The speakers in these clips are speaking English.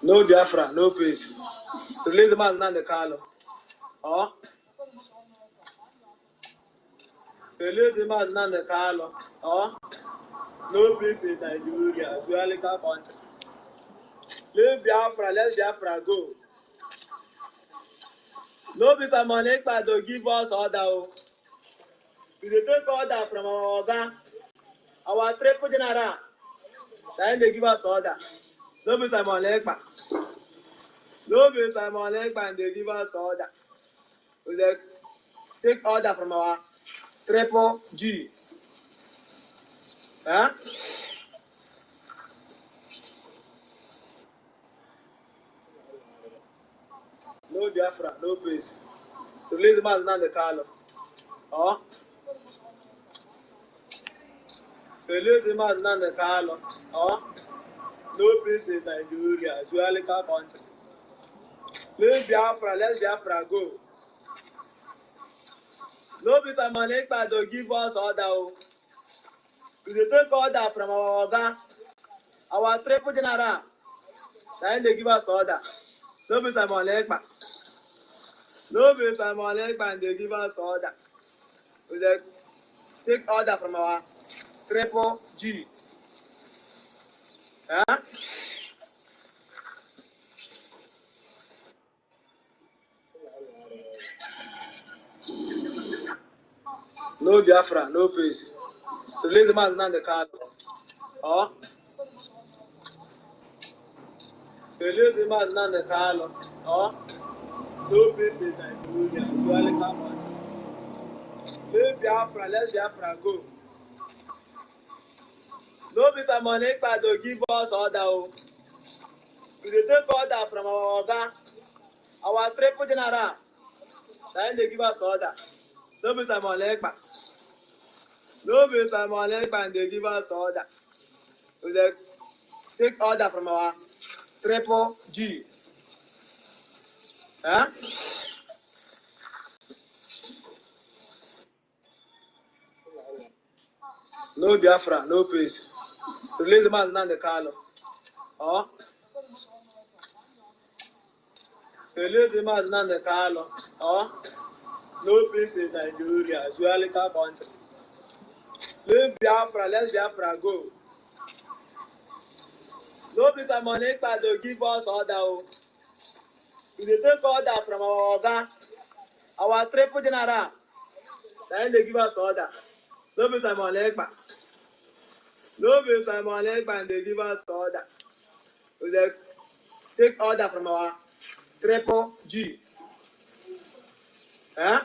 No Biafra, no peace. Release the man the Carlo. Oh. Release the man the Carlo. Oh. No peace in Nigeria. Zualika country. Leave Biafra, let Biafra go. No Mr. Monekpa to give us order. We take order from our organ, our triple general. Then they give us order. No Mr. Monekpa. No Mr. Monekpa and they give us order. We take order from our triple G. Huh? No Biafra, no peace. Release the man the Carlo. Oh. Release the man the Carlo. Oh. No peace in Nigeria. Zualika country. Leave Biafra, let Biafra go. No Mr. Monekpa to give us order. We take order from our organ, our triple general. Then they give us order. No Mr. Monekpa. No Mr. Monekpa and they give us order. We take order from our triple G. Huh? No Biafra, no peace. Release the man the card. Oh. Release the man the card. Oh. No peace in Nigeria. Zualika country. Leave Biafra, let Biafra go. No Mr. Monekpa to give us order. We take order from our organ, our triple general. Then they give us order. No Mr. Monekpa. No Mr. Monekpa and they give us order. We take order from our triple G. Huh? No Biafra, no peace. Release the man the Carlo. Oh. Release the man the Carlo. Oh. No peace in Nigeria. Zualika country. Leave Biafra, let Biafra go. No Mr. Monekpa to give us order. We take order from our organ, our triple general. Then they give us order. No Mr. Monekpa. No Mr. Monekpa and they give us order. We take order from our triple G. Huh?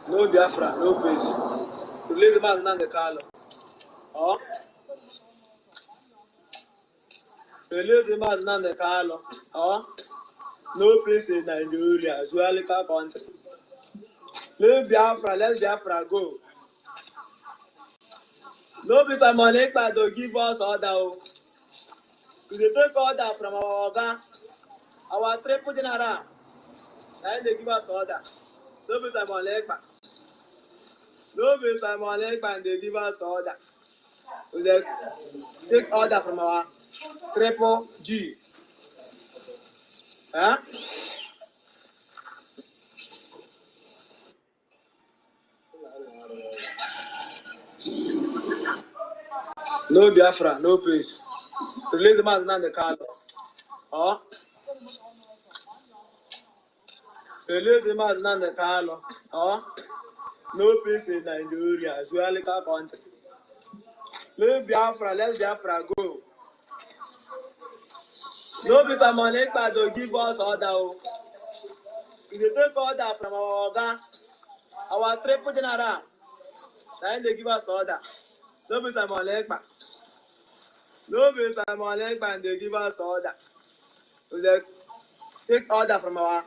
No Biafra, no peace. Release the man the Carlo. Oh. Release the man the Carlo. Oh. No peace in Nigeria. Zualika country. Leave Biafra, let Biafra go. No Mr. Monekpa to give us order. We take order from our organ, our triple general. Then they give us order. No Mr. Monekpa. No Mr. Monekpa and they give us order. We take order from our triple G. Huh? No Biafra, no peace. Release the man the card. Oh. Release the man the card. Oh. No peace in Nigeria. Zualika country. Leave Biafra, let Biafra go. No Mr. Monekpa to give us order. We take order from our organ, our triple general. Then they give us order. No Mr. Monekpa. No Mr. Monekpa and they give us order. We take order from our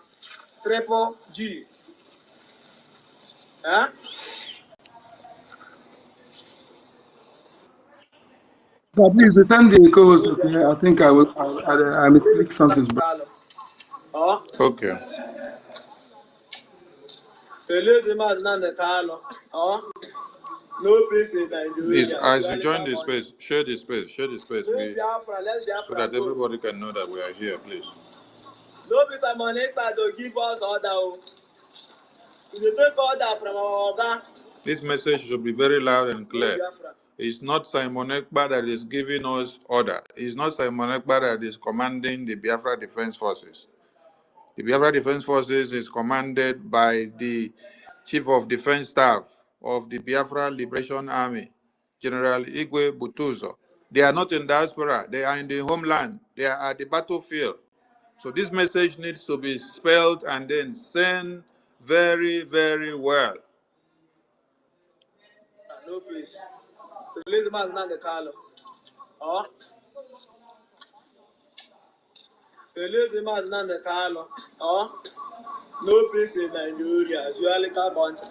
triple G. Huh? So please send the co-host. I think I misclicked something. Oh. Okay. Release the man the Carlo. Oh. No peace in Please, Nigeria. as you join the space, share the space, Let's Biafra, let's so Biafra that go. everybody can know that we are here, please. No be Simon Ekpa to give us order. If you take order from our organ, This message should be very loud and no clear. Biafra. It's not Simon Ekpa that is giving us order. It's not Simon Ekpa that is commanding the Biafra Defense Forces. The Biafra Defense Forces is commanded by the Chief of Defense Staff of the Biafra Liberation Army, General Igwe Butuzo. They are not in diaspora. They are in the homeland. They are at the battlefield. So this message needs to be spelled and then sent very, very well. No peace. Release the man the Carlo. Oh, release the man the Carlo. Oh, no peace in Nigeria. Usually country.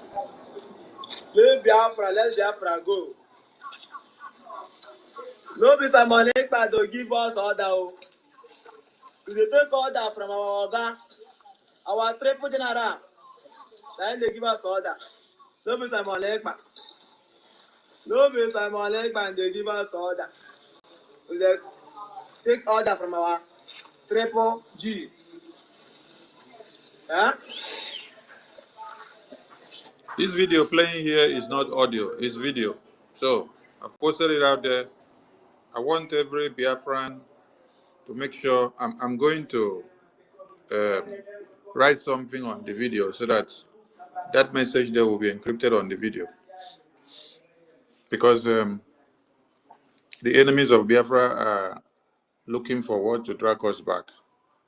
Let Biafra go. No be Simon Ekpa to give us order. If you take order from our organ, our triple general, then they give us order. No be Simon Ekpa. No be Simon Ekpa and they give us order. We take order from our triple G. Huh? This video playing here is not audio, it's video. So I've posted it out there. I want every Biafran to make sure I'm going to write something on the video so that that message there will be encrypted on the video. Because the enemies of Biafra are looking forward to drag us back.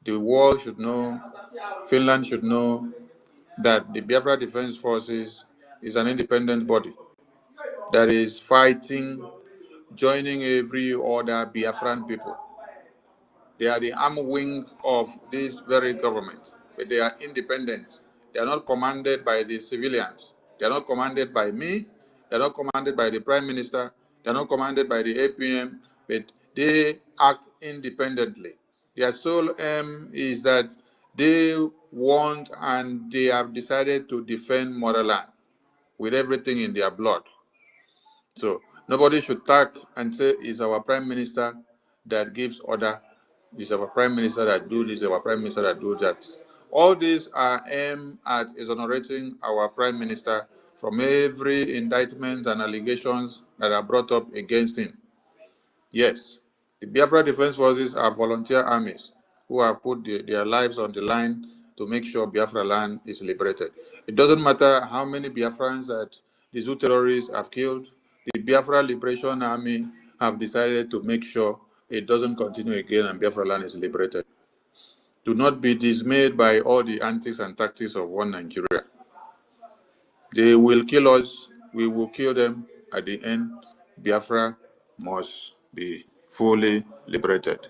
The world should know, Finland should know that the Biafra Defense Forces is an independent body that is fighting, joining every other Biafran people. They are the arm wing of this very government, but they are independent. They are not commanded by the civilians. They are not commanded by me. They are not commanded by the Prime Minister. They are not commanded by the APM, but they act independently. Their sole aim is that they want and they have decided to defend motherland with everything in their blood. So nobody should talk and say it's our Prime Minister that gives order. It's our Prime Minister that do this, our Prime Minister that do that. All these are aimed at exonerating our Prime Minister from every indictment and allegations that are brought up against him. Yes, the Biafra Defense Forces are volunteer armies who have put their lives on the line to make sure Biafra land is liberated. It doesn't matter how many Biafrans that the Zoo terrorists have killed, the Biafra Liberation Army have decided to make sure it doesn't continue again and Biafra land is liberated. Do not be dismayed by all the antics and tactics of one Nigeria. They will kill us, we will kill them. At the end, Biafra must be fully liberated.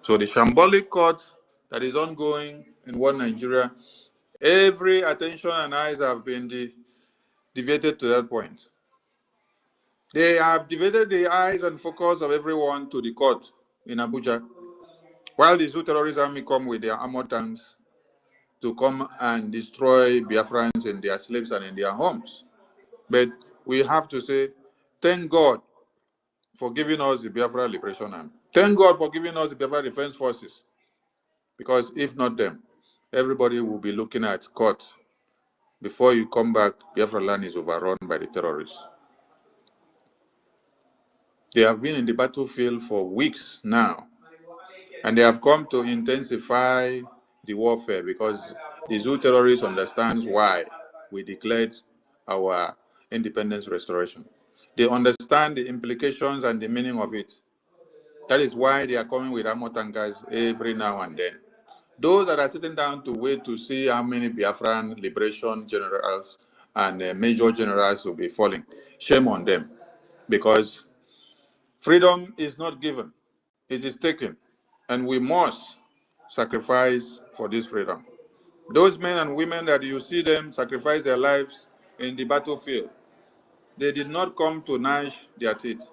So the shambolic court that is ongoing in one Nigeria, every attention and eyes have been deviated to that point. They have diverted the eyes and focus of everyone to the court in Abuja, while the Zoo terrorist army come with their armored tanks to come and destroy Biafrans in their slaves and in their homes. But we have to say, thank God for giving us the Biafra Liberation Army. Thank God for giving us the Biafra Defense Forces. Because if not them, everybody will be looking at court. Before you come back, Biafra land is overrun by the terrorists. They have been in the battlefield for weeks now. And they have come to intensify the warfare because the Zoo terrorists understand why we declared our independence restoration. They understand the implications and the meaning of it. That is why they are coming with armor tankers every now and then. Those that are sitting down to wait to see how many Biafran liberation generals and major generals will be falling, shame on them. Because freedom is not given, it is taken. And we must sacrifice for this freedom. Those men and women that you see them sacrifice their lives in the battlefield, they did not come to gnash their teeth.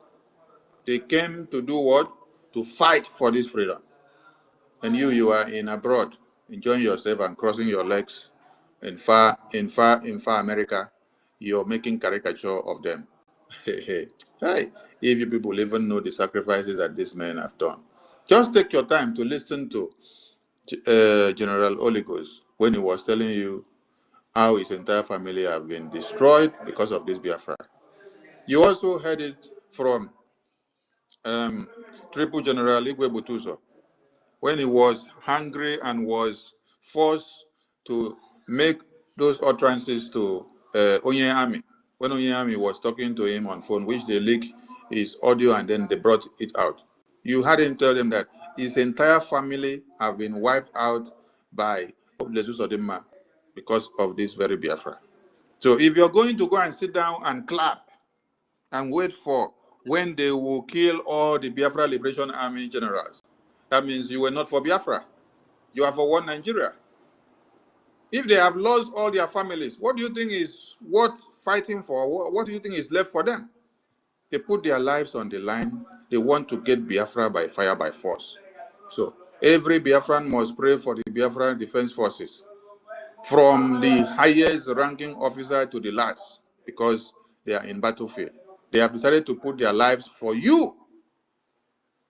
They came to do what? To fight for this freedom. And you are in abroad, enjoying yourself and crossing your legs in far America. You're making caricature of them. Hey, if you people even know the sacrifices that these men have done, just take your time to listen to General Oligos when he was telling you how his entire family have been destroyed because of this Biafra. You also heard it from Triple General Igwe Butuso when he was hungry and was forced to make those utterances to Onye Army. When Onye Army was talking to him on phone, which they leaked his audio and then they brought it out. You had him tell them that his entire family have been wiped out by Jesus Odema because of this very Biafra. So if you're going to go and sit down and clap and wait for when they will kill all the Biafra Liberation Army generals, that means you were not for Biafra. You are for one Nigeria. If they have lost all their families, what do you think is worth fighting for? What do you think is left for them? They put their lives on the line. They want to get Biafra by fire, by force. So every Biafran must pray for the Biafra Defense Forces, from the highest ranking officer to the last, because they are in battlefield. They have decided to put their lives for you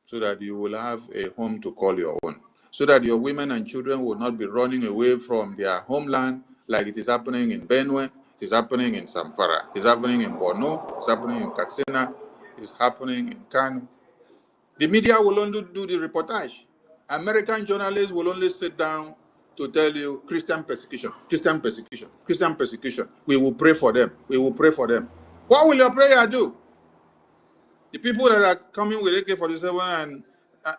so that you will have a home to call your own, so that your women and children will not be running away from their homeland like it is happening in Benue, it is happening in Zamfara, it is happening in Borno, it is happening in Katsina, it is happening in Kano. The media will only do the reportage. American journalists will only sit down to tell you Christian persecution, Christian persecution, Christian persecution. We will pray for them. We will pray for them. What will your prayer do? The people that are coming with AK-47 and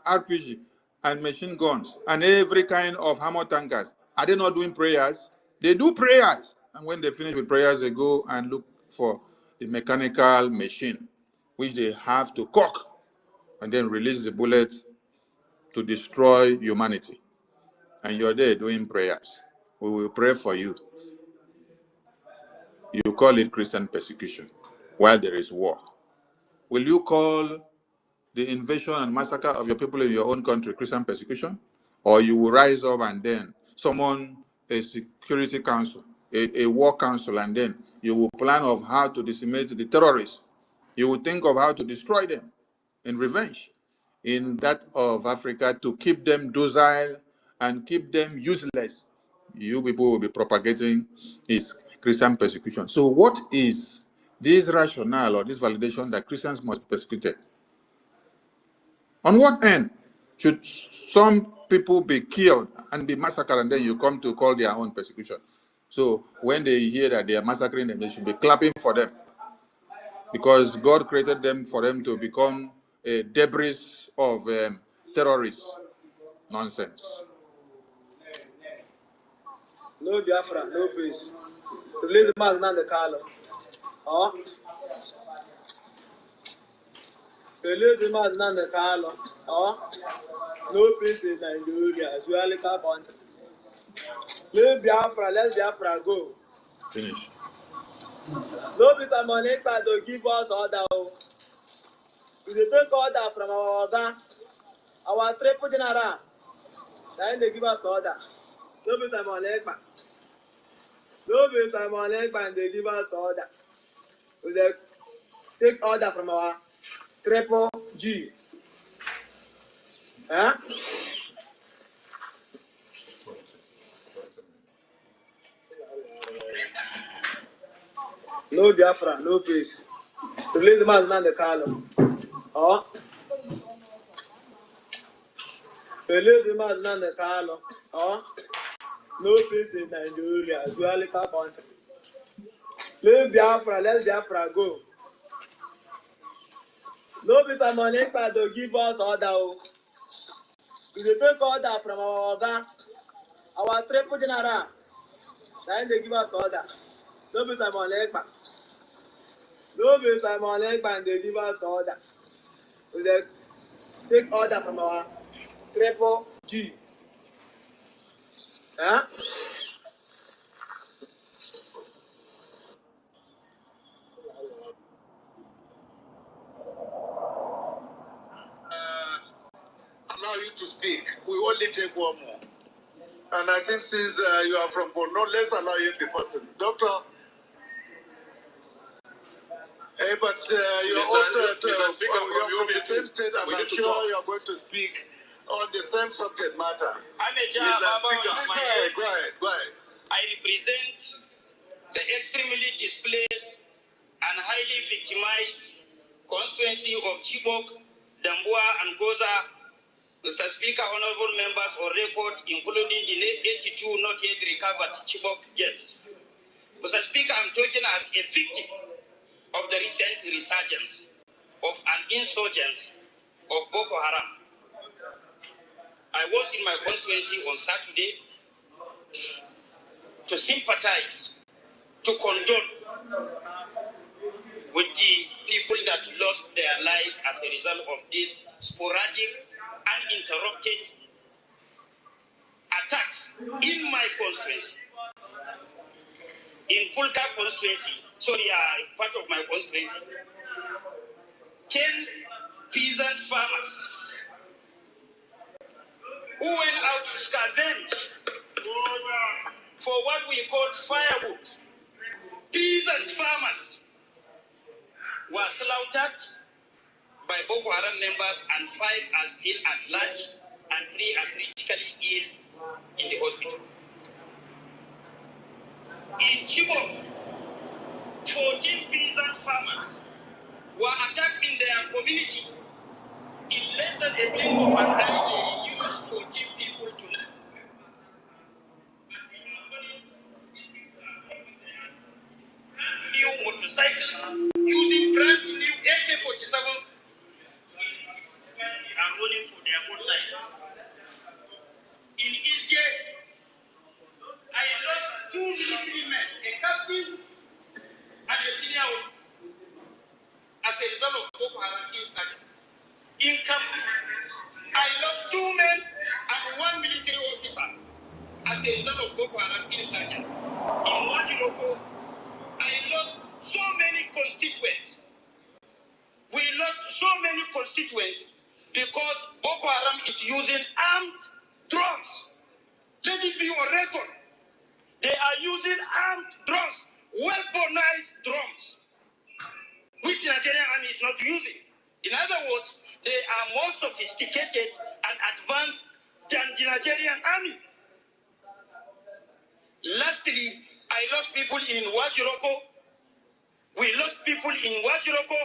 RPG and machine guns and every kind of hammer tankers, are they not doing prayers? They do prayers. And when they finish with prayers, they go and look for the mechanical machine, which they have to cock and then release the bullet to destroy humanity. And you're there doing prayers. We will pray for you. You call it Christian persecution while there is war. Will you call the invasion and massacre of your people in your own country Christian persecution? Or you will rise up and then summon a security council, a war council, and then you will plan of how to decimate the terrorists. You will think of how to destroy them in revenge in that of Africa to keep them docile and keep them useless. You people will be propagating is Christian persecution. So what is this rationale or this validation that Christians must be persecuted? On what end should some people be killed and be massacred and then you come to call their own persecution? So when they hear that they are massacring them, they should be clapping for them, because God created them for them to become a debris of terrorists. Nonsense. No Biafra, no peace. Release the mask now the color. Oh. Release the mask now the color. Oh. No peace in Nigeria. As well as our country. Leave Biafra, let Biafra go. Finish. No peace and money to give us order. If they take order from our organ, our triple general, then they give us order. No peace and money. No peace and money and they give us order. If they take order from our triple G. Huh? No Biafra, no peace. Release the mask now the color. Oh. Release the mask now the color. Oh. No peace in Nigeria, as well as our country. Leave Biafra, let Biafra go. No peace and money to give us order. If they take order from our organ, our triple general, then they give us order. No peace and money. No peace and money and they give us order. If they take order from our triple G. Huh? Allow you to speak. We only take one more. And I think since you are from Borno, let's allow you the person. Doctor, But you're from the same state, and I'm sure you're going to speak on the same subject matter. Mr. Speaker, go ahead. I represent the extremely displaced and highly victimized constituency of Chibok, Dambua, and Goza. Mr. Speaker, honorable members on record, including the 82 not yet recovered Chibok girls. Mr. Speaker, I'm talking as a victim of the recent resurgence of an insurgence of Boko Haram. I was in my constituency on Saturday to sympathize, to condole with the people that lost their lives as a result of this sporadic, uninterrupted attacks in my constituency. In Fulka constituency, part of my constituency, 10 peasant farmers who went out to scavenge for what we call firewood. Peasant farmers were slaughtered by Boko Haram members, and 5 are still at large and 3 are critically ill in the hospital. In Chibok, 14 peasant farmers were attacked in their community. In less than a blink of an eye, they used 14 people to live. New motorcycles using brand new AK-47s are running for their own life. In Eastgate, I lost 2 military men, a captain and a senior officer, as a result of Boko Haram insurgency. In Kampu, I lost 2 men and 1 military officer as a result of Boko Haram insurgency. In Wajiroko, I lost so many constituents. We lost so many constituents because Boko Haram is using armed drones. Let it be on record. They are using armed drones, weaponized drones, which the Nigerian army is not using. In other words, they are more sophisticated and advanced than the Nigerian army. Lastly, I lost people in Wajiroko. We lost people in Wajiroko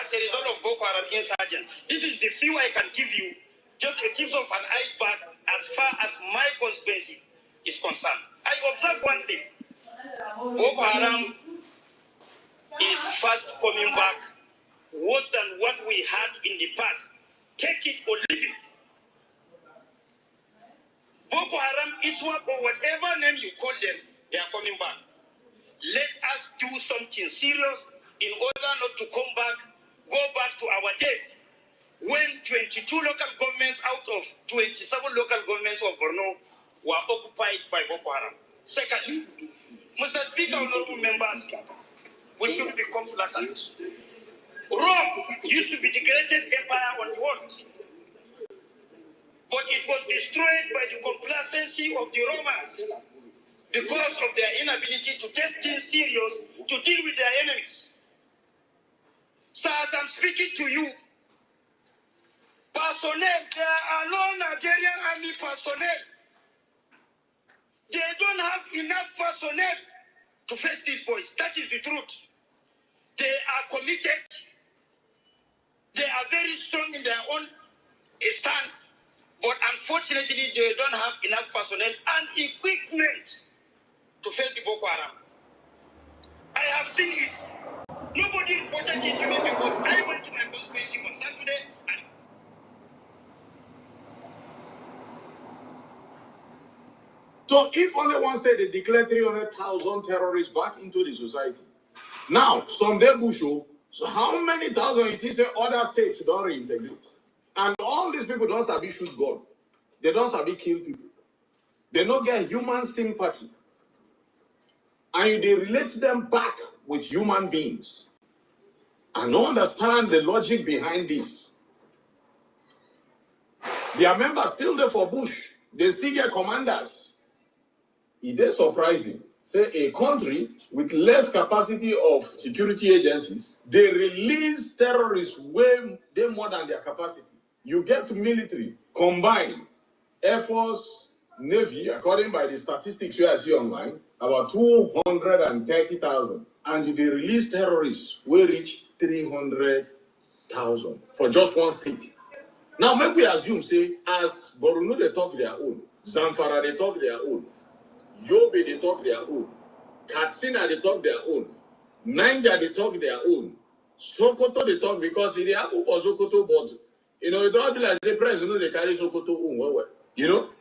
as a result of Boko Haram insurgents. This is the few I can give you, just a tip of an iceberg as far as my constituency is concerned. I observe one thing. Boko Haram is fast coming back, worse than what we had in the past. Take it or leave it. Boko Haram, ISWAP, or whatever name you call them, they are coming back. Let us do something serious in order not to come back, go back to our days when 22 local governments out of 27 local governments of Borno were occupied by Boko Haram. Secondly, Mr. Speaker, honorable members, we should be complacent. Rome used to be the greatest empire on the world, but it was destroyed by the complacency of the Romans because of their inability to take things serious, to deal with their enemies. So as I'm speaking to you, personnel, there are no Nigerian army personnel. They don't have enough personnel to face these boys. That is the truth. They are committed. They are very strong in their own stand. But unfortunately, they don't have enough personnel and equipment to face the Boko Haram. I have seen it. Nobody reported it to me because I went to my constituency on Saturday and so if only one state they declare 300,000 terrorists back into the society. Now, someday Busho, so how many thousand it is that other states don't reintegrate? And all these people don't sabi shoot God. They don't sabi kill people. They don't get human sympathy. And they relate them back with human beings. And don't understand the logic behind this. Their members still there for Bush. They still get commanders. It is surprising. say a country with less capacity of security agencies, they release terrorists way more than their capacity. You get military, combined, Air Force, Navy, according by the statistics you see online, about 230,000. And they release terrorists, we reach 300,000 for just one state. Now, maybe we assume, say, as Borno, they talk their own, Zamfara, they talk their own, Yobe, they talk their own, Katsina, they talk their own, Niger, they talk their own, Sokoto, they talk because they have Sokoto, but, it don't be like the president, they carry Sokoto own.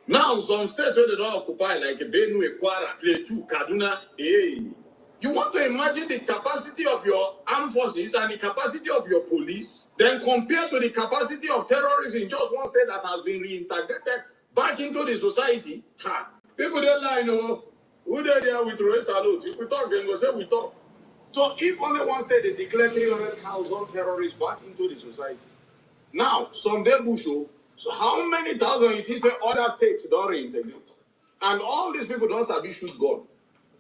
Now some states where they don't occupy, like Benue, Kwara, Plateau, Kaduna, hey. You want to imagine the capacity of your armed forces and the capacity of your police, then compare to the capacity of terrorists in just one state that has been reintegrated back into the society. People don't lie, no. Who they there with race salute? If we talk, then go say we talk. So if only one state they declare 300,000 terrorists back into the society. Now, some day Busho, so how many thousand it is other states don't reintegrate? And all these people don't sabi shoot gun.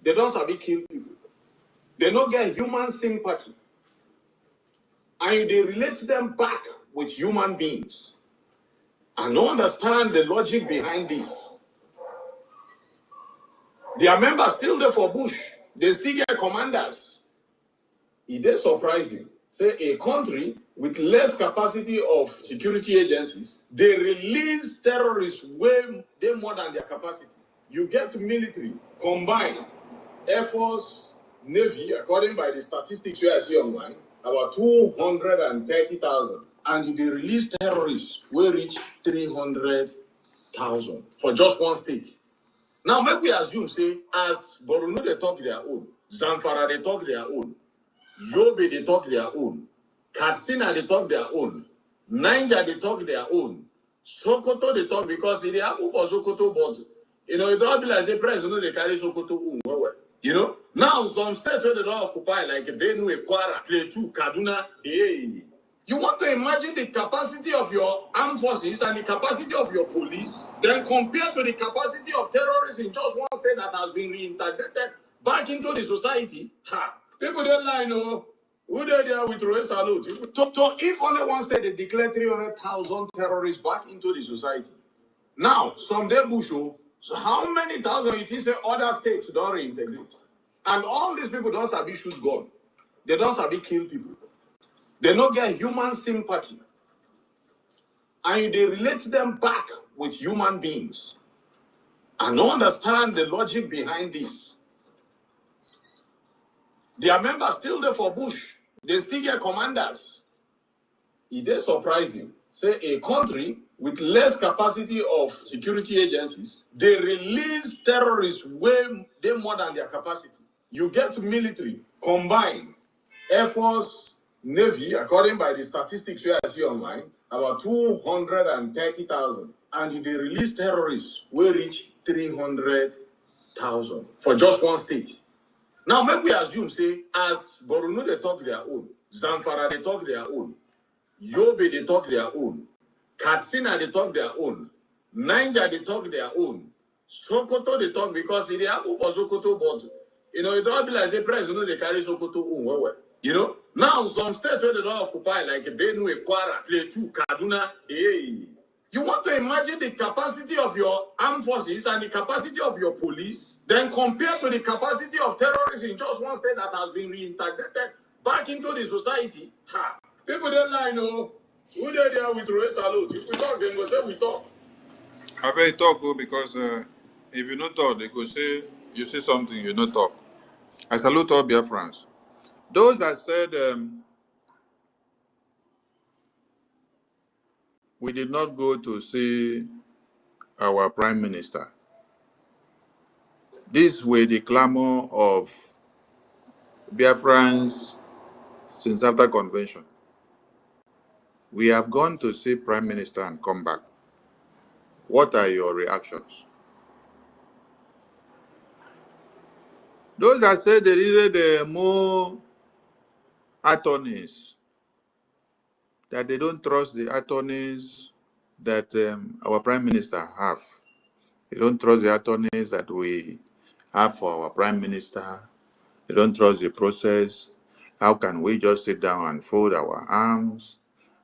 They don't sabi kill people. They don't get human sympathy. And they relate them back with human beings. And don't understand the logic behind this. Their members still there for Bush. They still get commanders. It is surprising. Say a country with less capacity of security agencies, they release terrorists way more than their capacity. You get military, combined, Air Force, Navy, according by the statistics you see online, about 230,000. And they release terrorists, we reach 300,000 for just one state. Now, maybe we assume, say, as Borno, they talk their own, Zamfara, they talk their own, Yobe, they talk their own, Katsina, they talk their own, Niger, they talk their own, Sokoto, they talk because they have for Sokoto, but, it don't be like the president, they carry Sokoto. Now some states where they don't occupy, like Benue, Kwara, Plateau, Kaduna, hey. You want to imagine the capacity of your armed forces and the capacity of your police, then compare to the capacity of terrorists in just one state that has been reintegrated back into the society. People don't lie, no. Who they there with race salute? So if only one state they declare 300,000 terrorists back into the society. Now, some day Busho, so how many thousand it is other states don't reintegrate? And all these people don't sabi shoot gun. They don't sabi kill people. They don't get human sympathy. And they relate them back with human beings. And don't understand the logic behind this. Their members still there for Bush. They still get commanders. It is surprising. Say a country with less capacity of security agencies, they release terrorists way more than their capacity. You get military, combined, Air Force, Navy, according by the statistics you see online, about 230,000. And they release terrorists, we reach 300,000 for just one state. Now, maybe we assume, say, as Borno, they talk their own, Zamfara, they talk their own, Yobe, they talk their own, Katsina, they talk their own, Niger, they talk their own, Sokoto, they talk because they have for Sokoto, but, it don't be like the president, they carry Sokoto own. Now some states where they don't occupy, like Benue, Kwara, Plateau, Kaduna, hey. You want to imagine the capacity of your armed forces and the capacity of your police, then compare to the capacity of terrorists in just one state that has been reintegrated back into the society. People don't lie, no. Who they there with race salute? If we talk, then go say we talk. I better talk because if you not talk, they go say you say something, you not talk. I salute all Biafrans. Those that said we did not go to see our Prime Minister. This were the clamor of Biafrans since after convention. We have gone to see Prime Minister and come back. What are your reactions? Those that said they needed more attorneys, that they don't trust the attorneys that our Prime Minister have. They don't trust the attorneys that we have for our prime minister. They don't trust the process. How can we just sit down and fold our arms?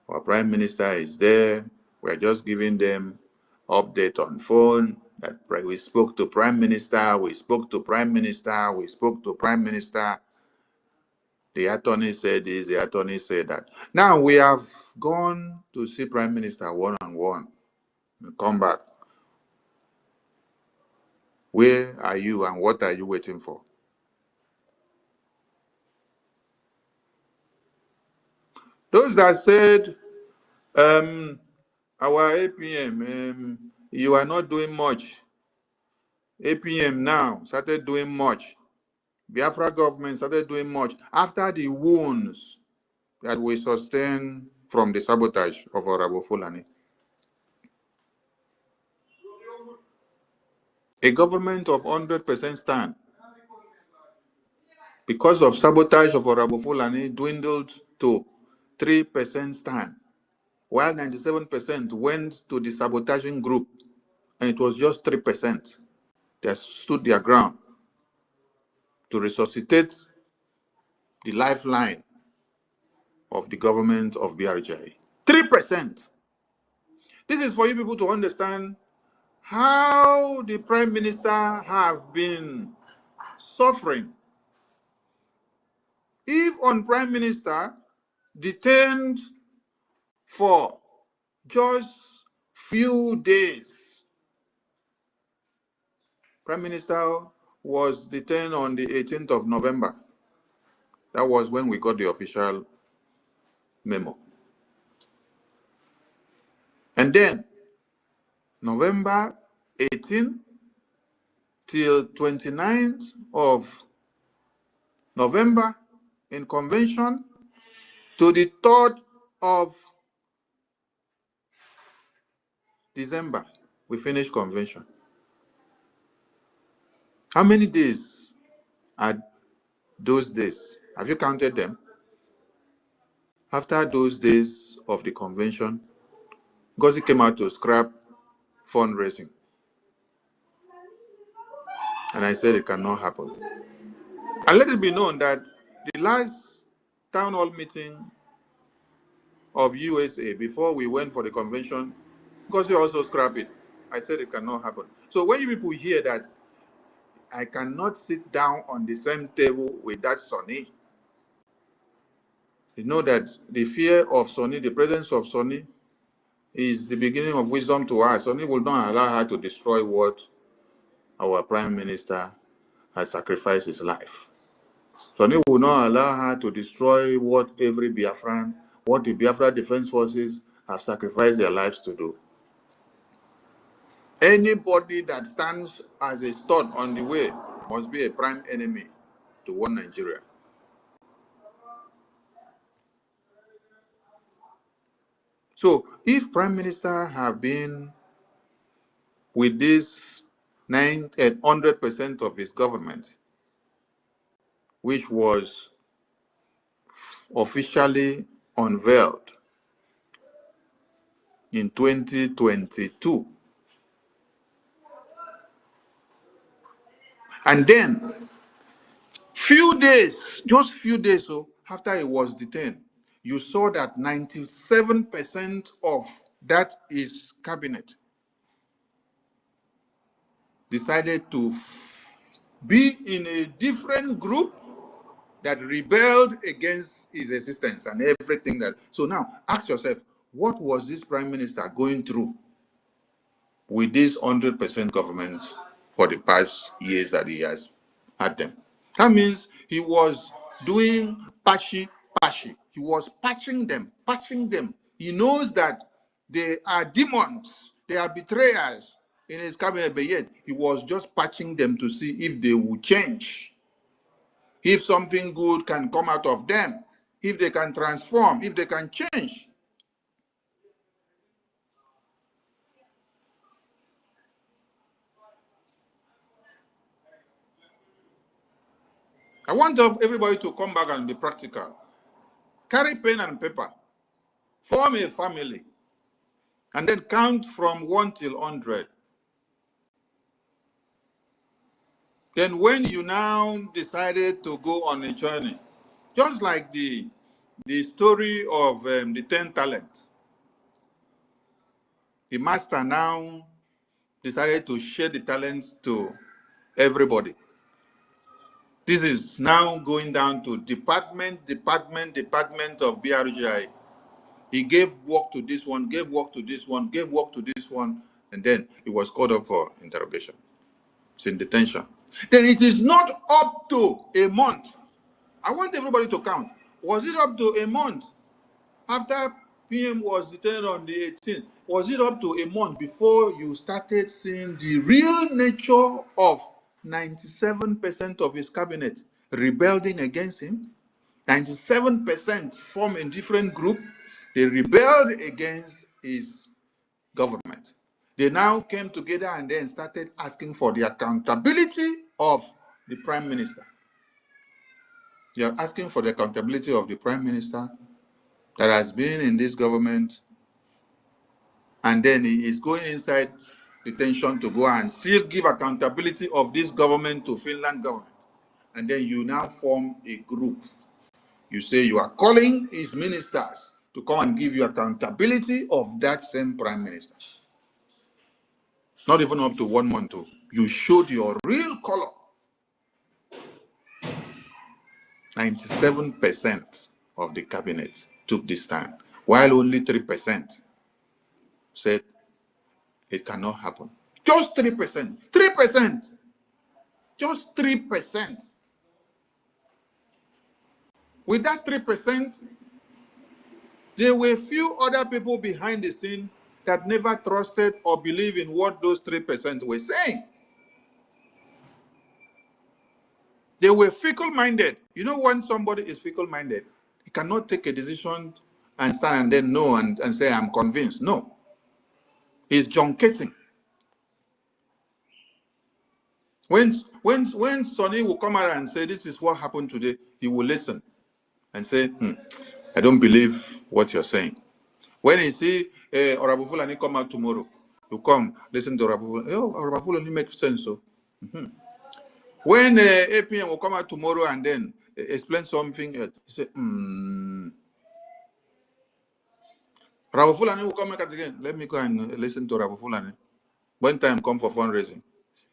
Our prime minister is there. We're just giving them update on phone that we spoke to prime minister, we spoke to prime minister, we spoke to prime minister. The attorney said this, the attorney said that. Now we have gone to see prime minister one-on-one and come back. Where are you and what are you waiting for? Those that said, our APM, you are not doing much. APM now started doing much. Biafra government started doing much after the wounds that we sustained from the sabotage of Honorable Fulani. A government of 100% stand, because of sabotage of Honorable Fulani, dwindled to 3% stand, while 97% went to the sabotaging group, and it was just 3% that stood their ground to resuscitate the lifeline of the government of BRGIE. 3%. This is for you people to understand how the prime minister have been suffering. If on prime minister detained for just few days, prime minister was detained on the 18th of November. That was when we got the official memo. And then November 18 till 29th of November in convention, to the 3rd of December, we finished convention. How many days are those days? Have you counted them? After those days of the convention, NGOZI came out to scrap fundraising. And I said it cannot happen. And let it be known that the last town hall meeting of USA, before we went for the convention, NGOZI also scrapped it. I said it cannot happen. So when you people hear that I cannot sit down on the same table with that Sonny, you know that the fear of Sonny, the presence of Sonny, is the beginning of wisdom to her. Sonny will not allow her to destroy what our prime minister has sacrificed his life. Sonny will not allow her to destroy what every Biafran, what the Biafra Defense Forces have sacrificed their lives to do. Anybody that stands as a stud on the way must be a prime enemy to one Nigeria. So if prime minister have been with this 100% of his government, which was officially unveiled in 2022, and then just few days after he was detained, you saw that 97% of that his cabinet decided to be in a different group that rebelled against his existence and everything that. So now ask yourself, what was this prime minister going through with this 100% government for the past years that he has had them? That means he was doing patchy. He was patching them. He knows that they are demons, they are betrayers in his cabinet, but yet he was just patching them to see if they will change, if something good can come out of them, if they can transform, if they can change. I want everybody to come back and be practical. Carry pen and paper. Form a family. And then count from 1 till 100. Then when you now decided to go on a journey, just like the story of the 10 talents, the master now decided to share the talents to everybody. This is now going down to department of BRGIE. He gave work to this one, gave work to this one, gave work to this one, and then he was called up for interrogation. It's in detention. Then it is not up to a month. I want everybody to count. Was it up to a month after PM was detained on the 18th? Was it up to a month before you started seeing the real nature of 97% of his cabinet rebelling against him? 97% form a different group. They rebelled against his government. They now came together and then started asking for the accountability of the prime minister. They are asking for the accountability of the prime minister that has been in this government, and then he is going inside detention to go and still give accountability of this government to Finland government. And then you now form a group. You say you are calling his ministers to come and give you accountability of that same prime minister. Not even up to 1 month. You showed your real color. 97% of the cabinet took this stand, while only 3% said it cannot happen. Just 3%. 3%. Just 3%. With that 3%, there were few other people behind the scene that never trusted or believed in what those 3% were saying. They were fickle-minded. You know, when somebody is fickle-minded, he cannot take a decision and stand and then no and say, I'm convinced. No. He's junketing. When Sonny will come out and say, this is what happened today, he will listen and say, I don't believe what you're saying. When he see Honorable Fulani come out tomorrow, you come, listen to Honorable Fulani. Oh, Honorable Fulani makes sense. So. When APM will come out tomorrow and then explain something else, he say, Honorable Fulani will come out again. Let me go and listen to Honorable Fulani. When time comes for fundraising,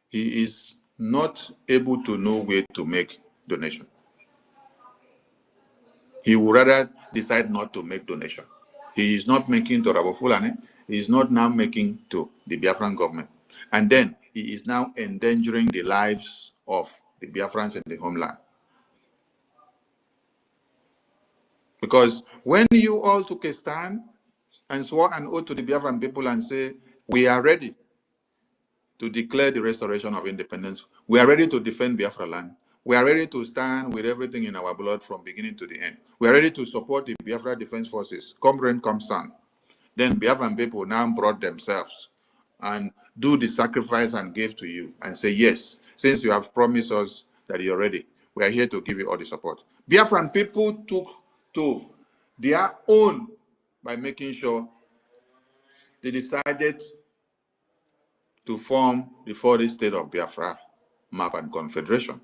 he is not able to know where to make donation. He would rather decide not to make donation. He is not making to Honorable Fulani. He is not now making to the Biafran government. And then he is now endangering the lives of the Biafrans in the homeland. Because when you all took a stand and swore an oath to the Biafran people and say, we are ready to declare the restoration of independence, we are ready to defend Biafra land, we are ready to stand with everything in our blood from beginning to the end, we are ready to support the Biafra Defense Forces, come rain, come sun. Then Biafran people now brought themselves and do the sacrifice and give to you and say, yes, since you have promised us that you're ready, we are here to give you all the support. Biafran people took to their own by making sure they decided to form the 4th state of Biafra map and confederation.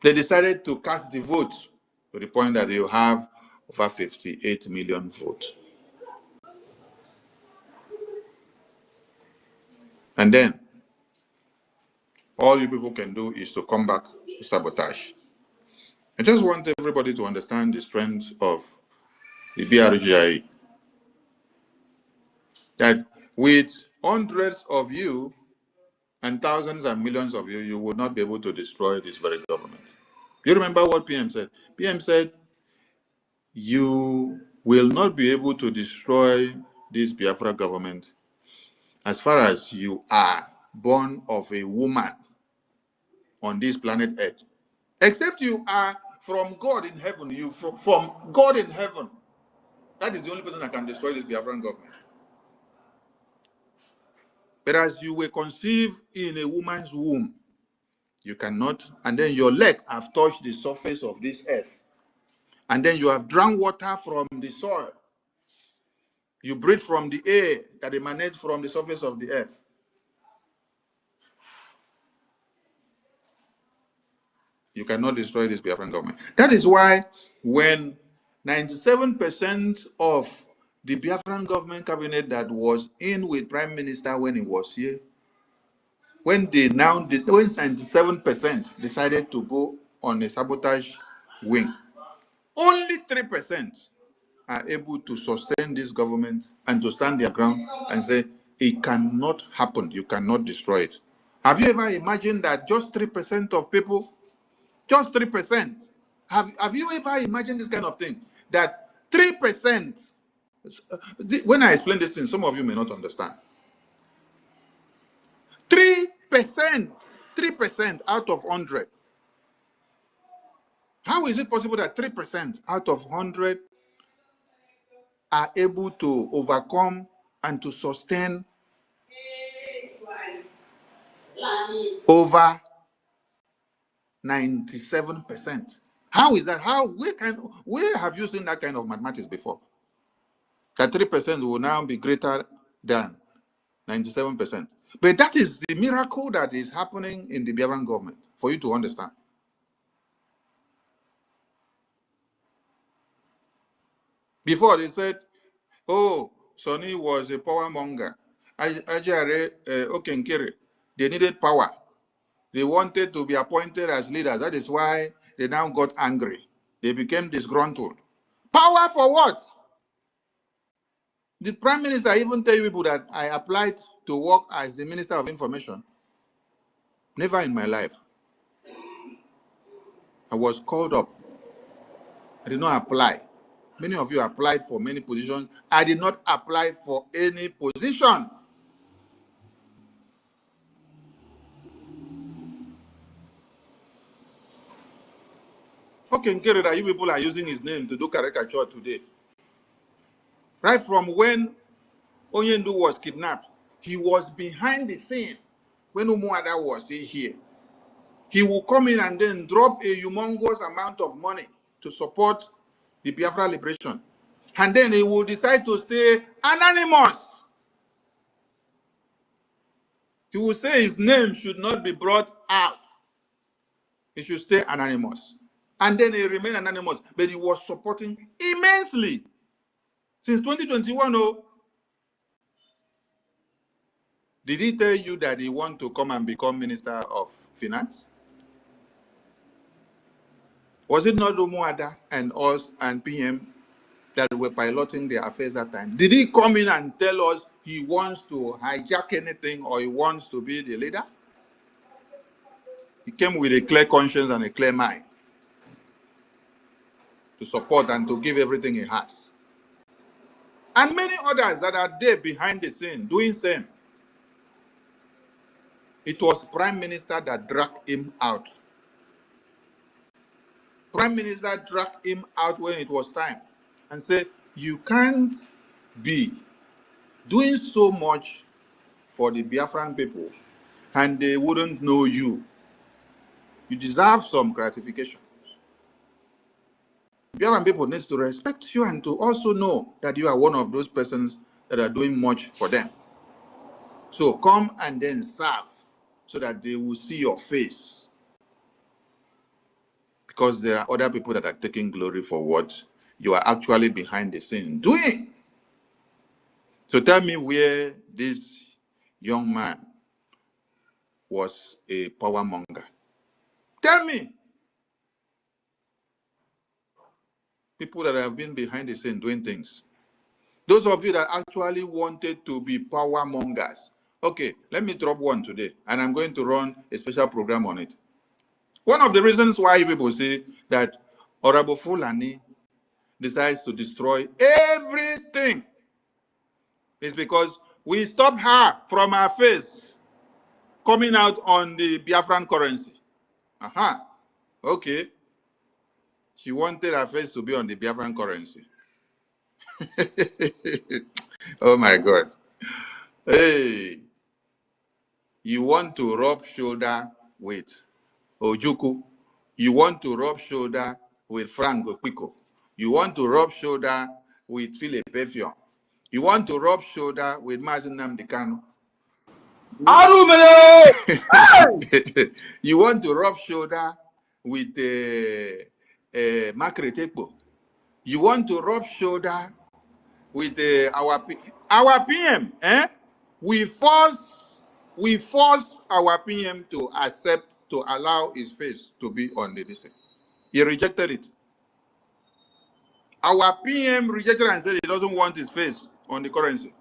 They decided to cast the vote to the point that you have over 58 million votes. And then all you people can do is to come back to sabotage. I just want everybody to understand the strength of the BRGIE. That with hundreds of you and thousands and millions of you, you will not be able to destroy this very government. You remember what PM said? PM said, you will not be able to destroy this Biafra government as far as you are born of a woman on this planet Earth. Except you are from God in heaven, you from God in heaven. That is the only person that can destroy this Biafran government. But as you were conceived in a woman's womb, you cannot, and then your leg have touched the surface of this earth. And then you have drunk water from the soil. You breathe from the air that emanates from the surface of the earth. You cannot destroy this Biafran government. That is why when 97% of the Biafran government cabinet that was in with Prime Minister when he was here, when 97% decided to go on a sabotage wing, only 3% are able to sustain this government and to stand their ground and say, it cannot happen, you cannot destroy it. Have you ever imagined that just 3% of people, just 3%, have you ever imagined this kind of thing? That 3%, when I explain this thing, some of you may not understand. 3% out of 100. How is it possible that 3% out of 100 are able to overcome and to sustain over 97%? How is that? Where have you seen that kind of mathematics before? That 3% will now be greater than 97%. But that is the miracle that is happening in the Biafran government, for you to understand. Before they said, oh, Sonny was a power monger. Ajare Okenkere, they needed power. They wanted to be appointed as leaders. That is why they now got angry. They became disgruntled. Power for what? Did Prime Minister even tell you people that I applied to work as the Minister of Information? Never in my life. I was called up. I did not apply. Many of you applied for many positions. I did not apply for any position. Okenkere, that you people are using his name to do caricature today. Right from when Onyendu was kidnapped, he was behind the scene when Umuada was still here. He will come in and then drop a humongous amount of money to support the Biafra liberation. And then he will decide to stay anonymous. He will say his name should not be brought out. He should stay anonymous. And then he remained anonymous, but he was supporting immensely. Since 2021, oh, did he tell you that he wants to come and become Minister of Finance? Was it not Umuada and us and PM that were piloting the affairs at that time? Did he come in and tell us he wants to hijack anything or he wants to be the leader? He came with a clear conscience and a clear mind to support and to give everything he has. And many others that are there behind the scene doing same. It was Prime Minister that dragged him out. Prime Minister dragged him out when it was time and said, you can't be doing so much for the Biafran people and they wouldn't know you. You deserve some gratification. Biafran people need to respect you and to also know that you are one of those persons that are doing much for them. So come and then serve so that they will see your face. Because there are other people that are taking glory for what you are actually behind the scene doing. So tell me where this young man was a power monger. Tell me. People that have been behind the scene doing things. Those of you that actually wanted to be power mongers. Okay, let me drop one today, and I'm going to run a special program on it. One of the reasons why people say that Honorable Fulani decides to destroy everything is because we stopped her from her face coming out on the Biafran currency. Aha. Okay. She wanted her face to be on the Biafran currency. Oh my God. Hey. You want to rub shoulder with Ojuku. You want to rub shoulder with Frank Okpiko. You want to rub shoulder with Philip Effiong. You want to rub shoulder with Mazi Nnamdi Kanu. You want to rub shoulder with Makretekbo. You want to rub shoulder with our PM. We force our PM to accept, to allow his face to be on the list. He rejected it. Our PM rejected and said he doesn't want his face on the currency.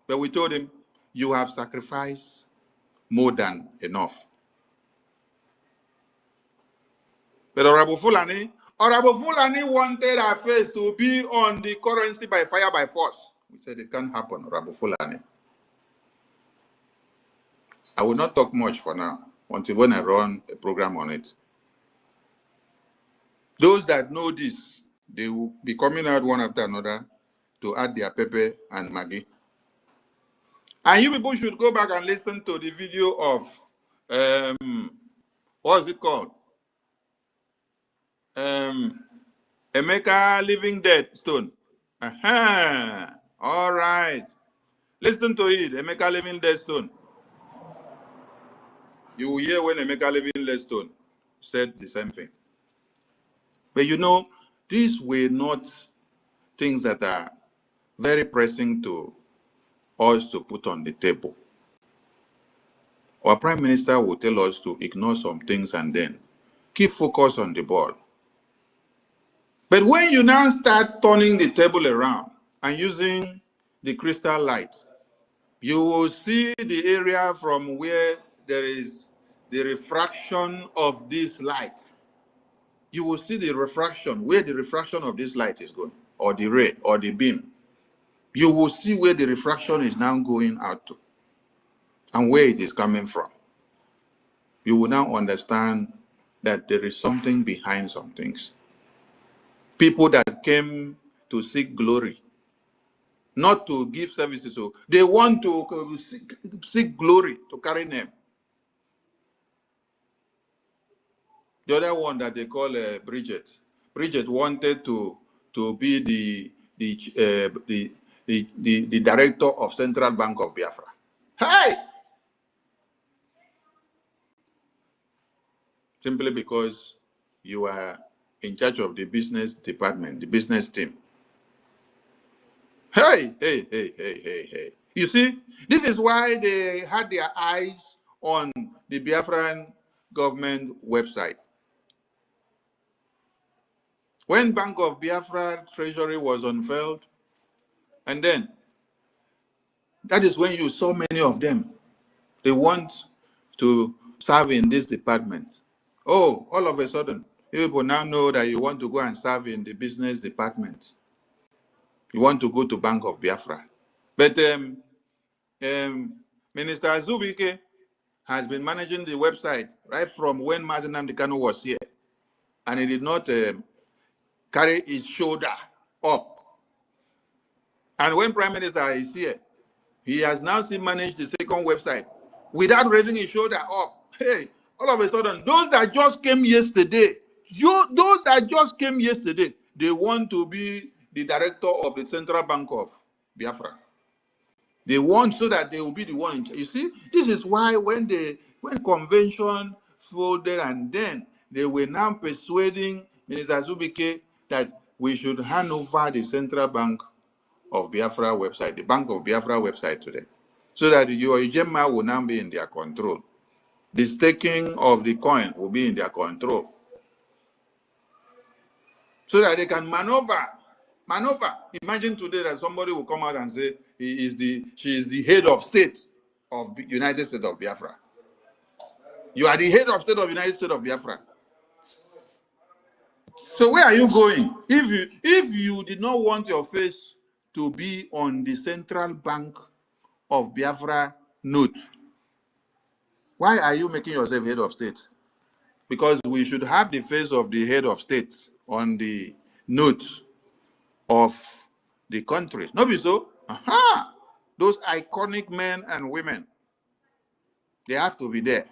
But we told him, you have sacrificed more than enough. But Honorable Fulani wanted our face to be on the currency by fire, by force. We said it can't happen, Honorable Fulani. I will not talk much for now until when I run a program on it. Those that know this, they will be coming out one after another to add their pepper and Maggi. And you people should go back and listen to the video of, what is it called? Emeka Living Dead Stone. All right. Listen to it, Emeka Living Dead Stone. You will hear when Emeka Living Dead Stone said the same thing. But you know, these were not things that are very pressing to us to put on the table. Our Prime Minister will tell us to ignore some things and then keep focus on the ball. But when you now start turning the table around and using the crystal light, you will see the area from where there is the refraction of this light. You will see the refraction, where the refraction of this light is going, or the ray, or the beam. You will see where the refraction is now going out to, and where it is coming from. You will now understand that there is something behind some things. People that came to seek glory, not to give services, so they want to seek glory, to carry name. The other one that they call Bridget. Bridget wanted to be the director of Central Bank of Biafra. Hey! Simply because you are in charge of the business department, the business team. Hey. You see, this is why they had their eyes on the Biafran government website. When Bank of Biafra Treasury was unfurled, and then that is when you saw many of them. They want to serve in this department. Oh, all of a sudden, people now know that you want to go and serve in the business department. You want to go to Bank of Biafra. But Minister Azubike has been managing the website right from when Mazi Nnamdi Kanu was here. And he did not carry his shoulder up. And when Prime Minister is here, he has now still managed the second website without raising his shoulder up. Hey, all of a sudden, those that just came yesterday, they want to be the director of the Central Bank of Biafra. They want so that they will be the one in charge. You see, this is why when convention folded, and then they were now persuading Minister Zubike that we should hand over the Central Bank of Biafra website, the Bank of Biafra website today, so that your Ujema will now be in their control. The staking of the coin will be in their control, so that they can maneuver. Imagine today that somebody will come out and say she is the head of state of the United States of Biafra. You are the head of state of United States of Biafra. So where are you going? If you did not want your face to be on the Central Bank of Biafra note, why are you making yourself head of state? Because we should have the face of the head of state on the note of the country. Not be so? Those iconic men and women, they have to be there.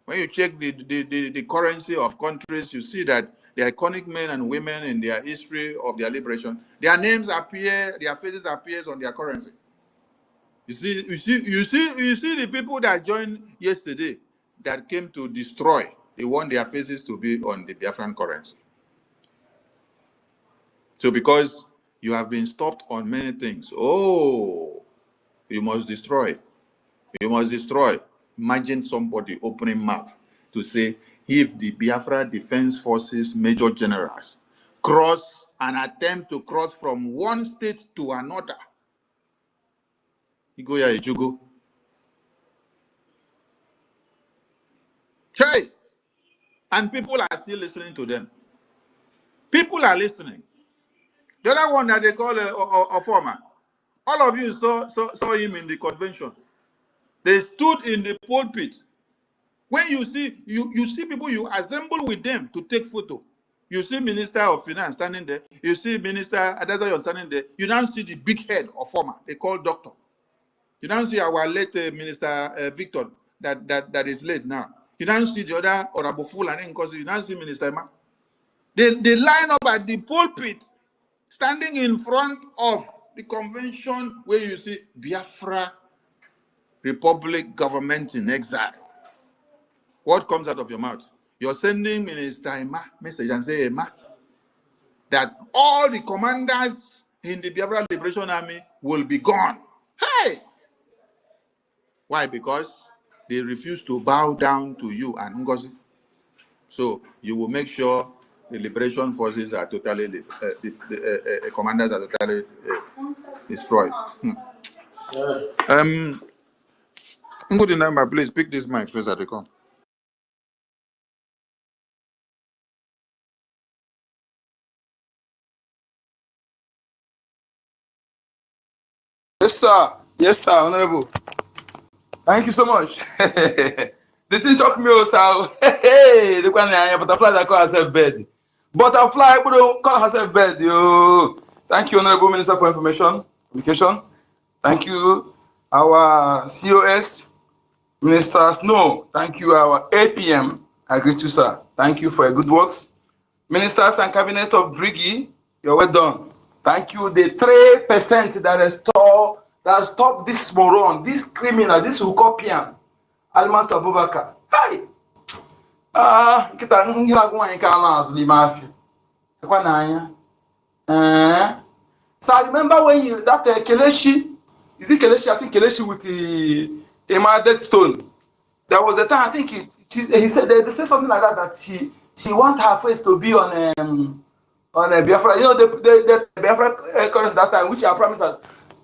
When you check the currency of countries, you see that the iconic men and women in their history of their liberation, their names appear, their faces appear on their currency. You see the people that joined yesterday, that came to destroy, they want their faces to be on the Biafran currency. So because you have been stopped on many things, oh, you must destroy. You must destroy. Imagine somebody opening mouth to say, if the Biafra Defense Forces Major Generals cross an attempt to cross from one state to another, Igoya Ejugo. Okay. And people are still listening to them. People are listening. The other one that they call a former, all of you saw him in the convention. They stood in the pulpit. When you see people, you assemble with them to take photo. You see Minister of Finance standing there. You see Minister Adazayon standing there. You now see the big head of former. They call doctor. You now see our late Minister Victor that is late now. You now see the other Oraboful and NGOZI. You now see Minister Emma. They line up at the pulpit, standing in front of the convention where you see Biafra Republic government in exile. What comes out of your mouth? You're sending Minister Emma message and say, Emma, that all the commanders in the Biafra Liberation Army will be gone. Hey! Why? Because they refuse to bow down to you and NGOZI. So you will make sure the liberation forces are totally, the commanders are totally destroyed. Good number, please pick this mic first at the come. Yes, sir. Yes, sir, Honorable. Thank you so much. The thing shocked me also. Hey, look at the butterfly that call herself bed. Butterfly, but don't call herself bed. Yo. Thank you, Honorable Minister for Information, Communication. Thank you, our COS, Minister Snow. Thank you, our APM. I greet you, sir. Thank you for your good works. Ministers and Cabinet of BRGIE, you're well done. Thank you. The 3% that stop this moron, this criminal, this Ukopian, Almat Abubakar. Hi! Kita ngilagwa nke ala azụ n'ime afia. Ekwa n'anya. So I remember when Kelechi, is it Kelechi? I think Kelechi with the Dead Stone. There was a time I think he said they said something like that she want her face to be on a Biafra. You know the Biafra currency that time, which I promised us,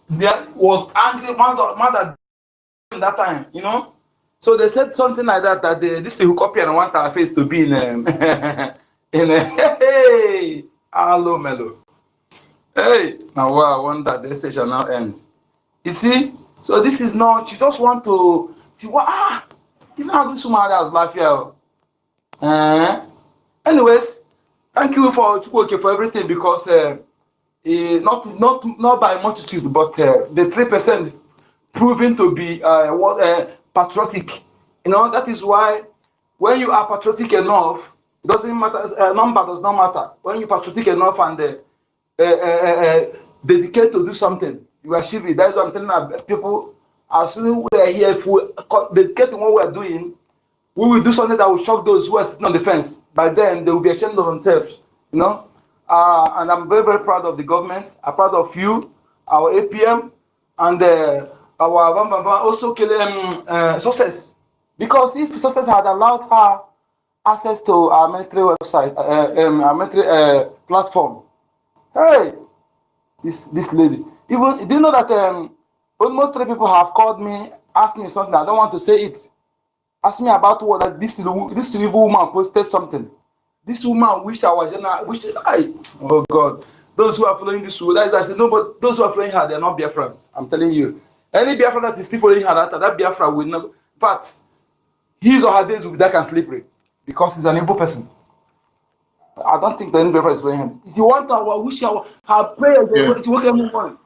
there was angry mother that time. You know, so they said something like that this is who copy and want her face to be in hey hello mellow. Hey, now wow, I wonder this shall now end. You see, so this is not. You just want to. You know how this woman has laughed here. Anyways, thank you for everything because not by multitude, but the 3% proving to be patriotic. You know, that is why when you are patriotic enough, it doesn't matter. Number does not matter. When you're patriotic enough and dedicate to do something, you achieve it. That's what I'm telling people. As soon as we are here, if we dedicate to what we are doing, we will do something that will shock those who are sitting on the fence. By then, they will be ashamed of themselves, you know. And I'm very, very proud of the government. I'm proud of you, our APM, and our also Success. Because if Success had allowed her access to our military website, our military platform, hey, this lady. Even do you know that almost 3 people have called me, asked me something. I don't want to say it. Ask me about what that this evil woman posted something. This woman wish our general, oh God, those who are following this rule, that is, I said, no, but those who are following her, they are not Biafrans. I'm telling you. Any Biafra that is still following her, that Biafra will never, but his or her days will be dark and slippery because he's an evil person. I don't think the any Biafra is following him. If you want to wish her prayers, you work every morning.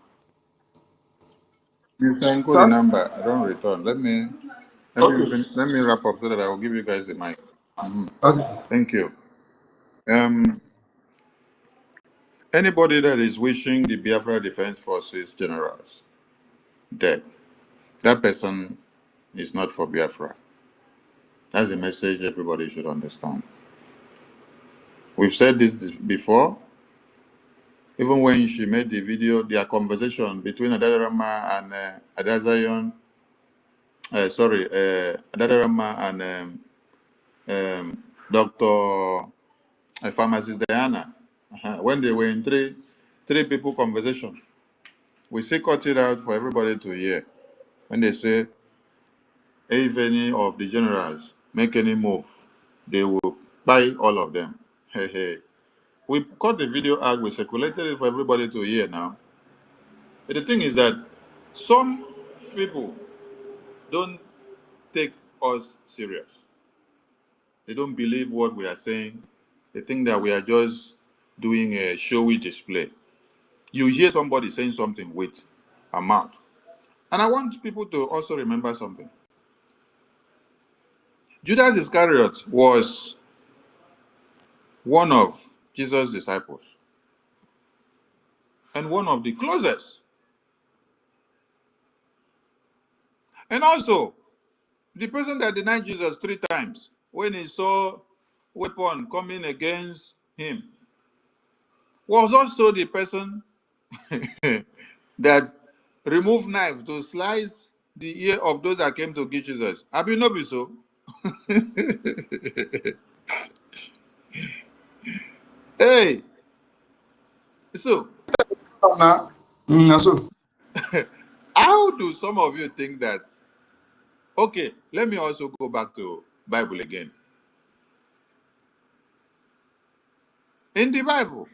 You can call the number. I don't return. Let me wrap up so that I will give you guys the mic. Okay. Thank you. Anybody that is wishing the Biafra Defense Forces generals death, that person is not for Biafra. That's the message everybody should understand. We've said this before. Even when she made the video, their conversation between Adadarama and Adazayon, Adadarama and Dr. Pharmacist Diana, when they were in three people conversation, we still cut it out for everybody to hear. When they say, if any of the generals make any move, they will buy all of them. Hey, hey. We cut the video out, we circulated it for everybody to hear now. But the thing is that some people don't take us serious. They don't believe what we are saying. They think that we are just doing a showy display. You hear somebody saying something with a mouth. And I want people to also remember something. Judas Iscariot was one of Jesus' disciples and one of the closest. And also, the person that denied Jesus 3 times when he saw weapon coming against him was also the person that removed knife to slice the ear of those that came to give Jesus. Have you not been so? Hey, so So how do some of you think that? Okay, let me also go back to Bible again. In the Bible,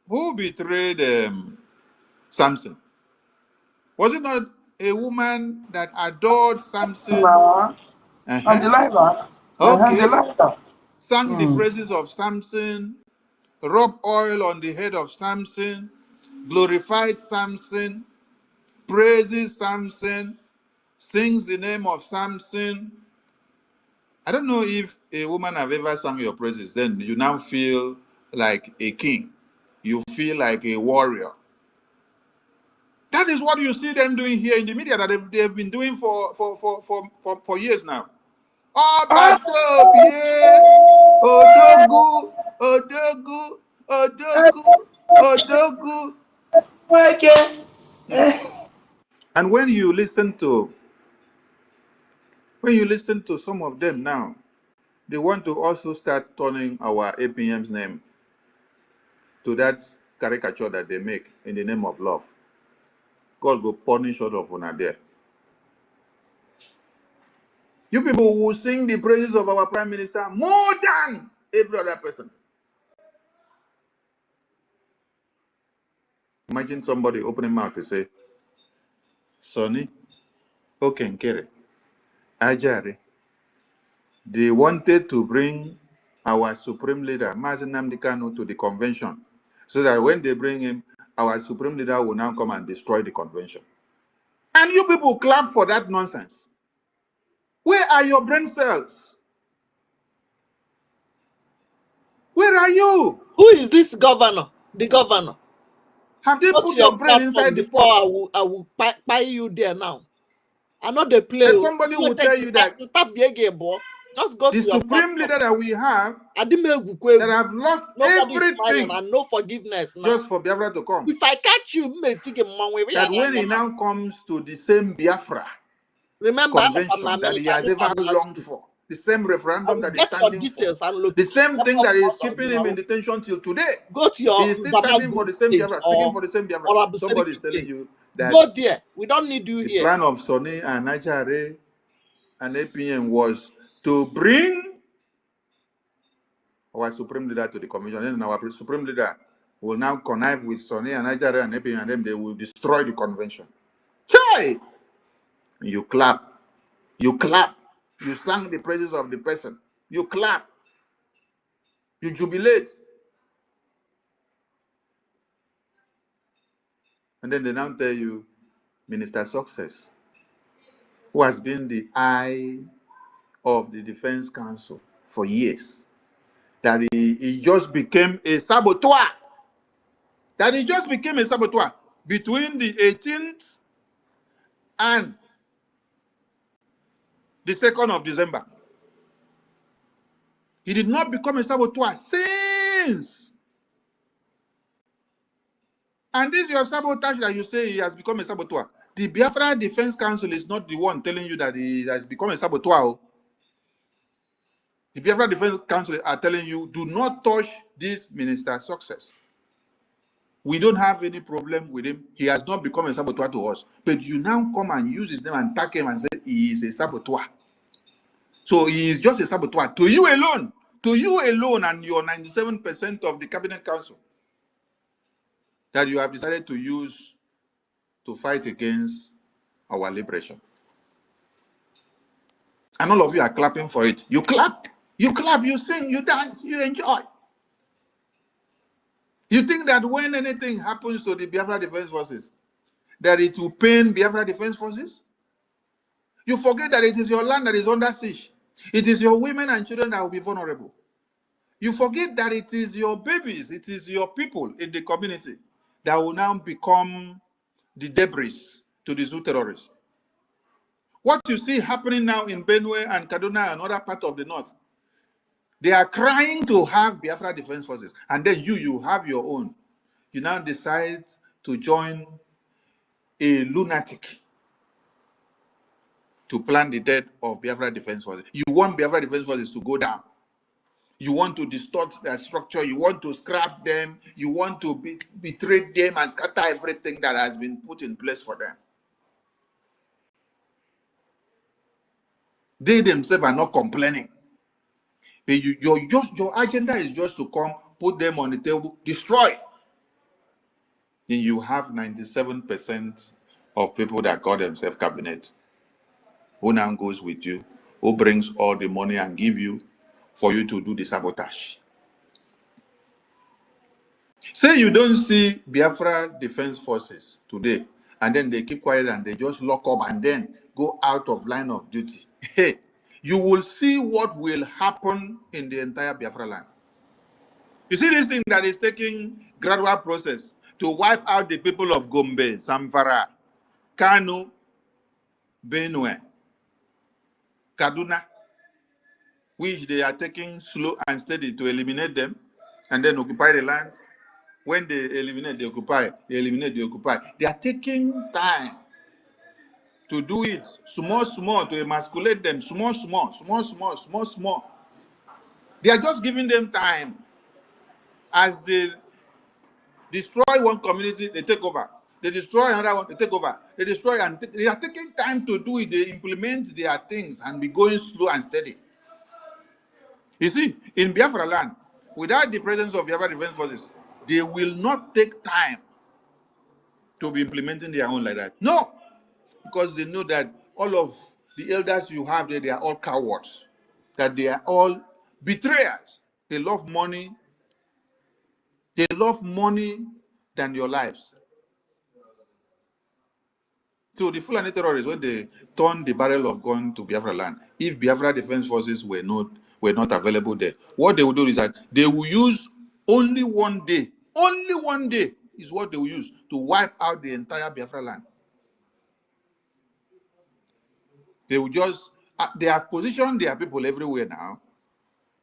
who betrayed Samson? Was it not a woman that adored Samson? and Delilah, and Okay. Delilah. Sang the praises of Samson, rubbed oil on the head of Samson, glorified Samson, praises Samson, sings the name of Samson. I don't know if a woman have ever sung your praises, then you now feel like a king. You feel like a warrior. That is what you see them doing here in the media that they've been doing for years now. Obatobie, Odogu, Odogu, Odogu, Odogu. And when you listen to some of them now, they want to also start turning our APM's name to that caricature that they make in the name of love. God will punish all of una there. You people will sing the praises of our Prime Minister more than every other person. Imagine somebody opening mouth to say, Sonny, Okenkere, Ajare. They wanted to bring our supreme leader, Mazi Nnamdi Kanu, to the convention, so that when they bring him, our supreme leader will now come and destroy the convention. And you people clap for that nonsense. Where are your brain cells? Where are you? Who is this governor? The governor. Have they Go put to your your brain platform inside the before pot? I will buy you there now. I know they play. And somebody will tell you that just go the to your supreme platform. leader that we have that have lost everything and no forgiveness now. just for Biafra to come. If I catch you, That when he now comes to the same Biafra convention that he has ever longed for, the same referendum that he's standing for, the same thing that is keeping him in detention till today, go to your he is still standing for the same Biafra, speaking for the same Biafra. Somebody is telling you that go there. We don't need you the here. plan of Sonny and Najare and APM was to bring our supreme leader to the convention, and our supreme leader will now connive with Sonny and Najare and APM, and then they will destroy the convention. Hey! You clap. You clap. You sang the praises of the person. You clap. You jubilate. And then they now tell you, Minister Success, who has been the eye of the Defense Council for years, that he just became a saboteur. That he just became a saboteur between the 18th and the 2nd of December. He did not become a saboteur since. And this your sabotage that you say he has become a saboteur. The Biafra Defense Council is not the one telling you that he has become a saboteur. The Biafra Defense Council are telling you, do not touch this minister's success. We don't have any problem with him. He has not become a saboteur to us. But you now come and use his name and tag him and say he is a saboteur. So he is just a saboteur to you alone. To you alone and your 97% of the Cabinet Council that you have decided to use to fight against our liberation. And all of you are clapping for it. You clap, you sing, you dance, you enjoy. You think that when anything happens to the Biafra Defense Forces, that it will pain Biafra Defense Forces? You forget that it is your land that is under siege. It is your women and children that will be vulnerable. You forget that it is your babies, it is your people in the community that will now become the debris to the zoo terrorists. What you see happening now in Benue and Kaduna and other parts of the north, they are crying to have Biafra Defense Forces. And then you have your own. You now decide to join a lunatic to plan the death of Biafra Defense Forces. You want Biafra Defense Forces to go down. You want to distort their structure. You want to scrap them. You want to betray them and scatter everything that has been put in place for them. They themselves are not complaining. But your agenda is just to come, put them on the table, destroy. Then you have 97% of people that call themselves cabinet, who now goes with you, who brings all the money and give you for you to do the sabotage. Say you don't see Biafra Defense Forces today, and then they keep quiet and they just lock up and then go out of line of duty. Hey, you will see what will happen in the entire Biafra land. You see this thing that is taking gradual process to wipe out the people of Gombe, Zamfara, Kano, Benue, Kaduna, which they are taking slow and steady to eliminate them and then occupy the land. When they eliminate, they occupy. They eliminate, they occupy. They are taking time to do it, small, to emasculate them, small. They are just giving them time. As they destroy one community, they take over. They destroy another one, they take over. They destroy and they are taking time to do it. They implement their things and be going slow and steady. You see, in Biafra land, without the presence of Biafra Defense Forces, they will not take time to be implementing their own like that. No, because they know that all of the elders you have there, they are all cowards, that they are all betrayers. They love money. They love money than your lives. So the Fulani terrorists, when they turn the barrel of gun to Biafra land, if Biafra Defense Forces were not available there, what they will do is that they will use only one day is what they will use to wipe out the entire Biafra land. They will just, they have positioned their people everywhere now.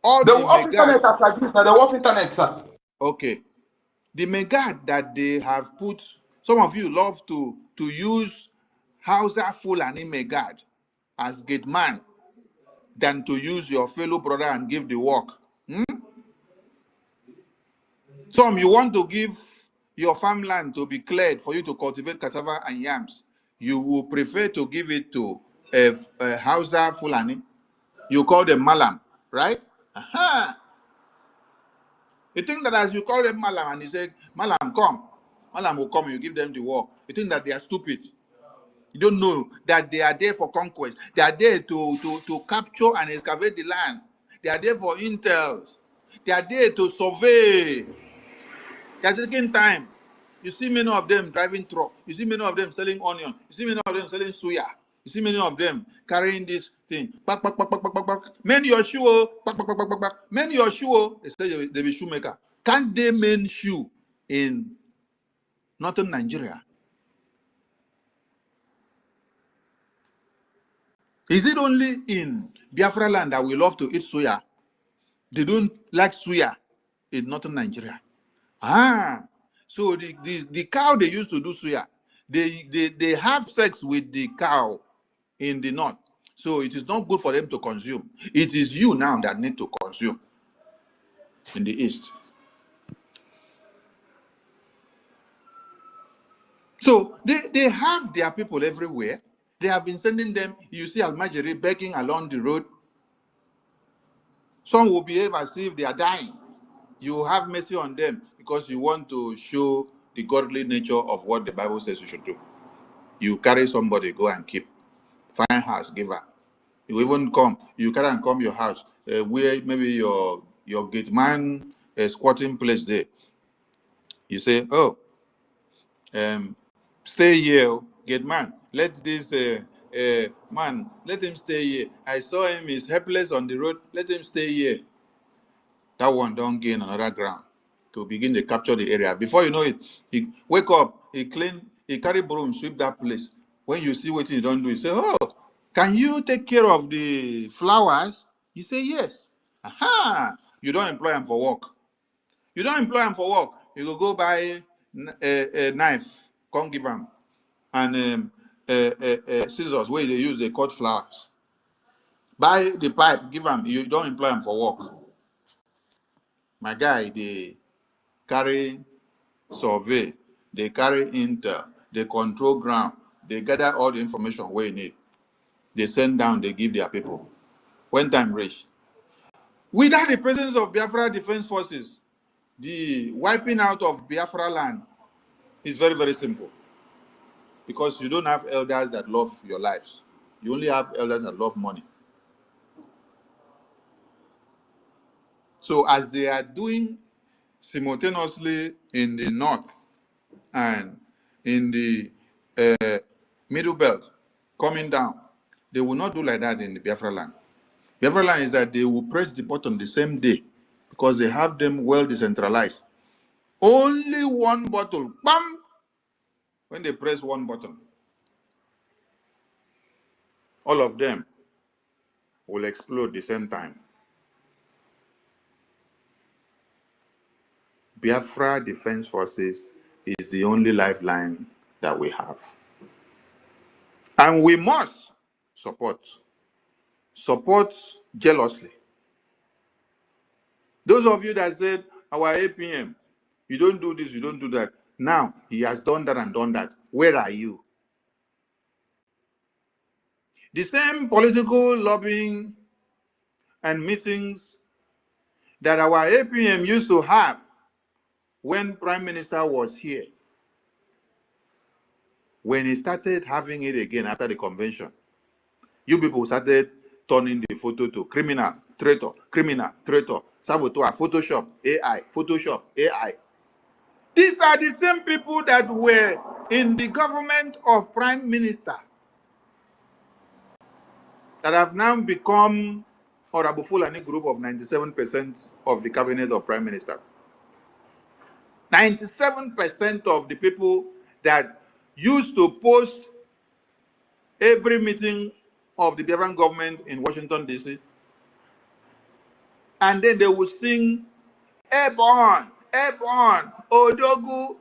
All The the off internet megas, as like this, now the off internet, sir. okay. The mega that they have put, some of you love to use Hausa Fulani Megad as gate man than to use your fellow brother and give the work. Some you want to give your farmland to be cleared for you to cultivate cassava and yams. You will prefer to give it to a Hausa Fulani. You call them Malam, right? Aha. You think that as you call them Malam and you say, Malam, come. Malam will come and you give them the work. You think that they are stupid. You don't know that they are there for conquest. They are there to capture and excavate the land. They are there for intel. They are there to survey. They are taking time. You see many of them driving truck. You see many of them selling onion. You see many of them selling suya. You see many of them carrying this thing. Back. Men your shoe. Back. Men your shoe. They say they be shoemaker. Can't they mend shoe in northern Nigeria? Is it only in Biafra land that we love to eat suya? They don't like suya in northern Nigeria. Ah, so the cow they used to do suya, they have sex with the cow in the north. So it is not good for them to consume. It is you now that need to consume in the east. So they have their people everywhere. They have been sending them. You see Almajiri begging along the road. Some will behave as if they are dying. You have mercy on them because you want to show the godly nature of what the Bible says you should do. You carry somebody, go and keep. Find house, give her. You even come, you carry and come your house, where maybe your gate man squatting place there. You say, oh, stay here, gate man. Let this man, let him stay here. I saw him, he's helpless on the road. Let him stay here. That one don't gain another ground to begin to capture the area. Before you know it, he wake up, he clean, he carry broom, sweep that place. When you see what he don't do, you say, oh, can you take care of the flowers? You say, yes. Aha! You don't employ him for work. You don't employ him for work. You go buy a knife, come give him, and scissors where they use, they cut flowers. Buy the pipe, give him. You don't employ him for work. My guy, they carry survey, they carry intel, they control ground, they gather all the information where you need. They send down, they give their people. When time reach, without the presence of Biafra Defense Forces, the wiping out of Biafra land is very, very simple. Because you don't have elders that love your lives. You only have elders that love money. So as they are doing simultaneously in the north and in the middle belt, coming down, they will not do like that in the Biafra land. Biafra land is that they will press the button the same day because they have them well decentralized. Only one button, bam! When they press one button, all of them will explode the same time. Biafra Defense Forces is the only lifeline that we have. And we must support jealously. Those of you that said, our APM, you don't do this, you don't do that. Now, he has done that and done that. Where are you? The same political lobbying and meetings that our APM used to have when Prime Minister was here, when he started having it again after the convention, you people started turning the photo to criminal, traitor, saboteur, Photoshop, AI. These are the same people that were in the government of Prime Minister that have now become Honorable Fulani group of 97% of the cabinet of Prime Minister. 97% of the people that used to post every meeting of the Biafran government in Washington, D.C., and then they would sing, Ebon, Odogu,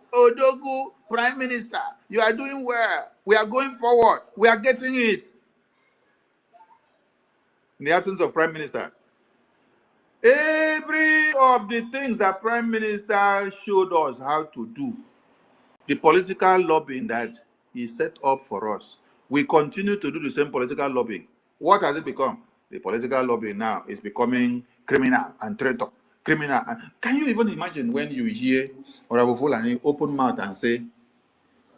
Prime Minister, you are doing well. We are going forward. We are getting it. In the absence of Prime Minister, every of the things that Prime Minister showed us how to do, the political lobbying that he set up for us, we continue to do the same political lobbying. What has it become? The political lobbying now is becoming criminal and traitor. Criminal. Can you even imagine when you hear Honorable Fulani open mouth and say,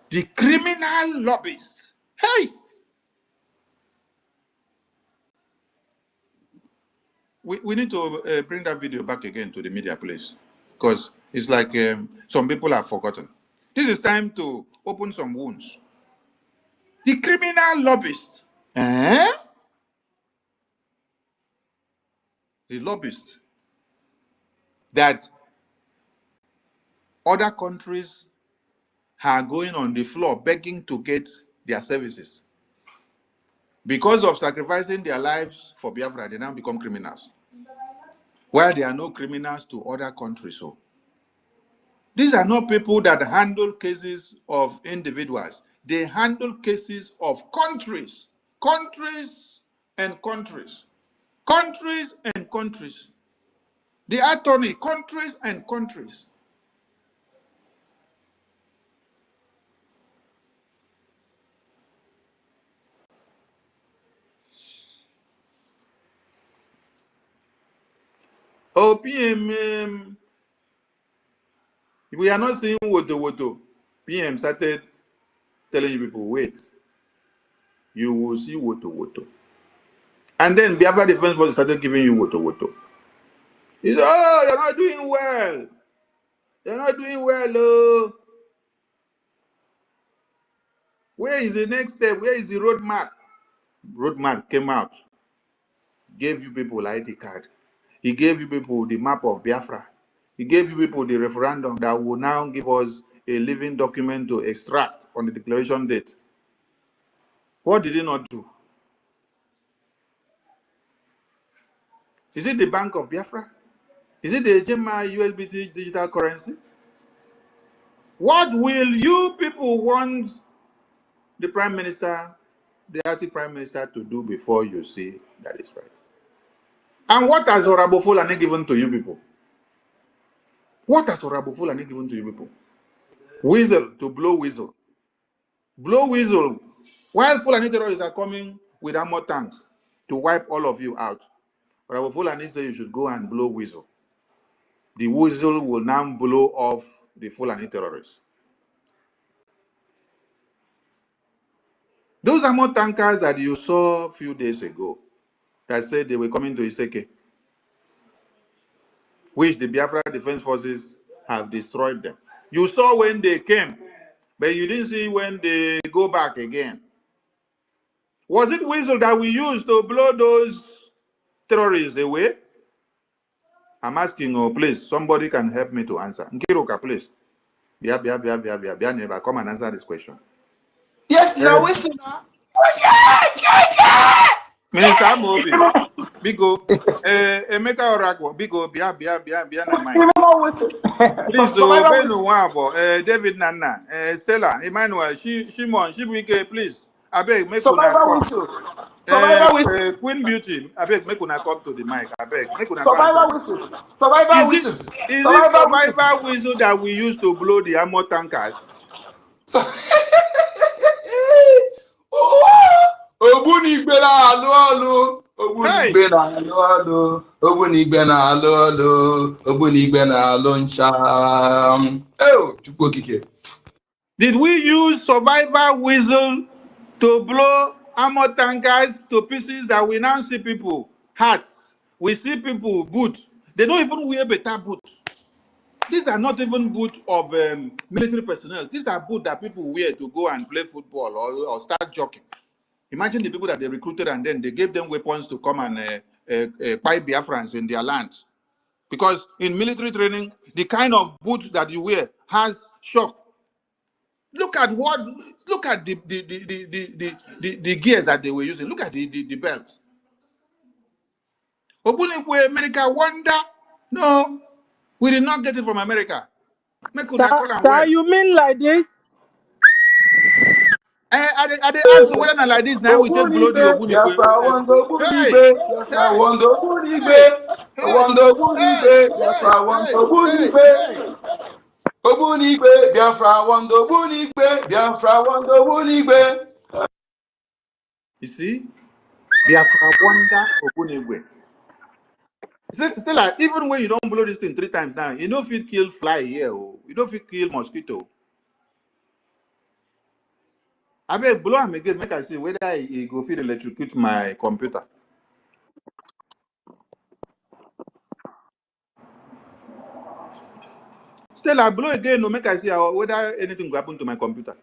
the criminal lobbyists? Hey! We need to bring that video back again to the media, please. Because it's like some people have forgotten. This is time to open some wounds. The criminal lobbyists. Eh? The lobbyists that other countries are going on the floor begging to get their services. Because of sacrificing their lives for Biafra, they now become criminals. While there are no criminals to other countries. So these are not people that handle cases of individuals. They handle cases of countries. Countries and countries. Countries and countries. The attorney, countries and countries. Oh, PM, we are not seeing woto. PM started telling you people, wait, you will see woto. And then Biafra Defense Force started giving you woto. He said, oh, you're not doing well. You're not doing well, oh. Where is the next step? Where is the roadmap? Roadmap came out, gave you people ID card. He gave you people the map of Biafra. He gave you people the referendum that will now give us a living document to extract on the declaration date. What did he not do? Is it the Bank of Biafra? Is it the HMI USBT digital currency? What will you people want the Prime Minister, the acting Prime Minister, to do before you see that is right? And what has Honorable Fulani given to you people? What has Honorable Fulani given to you people? Whistle, to blow whistle. Blow whistle. While Fulani terrorists are coming with armor tanks to wipe all of you out, Honorable Fulani said you should go and blow whistle. The whistle will now blow off the Fulani terrorists. Those armor tankers that you saw a few days ago that said they were coming to Iseke, which the Biafra Defense Forces have destroyed them. You saw when they came, but you didn't see when they go back again. Was it whistle that we used to blow those terrorists away? I'm asking, oh, please, somebody can help me to answer. Nkiruka, please. Bia, neighbor, come and answer this question. Yes, now whistle now. Minister Amobi, Bigo, Emeka Orago, Bigo, Bia, na mine. Please, David Nana, Stella, Emmanuel, Shimon, Shibwike, please. I beg, make una come. Queen Beauty, I beg, make una come to the mic. I beg, make una come. Survivor whistle. Is it survivor whistle that we use to blow the armor tankers? Ogbunigbe na alụ ọlụ. Ogbunigbe na alụ ọlụ. Ogbunigbe na alụ ọlụ. Ogbunigbe na alụ ncha. Oh, Chukwu okike. Did we use survivor whistle to blow armor tankers to pieces that we now see people hats? We see people boot. They don't even wear better boots. These are not even boots of military personnel. These are boots that people wear to go and play football or start jogging. Imagine the people that they recruited and then they gave them weapons to come and fight BIAFRANS in their lands. Because in military training, the kind of boot that you wear has shock. Look at the gears that they were using. Look at the belts. Obunikwe, America, wonder? No, we did not get it from America. Sir, you mean like this? I they ask whether not like this now we take blow the Obunikwe. Ogbunigbe, Biafra wando Ogbunigbe, Biafra wando Ogbunigbe. You see, Biafra wonder Ogbunigbe. Still, like, even when you don't blow this thing 3 times now, you know if it kill fly here, you know if it kill mosquito. I better blow him again, make I see whether he go fit electrocute my computer. Still, I blow again, no make I see whether anything will happen to my computer.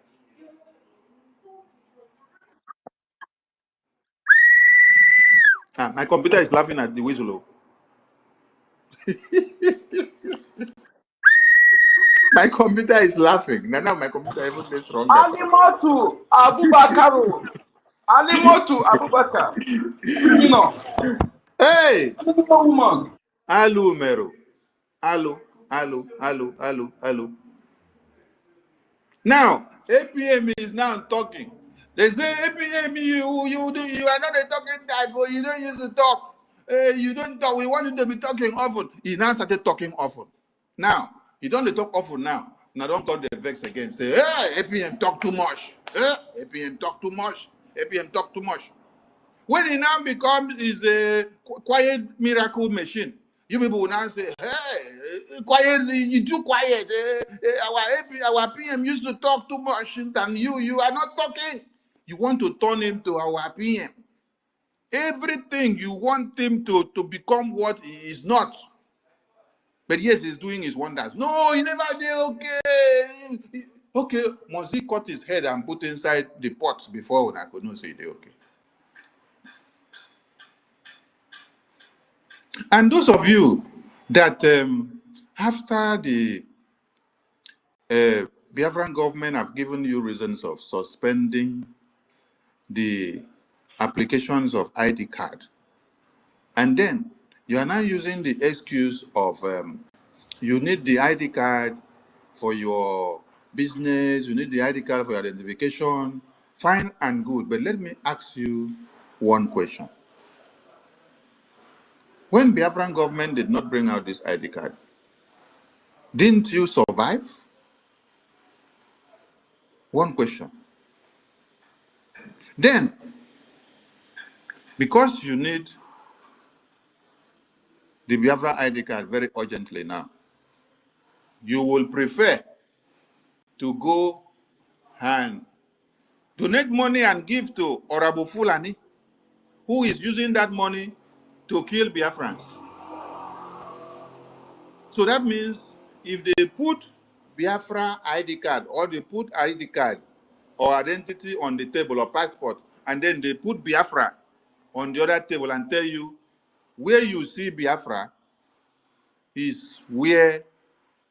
My computer is laughing at the whistle. My computer is laughing. Now my computer even less stronger. Alimatu Abubakaru. Alimotu Abubakar. You know. Hey! Woman. Alu Meru. Alu. Now, APM is now talking. They say, APM, you are not a talking type, but you don't use to talk. You don't talk. We want you to be talking often. He now started talking often. Now, you don't talk often now. Now don't call the vex again. Say, hey, APM talk too much. APM talk too much. APM talk too much. When he now becomes is a quiet miracle machine, you people will now say, hey, quiet, you too quiet. Our PM used to talk too much than you are not talking. You want to turn him to our PM. Everything you want him to become what he is not. But yes, he's doing his wonders. No, he never did okay. Okay, must he cut his head and put inside the pot before I could not say they okay? And those of you that after the Biafran government have given you reasons of suspending the applications of ID card, and then you are now using the excuse of you need the ID card for your business, you need the ID card for your identification, fine and good. But let me ask you one question. When Biafran government did not bring out this ID card, didn't you survive? One question. Then, because you need the Biafra ID card very urgently now, you will prefer to go and donate money and give to Orabu Fulani, who is using that money to kill Biafrans. So that means if they put Biafra ID card or they put ID card or identity on the table or passport, and then they put Biafra on the other table and tell you where you see Biafra is where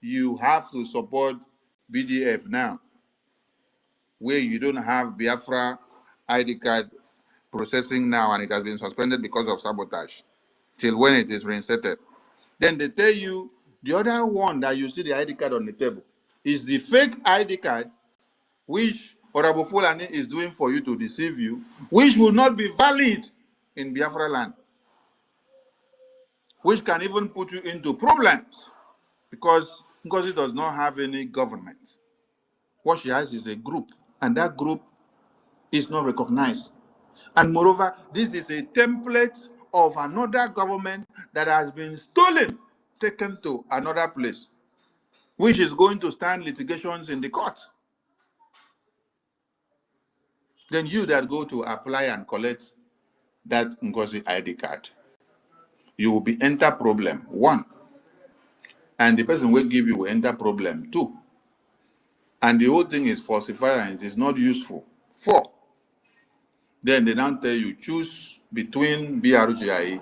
you have to support BDF now, where you don't have Biafra ID card processing now and it has been suspended because of sabotage till when it is reinstated. Then they tell you the other one that you see the ID card on the table is the fake ID card, which Honorable Fulani is doing for you to deceive you, which will not be valid in Biafra land, which can even put you into problems because it does not have any government. What she has is a group, and that group is not recognized. And moreover, this is a template of another government that has been stolen, taken to another place, which is going to stand litigations in the court. Then you that go to apply and collect that NGOZI ID card, you will be enter problem, one. And the person will give you will enter problem, two. And the whole thing is falsified and it is not useful, four. Then they now tell you choose between BRGIE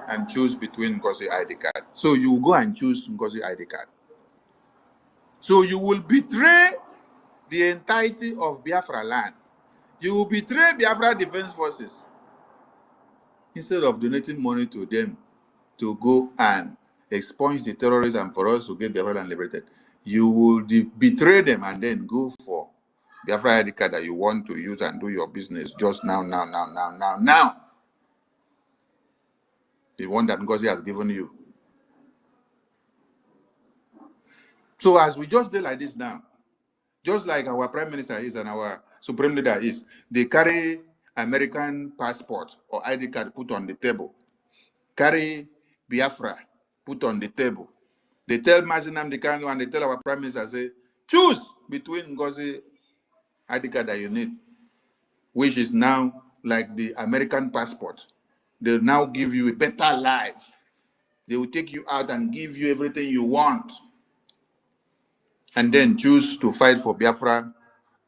and choose between NGOZI ID card. So you go and choose NGOZI ID card. So you will betray the entirety of Biafra land. You will betray Biafra Defense Forces instead of donating money to them to go and expunge the terrorists and for us to get Biafra land liberated. You will betray them and then go for Biafra ID card that you want to use and do your business just now. The one that NGOZI has given you. So as we just do like this now, just like our prime minister is and our supreme leader is, they carry American passport or ID card put on the table, carry Biafra put on the table. They tell Mazinam Dikano and they tell our prime minister, say, choose between NGOZI ID card that you need, which is now like the American passport. They'll now give you a better life. They will take you out and give you everything you want. And then choose to fight for Biafra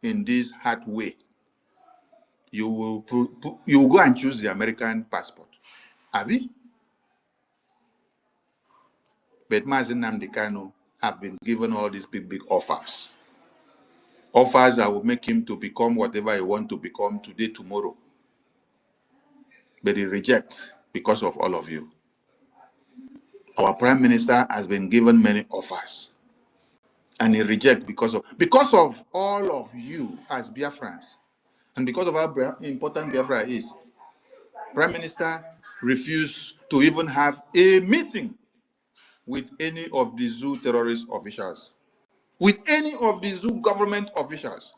in this hard way. You will go and choose the American passport. Abi? But Mazi Nnamdi Kanu have been given all these big offers. Offers that will make him to become whatever he wants to become today, tomorrow. but he rejects because of all of you. Our Prime Minister has been given many offers, and he rejects because of all of you as Biafrans, and because of how important Biafra is. Prime Minister refused to even have a meeting with any of the zoo terrorist officials, with any of the zoo government officials.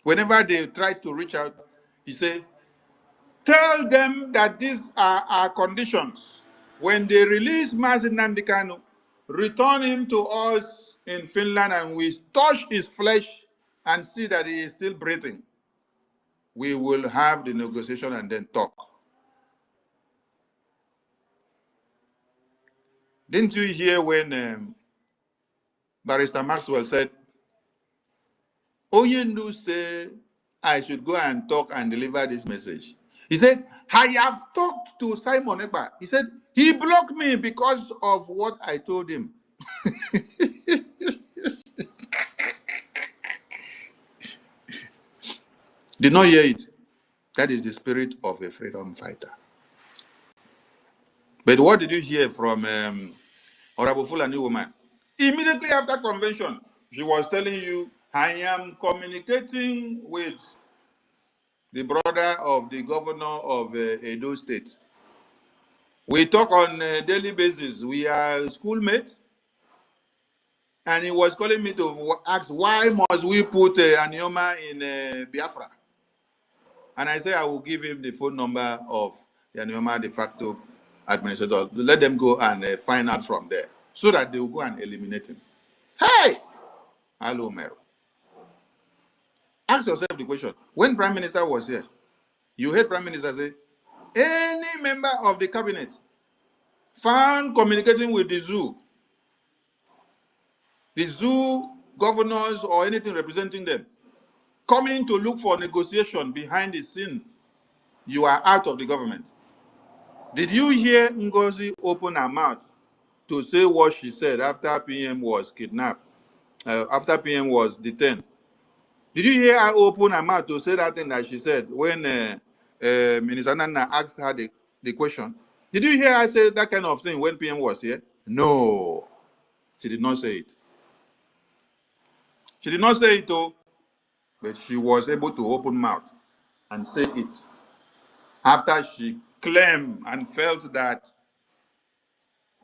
Whenever they try to reach out, he said, tell them that these are our conditions. When they release Mazi Nnamdi Kanu, return him to us in Finland and we touch his flesh and see that he is still breathing. We will have the negotiation and then talk. Didn't you hear when Barrister Maxwell said, Oyendu said I should go and talk and deliver this message? He said, I have talked to Simon Ekpa. He said, he blocked me because of what I told him. Did not hear it. That is the spirit of a freedom fighter. But what did you hear from Honorable Fulani woman? Immediately after convention, she was telling you, I am communicating with the brother of the governor of Edo State. We talk on a daily basis. We are schoolmates. And he was calling me to ask, why must we put Anioma in Biafra? And I said, I will give him the phone number of the Anioma de facto administrator. Let them go and find out from there, so that they will go and eliminate him. Hey! Hello, Mero. Ask yourself the question. When Prime Minister was here, you heard Prime Minister say, any member of the cabinet found communicating with the zoo governors or anything representing them, coming to look for negotiation behind the scene, you are out of the government. Did you hear NGOZI open her mouth to say what she said after PM was kidnapped, after PM was detained? Did you hear her open her mouth to say that thing that she said when Minister Nana asked her the question? Did you hear her say that kind of thing when PM was here? No, she did not say it. She did not say it, though, but she was able to open mouth and say it after she claimed and felt that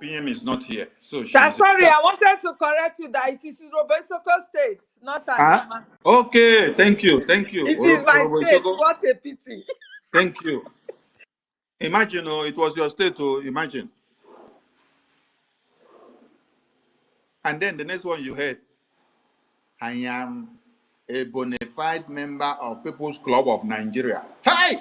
PM is not here. So she Sorry, I wanted to correct you that it is Robesoko State, not Anioma. Okay, thank you. It is my state. What a pity. Thank you. Imagine, it was your state to imagine. And then the next one you heard, I am a bona fide member of People's Club of Nigeria. Hey!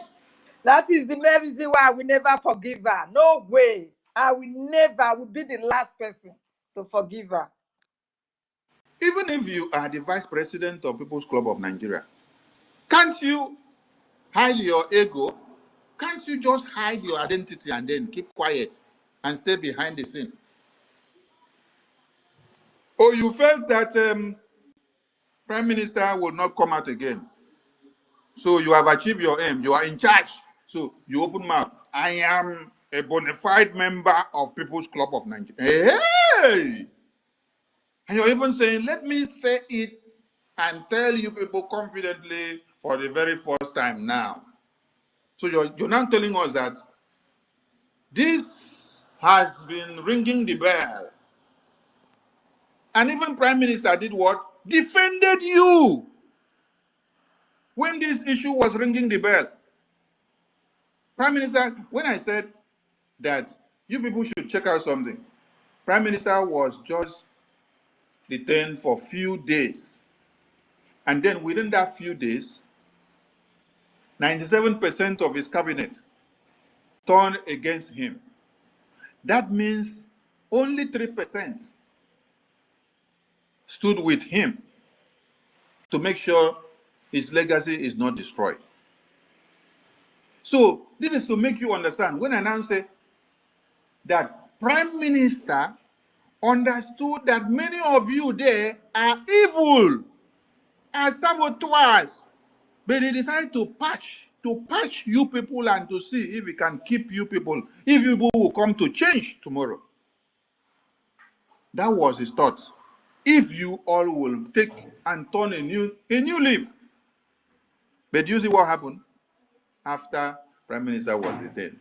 That is the main reason why I will never forgive her. No way. I will be the last person to forgive her. Even if you are the vice president of People's Club of Nigeria, can't you hide your ego? Can't you just hide your identity and then keep quiet and stay behind the scene? Or you felt that Prime Minister will not come out again. So you have achieved your aim. You are in charge. So you open mouth. I am a bona fide member of People's Club of Nigeria. Hey! And you're even saying, let me say it and tell you people confidently for the very first time now. So you're now telling us that this has been ringing the bell. And even Prime Minister did what? Defended you when this issue was ringing the bell. Prime Minister, when I said that you people should check out something, Prime Minister was just detained for a few days. And then within that few days, 97% of his cabinet turned against him. That means only 3% stood with him to make sure his legacy is not destroyed. So this is to make you understand. When I now say that Prime Minister understood that many of you there are evil, are saboteurs, but he decided to patch to patch you people and to see if we can keep you people, if you people will come to change tomorrow. That was his thought. If you all will take and turn a new leaf. But you see what happened after Prime Minister was detained.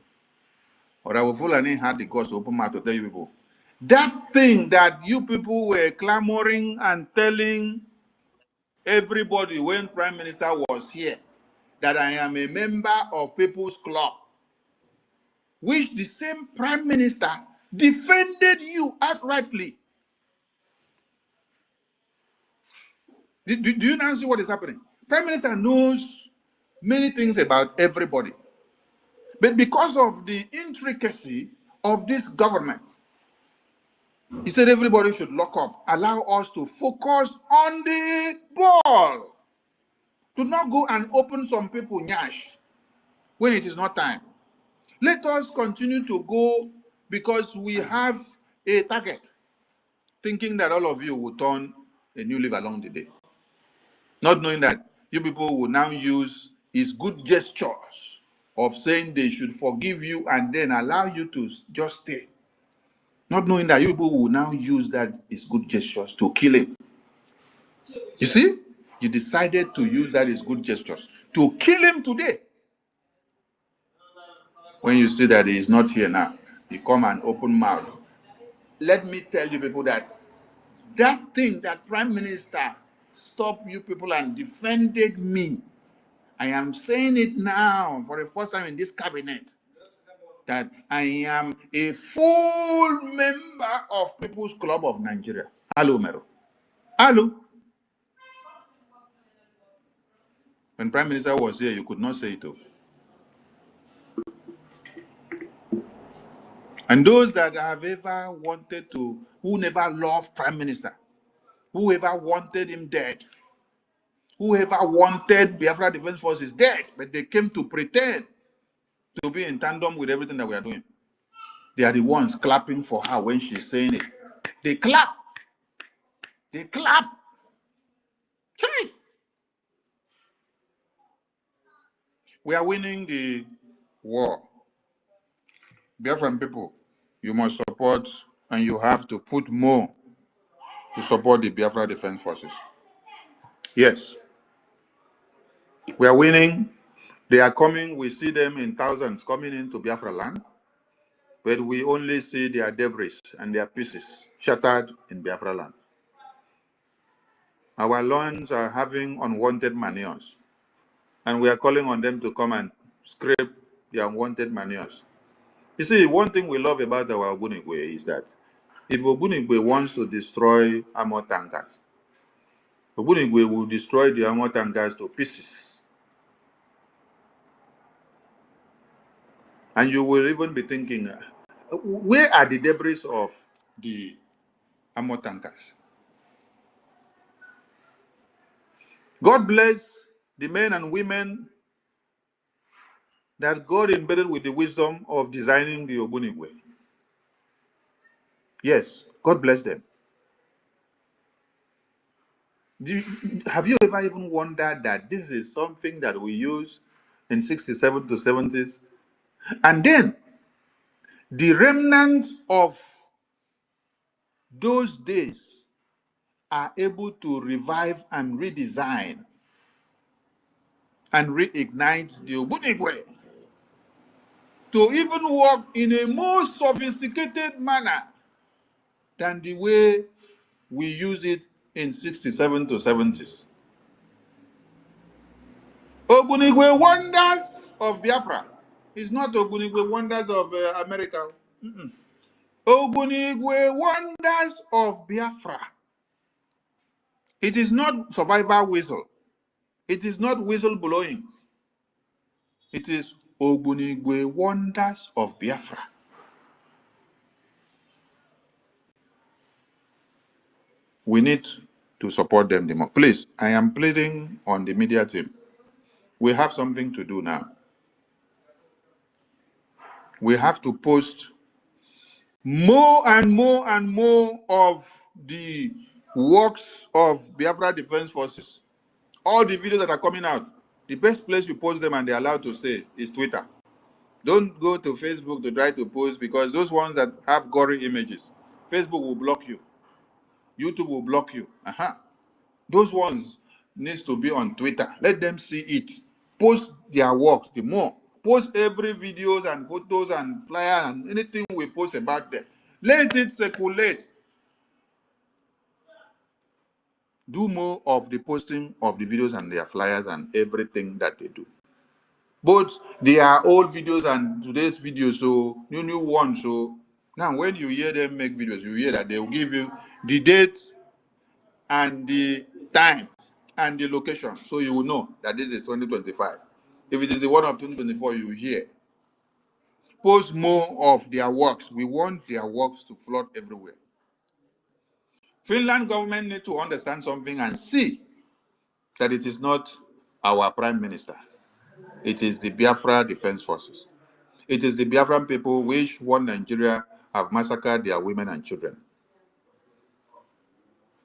Or I will Fulani had the guts to open mouth to tell you people. That thing that you people were clamoring and telling everybody when Prime Minister was here, that I am a member of People's Club, which the same Prime Minister defended you outrightly. Do you now see what is happening? Prime Minister knows many things about everybody. But because of the intricacy of this government, he said everybody should lock up, allow us to focus on the ball. Do not go and open some people nyash when it is not time. Let us continue to go because we have a target, thinking that all of you will turn a new leaf along the day. Not knowing that you people will now use his good gestures of saying they should forgive you and then allow you to just stay. Not knowing that you people will now use that his good gestures to kill him. You see? You decided to use that his good gestures to kill him today. When you see that he is not here now, you come and open mouth. Let me tell you people that thing that Prime Minister stopped you people and defended me. I am saying it now for the first time in this cabinet, that I am a full member of People's Club of Nigeria. Hello, Mero. Hello. When Prime Minister was here, you could not say it. And those that have ever wanted to, who never loved Prime Minister, who ever wanted him dead, who ever wanted Biafra Defense Forces dead, but they came to pretend to be in tandem with everything that we are doing. They are the ones clapping for her when she's saying it. They clap. They clap. Chai. We are winning the war. Biafran people, you must support and you have to put more to support the Biafra Defense Forces. Yes. We are winning. They are coming. We see them in thousands coming into Biafra land. But we only see their debris and their pieces shattered in Biafra land. Our lawns are having unwanted manures. And we are calling on them to come and scrape the unwanted manures. You see, one thing we love about our Ogbunigwe is that if Ogbunigwe wants to destroy armor tankers, Ogbunigwe will destroy the armor tankers to pieces. And you will even be thinking, where are the debris of the armor tankers? God bless the men and women that God embedded with the wisdom of designing the Ogbunigwe. Yes, God bless them. Have you ever even wondered that this is something that we use in 67 to 70s? And then the remnants of those days are able to revive and redesign and reignite the Ogbunigwe to even work in a more sophisticated manner than the way we use it in 67 to 70s. Ogbunigwe wonders of Biafra is not Ogbunigwe wonders of America. Ogbunigwe wonders of Biafra. It is not survival whistle. It is not whistle blowing. It is Ogbunigwe wonders of Biafra. We need to support them the more. Please, I am pleading on the media team. We have something to do now. We have to post more and more and more of the works of Biafra Defense Forces. All the videos that are coming out, the best place you post them and they're allowed to stay is Twitter. Don't go to Facebook to try to post, because those ones that have gory images, Facebook will block you. YouTube will block you. Those ones needs to be on Twitter. Let them see it. Post their works the more. Post every videos and photos and flyer and anything we post about them. Let it circulate. Do more of the posting of the videos and their flyers and everything that they do. Both their old videos and today's videos, so new ones. So now when you hear them make videos, you hear that they will give you the date and the time and the location, so you will know that this is 2025. If it is the one of 2024, you will hear. Post more of their works. We want their works to flood everywhere. Finland government need to understand something and see that it is not our prime minister. It is the Biafra Defense Forces. It is the Biafran people which one Nigeria have massacred their women and children.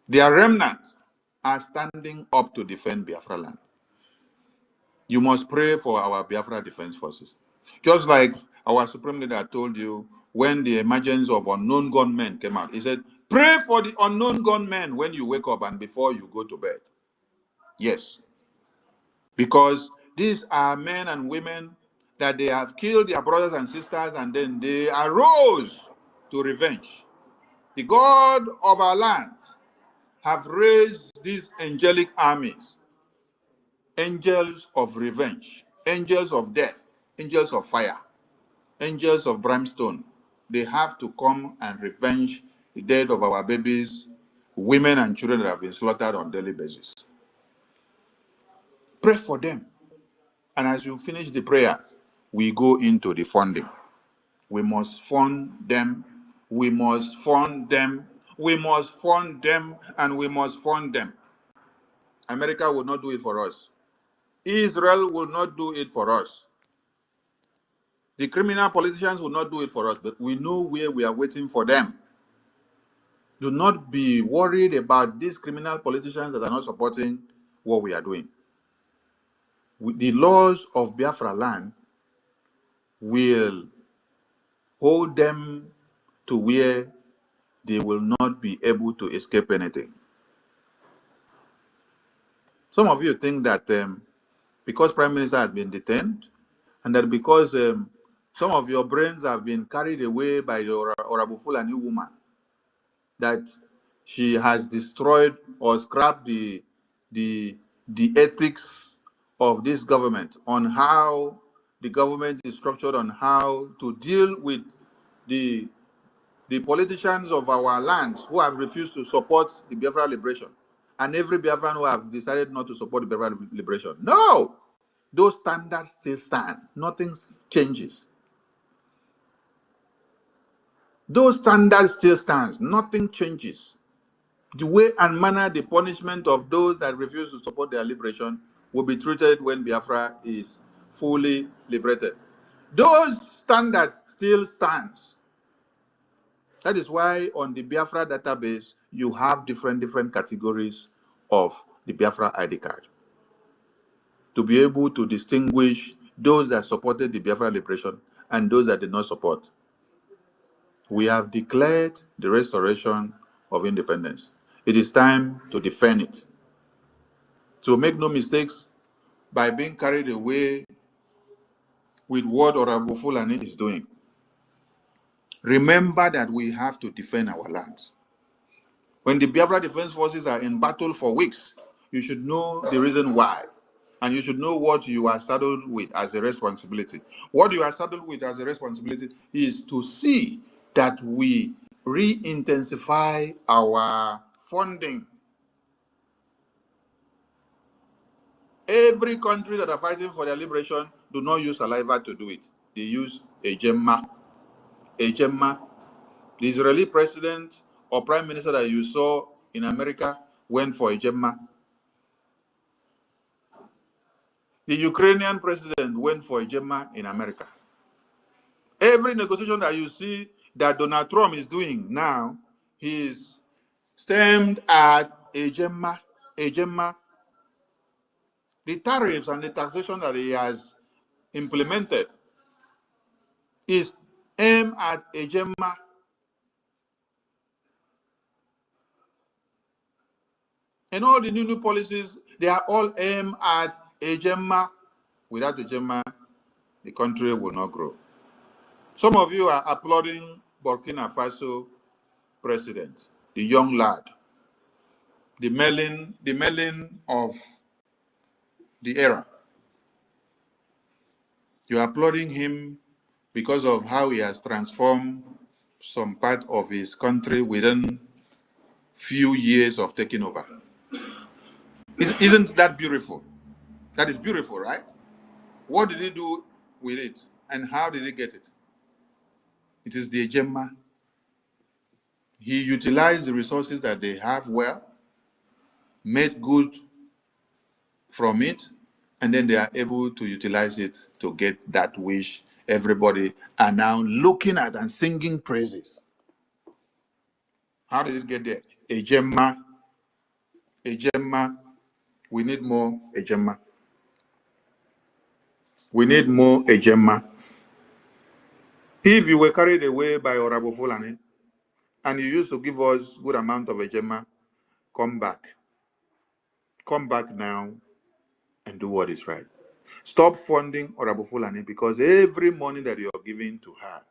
Their remnants are standing up to defend Biafra land. You must pray for our Biafra Defense Forces. Just like our Supreme Leader told you when the emergence of unknown gunmen came out. He said, pray for the unknown gunmen when you wake up and before you go to bed. Yes. Because these are men and women that they have killed their brothers and sisters, and then they arose to revenge. The God of our land have raised these angelic armies, angels of revenge, angels of death, angels of fire, angels of brimstone. They have to come and revenge the death of our babies, women and children that have been slaughtered on a daily basis. Pray for them. And as you finish the prayers, we go into the funding. We must fund them. We must fund them. We must fund them, and we must fund them. America will not do it for us. Israel will not do it for us. The criminal politicians will not do it for us, but we know where we are waiting for them. Do not be worried about these criminal politicians that are not supporting what we are doing. The laws of Biafra land will hold them to where they will not be able to escape anything. Some of you think that because Prime Minister has been detained, and that because some of your brains have been carried away by the Orabu Fulani woman, that she has destroyed or scrapped the ethics of this government on how the government is structured, on how to deal with the politicians of our lands who have refused to support the Biafra liberation, and every Biafran who have decided not to support the Biafra liberation. No! Those standards still stand. Nothing changes. Those standards still stand. Nothing changes. The way and manner, the punishment of those that refuse to support their liberation will be treated when Biafra is fully liberated. Those standards still stand. That is why on the Biafra database, you have different categories of the Biafra ID card, to be able to distinguish those that supported the Biafra liberation and those that did not support. We have declared the restoration of independence. It is time to defend it. So make no mistakes by being carried away with what Orabu Fulani is doing. Remember that we have to defend our lands. When the Biafra Defense Forces are in battle for weeks, you should know the reason why. And you should know what you are saddled with as a responsibility. What you are saddled with as a responsibility is to see that we re-intensify our funding. Every country that are fighting for their liberation do not use saliva to do it. They use a gemma. A gemma. The Israeli president or prime minister that you saw in America went for a gemma. The Ukrainian president went for a gemma in America. Every negotiation that you see that Donald Trump is doing now, he is stemmed at a gemma, a gemma. The tariffs and the taxation that he has implemented is aimed at Ejema. And all the new policies, they are all aimed at Ejema. Without Ejema, the country will not grow. Some of you are applauding Burkina Faso president, the young lad, the Merlin of the era. You are applauding him because of how he has transformed some part of his country within few years of taking over. Isn't that beautiful? That is beautiful, right? What did he do with it? And how did he get it? It is the Ejema. He utilized the resources that they have well, made good from it, and then they are able to utilize it to get that which everybody are now looking at and singing praises. How did it get there? Ejema. Ejema. We need more Ejema. We need more Ejema. If you were carried away by Orabo Fulani, and you used to give us good amount of Ejema, come back. Come back now and do what is right. Stop funding Orabo Fulani, because every money that you're giving to her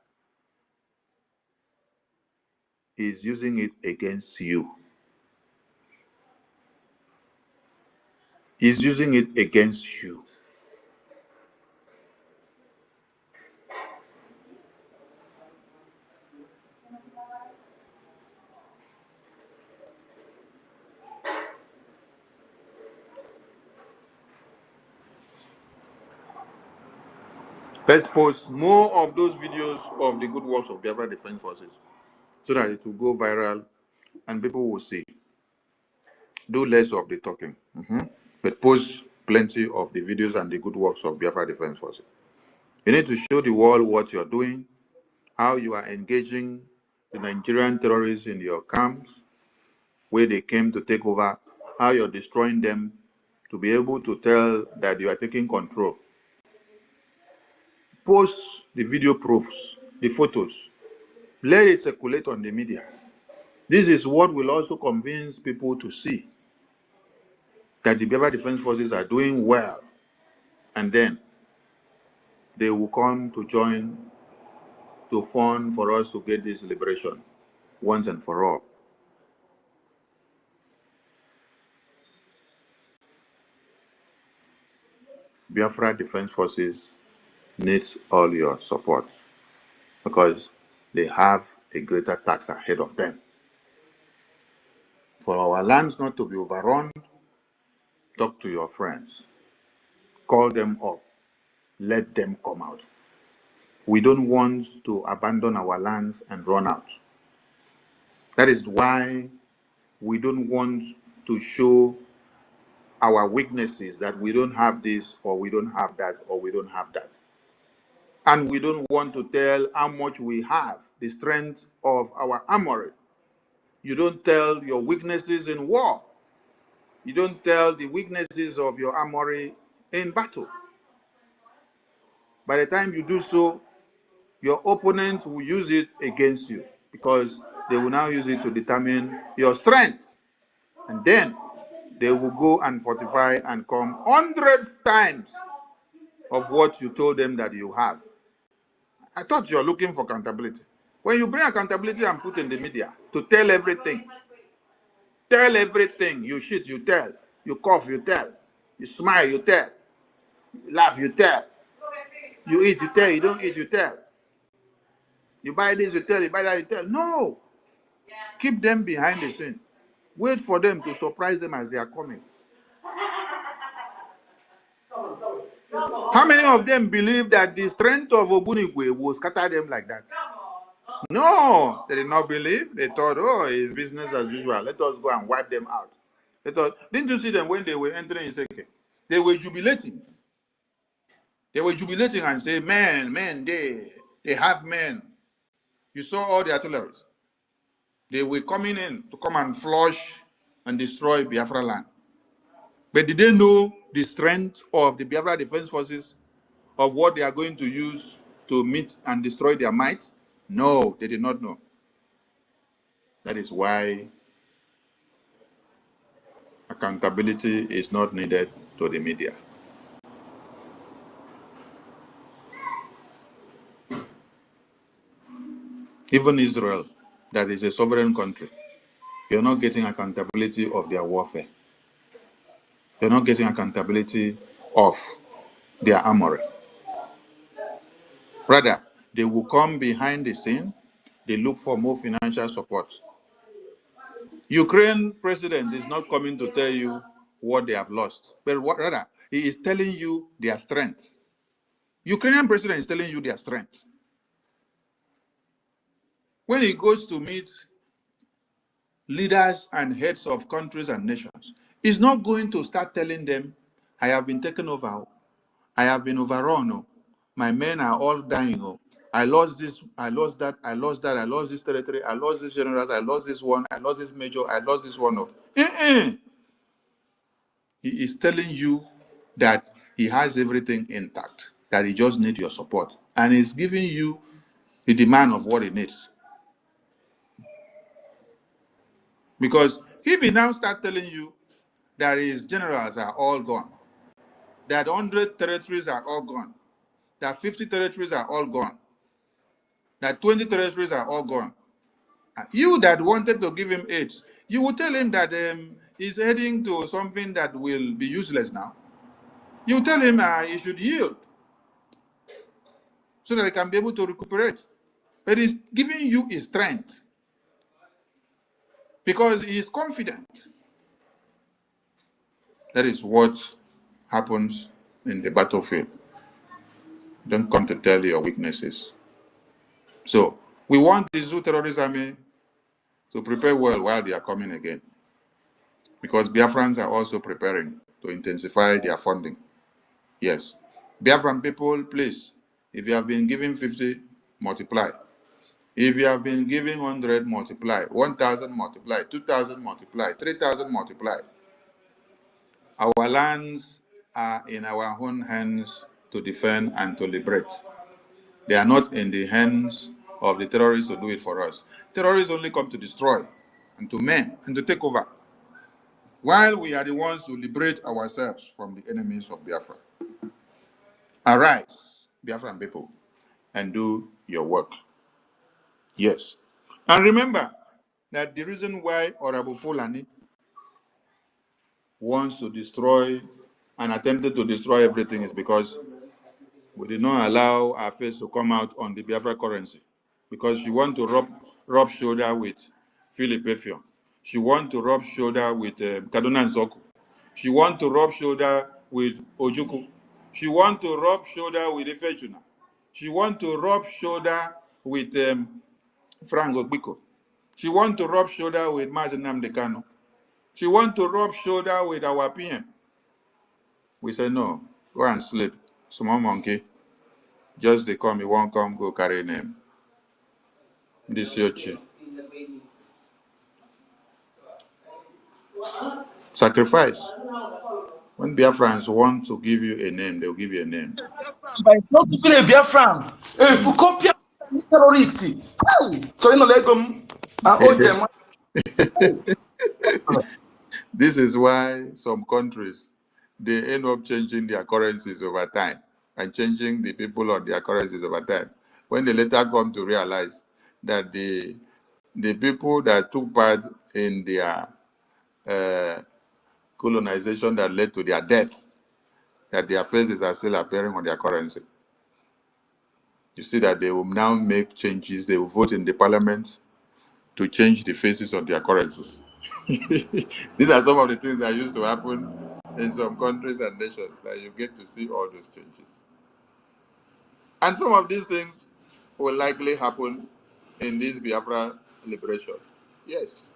is using it against you. He's using it against you. Let's post more of those videos of the good works of Biafra Defense Forces so that it will go viral and people will see. Do less of the talking, but post plenty of the videos and the good works of Biafra Defense Forces. You need to show the world what you're doing, how you are engaging the Nigerian terrorists in your camps, where they came to take over, how you're destroying them, to be able to tell that you are taking control. Post the video proofs, the photos. Let it circulate on the media. This is what will also convince people to see that the Biafra Defense Forces are doing well, and then they will come to join to fund for us to get this liberation once and for all. Biafra Defense Forces needs all your support because they have a greater task ahead of them. For our lands not to be overrun, talk to your friends. Call them up. Let them come out. We don't want to abandon our lands and run out. That is why we don't want to show our weaknesses, that we don't have this or we don't have that or we don't have that. And we don't want to tell how much we have, the strength of our armory. You don't tell your weaknesses in war. You don't tell the weaknesses of your armory in battle. By the time you do so, your opponent will use it against you because they will now use it to determine your strength. And then they will go and fortify and come 100 times of what you told them that you have. I thought you're looking for accountability. When you bring accountability and put in the media to tell everything, you shit, you tell, you cough, you tell, you smile, you tell, you laugh, you tell, you eat, you tell, you don't eat, you tell, you buy this, you tell, you buy that, you tell. No, keep them behind the scene. Wait for them to surprise them as they are coming. How many of them believe that the strength of Ogbunigwe will scatter them like that? No, they did not believe. They thought, oh, it's business as usual. Let us go and wipe them out. They thought, didn't you see them when they were entering Iseke? They were jubilating. They were jubilating and say, men, they have men. You saw all the artillery. They were coming in to come and flush and destroy Biafra land. But did they know the strength of the Biafra Defense Forces, of what they are going to use to meet and destroy their might? No, they did not know. That is why accountability is not needed to the media. Even Israel, that is a sovereign country, you're not getting accountability of their warfare. You're not getting accountability of their armory. Rather, they will come behind the scene, they look for more financial support. Ukraine president is not coming to tell you what they have lost, but rather, he is telling you their strength. Ukrainian president is telling you their strength. When he goes to meet leaders and heads of countries and nations, he's not going to start telling them, I have been taken over, I have been overrun, my men are all dying, I lost this, I lost that, I lost that, I lost this territory, I lost this general, I lost this one, I lost this major, I lost this one. He is telling you that he has everything intact, that he just needs your support, and he's giving you the demand of what he needs. Because if he now start telling you that his generals are all gone, that 100 territories are all gone, that 50 territories are all gone, that 20 territories are all gone, you that wanted to give him aid, you will tell him that he's heading to something that will be useless now. You tell him he should yield so that he can be able to recuperate. But he's giving you his strength because he is confident. That is what happens in the battlefield. Don't come to tell your weaknesses. So we want the Zoo terrorist army to prepare well while they are coming again, because Biafrans are also preparing to intensify their funding. Yes. Biafran people, please, if you have been giving 50, multiply. If you have been giving 100, multiply. 1,000, multiply. 2,000, multiply. 3,000, multiply. Our lands are in our own hands to defend and to liberate. They are not in the hands of the terrorists to do it for us. Terrorists only come to destroy and to maim and to take over, while we are the ones to liberate ourselves from the enemies of Biafra. Arise, Biafran people, and do your work. Yes. And remember that the reason why Honorable Fulani wants to destroy and attempted to destroy everything is because we did not allow our face to come out on the Biafra currency, because she wants to rub shoulder with Philip Effiong. She wants to rub shoulder with Kaduna Nsoku. She wants to rub shoulder with Ojuku. She wants to rub shoulder with Ifechuna. She wants to rub shoulder with Frank Ogbiko. She wants to rub shoulder with Mazi Nnamdi Kanu. She wants to rub shoulder with our PM. We say, no, go and sleep. Small monkey. Just they come, you won't come, go carry name. This your chief. Sacrifice. When Biafrans want to give you a name, they'll give you a name. But it's not even a Biafran. If you copy terrorist, so you know, let them. This is why some countries, they end up changing their currencies over time and changing the people on their currencies over time, when they later come to realize that the people that took part in their colonization that led to their death, that their faces are still appearing on their currency. You see that they will now make changes. They will vote in the parliament to change the faces of their currencies. These are some of the things that used to happen in some countries and nations, that you get to see all those changes. And some of these things will likely happen in this Biafra liberation. Yes.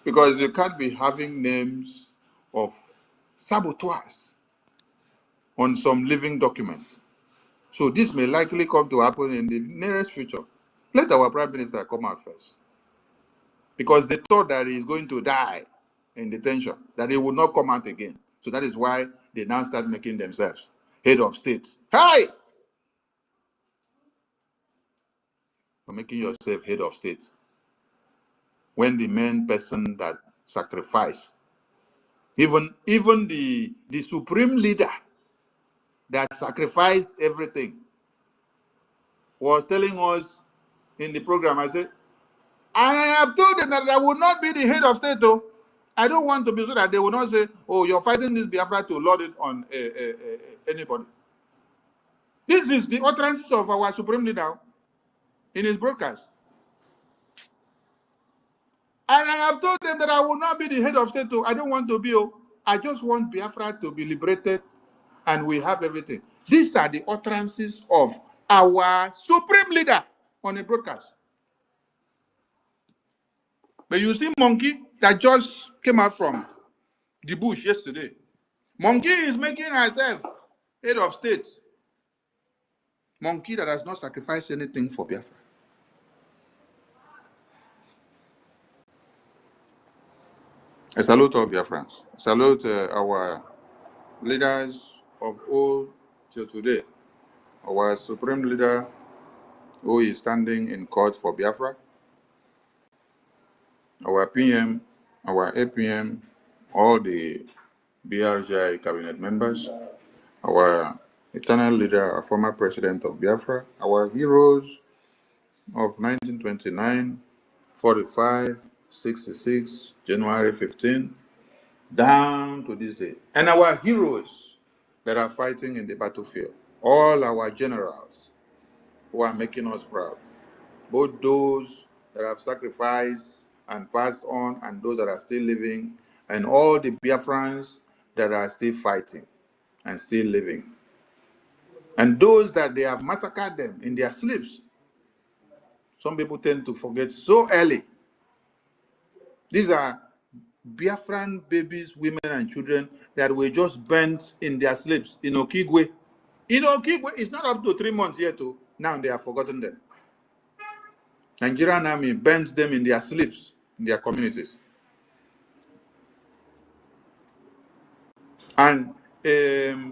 Because you can't be having names of saboteurs on some living documents. So this may likely come to happen in the nearest future. Let our Prime Minister come out first. Because they thought that he is going to die in detention, that he would not come out again. So that is why they now start making themselves head of state. Hi! For making yourself head of state. When the main person that sacrificed, even the supreme leader that sacrificed everything, was telling us in the program, I said, and I have told them that I will not be the head of state, though. I don't want to be, so that they will not say, oh, you're fighting this Biafra to load it on anybody. This is the utterances of our supreme leader in his broadcast. And I have told them that I will not be the head of state, though. I don't want to be. I just want Biafra to be liberated and we have everything. These are the utterances of our supreme leader on a broadcast. But you see Monkey that just came out from the bush yesterday. Monkey is making herself head of state. Monkey that has not sacrificed anything for Biafra. I salute all Biafrans. I salute our leaders of old till today. Our supreme leader who is standing in court for Biafra. Our PM, our APM, all the BRGIE cabinet members, our eternal leader, our former president of Biafra, our heroes of 1929, 45, 66, January 15, down to this day. And our heroes that are fighting in the battlefield, all our generals who are making us proud, both those that have sacrificed and passed on and those that are still living, and all the Biafrans that are still fighting and still living. And those that they have massacred them in their sleeps. Some people tend to forget so early. These are Biafran babies, women, and children that were just burnt in their sleeps in Okigwe. In Okigwe, it's not up to 3 months yet. Now they have forgotten them. Nigerian army burnt them in their sleeps, in their communities. And the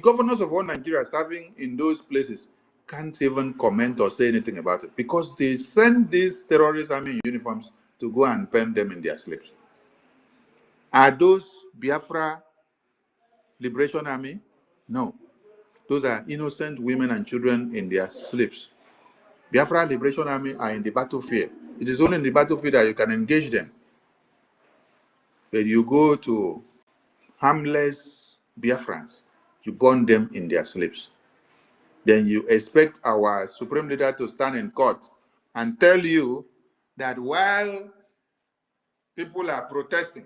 governors of all Nigeria serving in those places can't even comment or say anything about it because they send these terrorist army uniforms to go and burn them in their sleeps. Are those Biafra Liberation Army? No. Those are innocent women and children in their sleeps. Biafra Liberation Army are in the battlefield. It is only in the battlefield that you can engage them. But you go to harmless Biafrans, you burn them in their sleeps. Then you expect our supreme leader to stand in court and tell you that while people are protesting,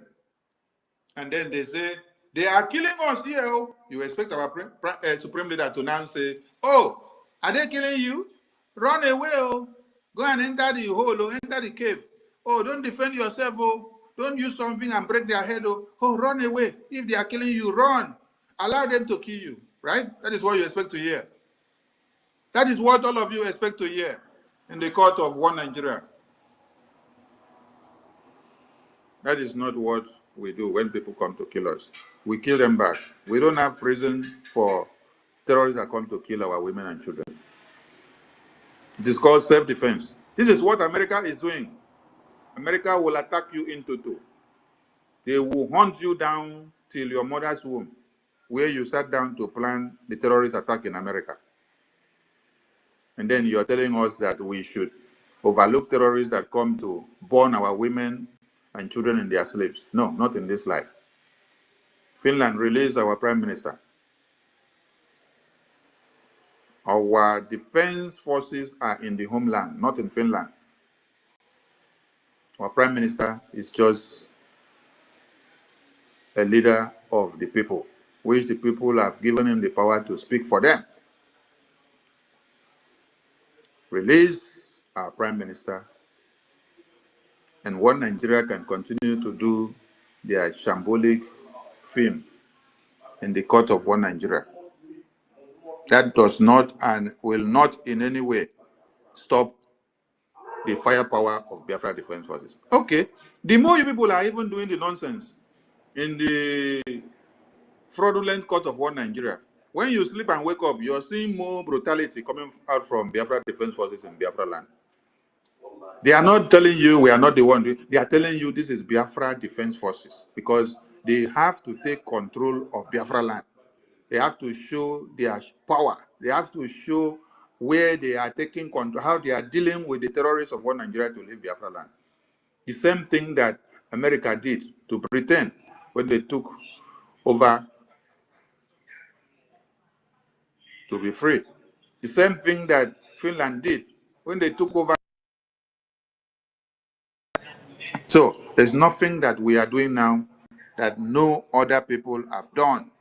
and then they say, they are killing us here, you expect our supreme leader to now say, oh, are they killing you? Run away, go and enter the hole, enter the cave. Oh, don't defend yourself, don't use something and break their head, oh, run away. If they are killing you, run. Allow them to kill you, right? That is what you expect to hear. That is what all of you expect to hear in the court of one Nigeria. That is not what we do when people come to kill us. We kill them back. We don't have prison for terrorists that come to kill our women and children. It is called self-defense. This is what America is doing. America will attack you into two. They will hunt you down till your mother's womb, where you sat down to plan the terrorist attack in America. And then you are telling us that we should overlook terrorists that come to burn our women and children in their sleeps. No, not in this life. Finland released our prime minister. Our defense forces are in the homeland, not in Finland. Our prime minister is just a leader of the people, which the people have given him the power to speak for them. Release our prime minister, and one Nigeria can continue to do their shambolic film in the court of one Nigeria. That does not and will not in any way stop the firepower of Biafra Defense Forces. Okay, the more you people are even doing the nonsense, in the fraudulent court of one Nigeria. When you sleep and wake up, you're seeing more brutality coming out from Biafra Defense Forces in Biafra land. They are not telling you we are not the one. They are telling you this is Biafra Defense Forces because they have to take control of Biafra land. They have to show their power. They have to show where they are taking control, how they are dealing with the terrorists of one Nigeria to leave Biafra land. The same thing that America did to Britain when they took over to be free. The same thing that Finland did when they took over. So there's nothing that we are doing now that no other people have done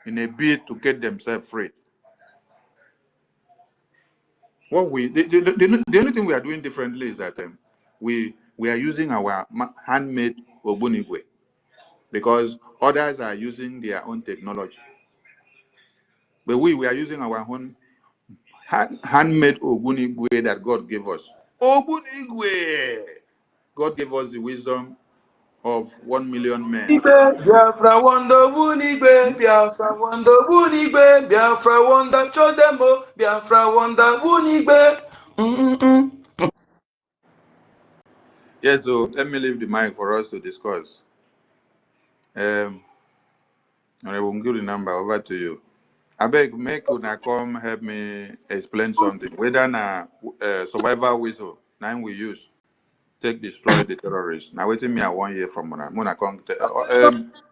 in a bid to get themselves free. What the only thing we are doing differently is that we are using our handmade Ogbunigwe because others are using their own technology. But we are using our own handmade Ogbunigwe that God gave us. Ogbunigwe! God gave us the wisdom of 1 million men. Biafra wonder Wunigbe, Biafra wonder Wunigbe, Biafra wonder Chodemo, Biafra wonder Wunigbe. Yes, so let me leave the mic for us to discuss. I will give the number over to you. I beg, make una come help me explain something. Whether na survival whistle, now we use, take destroy the terrorists. Now waiting me 1 year from Mona come.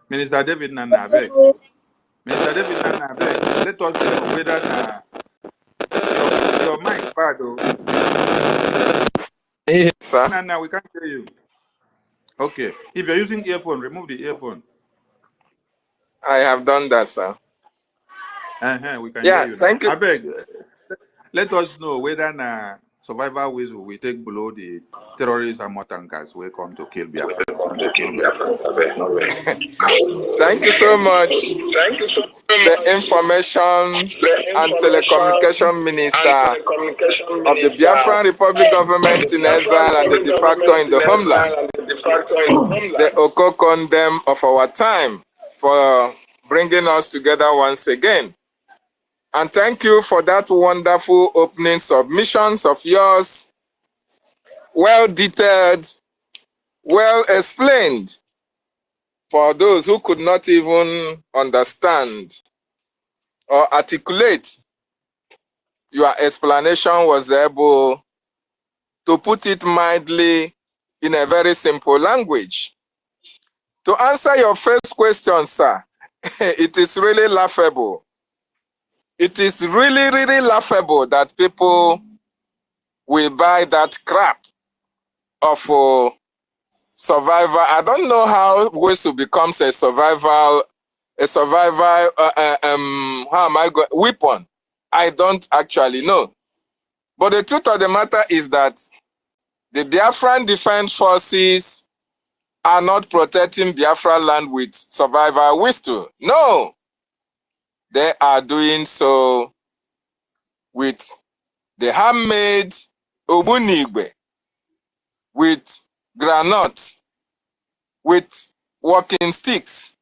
Minister David Nana, I beg. Minister David Nana, I beg. Let us know whether na your mic bad though. Yes, sir. Nana, we can't hear you. Okay, if you're using earphone, remove the earphone. I have done that, sir. We can hear you. Thank you. I beg. Let us know whether na survival whistle we take below the terrorists and tankers will come to kill Biafra. Thank you so much. Thank you so much. The Information and Telecommunication Minister of the Biafran Republic Government in exile and the de facto in the homeland, the Okokondem of our time, for bringing us together once again. And thank you for that wonderful opening submissions of yours. Well detailed, well explained. For those who could not even understand or articulate, your explanation was able to put it mildly in a very simple language. To answer your first question, sir, it is really laughable. It is really, really laughable that people will buy that crap of survivor. I don't know how Whistle becomes a survival, weapon. I don't actually know. But the truth of the matter is that the Biafran Defense Forces are not protecting Biafra land with survival whistle. No. They are doing so with the handmade Ogbunigwe, with granite, with walking sticks,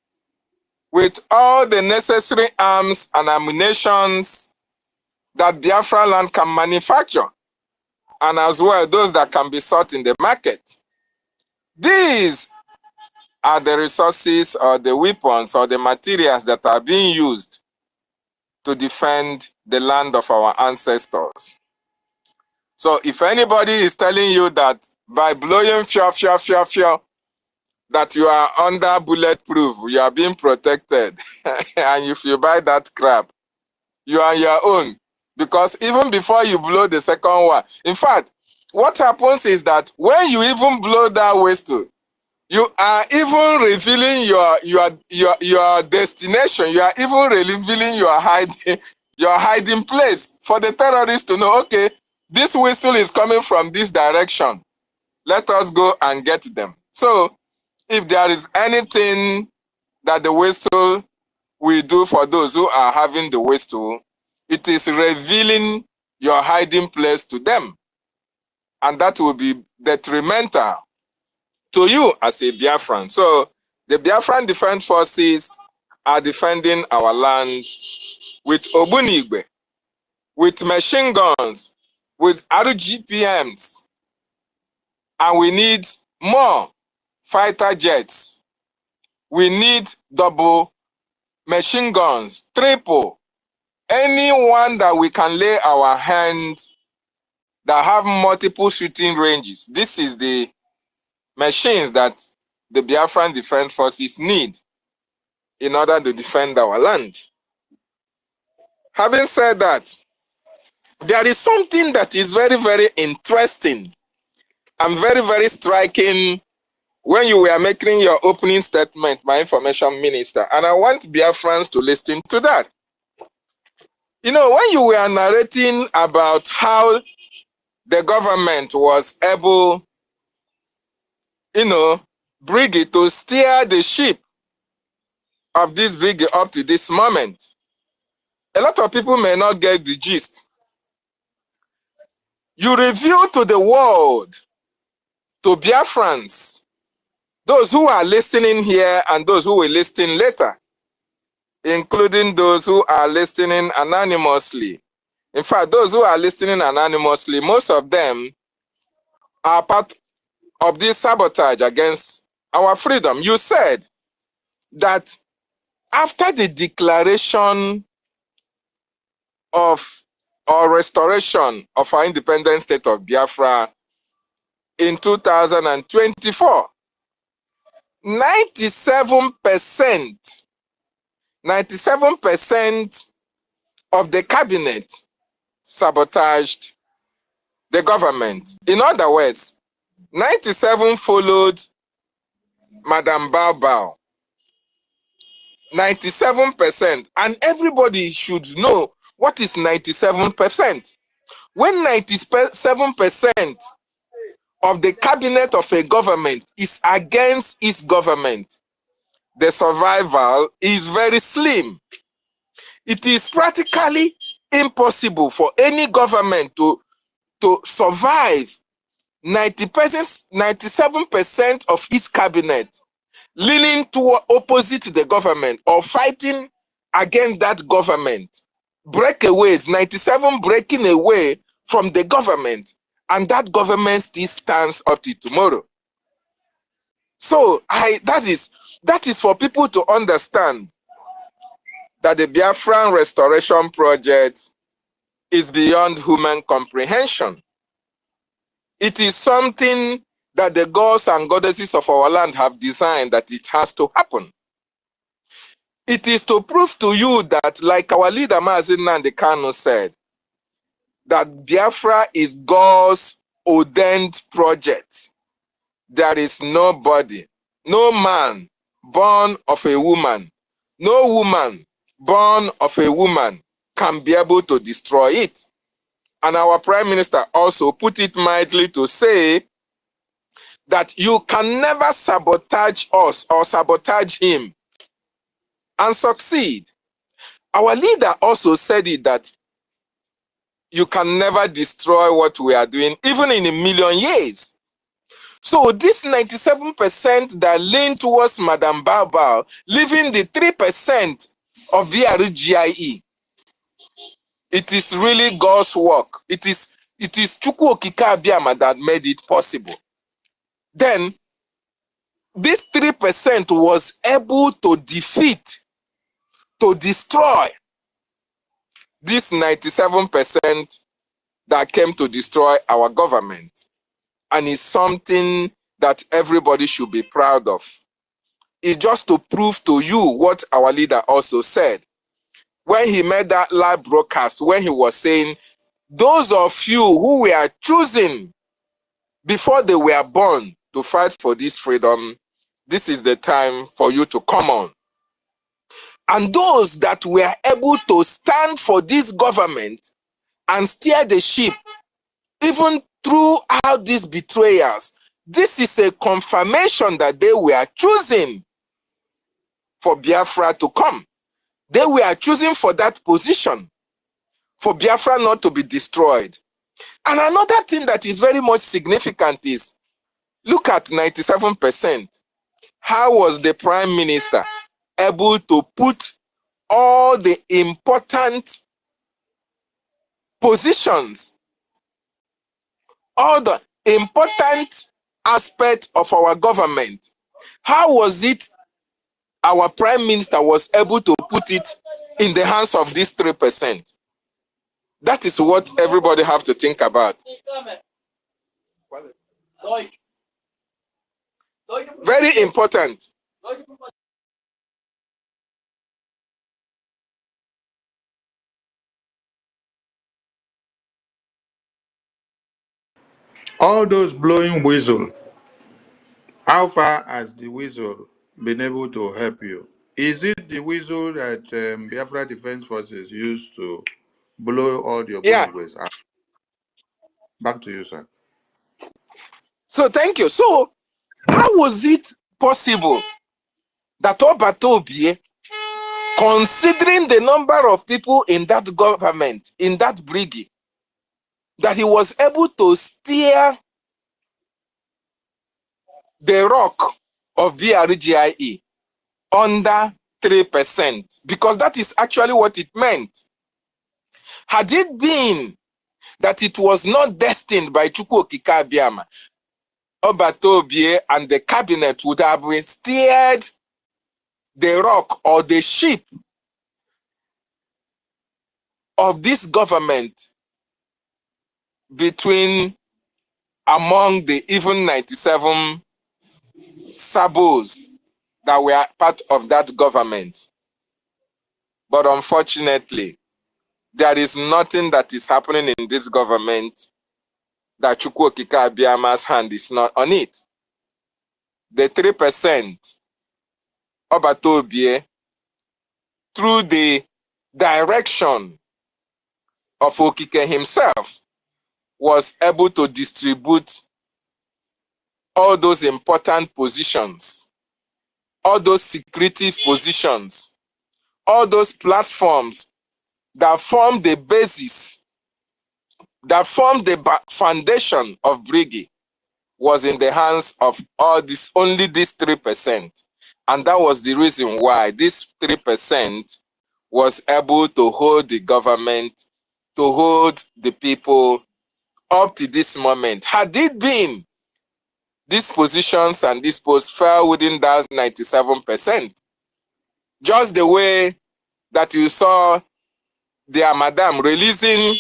with all the necessary arms and ammunitions that Biafra land can manufacture, and as well those that can be sought in the market. These are the resources or the weapons or the materials that are being used to defend the land of our ancestors. So if anybody is telling you that by blowing that you are under bulletproof, you are being protected, and if you buy that crap, you are your own. Because even before you blow the second one, in fact, what happens is that when you even blow that whistle, you are even revealing your destination. You are even revealing your hiding place for the terrorists to know, okay, this whistle is coming from this direction. Let us go and get them. So if there is anything that the whistle will do for those who are having the whistle, it is revealing your hiding place to them. And that will be detrimental to you as a Biafran. So The Biafran Defense Forces are defending our land with Ogbunigwe, with machine guns, with RGPMs, and we need more fighter jets. We need double machine guns, triple, anyone that we can lay our hands that have multiple shooting ranges. This is the machines that the Biafran Defense Forces need in order to defend our land. Having said that, there is something that is very, very interesting and very, very striking when you were making your opening statement, my information minister, and I want Biafrans to listen to that. You know, when you were narrating about how the government was able, you know, BRGIE to steer the ship of this BRGIE up to this moment, a lot of people may not get the gist. You reveal to the world, to Biafrans, those who are listening here and those who will listen later, including those who are listening anonymously. In fact, those who are listening anonymously, most of them are part of this sabotage against our freedom. You said that after the declaration of or restoration of our independent state of Biafra in 2024, 97% of the cabinet sabotaged the government. In other words, 97 followed Madam Bao. 97%. And everybody should know what is 97%. When 97% of the cabinet of a government is against its government, the survival is very slim. It is practically impossible for any government to survive 97% of its cabinet leaning to opposite the government or fighting against that government. Breakaways, 97 breaking away from the government, and that government still stands up to tomorrow. So that is for people to understand that the Biafran Restoration Project is beyond human comprehension. It is something that the gods and goddesses of our land have designed that it has to happen. It is to prove to you that, like our leader Mazi Nnamdi Kanu said, that Biafra is God's ordained project. There is nobody, no man born of a woman, no woman born of a woman can be able to destroy it. And our Prime Minister also put it mildly to say that you can never sabotage us or sabotage him and succeed. Our leader also said it, that you can never destroy what we are doing, even in 1,000,000 years. So this 97% that lean towards Madam Bao, leaving the 3% of BRGIE, it is really God's work. It is Chukwu Okike Abiama that made it possible. Then, this 3% was able to defeat, to destroy this 97% that came to destroy our government. And it's something that everybody should be proud of. It's just to prove to you what our leader also said. When he made that live broadcast, when he was saying, those of you who were choosing before they were born to fight for this freedom, this is the time for you to come on. And those that were able to stand for this government and steer the ship, even throughout these betrayals, this is a confirmation that they were choosing for Biafra to come. They were choosing for that position, for Biafra not to be destroyed. And another thing that is very much significant is, look at 97%. how was the Prime Minister able to put all the important positions, all the important aspects of our government? How was it our Prime Minister was able to put it in the hands of these 3%? That is what everybody have to think about. Very important. All those blowing whistle, how far has the whistle been able to help you? Is it the whistle that Biafra Defense Forces used to blow all your Yeah. bullets? Back to you, sir. So thank you. So how was it possible that Obatobie, considering the number of people in that government, in that BRGIE, that he was able to steer the rock of BRGIE under 3%? Because that is actually what it meant. Had it been that it was not destined by Chukwu Okike Abiama, Obatobie and the cabinet would have steered the rock or the ship of this government between among the even 97 sabos that were part of that government. But unfortunately, there is nothing that is happening in this government that Chukwu Okike Abiama's hand is not on it. The 3%, Obatobie, through the direction of Okike himself, was able to distribute all those important positions, all those secretive positions, all those platforms that form the basis, that form the foundation of BRGIE, was in the hands of all this, only this 3%. And that was the reason why this 3% was able to hold the government, to hold the people up to this moment. Had it been these positions and these posts fell within that 97%, just the way that you saw their madam releasing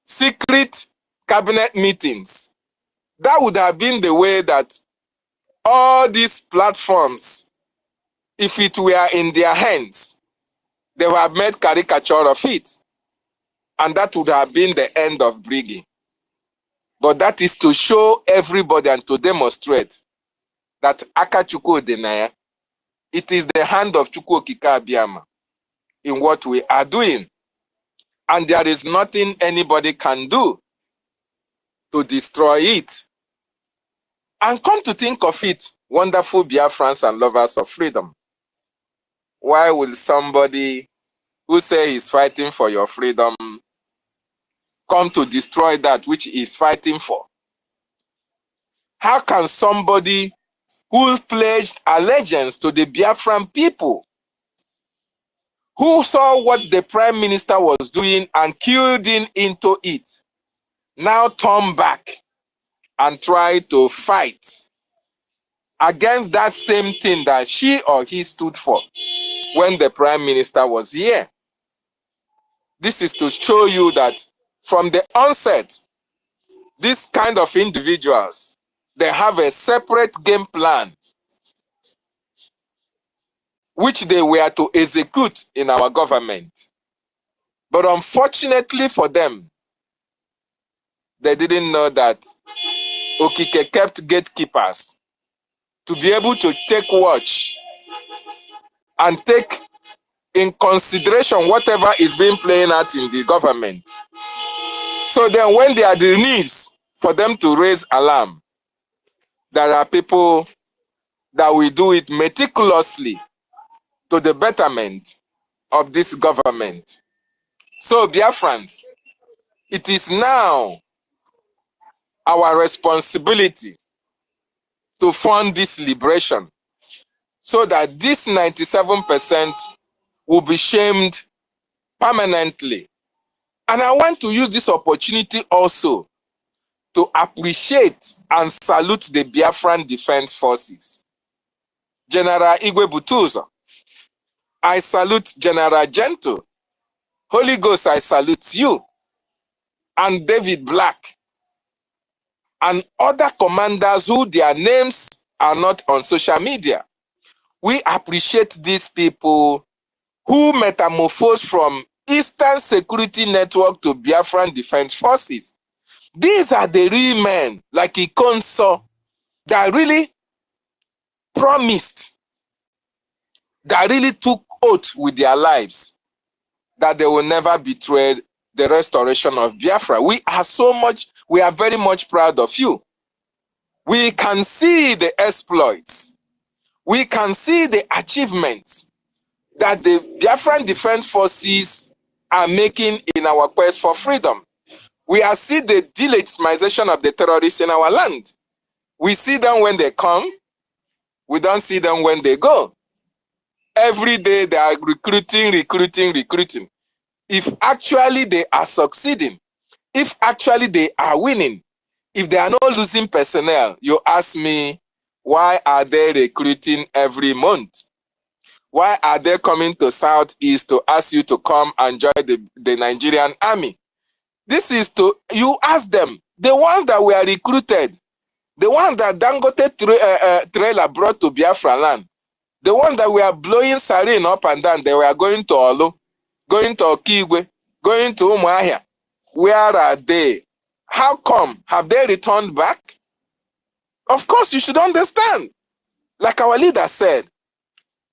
secret cabinet meetings, that would have been the way that all these platforms, if it were in their hands, they would have made caricature of it. And that would have been the end of BRGIE. But that is to show everybody and to demonstrate that Aka Chukwu Odenaya, it is the hand of Chukwu Okike Abiama in what we are doing. And there is nothing anybody can do to destroy it. And come to think of it, wonderful Biafrans and lovers of freedom, why will somebody who say he's fighting for your freedom come to destroy that which he is fighting for? How can somebody who pledged allegiance to the Biafran people, who saw what the Prime Minister was doing and keyed into it, now turn back and try to fight against that same thing that she or he stood for when the Prime Minister was here? This is to show you that from the onset, this kind of individuals, they have a separate game plan which they were to execute in our government. But unfortunately for them, they didn't know that Okike kept gatekeepers to be able to take watch and take in consideration whatever is being playing out in the government. So then when there are the needs for them to raise alarm, there are people that will do it meticulously to the betterment of this government. So Biafrans, it is now our responsibility to fund this liberation so that this 97% will be shamed permanently. And I want to use this opportunity also to appreciate and salute the Biafran Defense Forces. General Igwe Butuzo, I salute General Gento. Holy Ghost, I salute you. And David Black. And other commanders who their names are not on social media. We appreciate these people who metamorphosed from Eastern Security Network to Biafran Defense Forces. These are the real men, like IKOM, that really promised, that really took oath with their lives, that they will never betray the restoration of Biafra. We are very much proud of you. We can see the exploits. We can see the achievements that the Biafran Defense Forces are making in our quest for freedom. We are seeing the delegitimization of the terrorists in our land. We see them when they come. We don't see them when they go. Every day they are recruiting. If actually they are succeeding, if actually they are winning, if they are not losing personnel, you ask me, why are they recruiting every month? Why are they coming to Southeast to ask you to come and join the Nigerian army? This is to, you ask them, the ones that were recruited, the ones that Dangote trailer brought to Biafra land, the ones that were blowing sarin up and down, they were going to Olu, going to Okigwe, going to Umuahia. Where are they? How come? Have they returned back? Of course, you should understand. Like our leader said,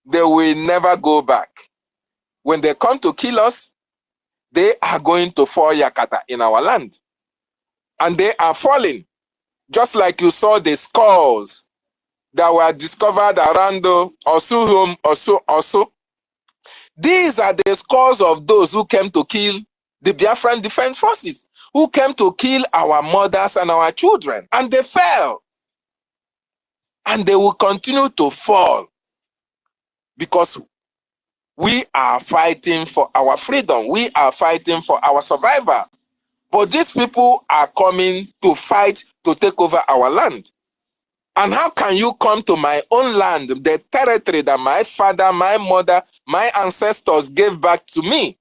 they will never go back. When they come to kill us, they are going to fall Yakata in our land. And they are falling. Just like you saw the skulls that were discovered around Osu. These are the skulls of those who came to kill the Biafran Defense Forces, who came to kill our mothers and our children. And they fell. And they will continue to fall. Because we are fighting for our freedom. We are fighting for our survival. But these people are coming to fight to take over our land. And how can you come to my own land, the territory that my father, my mother, my ancestors gave back to me,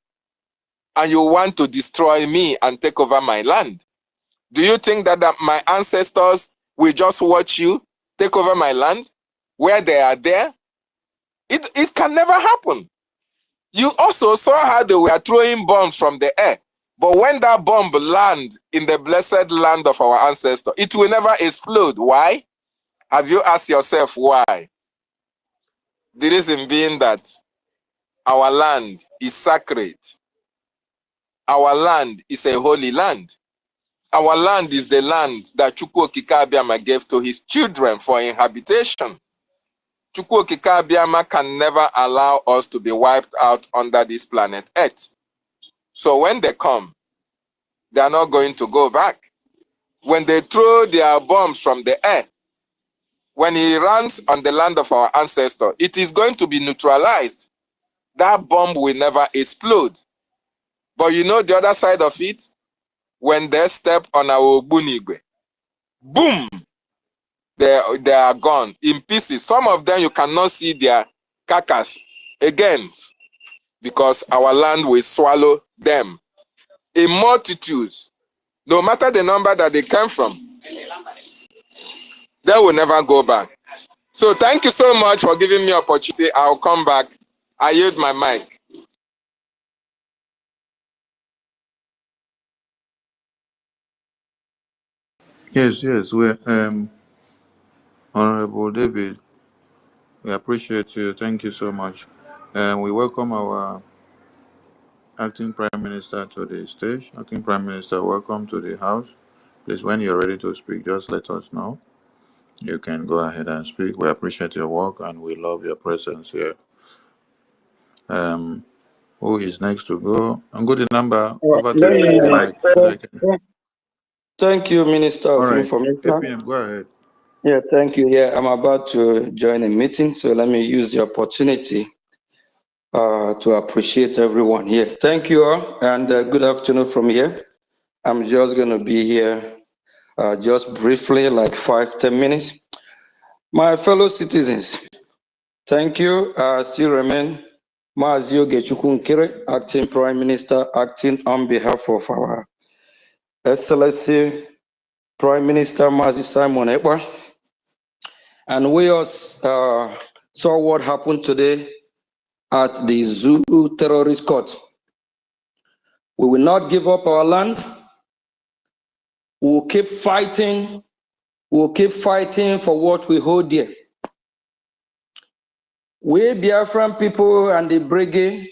and you want to destroy me and take over my land? Do you think that my ancestors will just watch you take over my land where they are there? It can never happen. You also saw how they were throwing bombs from the air. But when that bomb lands in the blessed land of our ancestors, it will never explode. Why? Have you asked yourself why? The reason being that our land is sacred. Our land is a holy land. Our land is the land that Chukwu Okike Abiama gave to his children for inhabitation. Chukwu Okike Abiama can never allow us to be wiped out under this planet Earth. So when they come, they are not going to go back. When they throw their bombs from the air, when he lands on the land of our ancestors, it is going to be neutralized. That bomb will never explode. But you know the other side of it? When they step on our Ogbunigwe, boom, they are gone in pieces. Some of them you cannot see their carcass again because our land will swallow them in multitudes. No matter the number that they came from, they will never go back. So thank you so much for giving me opportunity. I'll come back. I yield my mic. Yes, we're Honorable David. We appreciate you. Thank you so much. And we welcome our Acting Prime Minister to the stage. Acting Prime Minister, welcome to the House. Please, when you're ready to speak, just let us know. You can go ahead and speak. We appreciate your work and we love your presence here. Who is next to go? I'm good. The number over to you. Thank you, Minister of All right. Information. APM, go ahead. Yeah, thank you. Yeah, I'm about to join a meeting, so let me use the opportunity to appreciate everyone here. Thank you all, and good afternoon from here. I'm just going to be here just briefly, like 5-10 minutes. My fellow citizens, thank you. I still remain Mazio Gechukwu Nkere, Acting Prime Minister, acting on behalf of our Excellency Prime Minister Mazi Simon Ekpa. And we all saw what happened today at the Zoo terrorist court. We will not give up our land. We will keep fighting. We will keep fighting for what we hold dear. We Biafran people and the BRGIE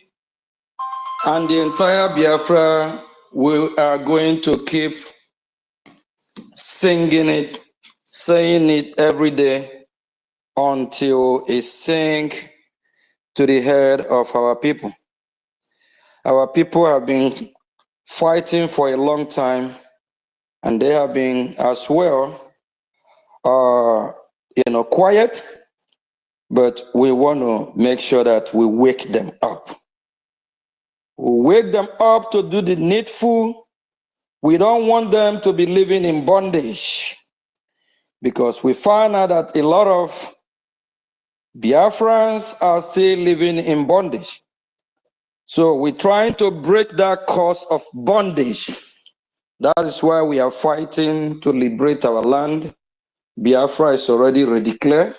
and the entire Biafra, we are going to keep singing it, saying it every day until it sinks to the head of our people. Our people have been fighting for a long time, and they have been as well, quiet, but we want to make sure that we wake them up. We wake them up to do the needful. We don't want them to be living in bondage, because we find out that a lot of Biafrans are still living in bondage. So we're trying to break that curse of bondage. That is why we are fighting to liberate our land. Biafra is already redeclared.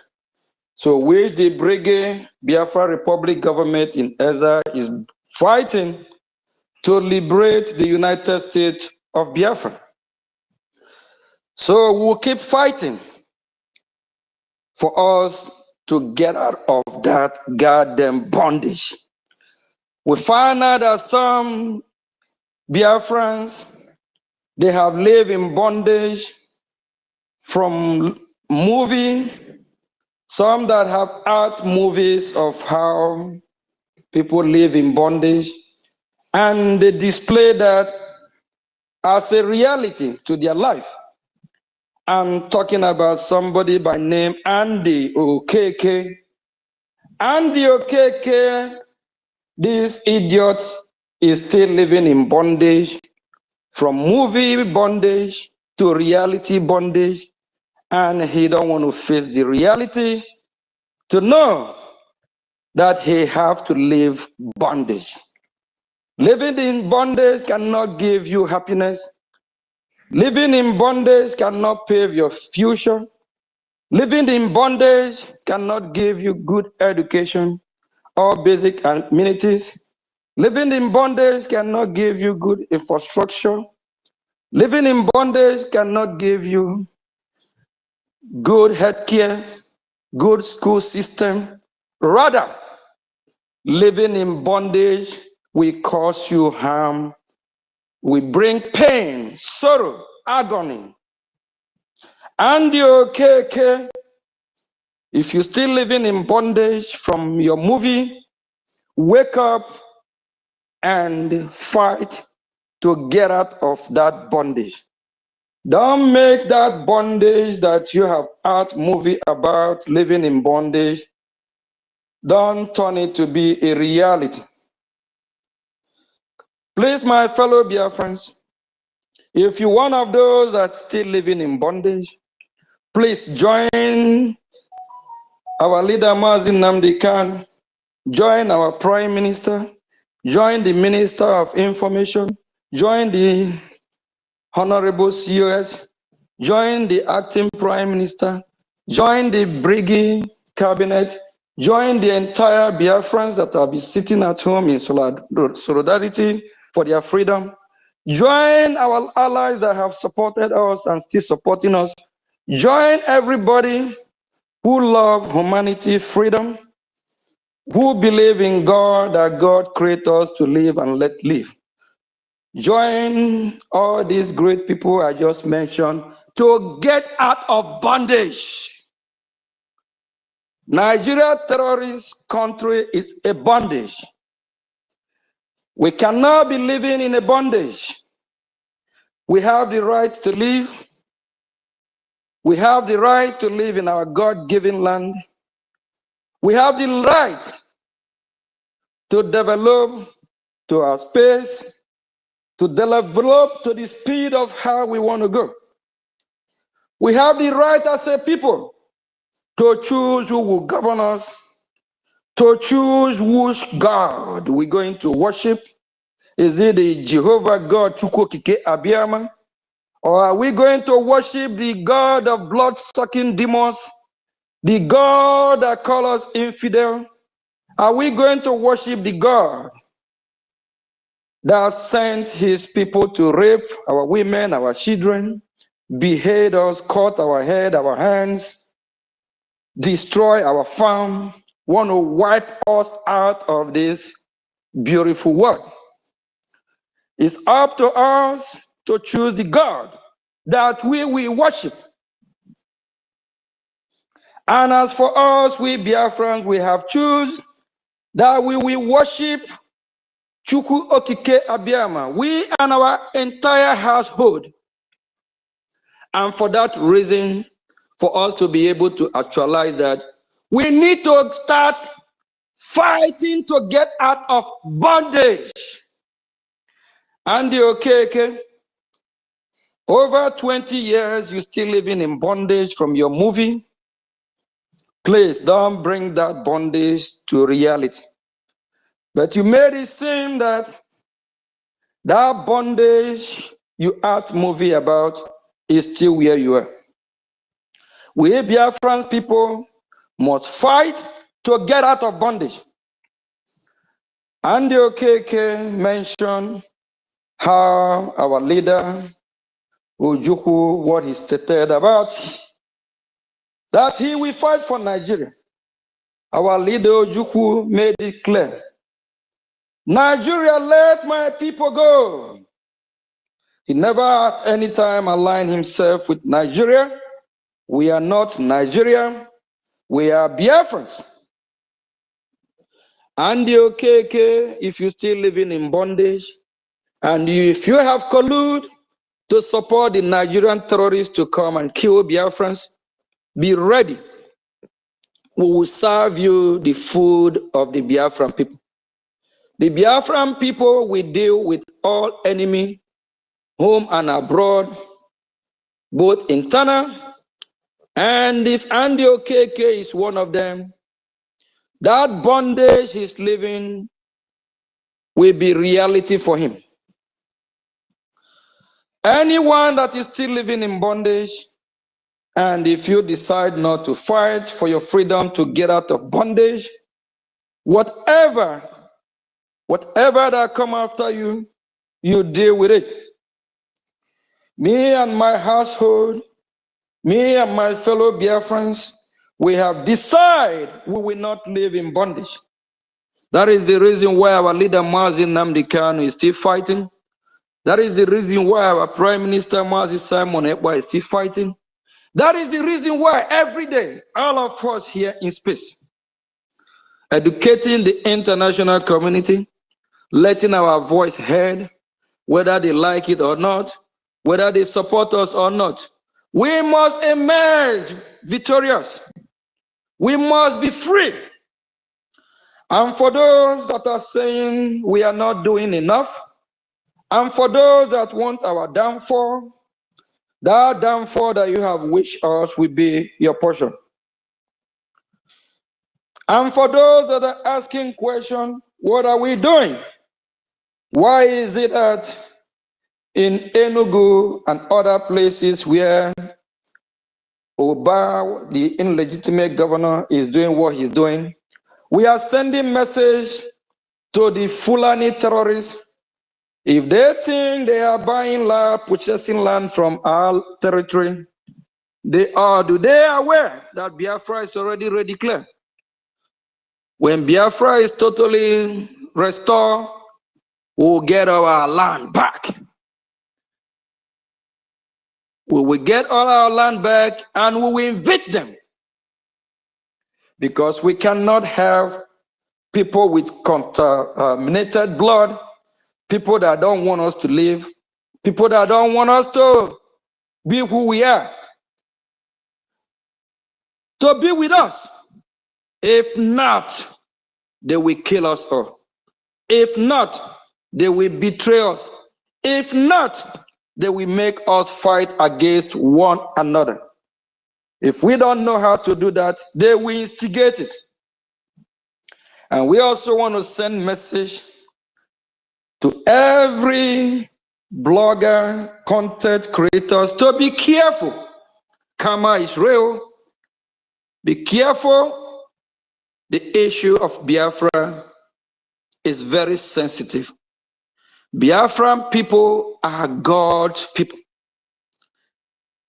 So which the BRGIE Biafra Republic government in Eza is fighting to liberate the United States of Biafra. So we'll keep fighting for us to get out of that goddamn bondage. We find out that some Biafrans, they have lived in bondage from movie, some that have art movies of how people live in bondage, and they display that as a reality to their life. I'm talking about somebody by name Andy Okeke. Andy Okeke, this idiot, is still living in bondage, from movie bondage to reality bondage, and he don't want to face the reality to know that he have to live bondage. Living in bondage cannot give you happiness. Living in bondage cannot pave your future. Living in bondage cannot give you good education or basic amenities. Living in bondage cannot give you good infrastructure. Living in bondage cannot give you good healthcare, good school system. Rather, living in bondage will cause you harm, will bring pain, sorrow, agony. And okay, if you're still living in bondage from your movie, wake up and fight to get out of that bondage. Don't make that bondage that you have art movie about living in bondage, don't turn it to be a reality. Please, my fellow Biafrans, if you're one of those that's still living in bondage, please join our leader Mazi Nnamdi Kanu, join our Prime Minister, join the Minister of Information, join the Honorable COS, join the Acting Prime Minister, join the BRGIE Cabinet, join the entire Biafrans that will be sitting at home in solidarity for their freedom. Join our allies that have supported us and still supporting us. Join everybody who love humanity, freedom, who believe in God, that God created us to live and let live. Join all these great people I just mentioned to get out of bondage. Nigeria, terrorist country, is a bondage. We cannot be living in a bondage. We have the right to live. We have the right to live in our God-given land. We have the right to develop to our space, to develop to the speed of how we want to go. We have the right as a people to choose who will govern us, to choose which God we're going to worship. Is it the Jehovah God Chukwokike Abiyama? Or are we going to worship the God of blood-sucking demons, the God that calls us infidel? Are we going to worship the God that sent his people to rape our women, our children, behead us, cut our head, our hands, destroy our farm, want to wipe us out of this beautiful world? It's up to us to choose the God that we will worship. And as for us, we Biafrans, we have chosen that we will worship Chukwu Okike Abiyama, we and our entire household. And for that reason, for us to be able to actualize that, we need to start fighting to get out of bondage. Andy Okeke, over 20 years, you're still living in bondage from your movie. Please don't bring that bondage to reality. But you made it seem that that bondage you art movie about is still where you are. We Biafran people must fight to get out of bondage. Andy Okeke mentioned how our leader, Ojukwu, what he stated about that he will fight for Nigeria. Our leader, Ojukwu, made it clear. Nigeria, let my people go. He never at any time aligned himself with Nigeria. We are not Nigeria. We are Biafrans. Andy Okeke, if you're still living in bondage, and if you have colluded to support the Nigerian terrorists to come and kill Biafrans, be ready. We will serve you the food of the Biafran people. The Biafran people will deal with all enemy, home and abroad, both internal, and if Andy Okeke is one of them, that bondage he's living will be reality for him. Anyone that is still living in bondage, and if you decide not to fight for your freedom to get out of bondage, whatever that come after you, you deal with it. Me and my household, me and my fellow Biafrans, we have decided we will not live in bondage. That is the reason why our leader Mazi Nnamdi Kanu is still fighting. That is the reason why our Prime Minister Mazi Simon Ekpa is still fighting. That is the reason why every day, all of us here in space, educating the international community, letting our voice heard, whether they like it or not, whether they support us or not. We must emerge victorious. We must be free. And for those that are saying we are not doing enough, and for those that want our downfall, that downfall that you have wished us will be your portion. And for those that are asking questions, what are we doing? Why is it that in Enugu and other places where Oba, the illegitimate governor, is doing what he's doing, we are sending message to the Fulani terrorists? If they think they are buying land, purchasing land from our territory, they are aware that Biafra is already declared. When Biafra is totally restored, we'll get our land back. We will get all our land back and we will evict them. Because we cannot have people with contaminated blood, people that don't want us to live, people that don't want us to be who we are. to be with us. If not, they will kill us all. If not, they will betray us. If not, they will make us fight against one another. If we don't know how to do that, they will instigate it. And we also want to send message to every blogger, content creators to be careful. Karma is real. Be careful. The issue of Biafra is very sensitive. Biafran people are God people.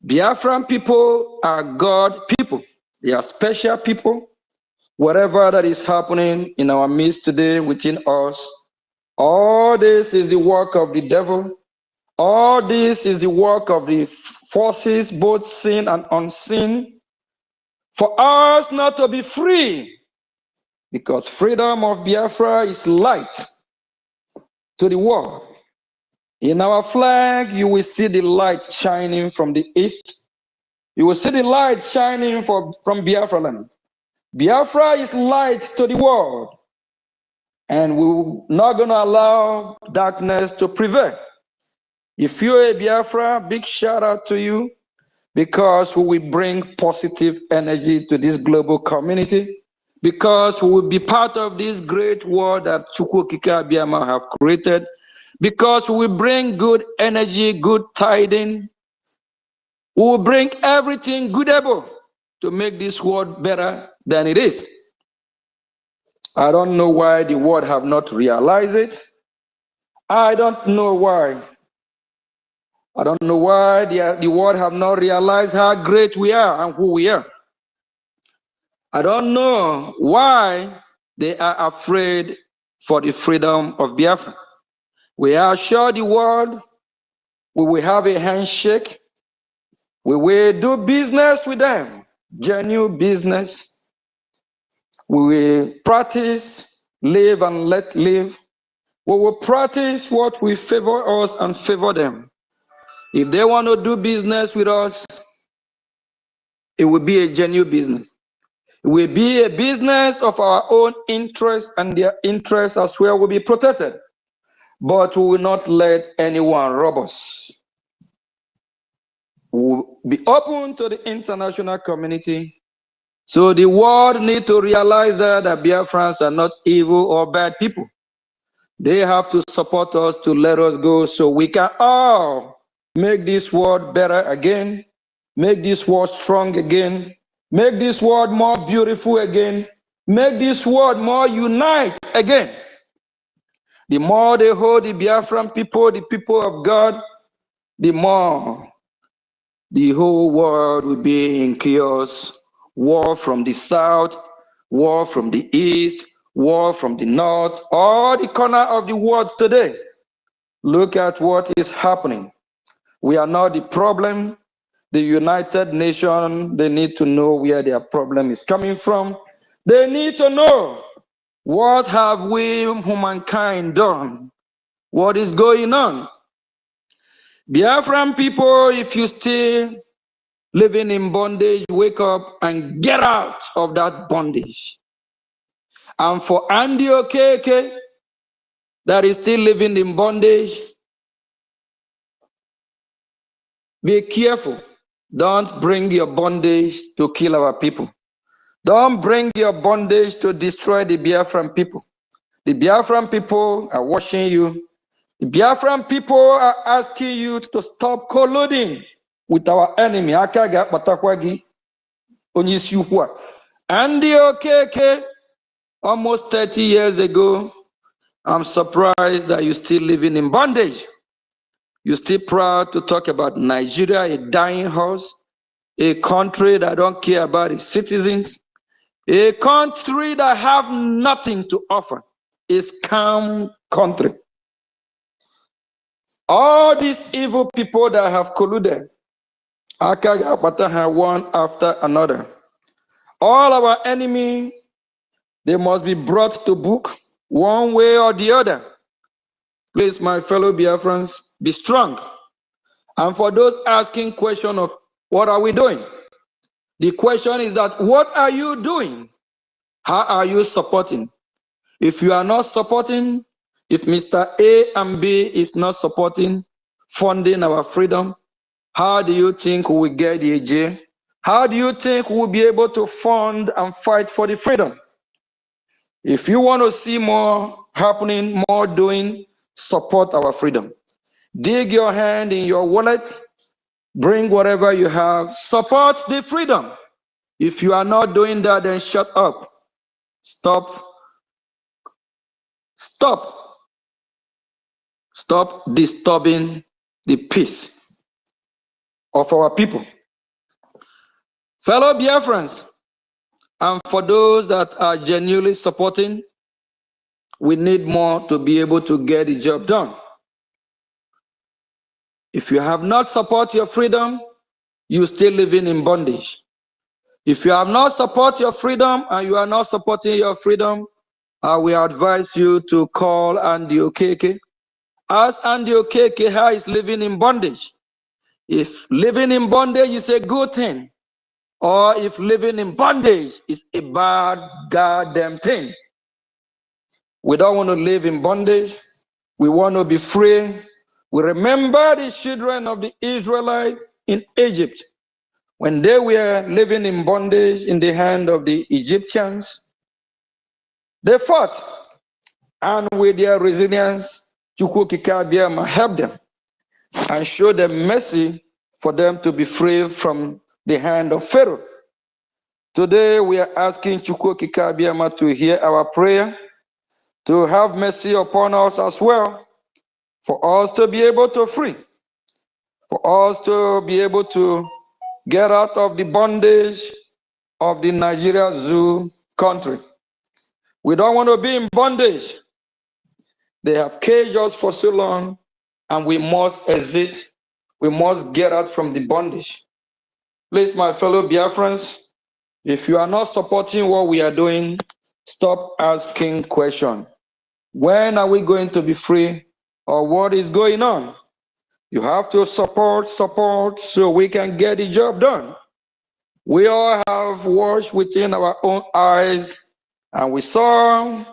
Biafran people are God people. They are special people. Whatever that is happening in our midst today within us, all this is the work of the devil. All this is the work of the forces, both seen and unseen, for us not to be free, because freedom of Biafra is light to the world. In our flag, you will see the light shining from the east. You will see the light shining from Biafra land. Biafra is light to the world, and we're not going to allow darkness to prevail. If you're a Biafra, big shout out to you, because we will bring positive energy to this global community, because we will be part of this great world that Chukwukika Abiyama have created, because we will bring good energy, good tidings. We will bring everything goodable to make this world better than it is. I don't know why the world have not realized it. I don't know why. I don't know why the world have not realized how great we are and who we are. I don't know why they are afraid for the freedom of Biafra. We assure the world we will have a handshake. We will do business with them, genuine business. We will practice live and let live. We will practice what will favor us and favor them. If they want to do business with us, it will be a genuine business. It will be a business of our own interest, and their interests as well will be protected. But we will not let anyone rob us. We will be open to the international community. So the world needs to realize that Biafrans are not evil or bad people. They have to support us to let us go so we can all make this world better again, make this world strong again, make this world more beautiful again, make this world more united again. The more they hold the Biafran people, the people of God, the more the whole world will be in chaos. War from the south, war from the east, war from the north, all the corner of the world today. Look at what is happening. We are not the problem. The United Nations, they need to know where their problem is coming from. They need to know, what have we, humankind, done? What is going on? Biafran people, if you still living in bondage, wake up and get out of that bondage. And for Andy Okeke, that is still living in bondage, be careful. Don't bring your bondage to kill our people. Don't bring your bondage to destroy the Biafran people. The Biafran people are watching you. The Biafran people are asking you to stop colluding with our enemy. Akaga Batakwagi Onyisiukwa. Andy Okeke, almost 30 years ago, I'm surprised that you're still living in bondage. You're still proud to talk about Nigeria, a dying horse, a country that don't care about its citizens, a country that have nothing to offer, a scam country. All these evil people that have colluded, one after another. All our enemies, they must be brought to book one way or the other. Please, my fellow Biafrans, be strong. And for those asking question of what are we doing? The question is that, what are you doing? How are you supporting? If you are not supporting, if Mr. A and B is not supporting, funding our freedom, how do you think we will get the AJ? How do you think we'll be able to fund and fight for the freedom? If you want to see more happening, more doing, support our freedom. Dig your hand in your wallet, bring whatever you have, support the freedom. If you are not doing that, then shut up. Stop disturbing the peace of our people. Fellow Biafrans, and for those that are genuinely supporting, we need more to be able to get the job done. If you have not supported your freedom, you're still living in bondage. If you have not supported your freedom and you are not supporting your freedom, I will advise you to call Andy Okeke. Ask Andy Okeke how he's living in bondage. If living in bondage is a good thing, or if living in bondage is a bad goddamn thing. We don't want to live in bondage. We want to be free. We remember the children of the Israelites in Egypt when they were living in bondage in the hand of the Egyptians. They fought, and with their resilience, Chukwu-Kika-Abiyama helped them and showed them mercy for them to be free from the hand of Pharaoh. Today we are asking Chukwu-Kika-Abiyama to hear our prayer, to have mercy upon us as well, for us to be able to free, for us to be able to get out of the bondage of the Nigeria zoo country. We don't want to be in bondage. They have caged us for so long, and we must exit. We must get out from the bondage. Please, my fellow Biafrans, if you are not supporting what we are doing, stop asking questions. When are we going to be free, or what is going on? You have to support so we can get the job done. We all have watched within our own eyes, and we saw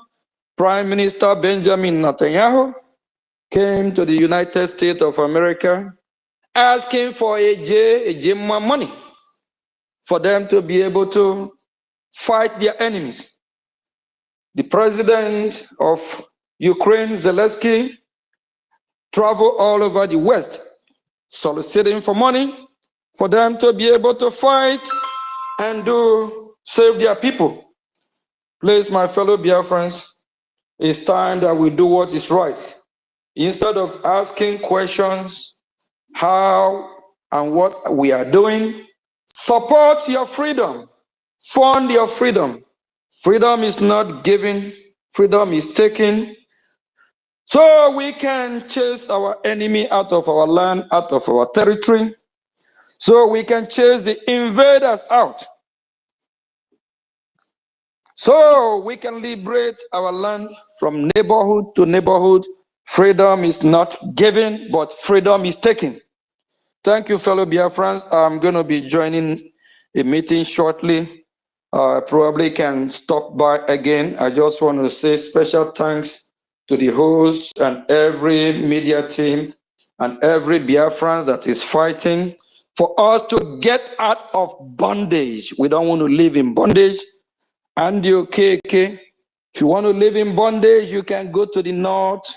Prime Minister Benjamin Netanyahu came to the United States of America asking for a money for them to be able to fight their enemies. The president of Ukraine, Zelensky, traveled all over the West soliciting for money for them to be able to fight and save their people. Please, my fellow Biafrans, it's time that we do what is right. Instead of asking questions how and what we are doing, support your freedom, fund your freedom. Freedom is not given, freedom is taken. So we can chase our enemy out of our land, out of our territory. So we can chase the invaders out. So we can liberate our land from neighborhood to neighborhood. Freedom is not given, but freedom is taken. Thank you, fellow Biafrans. I'm going to be joining a meeting shortly. I probably can stop by again. I just want to say special thanks to the hosts and every media team and every Biafran that is fighting for us to get out of bondage. We don't want to live in bondage. And if you want to live in bondage, you can go to the north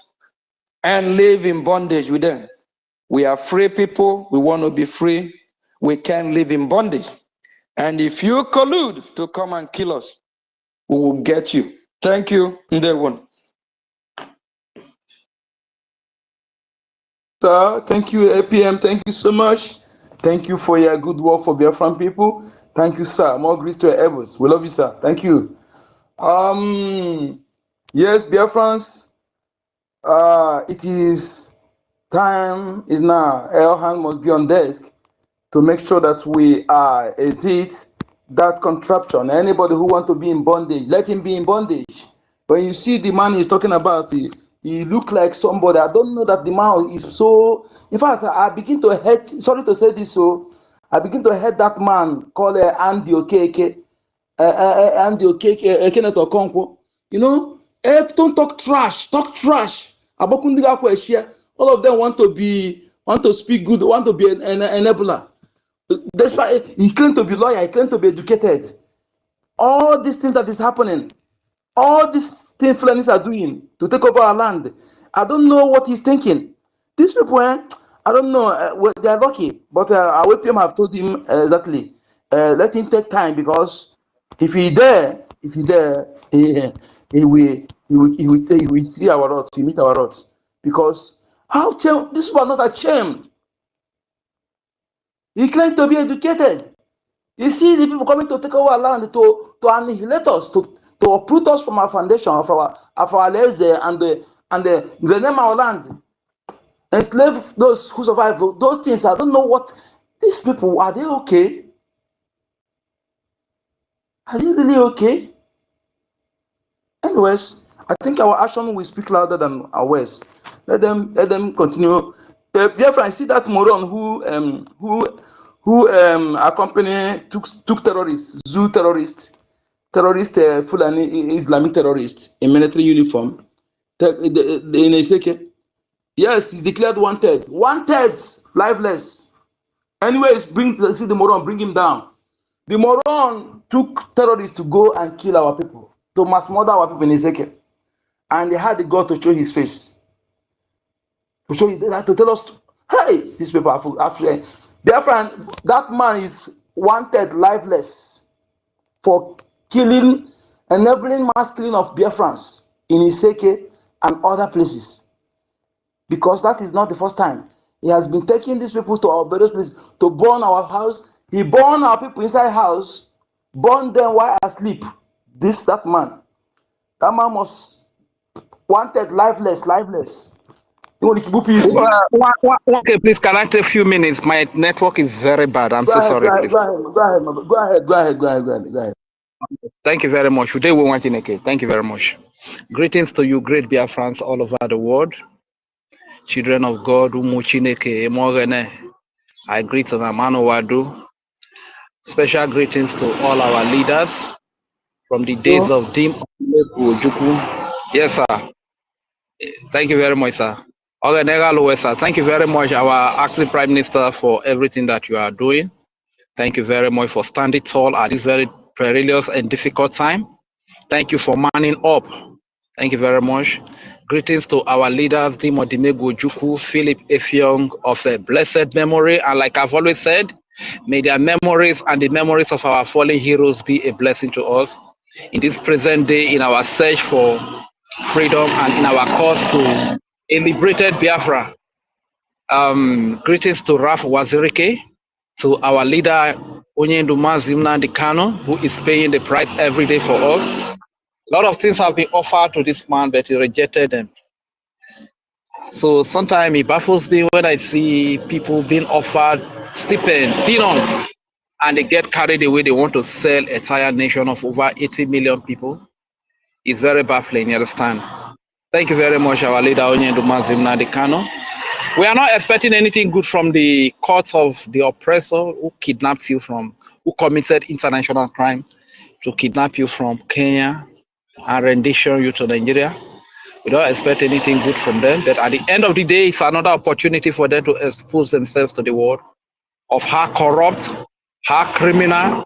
and live in bondage with them. We are free people. We want to be free. We can't live in bondage. And if you collude to come and kill us, we will get you. Thank you, Ndewo. Sir, thank you, APM. Thank you so much. Thank you for your good work for Biafran people. Thank you, sir. More grace to your efforts. We love you, sir. Thank you. Yes, Biafrans, it is time is now. All hands must be on desk to make sure that we exit that contraption. Anybody who wants to be in bondage, let him be in bondage. When you see the man he's talking about, he look like somebody. I don't know that the man is so. In fact, I begin to hate. Sorry to say this, so I begin to head that man called Andy Okeke, Andy Okeke, Kenneth Okonkwo. You know, don't talk trash, talk trash. All of them want to speak good, want to be an enabler. Despite he claimed to be lawyer, he claimed to be educated. All these things that is happening, all these things Fulanis are doing to take over our land, I don't know what he's thinking. These people, I don't know, well, they are lucky, but our WPM have told him exactly, let him take time, because if he there, he will see our rods, he meet our rods. Because how these people are not ashamed. He claimed to be educated. You see the people coming to take over our land, to annihilate us, to uproot us from our foundation, of our lands, and rename our land, enslave those who survive. Those things, I don't know what these people, are they okay? Are they really okay? Anyways, I think our action will speak louder than our words. Let them continue. Biafra, I see that moron who accompany took terrorists, zoo terrorists, Fulani Islamic terrorists in military uniform. In Eseke. Yes, he's declared wanted. Wanted, lifeless. Anyways, see the moron, bring him down. The moron took terrorists to go and kill our people, to mass murder our people in Eseke. And they had the God to show his face. To show you that, to tell us, hey, these people are Biafran, that man is wanted, lifeless, for killing, enabling mass killing of Biafrans in Iseke and other places. Because that is not the first time. He has been taking these people to our various places to burn our house. He burned our people inside house, burned them while asleep. That man was wanted, lifeless. Okay, please, can I take a few minutes? My network is very bad. I'm so sorry, please. Go ahead. Thank you very much. Thank you very much. Greetings to you, great Biafrans all over the world. Children of God, I greet Namano Wadu. Special greetings to all our leaders from the days of Dim Ojuku. Yes, sir. Thank you very much, sir. Sir. Thank you very much, our acting Prime Minister, for everything that you are doing. Thank you very much for standing tall at this very perilous and difficult time. Thank you for manning up. Thank you very much. Greetings to our leaders, Dimo Dimego Juku, Philip Effiong of a blessed memory. And like I've always said, may their memories and the memories of our fallen heroes be a blessing to us in this present day, in our search for freedom and in our cause to a liberated Biafra. Greetings to Raf Wazirike, to our leader, Onyenduma Zimna Dikano, who is paying the price every day for us. A lot of things have been offered to this man, but he rejected them. So sometimes it baffles me when I see people being offered stipend, peanuts, and they get carried away. They want to sell an entire nation of over 80 million people. It's very baffling, you understand? Thank you very much, our leader, Onyenduma Zimna Dikano. We are not expecting anything good from the courts of the oppressor who kidnapped you from, who committed international crime to kidnap you from Kenya and rendition you to Nigeria. We don't expect anything good from them, but at the end of the day, it's another opportunity for them to expose themselves to the world of how corrupt, how criminal,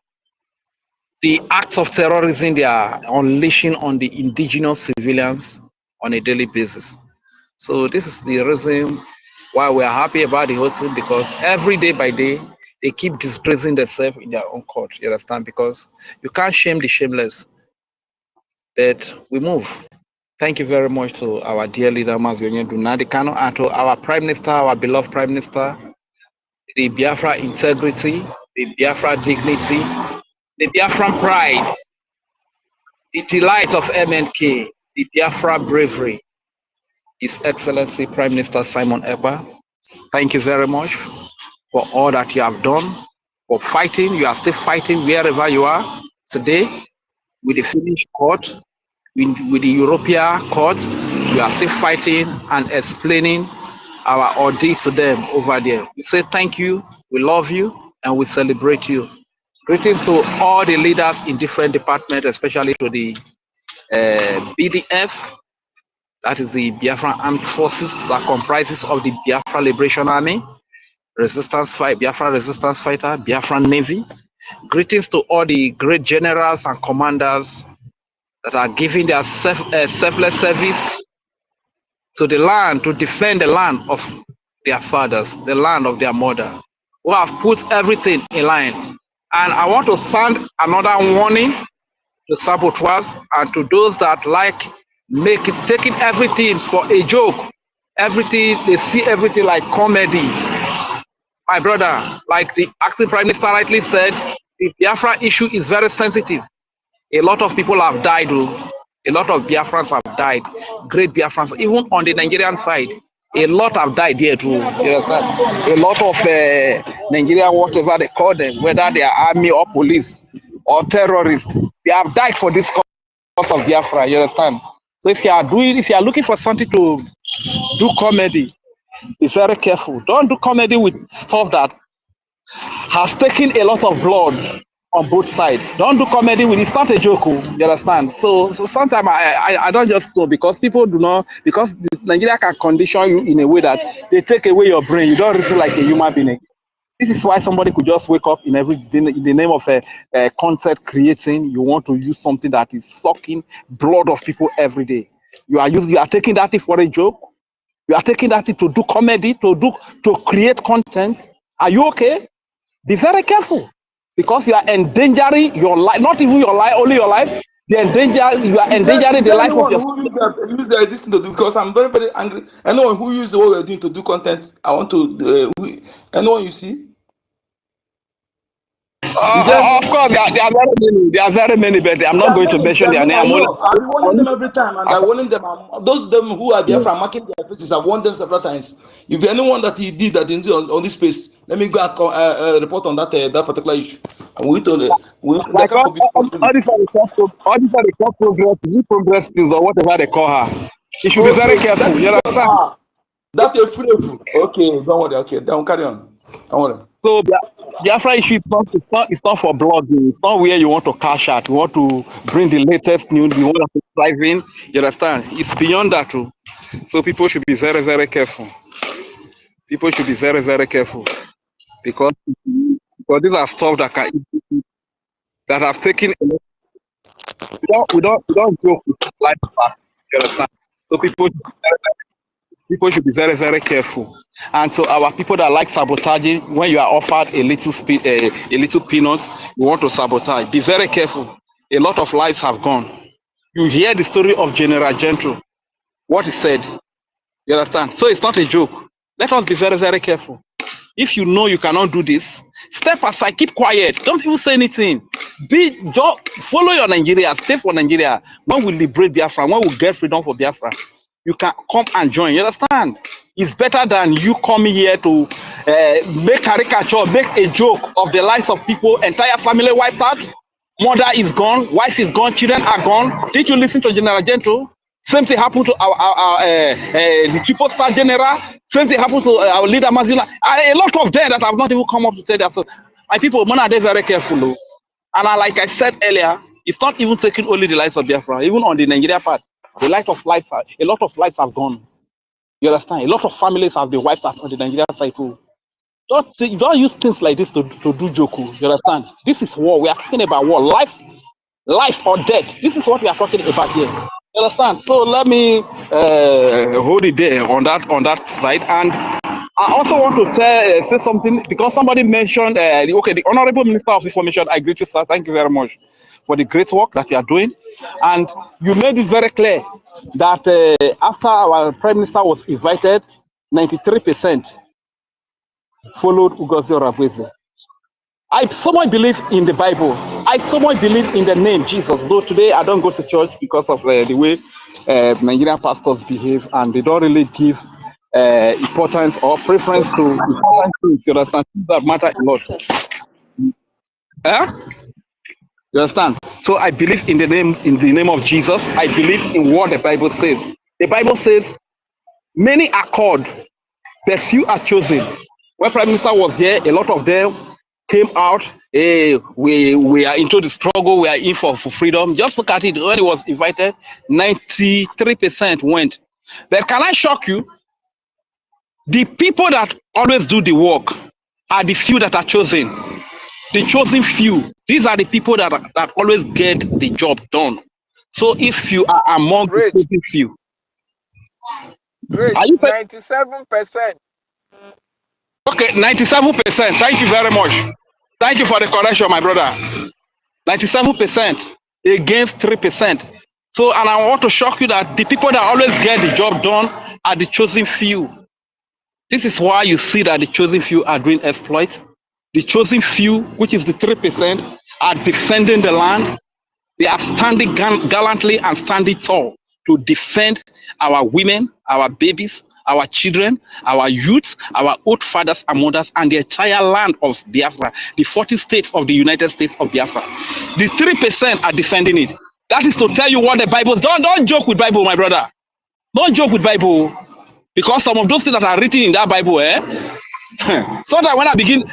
the acts of terrorism they are unleashing on the indigenous civilians on a daily basis. So this is the reason why we are happy about the whole thing, because every day by day, they keep disgracing themselves in their own court, you understand? Because you can't shame the shameless. But we move. Thank you very much to our dear leader, Mazionye Dunadi Kano, and to our Prime Minister, our beloved Prime Minister, the Biafra integrity, the Biafra dignity, the Biafran pride, the delight of MNK, the Biafra bravery, His Excellency Prime Minister Simon Ekpa. Thank you very much for all that you have done, for fighting. You are still fighting wherever you are today with the Finnish court, with the European court. You are still fighting and explaining our ordeal to them over there. We say thank you, we love you, and we celebrate you. Greetings to all the leaders in different departments, especially to the BDF, that is the Biafran Armed Forces, that comprises of the Biafra Liberation Army, Resistance Fight, Biafra Resistance Fighter, Biafran Navy. Greetings to all the great generals and commanders that are giving their selfless service to the land, to defend the land of their fathers, the land of their mother, who have put everything in line. And I want to sound another warning to saboteurs and to those that like taking everything for a joke. Everything, they see everything like comedy. My brother, like the acting prime minister rightly said, the Biafra issue is very sensitive. A lot of people have died, a lot of Biafrans have died, great Biafrans, even on the Nigerian side. A lot have died here too. You understand? A lot of Nigerian, whatever they call them, whether they are army or police or terrorists, they have died for this cause of Biafra. You understand? So if you are looking for something to do comedy, be very careful. Don't do comedy with stuff that has taken a lot of blood on both sides. Don't do comedy with it's not a joke, you understand? So sometimes I don't just go because people do not, because Nigeria can condition you in a way that they take away your brain. You don't feel like a human being. This is why somebody could just wake up in the name of content creating. You want to use something that is sucking blood of people every day. You are taking that for a joke. You are taking that to do comedy, to create content. Are you okay? Be very careful, because you are endangering your life, not even your life, only your life. You are endangering the life of your who use this thing to do, because I'm very, very angry. Anyone who uses what we're doing to do content, I want to, anyone you see? Of course, there are very many, but I'm not going to mention their name. I'm warning them every time, and I'm warning them. Those of them who are there from marking their faces, I've warned them several times. If anyone that he did that on this space, let me go and report on that particular issue. And all these are the progress things or whatever they call her. You should be very careful. You understand? That's a free. Okay, don't worry. Okay, don't carry on. Don't worry. So Biafra issue is not for blogging. It's not where you want to cash out. You want to bring the latest news. You want to drive in. You understand? It's beyond that too. So people should be very, very careful. People should be very, very careful, because these are stuff that have taken. We don't joke with life. You understand? So people should be very, very careful. And so our people that like sabotaging, when you are offered a little peanut, you want to sabotage. Be very careful. A lot of lives have gone. You hear the story of General Gentry, what he said. You understand? So it's not a joke. Let us be very, very careful. If you know you cannot do this, step aside, keep quiet. Don't even say anything. Follow your Nigeria, stay for Nigeria. When we liberate Biafra, when we get freedom for Biafra, you can come and join. You understand? It's better than you coming here to make caricature, make a joke of the lives of people, entire family wiped out. Mother is gone, wife is gone, children are gone. Did you listen to General Gentry? Same thing happened to the Chief of Staff General. Same thing happened to our leader Mazila. A lot of them that have not even come up to tell that. So my people, man, are they very careful, though. And like I said earlier, it's not even taking only the lives of Biafra. Even on the Nigeria part, a lot of lives have gone. You understand? A lot of families have been wiped out on the Nigeria side too. Don't use things like this to do joke. You understand? This is war. We are talking about war, life or death. This is what we are talking about here. You understand? So let me hold it there on that side. And I also want to say something, because somebody mentioned, the Honorable Minister of Information. I greet you, sir. Thank you very much for the great work that you are doing. And you made it very clear that after our Prime Minister was invited, 93% followed Ngozi Oravweze. I so much believe in the Bible. I so much believe in the name Jesus. Though today I don't go to church because of the way Nigerian pastors behave, and they don't really give importance or preference to important things. You understand? That matter a lot. You understand? So I believe in the name of Jesus. I believe in what the Bible says. The Bible says, "Many are called, but few are chosen." When Prime Minister was here, a lot of them came out, hey, we are into the struggle, we are in for freedom. Just look at it. When he was invited, 93% went. But can I shock you? The people that always do the work are the few that are chosen. The chosen few. These are the people that always get the job done. So if you are among the Rich, chosen few, are Rich, you saying? 97%. Okay, 97%. Thank you very much. Thank you for the correction, my brother. 97% against 3%. So, and I want to shock you that the people that always get the job done are the chosen few. This is why you see that the chosen few are doing exploits. The chosen few, which is the 3%, are defending the land. They are standing gallantly and standing tall to defend our women, our babies, our children, our youth, our old fathers and mothers, and the entire land of Biafra, the 40 states of the United States of Biafra. The 3% are defending it. That is to tell you what the Bible. Don't joke with Bible, my brother. Don't joke with Bible, because some of those things that are written in that Bible, so that when I begin,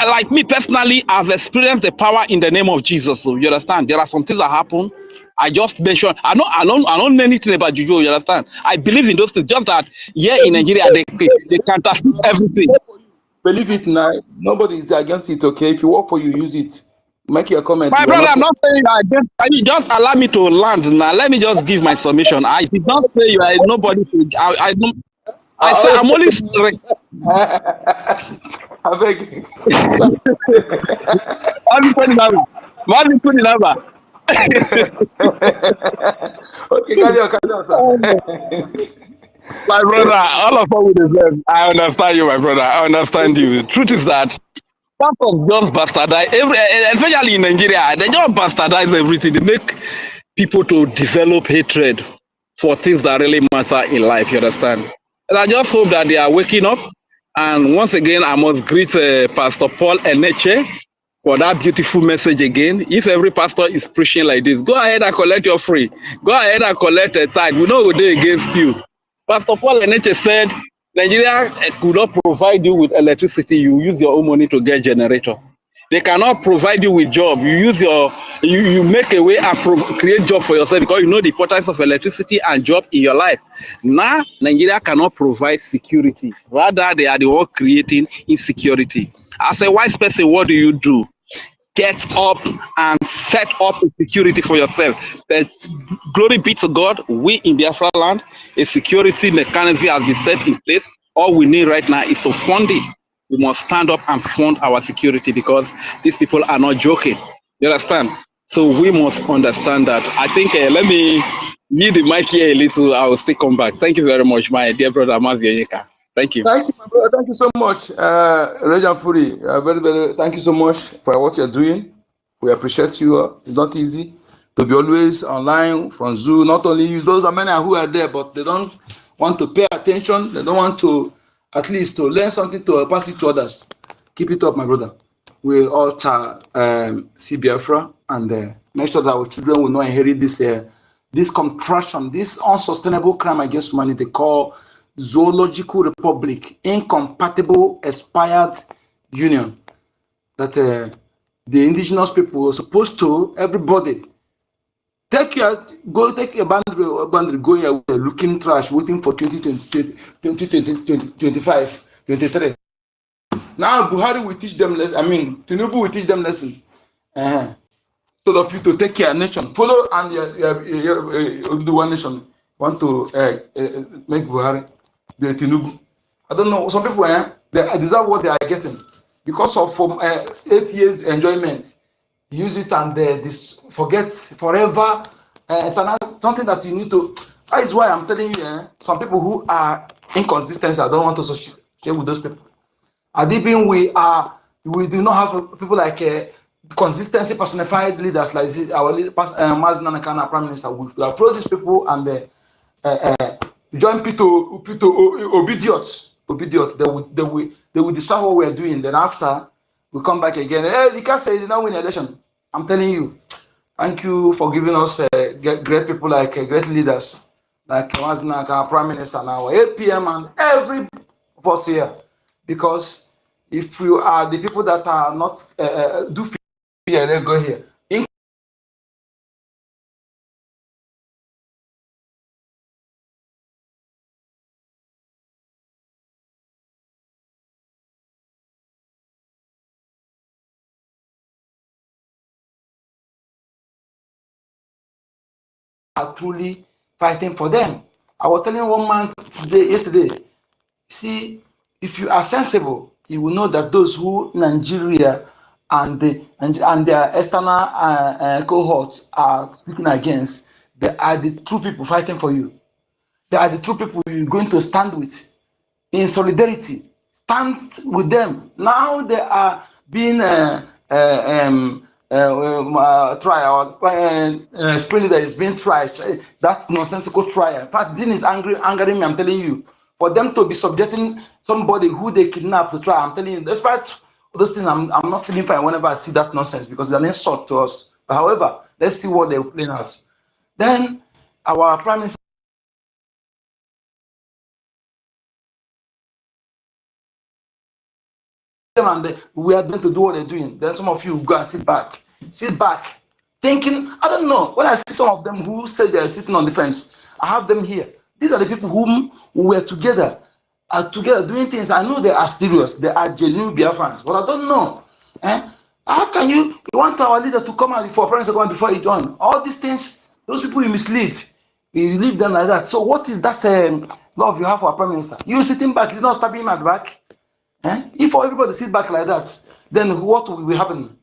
like me personally, I've experienced the power in the name of Jesus. So you understand? There are some things that happen. I just mentioned. I don't know anything about juju. You understand? I believe in those things. Just that here in Nigeria, they counterfeit everything. Believe it now. Nobody is against it, okay? If you work for you, use it. Make your comment. My We're brother, not. I'm not saying you just allow me to land now. Let me just give my submission. I did not say you are nobody. I don't. I say I'm only. I beg. Okay, carry on, sir. My brother, all of us with the same. I understand you, my brother. I understand you. The truth is that pastors just bastardize especially in Nigeria. They just bastardize everything. They make people to develop hatred for things that really matter in life. You understand? And I just hope that they are waking up. And once again, I must greet Pastor Paul Eneche for that beautiful message again. If every pastor is preaching like this, go ahead and collect your free. Go ahead and collect a tithe. We know we're against you. Pastor Paul Eneche said, Nigeria could not provide you with electricity. You use your own money to get generator. They cannot provide you with job. You use you make a way and create job for yourself because you know the importance of electricity and job in your life. Now, Nigeria cannot provide security. Rather, they are the one creating insecurity. As a wise person, what do? Get up and set up a security for yourself. But glory be to God, we in Biafra land, a security mechanism has been set in place. All we need right now is to fund it. We must stand up and fund our security because these people are not joking. You understand? So we must understand that. I think let me yield the mic here a little. I will still come back. Thank you very much, my dear brother Mazianyeka. Thank you. Thank you, my brother. Thank you so much, Rejan Furi. Very, thank you so much for what you're doing. We appreciate you. It's not easy to be always online from Zoom. Not only you, those are many who are there, but they don't want to pay attention. They don't want to, at least, to learn something to pass it to others. Keep it up, my brother. We'll all see Biafra and make sure that our children will not inherit this contraction, this unsustainable crime against humanity called zoological republic, incompatible expired union that the indigenous people were supposed to, everybody take your boundary, go here looking trash, waiting for 2025, 23. Now Buhari will teach them lesson. Tinubu will teach them lesson. So of you to take your nation, follow, and the one nation want to make Buhari the Tinubu. I don't know. Some people they deserve what they are getting because of 8 years enjoyment. Use it and forget forever. Something that you need to. That is why I'm telling you. Some people who are inconsistent, I don't want to associate with those people. We do not have people like consistency personified leaders like this. Our leader, Mazin Nakana, Prime Minister, we approach these people and join people obedience. They will destroy what we are doing. Then after we come back again, you can't say they don't win the election. I'm telling you, thank you for giving us great people like great leaders like Mazin Nakana, Prime Minister now, 8 p.m. and every of us here, because If you are the people that are not do fear, then go here. Are truly fighting for them. I was telling one man yesterday, see, if you are sensible, you will know that those who Nigeria and their external cohorts are speaking against, they are the true people fighting for you. They are the true people you're going to stand with in solidarity. Stand with them. Now they are being trial. Spring that is being tried. That nonsensical trial. In fact, this is angering me. I'm telling you. For them to be subjecting somebody who they kidnapped to try, I'm telling you, despite those things, I'm not feeling fine whenever I see that nonsense because it's an insult to us. But however, let's see what they're playing out. Then our prime minister, and we are going to do what they're doing. Then some of you go and sit back, thinking, I don't know. When I see some of them who say they're sitting on the fence, I have them here. These are the people whom we were together, are together doing things. I know they are serious, they are genuine Biafrans, but I don't know. How can you want our leader to come out before Prime Minister before he done? All these things, those people you mislead, you leave them like that. So what is that love you have for our Prime Minister? You sitting back, he's not stabbing him at the back. If everybody sit back like that, then what will be happening?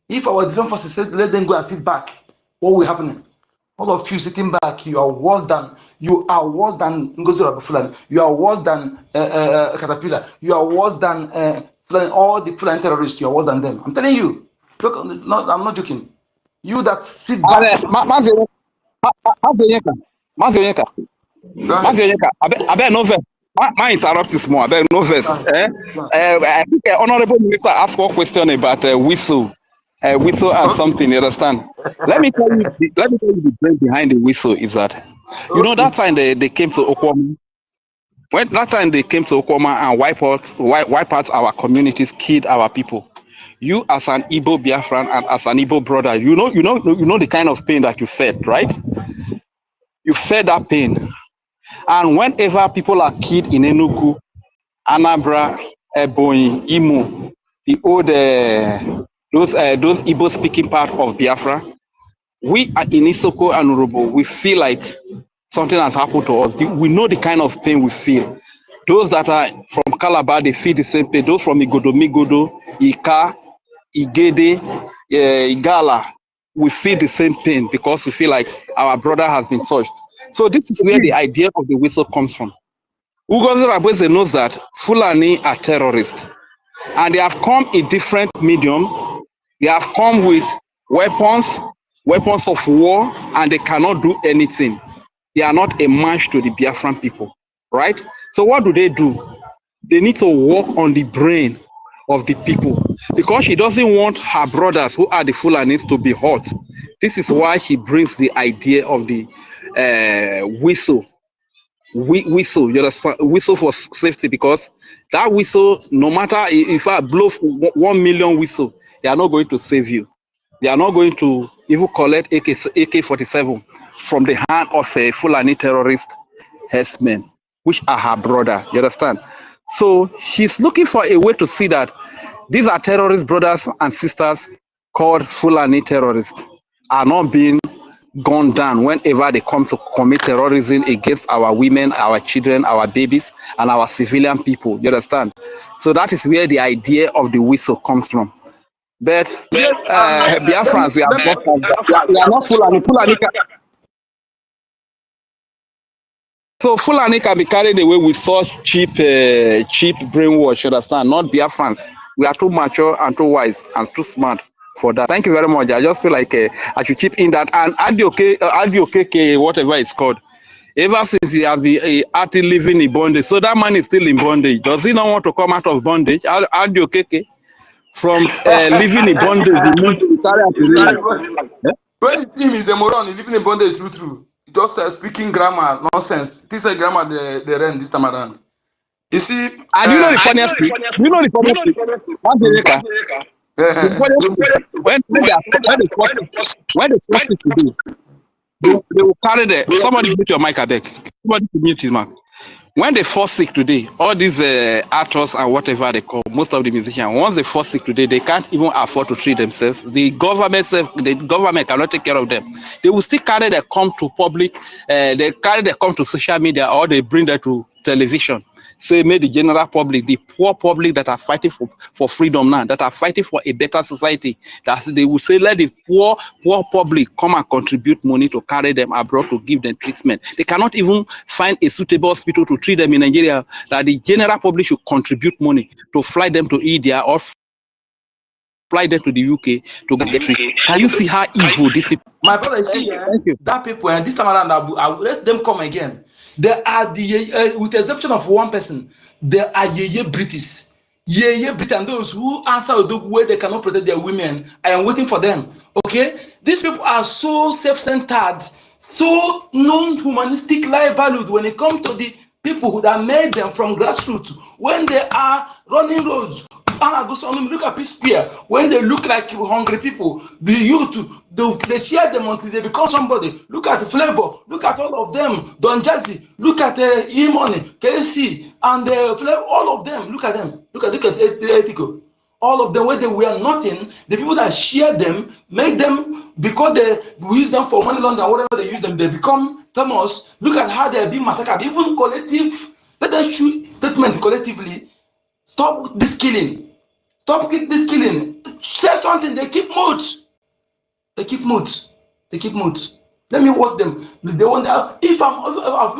If our defense forces said, let them go and sit back, what will happen? All of you sitting back, you are worse than NGOZI Fulani. You are worse than Caterpillar. You are worse than all the Fulani terrorists. You are worse than them. I'm telling you. Look, I'm not joking. You that sit back. I bet no verse. My interrupt this more. I bet no verse. I think Honorable Minister asked one question about whistle and something. You understand? Let me tell you the brain behind the whistle is that you know that time they came to Okwama. When that time they came to Okwama and wipe out our communities, killed our people. You as an Igbo Biafran and as an Igbo brother, you know the kind of pain that you felt, right? You felt that pain. And whenever people are killed in Enugu, Anambra, Ebonyi, Imo, the old those Igbo speaking part of Biafra, we in Isoko and Urobo, we feel like something has happened to us. We know the kind of pain we feel. Those that are from Calabar, they feel the same pain. Those from Migodo, Ika, Igede, Igala, we feel the same pain because we feel like our brother has been touched. So this is where the idea of the whistle comes from. Ugozi Rabweze knows that Fulani are terrorists and they have come in different medium. They have come with weapons of war, and they cannot do anything. They are not a match to the Biafran people, right? So what do? They need to work on the brain of the people because she doesn't want her brothers who are the Fulanis to be hurt. This is why she brings the idea of the whistle. Whistle, you understand? Whistle for safety, because that whistle, no matter if I blow 1 million whistle, they are not going to save you. They are not going to even collect AK-47 from the hand of a Fulani terrorist herdsmen, which are her brother. You understand? So she's looking for a way to see that these are terrorist brothers and sisters called Fulani terrorists are not being gunned down whenever they come to commit terrorism against our women, our children, our babies, and our civilian people. You understand? So that is where the idea of the whistle comes from. But Biafrans, we are not Fulani. So Fulani can be carried away with such cheap brainwash. You understand? Not Biafrans. We are too mature and too wise and too smart for that. Thank you very much. I just feel like I should chip in that. And Adi whatever it's called, ever since he has been acting living in bondage, so that man is still in bondage. Does he not want to come out of bondage? Adi from living in bondage, when the team is a moron, he living in bondage through. Just speaking grammar nonsense. This is grammar they ran this time around. You see, And you know the funniest thing? You know the funniest thing? One day later, the funniest thing, when they force it to do, they will carry somebody mute your mic, I beg. Somebody to mute his mic. When they fall sick today, all these actors and whatever they call, most of the musicians, once they fall sick today, they can't even afford to treat themselves. The government cannot take care of them. They will still carry them come to public, they carry them come to social media, or they bring them to television. Say, make the general public, the poor public that are fighting for freedom now, that are fighting for a better society, that they will say, let the poor public come and contribute money to carry them abroad to give them treatment. They cannot even find a suitable hospital to treat them in Nigeria, that the general public should contribute money to fly them to India or fly them to the UK to get treatment. Can you see how evil these people? My brother, you see, that people, and this time around, I will let them come again. They are the, with the exception of one person, they are British. British, and those who answer the way they cannot protect their women. I am waiting for them. Okay? These people are so self-centered, so non-humanistic life valued when it comes to the people that made them from grassroots. When they are running roads, look at Peace Square, when they look like hungry people, the youth, they share them until they become somebody. Look at the Flavor, look at all of them, Don Jazzy, look at E-Money, KC, and Flavor, all of them, look at them, look at Ethical. All of them, where they were nothing, the people that share them, make them, because they use them for money laundering, whatever they use them, they become famous. Look at how they're being massacred, even collective, let them shoot statements collectively. Stop this killing. Stop this killing. Say something. They keep moods. They keep moods. They keep moods. Let me watch them. They want that. If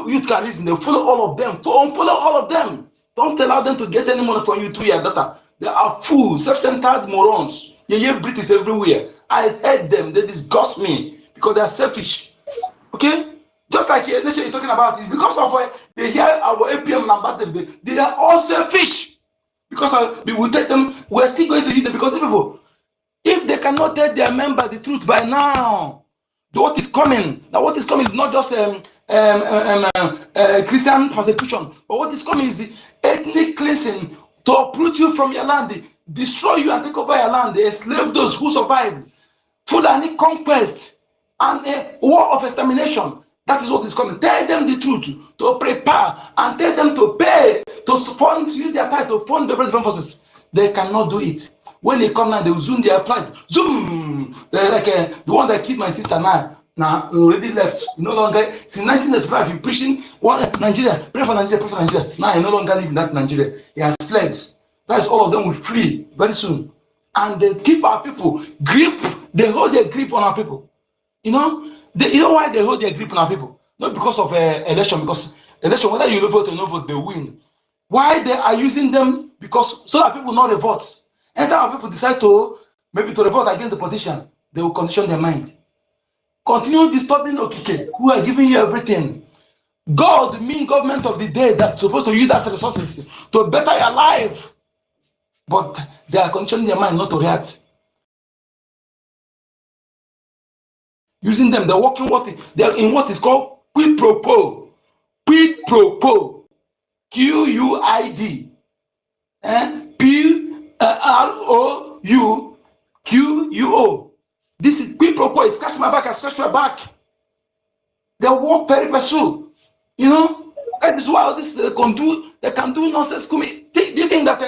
youth can listen, they follow all of them. To unfollow all of them. Don't allow them to get any money from you through your data. They are fools, self-centered morons. You hear British everywhere. I hate them. They disgust me because they are selfish. Okay? Just like the nation you're talking about, it's because of they hear our APM ambassador. They are all selfish. Because we will take them, we're still going to hit them because people, if they cannot tell their member the truth by now, what is coming is not just Christian persecution, but what is coming is the ethnic cleansing to uproot you from your land, destroy you and take over your land, enslave those who survive, Fulani conquest, and a war of extermination. That is what is coming. Tell them the truth, to prepare, and tell them to pay, to use their time to fund the different forces. They cannot do it. When they come now, they will zoom their flight. Zoom! They're like the one that killed my sister now already left. No longer, since 1985, you're preaching Nigeria, pray for Nigeria, pray for Nigeria. Now he no longer live in that Nigeria. He has fled. That's all of them will flee very soon. And they keep our people they hold their grip on our people. You know why they hold their grip on our people? Not because of election, because election, whether you vote or not vote, they win. Why they are using them? Because so that people not revolt. And then our people decide to revolt against the politician, they will condition their mind. Continue disturbing Okike, who are giving you everything. God, the mean government of the day that's supposed to use that resources to better your life. But they are conditioning their mind not to react. Using them, they're working they're in what is called quid pro quo. Quid pro quo. QUID. PROUQUO. This is quid pro quo. Scratch my back, I scratch your back. They work peri passu. You know? That is why this they can do nonsense. Do you think that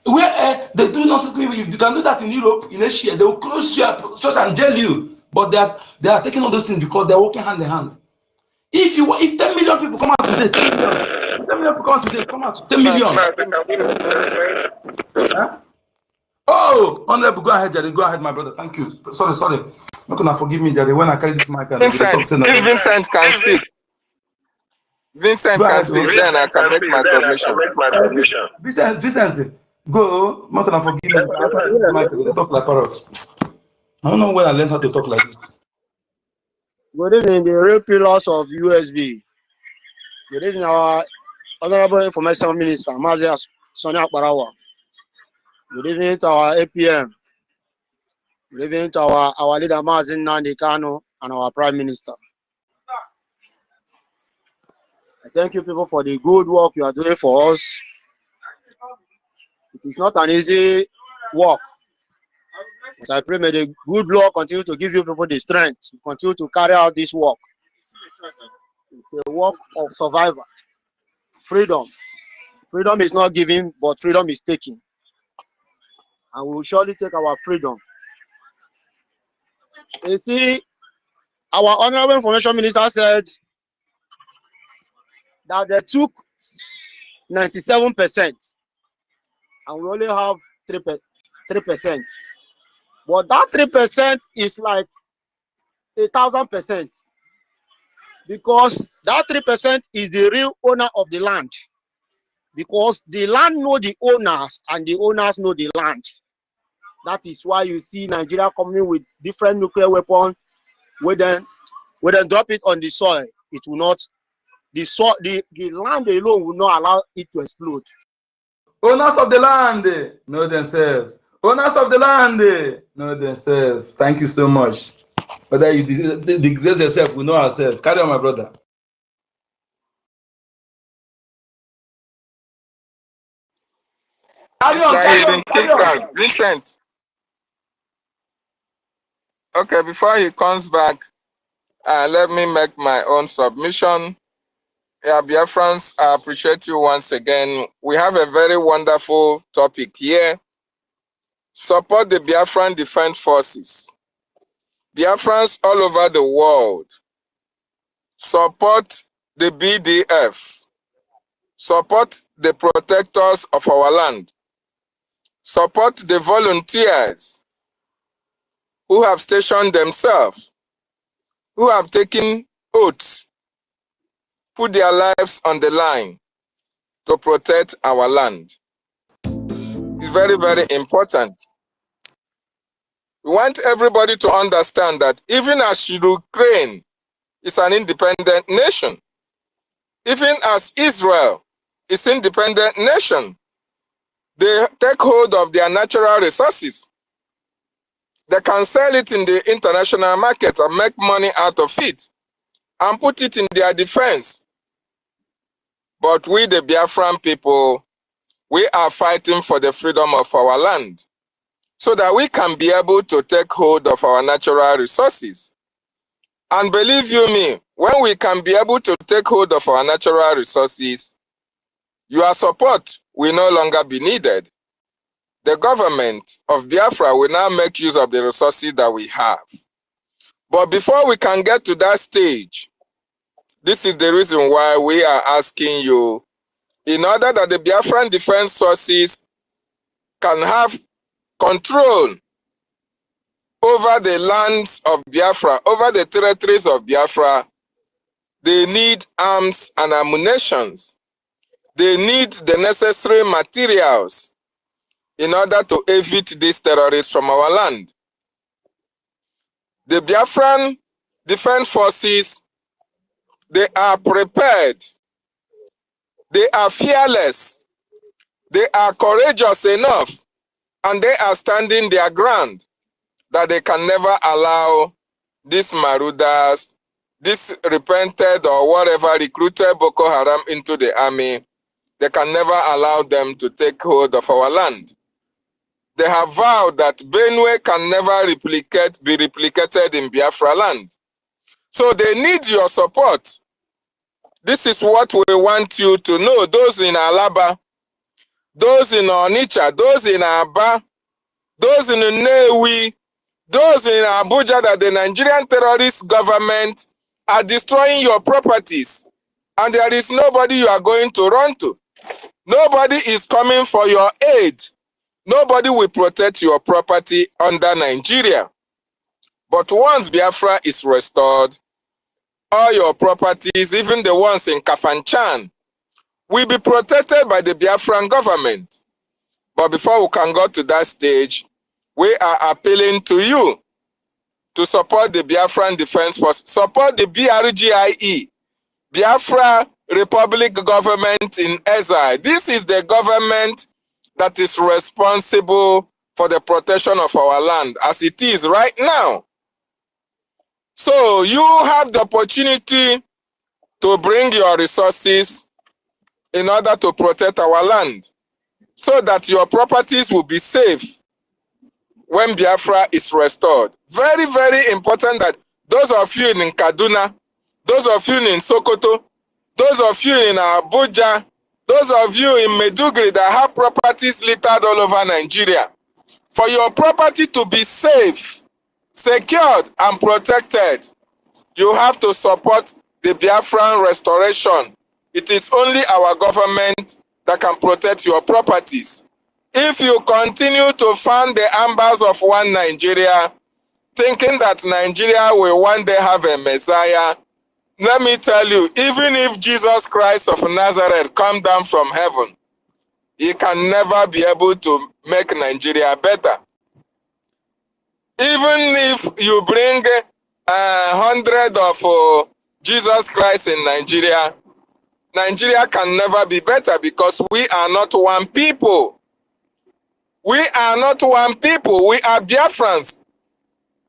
where they do nonsense, if you can do that in Europe, in Asia, they will close your church and jail you. But they are taking all those things because they're working hand in hand. If 10 million people come out today, 10 million people come out today, come out 10 million. Huh? Oh, Honorable, go ahead, Jerry. Go ahead, my brother. Thank you. Sorry. Not gonna forgive me, Jerry. When I carry this mic, Vincent can speak. Vincent can speak, then I can make my submission. Vincent, go. Not gonna forgive me. I talk like parrots. I don't know when I learned how to talk like this. Good evening, the real pillars of USB. Good evening, our Honorable Information Minister, Mazia Sonia Barawa. Good evening to our APM. Good evening to our leader, Mazin Nandi Kano, and our Prime Minister. I thank you people for the good work you are doing for us It is not an easy work. But I pray may the good Lord continue to give you people the strength to continue to carry out this work. It's a work of survival. Freedom. Freedom is not given, but freedom is taken. And we will surely take our freedom. You see, our Honorable Information Minister said that they took 97% and we only have 3%. But that 3% is like 1,000%, because that 3% is the real owner of the land. Because the land know the owners and the owners know the land. That is why you see Nigeria coming with different nuclear weapons. When then drop it on the soil, it will not. The land alone will not allow it to explode. Owners of the land know themselves. Owners of the land know themselves. Thank you so much. Whether you disgrace yourself, we know ourselves. Carry on, my brother. Carry It's on, like carry he's on, been carry kicked on. out. Vincent. Okay, before he comes back, let me make my own submission. Yeah, Biafrans, I appreciate you once again. We have a very wonderful topic here. Support the Biafran Defense Forces. Biafrans all over the world. Support the BDF. Support the protectors of our land. Support the volunteers who have stationed themselves, who have taken oaths, put their lives on the line to protect our land. It's very, very important. We want everybody to understand that even as Ukraine is an independent nation, even as Israel is an independent nation, they take hold of their natural resources. They can sell it in the international market and make money out of it and put it in their defense. But we, the Biafran people, we are fighting for the freedom of our land so that we can be able to take hold of our natural resources. And believe you me, when we can be able to take hold of our natural resources, your support will no longer be needed. The government of Biafra will now make use of the resources that we have. But before we can get to that stage, this is the reason why we are asking you, in order that the Biafran Defense Forces can have control over the lands of Biafra, over the territories of Biafra, they need arms and ammunition. They need the necessary materials in order to evict these terrorists from our land. The Biafran Defense Forces, they are prepared, they are fearless, they are courageous enough, and they are standing their ground that they can never allow these marauders, this repented or whatever recruited Boko Haram into the army, they can never allow them to take hold of our land. They have vowed that Benue can never be replicated in Biafra land. So they need your support. This is what we want you to know. Those in Alaba, those in Onitsha, those in Aba, those in Nnewi, those in Abuja, that the Nigerian terrorist government are destroying your properties. And there is nobody you are going to run to. Nobody is coming for your aid. Nobody will protect your property under Nigeria. But once Biafra is restored, all your properties, even the ones in Kafanchan, will be protected by the Biafran government. But before we can go to that stage, we are appealing to you to support the Biafran Defense Force, support the BRGIE, Biafra Republic Government in exile. This is the government that is responsible for the protection of our land as it is right now. So you have the opportunity to bring your resources in order to protect our land. so that your properties will be safe when Biafra is restored. Very, very important that those of you in Kaduna, those of you in Sokoto, those of you in Abuja, those of you in Meduguri that have properties littered all over Nigeria, for your property to be safe, secured, and protected, you have to support the Biafran restoration. It is only our government that can protect your properties. If you continue to fan the embers of one Nigeria, thinking that Nigeria will one day have a Messiah, let me tell you, even if Jesus Christ of Nazareth come down from heaven, he can never be able to make Nigeria better. Even if you bring 100 of Jesus Christ in Nigeria, Nigeria can never be better because we are not one people. We are not one people. We are Biafrans.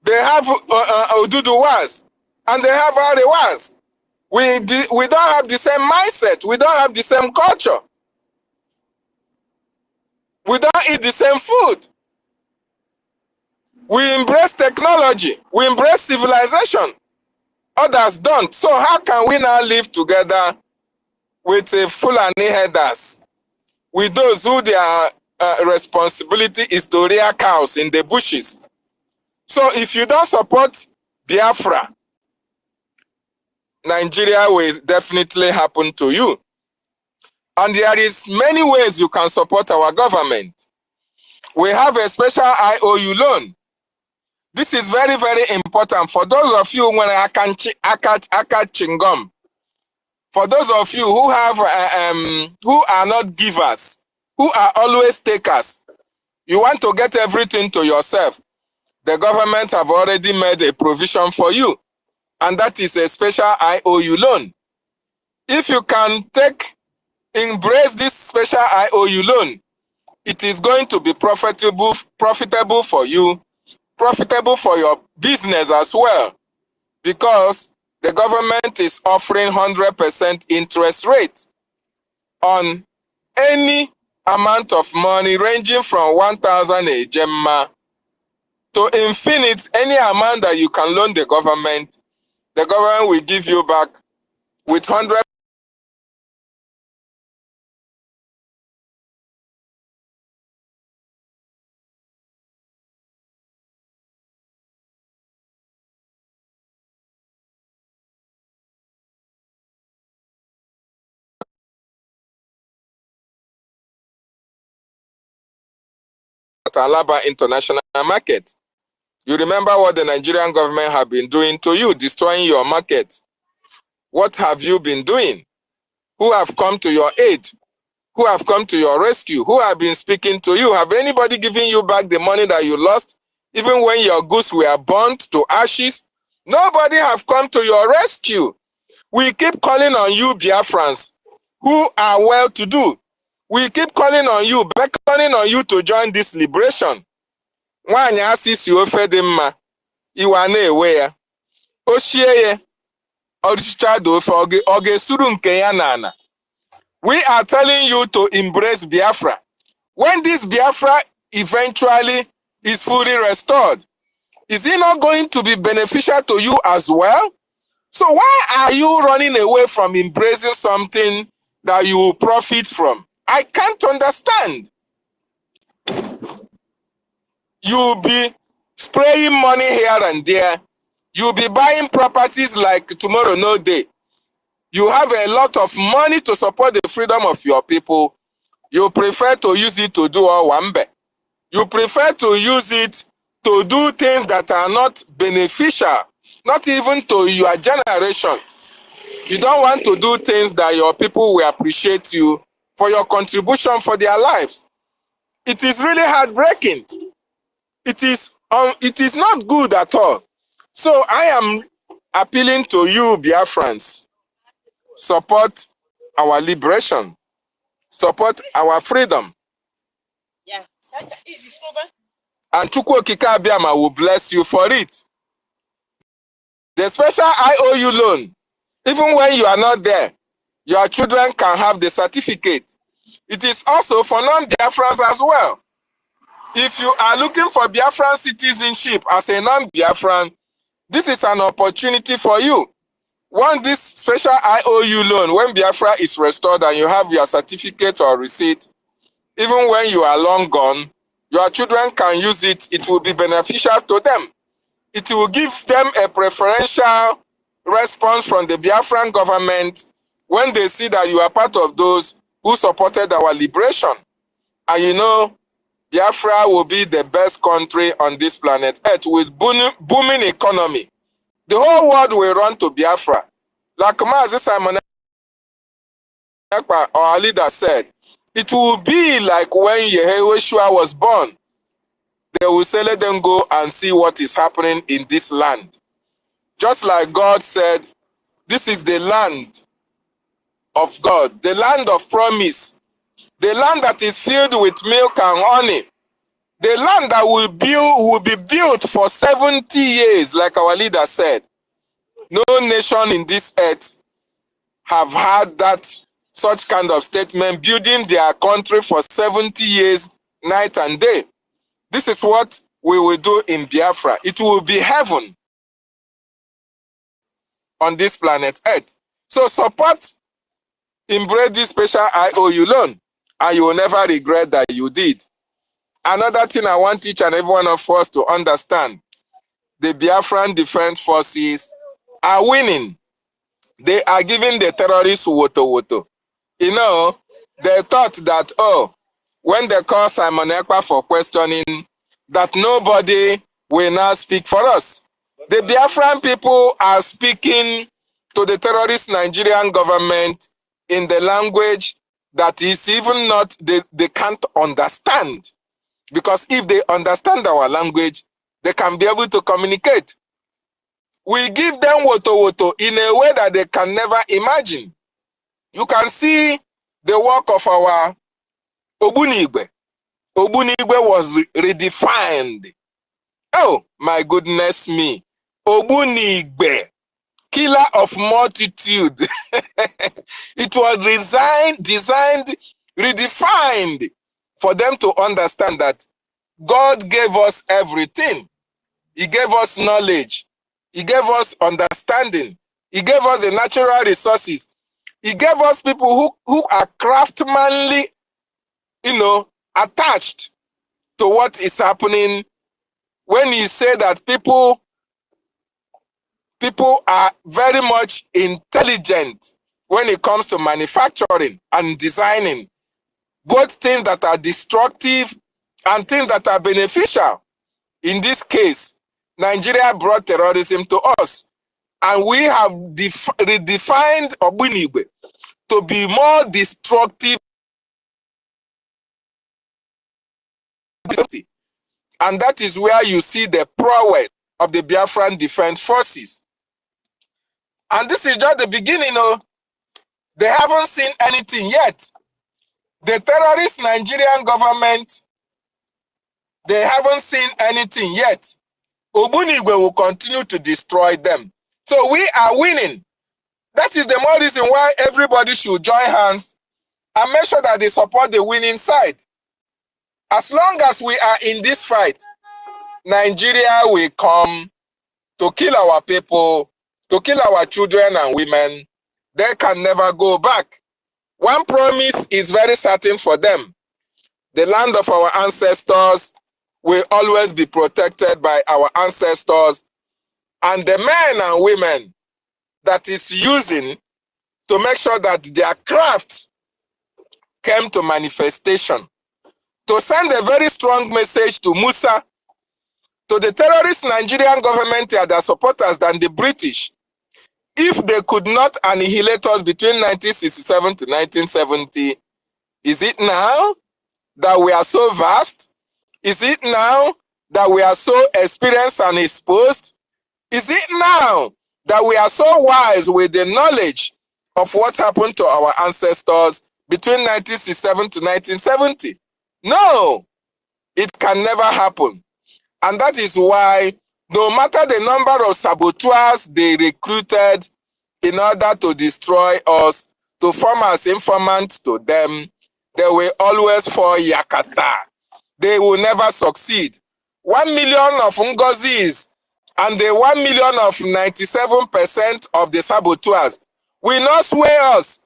They have Oduduwas and they have Arewas. We don't have the same mindset. We don't have the same culture. We don't eat the same food. We embrace technology. We embrace civilization. Others don't. So how can we now live together with Fulani headers, with those who their responsibility is to rear cows in the bushes? So if you don't support Biafra, Nigeria will definitely happen to you. And there is many ways you can support our government. We have a special IOU loan. This is very, very important for those of you when chingom. For those of you who have who are not givers, who are always takers, you want to get everything to yourself. The government have already made a provision for you, and that is a special IOU loan. If you can embrace this special IOU loan, it is going to be profitable for you, profitable for your business as well, because the government is offering 100% interest rate on any amount of money ranging from 1,000 ejemma to infinite. Any amount that you can loan the government will give you back with 100%. Alaba International Market. You remember what the Nigerian government have been doing to you, destroying your market. What have you been doing? Who have come to your aid? Who have come to your rescue? Who have been speaking to you? Have anybody given you back the money that you lost, even when your goods were burnt to ashes? Nobody have come to your rescue. We keep calling on you, Biafrans, who are well-to-do. We keep calling on you, beckoning on you to join this liberation. Nwanyị asisi ofe dị mma, iwa na-ewe ya. Ochie ye, ọdịchado ofe oge suru nke ya n'ana. We are telling you to embrace Biafra. When this Biafra eventually is fully restored, is it not going to be beneficial to you as well? So why are you running away from embracing something that you will profit from? I can't understand. You'll be spraying money here and there. You'll be buying properties like tomorrow, no day. You have a lot of money to support the freedom of your people. You prefer to use it to do all wambe. You prefer to use it to do things that are not beneficial, not even to your generation. You don't want to do things that your people will appreciate you for your contribution for their lives. It is really heartbreaking. It is not good at all. So I am appealing to you, Biafrans. Support our liberation. Support our freedom. Yeah. And Chukwu Okike Abiama will bless you for it. The special IOU loan, even when you are not there, your children can have the certificate. It is also for non-Biafrans as well. If you are looking for Biafran citizenship as a non-Biafran, this is an opportunity for you. Once this special IOU loan, when Biafra is restored and you have your certificate or receipt, even when you are long gone, your children can use it. It will be beneficial to them. It will give them a preferential response from the Biafran government when they see that you are part of those who supported our liberation. And you know, Biafra will be the best country on this planet Earth with booming economy. The whole world will run to Biafra. Like Mazi Simon, our leader, said, it will be like when Yeshua was born. They will say, let them go and see what is happening in this land. Just like God said, this is the land of God, the land of promise, the land that is filled with milk and honey, the land that will be built for 70 years, like our leader said. No nation in this earth have had that such kind of statement, building their country for 70 years, night and day. This is what we will do in Biafra. It will be heaven on this planet Earth. So support, embrace this special IOU loan, and you will never regret that you did. Another thing I want each and every one of us to understand, the Biafran Defense Forces are winning. They are giving the terrorists woto. You know, they thought that, oh, when they call Simon Ekpa for questioning, that nobody will now speak for us. The Biafran people are speaking to the terrorist Nigerian government in the language that is even not, they can't understand. Because if they understand our language, they can be able to communicate. We give them woto in a way that they can never imagine. You can see the work of our Ogbunigwe. Ogbunigwe was redefined. Oh, my goodness me. Ogbunigwe, killer of multitude. It was designed, redefined for them to understand that God gave us everything. He gave us knowledge. He gave us understanding. He gave us the natural resources. He gave us people who are craftsmanly, you know, attached to what is happening. When you say that people are very much intelligent when it comes to manufacturing and designing, both things that are destructive and things that are beneficial. In this case, Nigeria brought terrorism to us, and we have redefined Ogbunigwe to be more destructive. And that is where you see the prowess of the Biafran Defense Forces. And this is just the beginning. They haven't seen anything yet. The terrorist Nigerian government, they haven't seen anything yet. Ogbunigwe will continue to destroy them. So we are winning. That is the more reason why everybody should join hands and make sure that they support the winning side. As long as we are in this fight, Nigeria will come to kill our people, to kill our children and women. They can never go back. One promise is very certain for them. The land of our ancestors will always be protected by our ancestors, and the men and women that is using to make sure that their craft came to manifestation. To send a very strong message to Musa, to the terrorist Nigerian government and their supporters than the British. If they could not annihilate us between 1967 to 1970, is it now that we are so vast? Is it now that we are so experienced and exposed? Is it now that we are so wise with the knowledge of what happened to our ancestors between 1967 to 1970? No, it can never happen. And that is why, no matter the number of saboteurs they recruited in order to destroy us, to form as informants to them, they will always fall yakata. They will never succeed. 1 million of NGOZIs and the 1 million of 97% of the saboteurs will not sway us.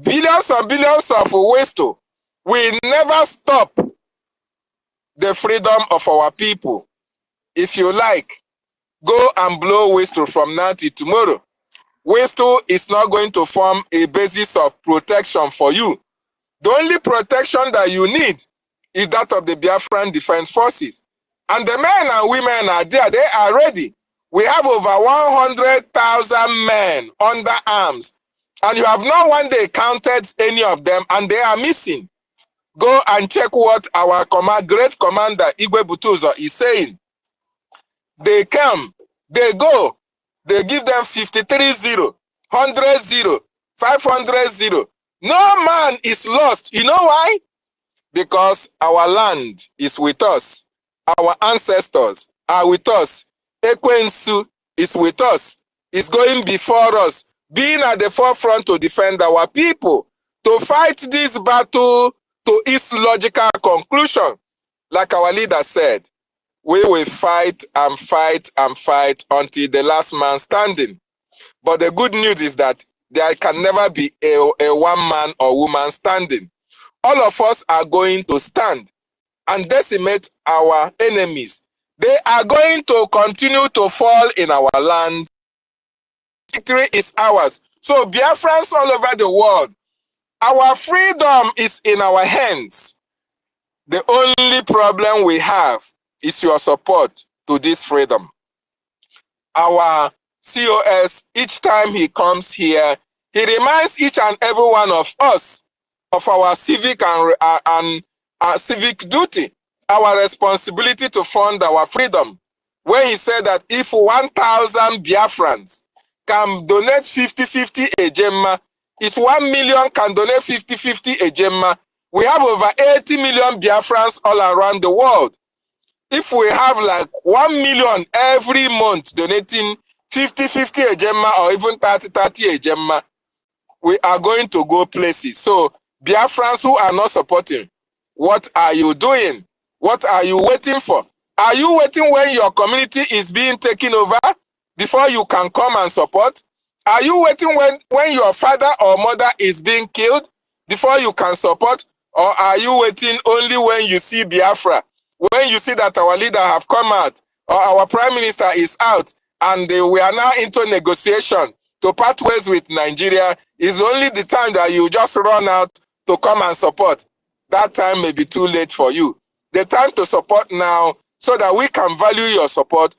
Billions and billions of waste will never stop the freedom of our people. If you like, go and blow whistle from now till tomorrow. Whistle is not going to form a basis of protection for you. The only protection that you need is that of the Biafran Defense Forces. And the men and women are there. They are ready. We have over 100,000 men under arms. And you have not one day counted any of them, and they are missing. Go and check what our great commander, Igwe Butuzo, is saying. They come, they go, they give them 53-0, 100-0, 500-0. No man is lost. You know why? Because our land is with us. Our ancestors are with us. Ekwensu is with us. Is going before us, being at the forefront to defend our people, to fight this battle to its logical conclusion. Like our leader said, we will fight and fight and fight until the last man standing. But the good news is that there can never be a one man or woman standing. All of us are going to stand and decimate our enemies. They are going to continue to fall in our land. Victory is ours. So Biafrans all over the world, our freedom is in our hands. The only problem we have is your support to this freedom. Our COS, each time he comes here, he reminds each and every one of us of our civic and civic duty, our responsibility to fund our freedom. When he said that if 1,000 Biafrans can donate 50-50 a gemma, if 1 million can donate 50-50 a gemma, we have over 80 million Biafrans all around the world. If we have like 1 million every month donating 50-50 a gemma or even 30-30 a gemma, we are going to go places. So Biafrans who are not supporting, what are you doing? What are you waiting for? Are you waiting when your community is being taken over before you can come and support? Are you waiting when your father or mother is being killed before you can support? Or are you waiting only when you see Biafra? When you see that our leader have come out or our prime minister is out and we are now into negotiation to part ways with Nigeria, is only the time that you just run out to come and support. That time may be too late for you. The time to support now so that we can value your support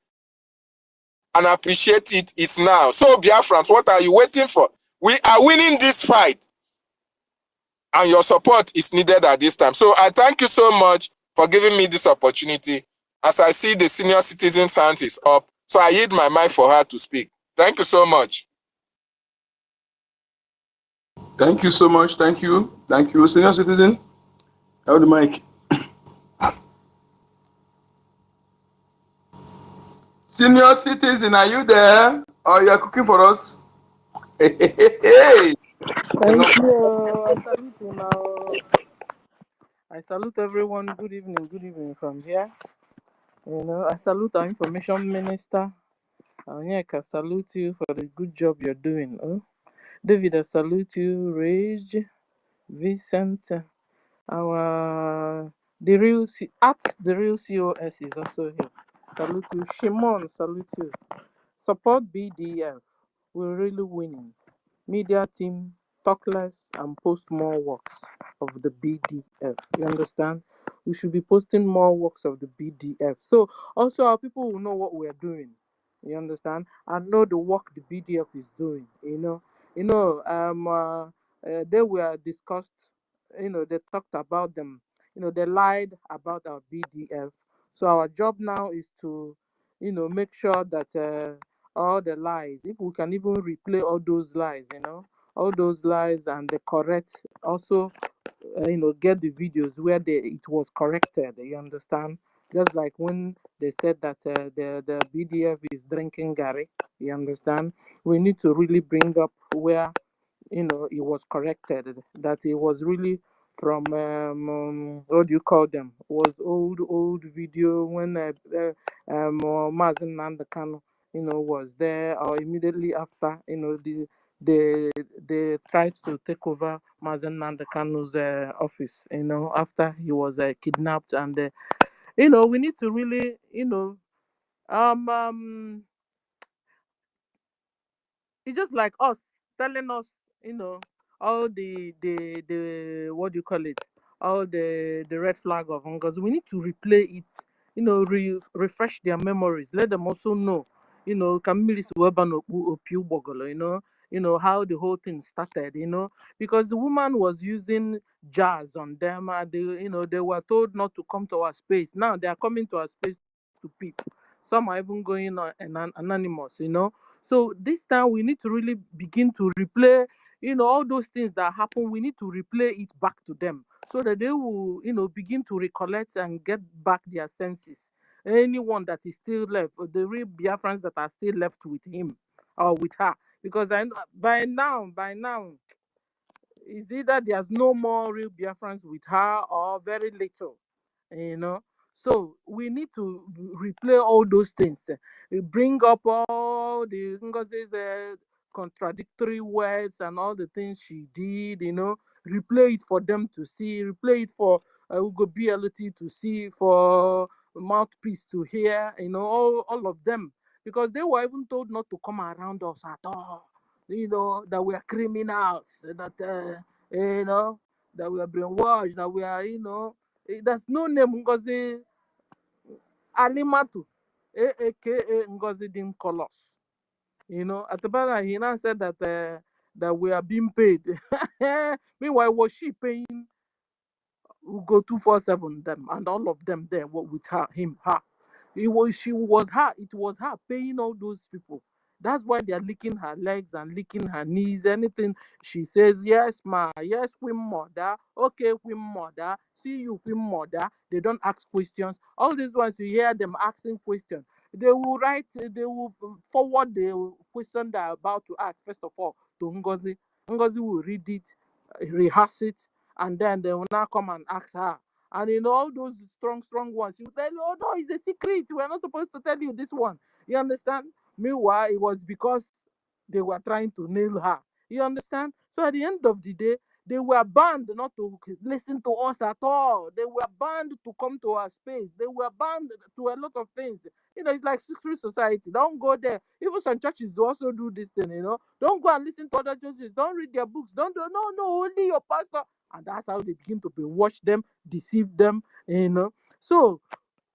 and appreciate it is now. So Biafrans, what are you waiting for? We are winning this fight and your support is needed at this time. So I thank you so much for giving me this opportunity. As I see the senior citizen hand is up, so I yield my mic for her to speak. Thank you so much. Thank you so much. Thank you. Thank you, senior citizen. Have the mic. Senior citizen, are you there? Or you are cooking for us? Hey. Thank you. I salute you now. I salute everyone. Good evening from here. You know, I salute our information minister. Onyeka, salute you for the good job you're doing. Oh, David, I salute you. Rage, Vincent, our the real COS is also here. Salute you. Shimon, salute you. Support BDF. We're really winning. Media team, talk less and post more works of the BDF. You understand? We should be posting more works of the BDF. So also our people will know what we are doing. You understand? And know the work the BDF is doing. They were discussed. They talked about them. They lied about our BDF. So our job now is to, make sure that all the lies, if we can even replay all those lies, all those lies and the correct, also get the videos where it was corrected. You understand? Just like when they said that the BDF is drinking Gary. You understand? We need to really bring up where it was corrected, that it was really from what do you call them? Was old video when Mazen Nandekano, was there, or immediately after, they tried to take over Mazen Nandekano's office, after he was kidnapped, and we need to really, it's just like us telling us, all the what do you call it, all the red flag of hungers. We need to replay it, refresh their memories, let them also know, Kamilis Webano Opiu Bogolo, how the whole thing started, because the woman was using jazz on them, and they were told not to come to our space. Now they are coming to our space to peep. Some are even going on anonymous, So this time we need to really begin to replay, all those things that happen. We need to replay it back to them so that they will, begin to recollect and get back their senses. Anyone that is still left, or the real Biafrans that are still left with him or with her, because by now, it's either there's no more real Biafrans with her or very little, you know. So we need to replay all those things. Bring up all the Ngozi's contradictory words and all the things she did, replay it for them to see, replay it for Ugo BLT to see, for Mouthpiece to hear, all of them. Because they were even told not to come around us at all, that we are criminals, that, that we are brainwashed, that we are, there's no name Ngozi Alimatu, aka Ngozi didn't call us. At the bottom, he now said that we are being paid. Meanwhile, was she paying Ugo 247 them and all of them there with her, her? It was her paying all those people. That's why they are licking her legs and licking her knees. Anything she says, yes, ma, yes, Queen Mother, okay, Queen Mother, see you, Queen Mother. They don't ask questions. All these ones, you hear them asking questions. They will forward the question they are about to ask, first of all, to Ngozi. Ngozi will read it, rehearse it, and then they will now come and ask her. And all those strong ones, you tell you, oh no, it's a secret. We're not supposed to tell you this one. You understand? Meanwhile, it was because they were trying to nail her. You understand? So at the end of the day, they were banned not to listen to us at all. They were banned to come to our space. They were banned to a lot of things. It's like secret society. Don't go there. Even some churches also do this thing, Don't go and listen to other churches. Don't read their books. No, only your pastor. And that's how they begin to brainwash them, deceive them, So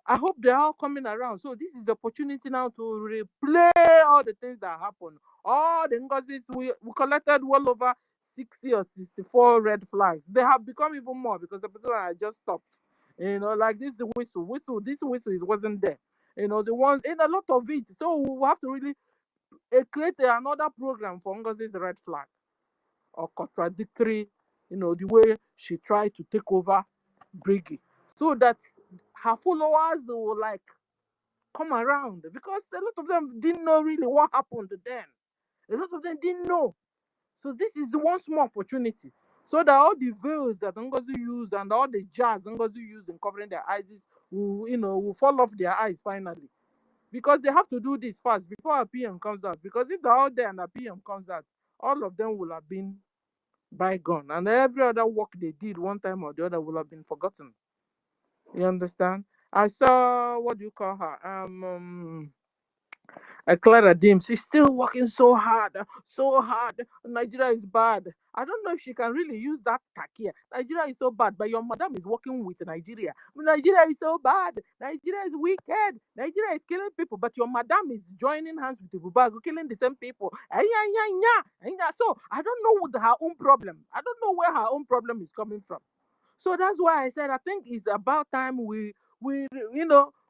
I hope they're all coming around. So this is the opportunity now to replay all the things that happened. All the Ngozis, we collected well over 60 or 64 red flags. They have become even more because the person I just stopped. Like this whistle, this whistle wasn't there. The ones in a lot of it. So we have to really create another program for Ngozis red flag or contradictory, the way she tried to take over BRGIE, so that her followers will come around, because a lot of them didn't know really what happened then. A lot of them didn't know. So this is one small opportunity, so that all the veils that Ngozi use and all the jazz Ngozi use in covering their eyes will fall off their eyes finally. Because they have to do this fast before a PM comes out. Because if they're out there and a PM comes out, all of them will have been bygone, and every other work they did one time or the other will have been forgotten. You understand? I saw, what do you call her? Clara Dim. She's still working so hard, so hard. Nigeria is bad. I don't know if she can really use that takia. Nigeria is so bad, but your madam is working with Nigeria. Nigeria is so bad. Nigeria is wicked. Nigeria is killing people, but your madam is joining hands with the Bubago, killing the same people. So I don't know what her own problem. I don't know where her own problem is coming from. So that's why I said I think it's about time we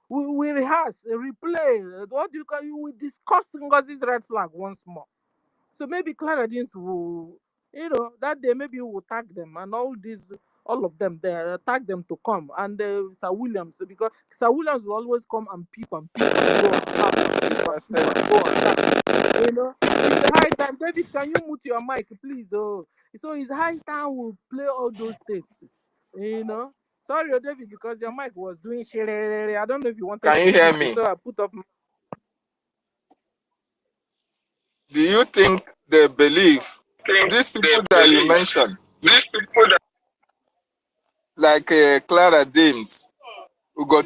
rehearse, replay. What do you call it? We discuss Ngozi's red flag once more. So maybe Clara Deans will, that day maybe we'll tag them and all of them there, tag them to come, and Sir Williams, because Sir Williams will always come and peep and go and go on that. It's high time. David, can you mute your mic, please? Oh, so it's high time we play all those tapes. You know. Sorry, David, because your mic was doing shit. I don't know if you wanted Can to you hear speak, me? so I put up. Do you think they believe these people that you mentioned, These people that like Clara Dames, Ugo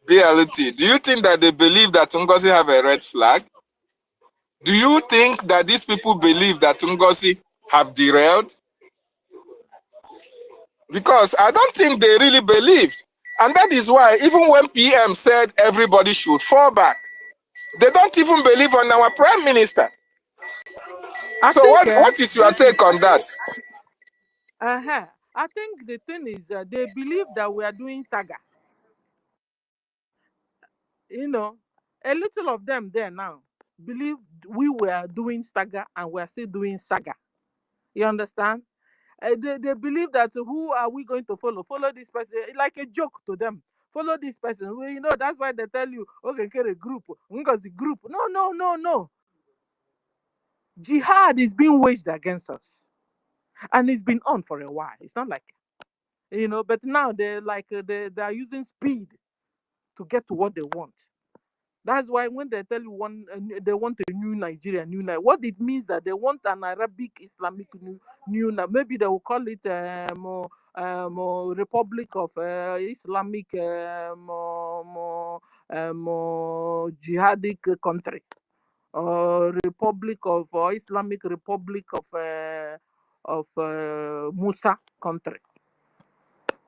BLT, do you think that they believe that Ngozi have a red flag? Do you think that these people believe that Ngozi have derailed? Because I don't think they really believed. And that is why even when PM said everybody should fall back, they don't even believe on our prime minister. I So think, what is your take on that? I think the thing is they believe that we are doing saga. You know, a little of them there now believe we were doing saga and we are still doing saga. You understand? They believe that who are we going to follow? Follow this person. Like a joke to them. Follow this person. Well, you know, that's why they tell you, okay, get a group. Ngozi group. No, no, no, no. Jihad is being waged against us. And it's been on for a while. It's not like, you know, but now they're like, they are using speed to get to what they want. That's why when they tell you they want a new Nigeria, what it means that they want an Arabic Islamic maybe they will call it Republic of Islamic jihadic country, or Republic of Islamic Republic of Musa country.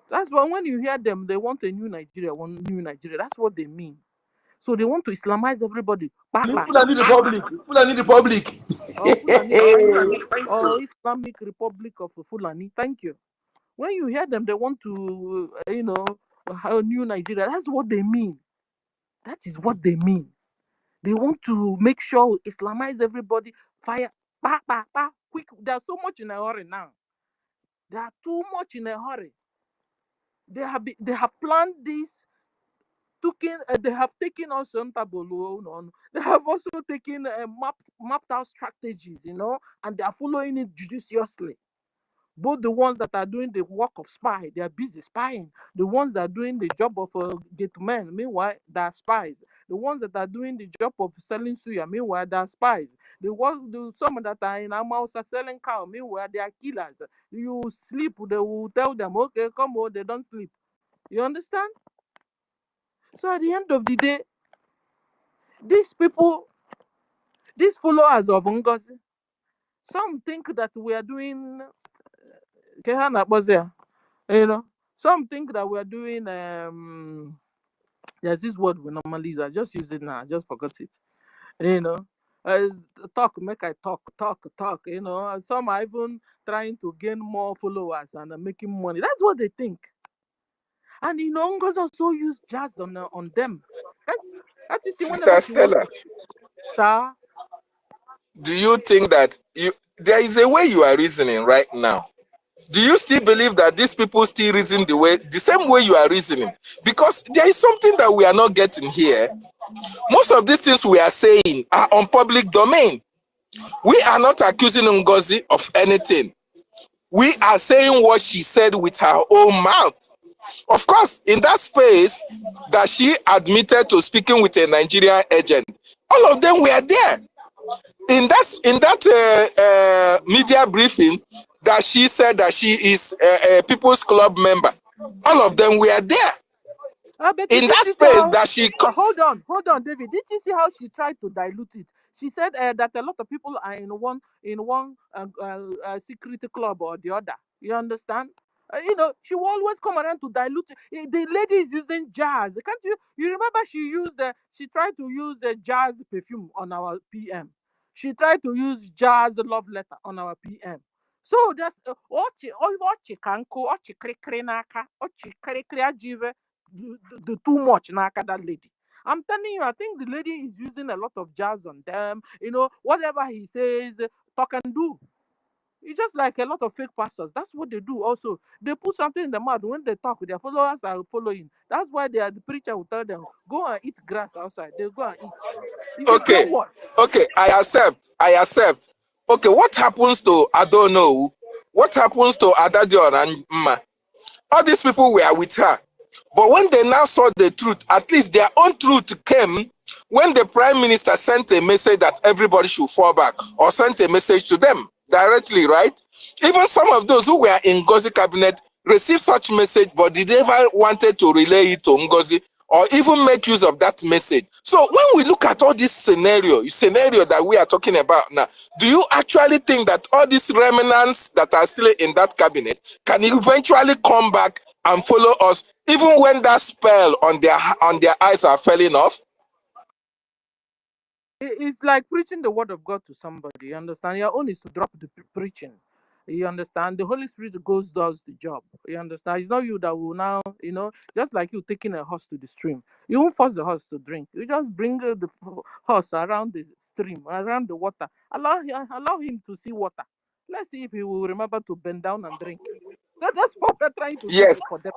That's why when you hear them, they want a new Nigeria, one new Nigeria. That's what they mean. So they want to Islamize everybody. Fulani Republic. Fulani Republic. Oh, Fulani, thank you. Oh, Islamic Republic of Fulani, thank you. When you hear them, they want to, have a new Nigeria. That's what they mean. That is what they mean. They want to make sure Islamize everybody. Fire, quick. They are so much in a hurry now. They are too much in a hurry. They have planned this. They have taken us on tableau. They have also taken mapped out strategies, and they are following it judiciously. Both the ones that are doing the work of spy, they are busy spying. The ones that are doing the job of gate men, meanwhile, they are spies. The ones that are doing the job of selling suya, meanwhile, they are spies. Some that are in Amaus are selling cow, meanwhile, they are killers. You sleep, they will tell them, okay, come on, they don't sleep. You understand? So at the end of the day, these people, these followers of Ngozi, some think that we are doing, some think that we are doing, there's this word we normally use, I just use it now, I just forgot it, uh, talk, make I talk, some are even trying to gain more followers and making money. That's what they think. And Ngozi also use jazz on them. Can't you see whenever Sister she wants Stella, to star? do you think that there is a way you are reasoning right now? Do you still believe that these people still reason the same way you are reasoning? Because there is something that we are not getting here. Most of these things we are saying are on public domain. We are not accusing Ngozi of anything. We are saying what she said with her own mouth. Of course, in that space that she admitted to speaking with a Nigerian agent, all of them were there. In that media briefing that she said that she is a People's Club member, all of them were there. In that space that she hold on, David. Did you see how she tried to dilute it? She said that a lot of people are in one security club or the other. You understand? She will always come around to dilute it. The lady is using jazz. Can't you? You remember she tried to use the jazz perfume on our PM. She tried to use jazz love letter on our PM. So that's ochi kanko, ochi krikri naka, ochi krikri ajive, the too much naka that lady. I'm telling you, I think the lady is using a lot of jazz on them. Whatever he says, talk and do. It's just like a lot of fake pastors. That's what they do also. They put something in the mouth. When they talk, their followers are following. That's why the preacher will tell them, go and eat grass outside. They'll go and eat. It's a okay, brainwash. I accept. Okay, what happens to, I don't know, What happens to Adadio and Mma? All these people were with her. But when they now saw the truth, at least their own truth came when the Prime Minister sent a message that everybody should fall back, or sent a message to them directly, right? Even some of those who were in NGOZI cabinet received such message, but they never wanted to relay it to NGOZI or even make use of that message. So when we look at all this scenario that we are talking about now, do you actually think that all these remnants that are still in that cabinet can eventually come back and follow us, even when that spell on their eyes are falling off? It's like preaching the word of God to somebody. You understand? Your own is to drop the preaching. You understand? The Holy Spirit does the job. You understand? It's not you that will now, just like you taking a horse to the stream. You won't force the horse to drink. You just bring the horse around the stream, around the water. Allow him to see water. Let's see if he will remember to bend down and drink. So that's what we're trying to do Yes. for them.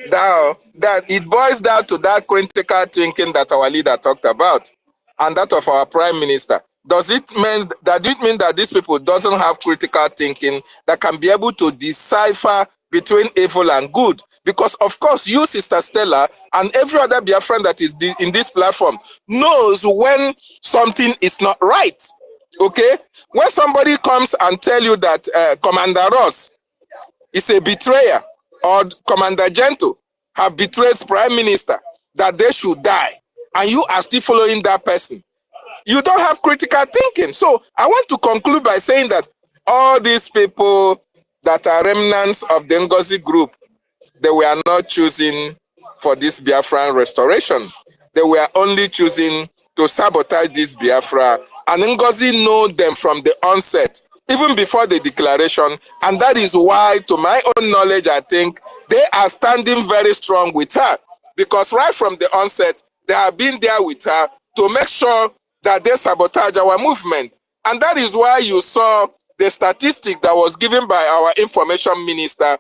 Now, that it boils down to that critical thinking that our leader talked about, and that of our Prime Minister. Does it mean that these people doesn't have critical thinking that can be able to decipher between evil and good? Because of course, you, Sister Stella, and every other Biafran that is in this platform knows when something is not right. Okay, when somebody comes and tell you that Commander Ross is a betrayer, or Commander Gento have betrayed Prime Minister, that they should die, and you are still following that person, you don't have critical thinking. So I want to conclude by saying that all these people that are remnants of the NGOZI group, they were not choosing for this Biafran restoration. They were only choosing to sabotage this Biafra. And NGOZI know them from the onset, even before the declaration. And that is why, to my own knowledge, I think they are standing very strong with her. Because right from the onset, they have been there with her to make sure that they sabotage our movement. And that is why you saw the statistic that was given by our information minister,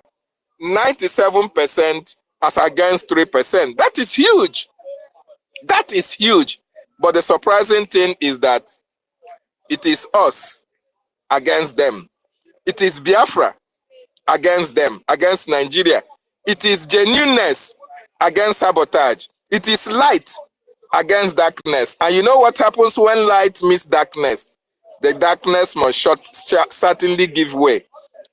97% as against 3%. That is huge. That is huge. But the surprising thing is that it is us against them. It is Biafra against them, against Nigeria. It is genuineness against sabotage. It is light against darkness. And you know what happens when light meets darkness? The darkness must certainly give way.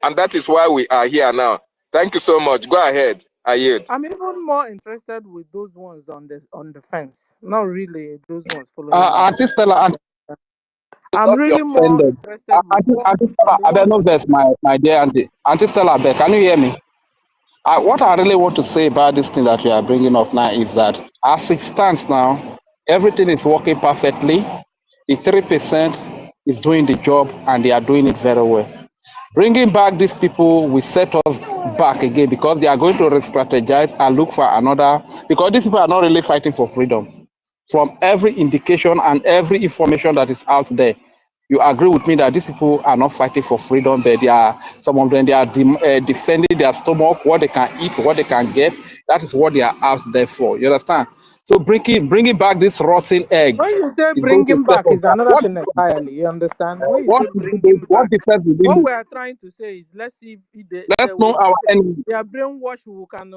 And that is why we are here now. Thank you so much. Go ahead. I yield. I'm even more interested with those ones on the fence. Not really those ones following. Auntie Stella, I'm really more interested with Auntie Stella, I don't know if that's my dear Auntie. Auntie Stella, can you hear me? What I really want to say about this thing that you are bringing up now is that as it stands now, everything is working perfectly. The 3% is doing the job and they are doing it very well. Bringing back these people will set us back again because they are going to re-strategize and look for another, because these people are not really fighting for freedom. From every indication and every information that is out there, you agree with me that these people are not fighting for freedom, but some of them, they are defending their stomach, what they can eat, what they can get. That is what they are out there for. You understand? So bringing back these rotten eggs when you say is going to bringing set back us is back. another thing entirely. You understand? When you say bringing What back, difference within what we this? are trying to say is let's see if Let's know our enemy. they are brainwashed. Who can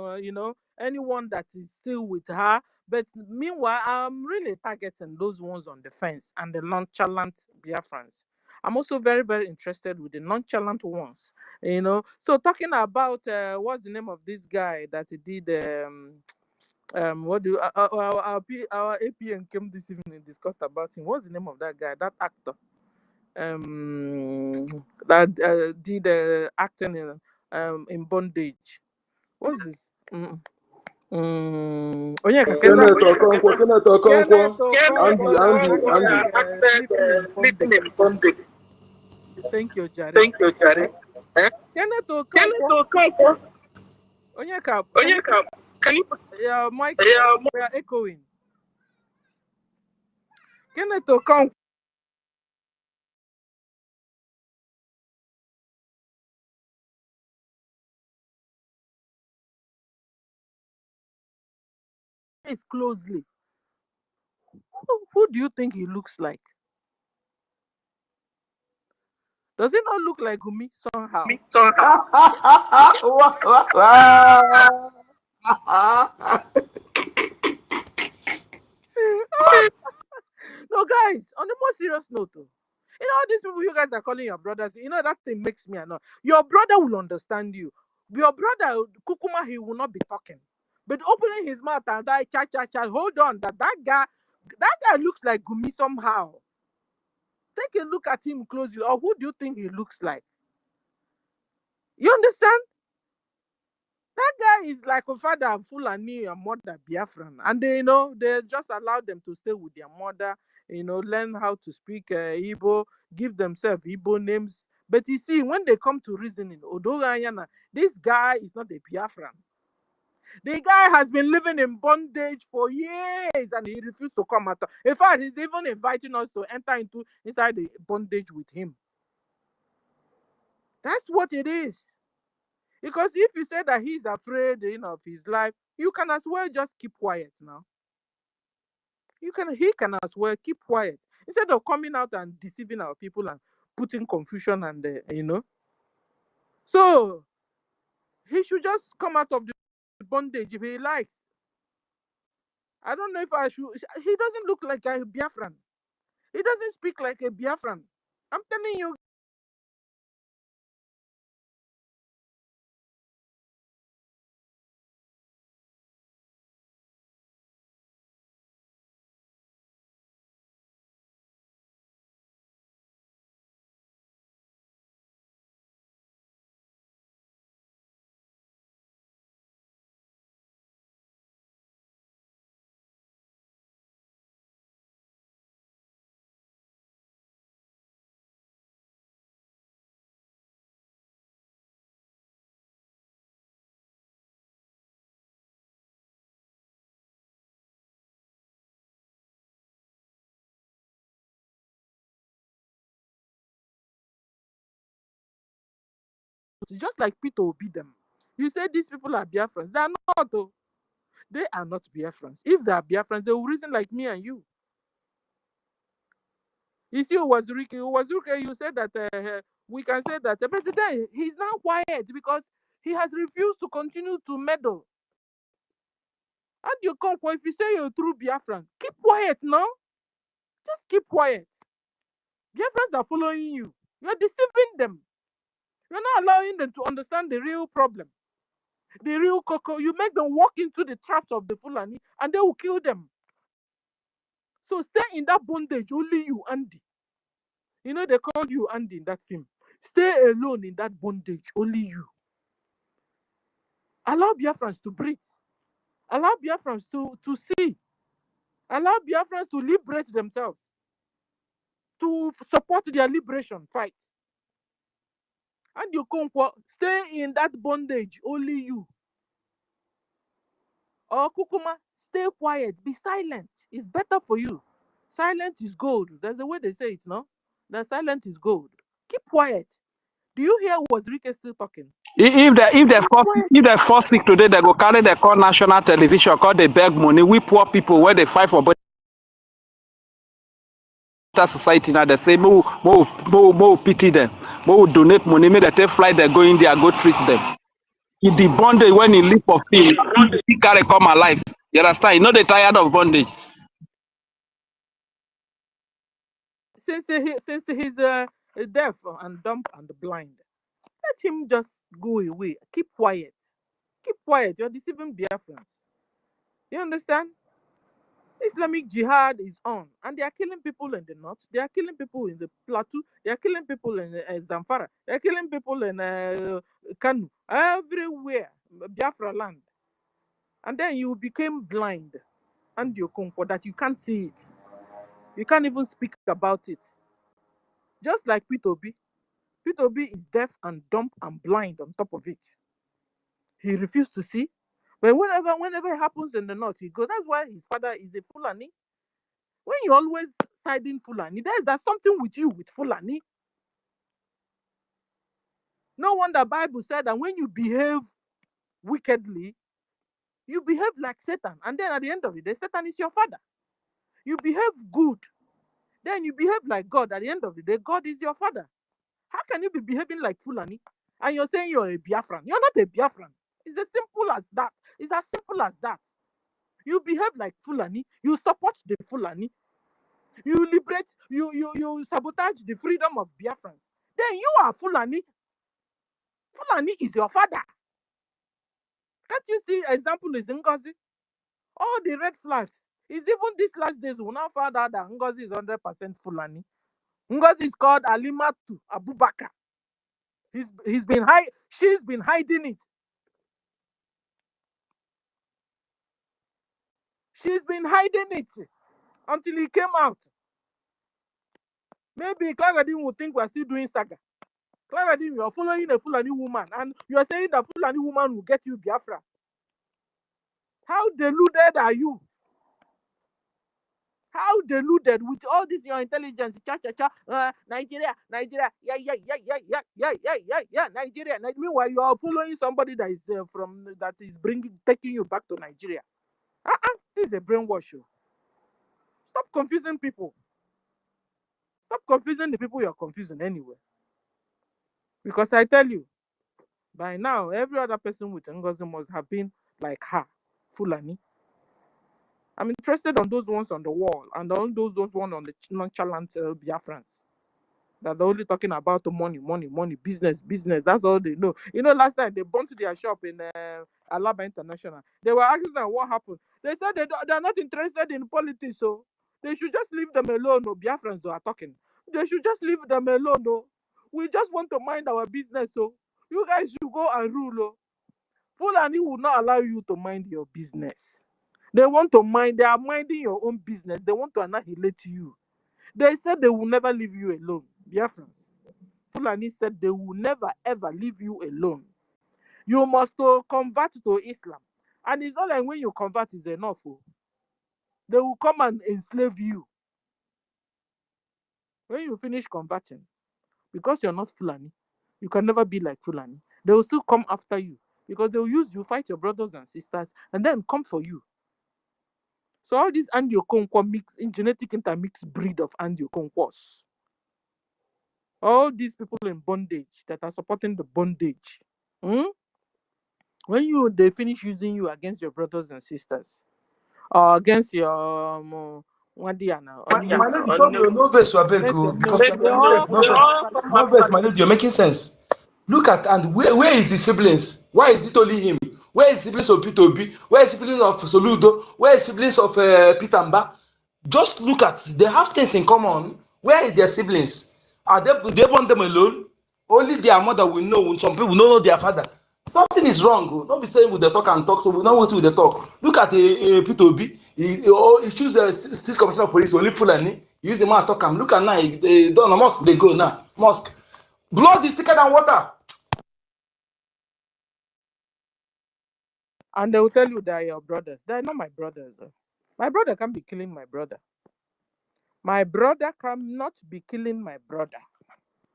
anyone that is still with her. But meanwhile, I'm really targeting those ones on the fence and the nonchalant Biafrans. I'm also very, very interested with the nonchalant ones. So talking about what's the name of this guy that he did what do our APN came this evening and discussed about him. What's the name of that guy, that actor that did acting in Bondage? What's this? Onyeka Kenneth Okonkwo, Kenneth Okonkwo that Andy. acted Sleeping in Bondage. Thank you, Jare. Kenneth Okonkwo. Onyeka, can you Mike, we are echoing. Kenneth Okonkwo is closely. Who do you think he looks like? Does it not look like Gumi somehow? No, guys, on a more serious note, all these people you guys are calling your brothers, that thing makes me annoyed. Your brother will understand you. Your brother, Kukuma, he will not be talking. But opening his mouth and that cha, hold on, that guy looks like Gumi somehow. Take a look at him closely, or who do you think he looks like? You understand? That guy is like a father of Fulani and mother Biafran. And they just allow them to stay with their mother, learn how to speak Igbo, give themselves Igbo names. But you see, when they come to reasoning, Odogayana, this guy is not a Biafran. The guy has been living in bondage for years and he refused to come out. In fact, he's even inviting us to enter inside the bondage with him. That's what it is. Because if you say that he's afraid, of his life, you can as well just keep quiet now. He can as well keep quiet instead of coming out and deceiving our people and putting confusion and So he should just come out of the bondage if he likes. I don't know if I should. He doesn't look like a Biafran. He doesn't speak like a Biafran. I'm telling you. Just like Peter Obi them. You say these people are Biafrans. They are not, though. They are not Biafrans. If they are Biafrans, they will reason like me and you. You see, Wazurike, you said that we can say that, but today he's now quiet because he has refused to continue to meddle. And you come, if you say you're a true Biafran, keep quiet now. Just keep quiet. Biafrans are following you. You're deceiving them. You're not allowing them to understand the real problem. The real cocoa. You make them walk into the traps of the Fulani and they will kill them. So stay in that bondage, only you, Andy. They called you Andy in that film. Stay alone in that bondage, only you. Allow Biafrans to breathe. Allow Biafrans to see. Allow Biafrans to liberate themselves. To support their liberation fight. And you come, stay in that bondage, only you. Or Kukuma, stay quiet, be silent. It's better for you. Silence is gold. There's a way they say it, no? That silent is gold. Keep quiet. Do you hear Wazirike still talking? If they fall sick today, they go carry the call national television, call they beg money. We poor people where they fight for better society now. They say more pity them, more donate money, make they take flight, they go in there, go treat them. In the bondage when he live for free, he carry come alive. You understand? They tired of bondage. Since he's deaf and dumb and blind, let him just go away. Keep quiet. Keep quiet. You're deceiving Biafrans. You understand? Islamic Jihad is on, and they are killing people in the north. They are killing people in the plateau. They are killing people in Zamfara. They are killing people in Kanu. Everywhere, Biafra land. And then you became blind, and you conquer that you can't see it. You can't even speak about it. Just like Peter Obi. Peter Obi is deaf and dumb and blind on top of it. He refused to see. But whenever it happens in the north, he goes. That's why his father is a Fulani. When you're always siding Fulani, there's something with you with Fulani. No wonder Bible said that when you behave wickedly, you behave like Satan. And then at the end of the day, Satan is your father. You behave good. Then you behave like God. At the end of the day, God is your father. How can you be behaving like Fulani? And you're saying you're a Biafran. You're not a Biafran. It's as simple as that. It's as simple as that. You behave like Fulani. You support the Fulani. You liberate, you sabotage the freedom of Biafrans. Then you are Fulani. Fulani is your father. Can't you see example is NGOZI? All the red flags. It's even these last days we now found out that NGOZI is 100% Fulani. NGOZI is called Alimatu Abubakar. She's been hiding it. She's been hiding it until it came out. Maybe Claradine will think we're still doing saga. Claradine, you're following a Fulani woman, and you're saying that Fulani woman will get you Biafra. How deluded are you? How deluded with all this your intelligence? Nigeria, Nigeria, Nigeria. Meanwhile, you are following somebody that is taking you back to Nigeria. This is a brainwash. Stop confusing people. Stop confusing the people you're confusing anyway. Because I tell you, by now, every other person with NGOZI must have been like her, Fulani. I'm interested on those ones on the wall and on those ones on the nonchalant Biafrans. That they're only talking about the money, business. That's all they know. You know, last time they burnt their shop in Alaba International. They were asking them what happened. They said they're not interested in politics, so they should just leave them alone. No, Biafrans are talking. They should just leave them alone. No, we just want to mind our business. So you guys should go and rule. No. Fulani will not allow you to mind your business. They want to mind. They are minding your own business. They want to annihilate you. They said they will never leave you alone. Biafrans. Fulani said they will never ever leave you alone. You must convert to Islam. And it's not like when you convert is enough. Oh. They will come and enslave you. When you finish converting, because you're not Fulani, you can never be like Fulani. They will still come after you because they will use you, fight your brothers and sisters, and then come for you. So all these Andiokonkwa genetic intermixed breed of Andiokonkwas. All these people in bondage that are supporting the bondage. When they finish using you against your brothers and sisters, or against your Wadiana, My lady, sorry, no verse, I beg you, because no verse, my lady, you're making sense. Look at, and where is his siblings? Why is it only him? Where is siblings of Peter Obi? Where is siblings of Soludo? Where is siblings of Peter Mba? Just look at, they have things in common. Where are their siblings? They want them alone? Only their mother will know. Some people don't know their father. Something is wrong. Don't be saying with the talk and talk. So we know what with the talk. Look at Peter Obi. He choose the state commissioner of police only Fulani. He use the man talk him. Look at now. They don't know mosque. They go now mosque. Blood is thicker than water. And they will tell you they are your brothers. They are not my brothers. My brother can't be killing my brother. My brother cannot be killing my brother.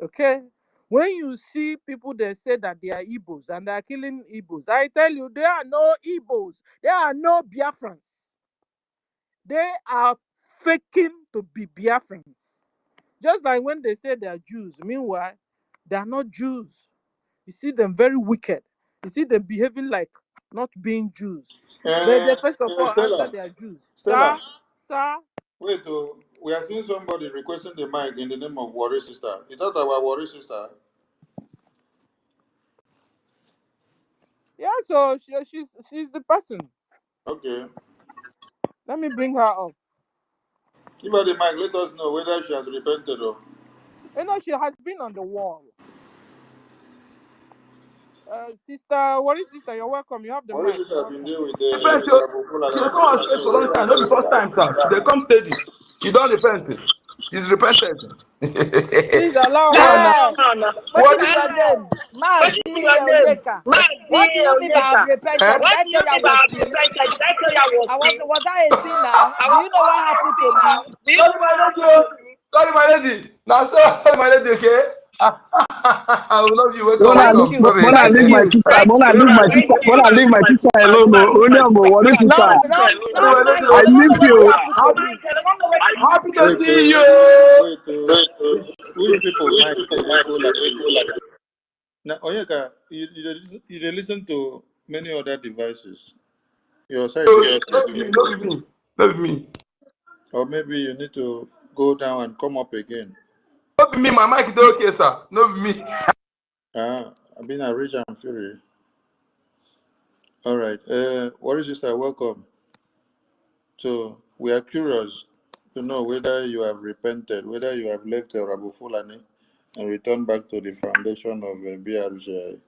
Okay? When you see people that say that they are Igbos and they are killing Igbos, I tell you, there are no Igbos. There are no Biafrans. They are faking to be Biafrans. Just like when they say they are Jews. Meanwhile, they are not Jews. You see them very wicked. You see them behaving like not being Jews. They first of all answer they are Jews. Stella. Sir. Wait, we are seeing somebody requesting the mic in the name of Warri Sister. Is that our Warri Sister? Yeah, so she's the person. Okay. Let me bring her up. Give her the mic. Let us know whether she has repented or. You know, she has been on the wall. Sister, what is sister? You're welcome. You have the mic. Sister has been there with Repent, she don't want to stay for a long time. Not the first time, sir. They come steady. She don't repent. She's repented. Please allow her now. What is your name? What do you mean by I've repented? Did I tell you I was sin? Was I a sin now? Do you know what happened to me? Sorry, my lady. Now, sorry, my lady, okay? I will love you. Welcome, When I Thank welcome. leave, you. Sorry. when I Thank leave my you. sister, when I leave my sister, when I leave my sister alone, no, only I'm what is No, sister? no, no, Anyway, Mike, I they don't know miss what you. happened to me. happy to Wait, see you. wait, which people might they go like this? Now, Oyeka, you listen to many other devices. Your side they get Not me, network. not me. Not me. Or maybe you need to go down and come up again. Not me. My mic is okay, sir. Not me. I've been a rich and fury. All right. What is sister? Welcome. So we are curious to know whether you have repented, whether you have left Rabu Fulani and returned back to the foundation of BRGIE.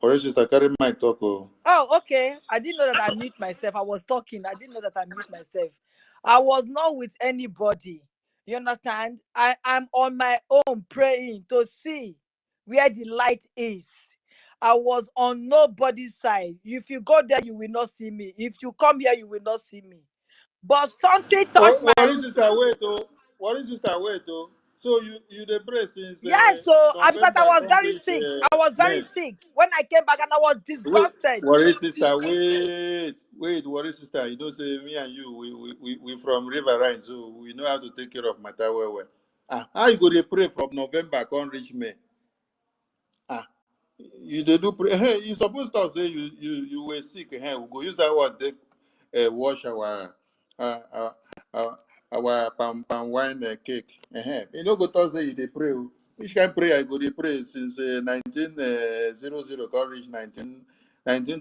Or is sister carry mic talk? Oh, okay. I didn't know that I mute myself. I was talking. I didn't know that I mute myself. I was not with anybody. You understand? I am on my own praying to see where the light is. I was on nobody's side. If you go there, you will not see me. If you come here, you will not see me. But something touched What my... is sister wait oh? What is sister wait oh? So you the pray since Yeah, so because I November was come very reach sick. I was very May. sick. When I came back and I was Wait, disgusted. worry sister, wait, worry sister. You don't say me and you, we from River Rhine, so we know how to take care of matter well. How you go to pray from November, can't reach May? You dey do pray. Hey, you supposed to say you were sick. Hey, we go use that one take wash uh, uh, our palm wine cake. You know go talk say you dey pray. Which kind prayer I go dey pray since 1900 come reach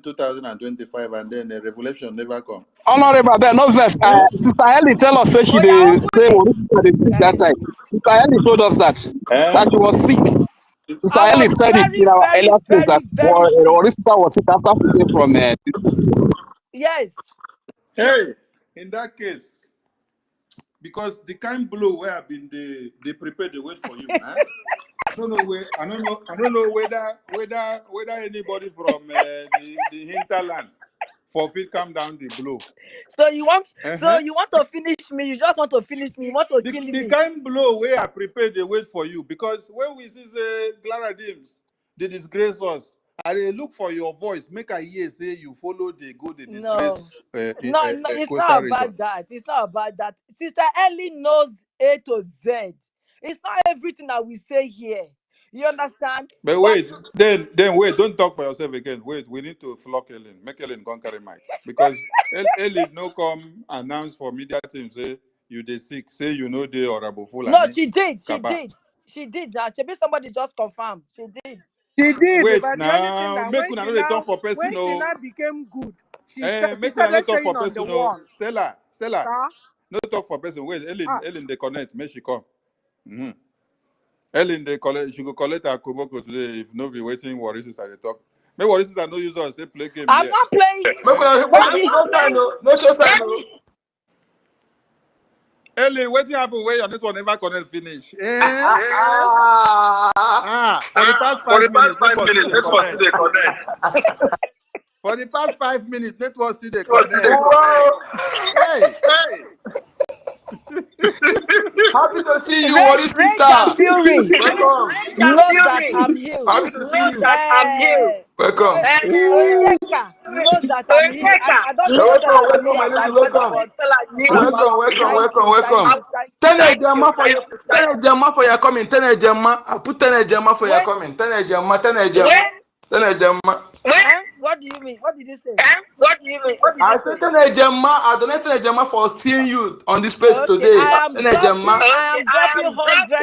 2025 and then revelation never come. Honorable, but no verse. Sister Ellie tell us say she Oh, yeah, dey open say it. what they sick that time. Sister Ellie told us that Eh? she was sick. Sister I Ellie was said it very, in our very, earlier place that very, very sick. sister was sick after she came from. Yes. Hey, in that case, because the kind blow where I've been they prepare the wait for you, huh? I don't know whether anybody from the hinterland for fit come down the blow. So you want Uh-huh. to finish me. You just want to finish me. You want to kill The me. kind blow where I prepared the wait for you because when we see Clara Dims, they disgrace us. I dey look for your voice. Make I hear say you follow the go the No. disgrace No, it's coastal not region. about that. It's not about that. Sister Ellie knows A to Z. It's not everything that we say here. You understand? But But wait, then wait, don't talk for yourself again. Wait, we need to flock Ellen. Make Ellen come carry mic. Because Ellen no come announce for media team say you dey sick, say you know the Orabo no, Fulani. she did. She Kaba. did. She did that. Maybe somebody just confirmed. She did. She did, Wait but the only thing now, that make una no dey talk for person when she no. now became good, she Make una no started talk for saying on the person no. wall, Stella, sir. no talk for person. Wait, Ah, Ellen they connect, make she come. Mm-hmm. Ellen they collect, she go collect her koboko today if no be waiting worry sister they talk. Make worry sister no use us, they play game I'm here. not playing. What do you... No sign, no show sign. Ellen, what happen where your network never connect finish? For the past For the 5 past minutes, 5 network still minutes, they let us see connect. the connect. For the past 5 minutes, network still they Let us see the connect. connect. Hey, Happy to see you, Rage, Wari Rage and sister. Fury Welcome. knows that I'm healed. Happy to see you. Welcome. Onyeka knows that I'm healed. I don't know whether Welcome, I'm new welcome, my at lady. that point, Welcome. but Welcome. thank you, thank you, thank you. Ten Ejema for your coming. Ten Ejema. I put 10 Ejema for your When, coming. 10 Ejema. 10 Ejema. when, 10 Ejema. what do you mean? What did you say? I said 10 Ejema. I donate 10 Ejema for seeing you on this place Okay, today. 10 Ejema. I am dropping 100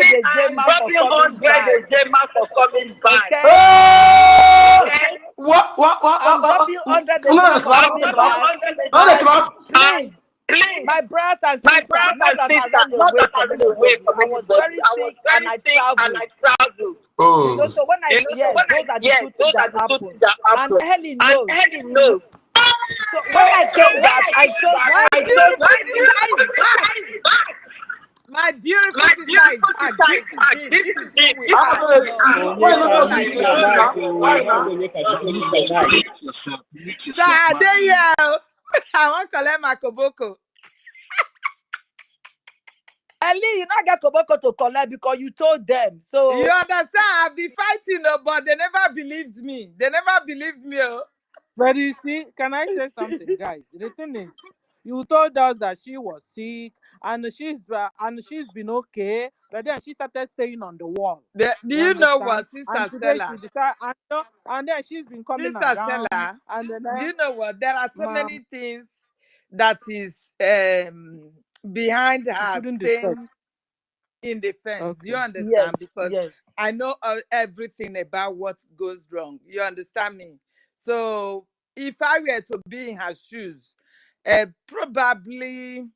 Ejema for coming back. Okay? Hey! What? I'm dropping 100 No, no, Ejema for clap. coming back. No, no, And clap. please, my brothers and sisters, not that I run away from anybody. I was very sick and I traveled. You know, Oh. so when yes, those are the two things that happened. And Ellie knows. So when I came back, I chose my beautiful sister is back. My beautiful sister is back. This is it. This is who we are. No, Why it's not not like mute this. yourself now? Why now? So I dey here. I want to collect my koboko. Ellie, you not get Koboko to collect because you told them. So You understand? I've been fighting, but they never believed me. They never believed me. Oh. But you see, can I say something, guys? The thing is, you told us that she was sick and she's been okay, but then she started staying on the wall. Do you know understand? what, And Sister today Stella? she decided, and then she's been coming Sister around, Stella, and then do you know what? There are so ma'am, many things that is behind you her shouldn't discuss. staying in the fence. Do you Okay. understand? yes, Because yes. I know everything about what goes wrong. You understand me? So if I were to be in her shoes, probably.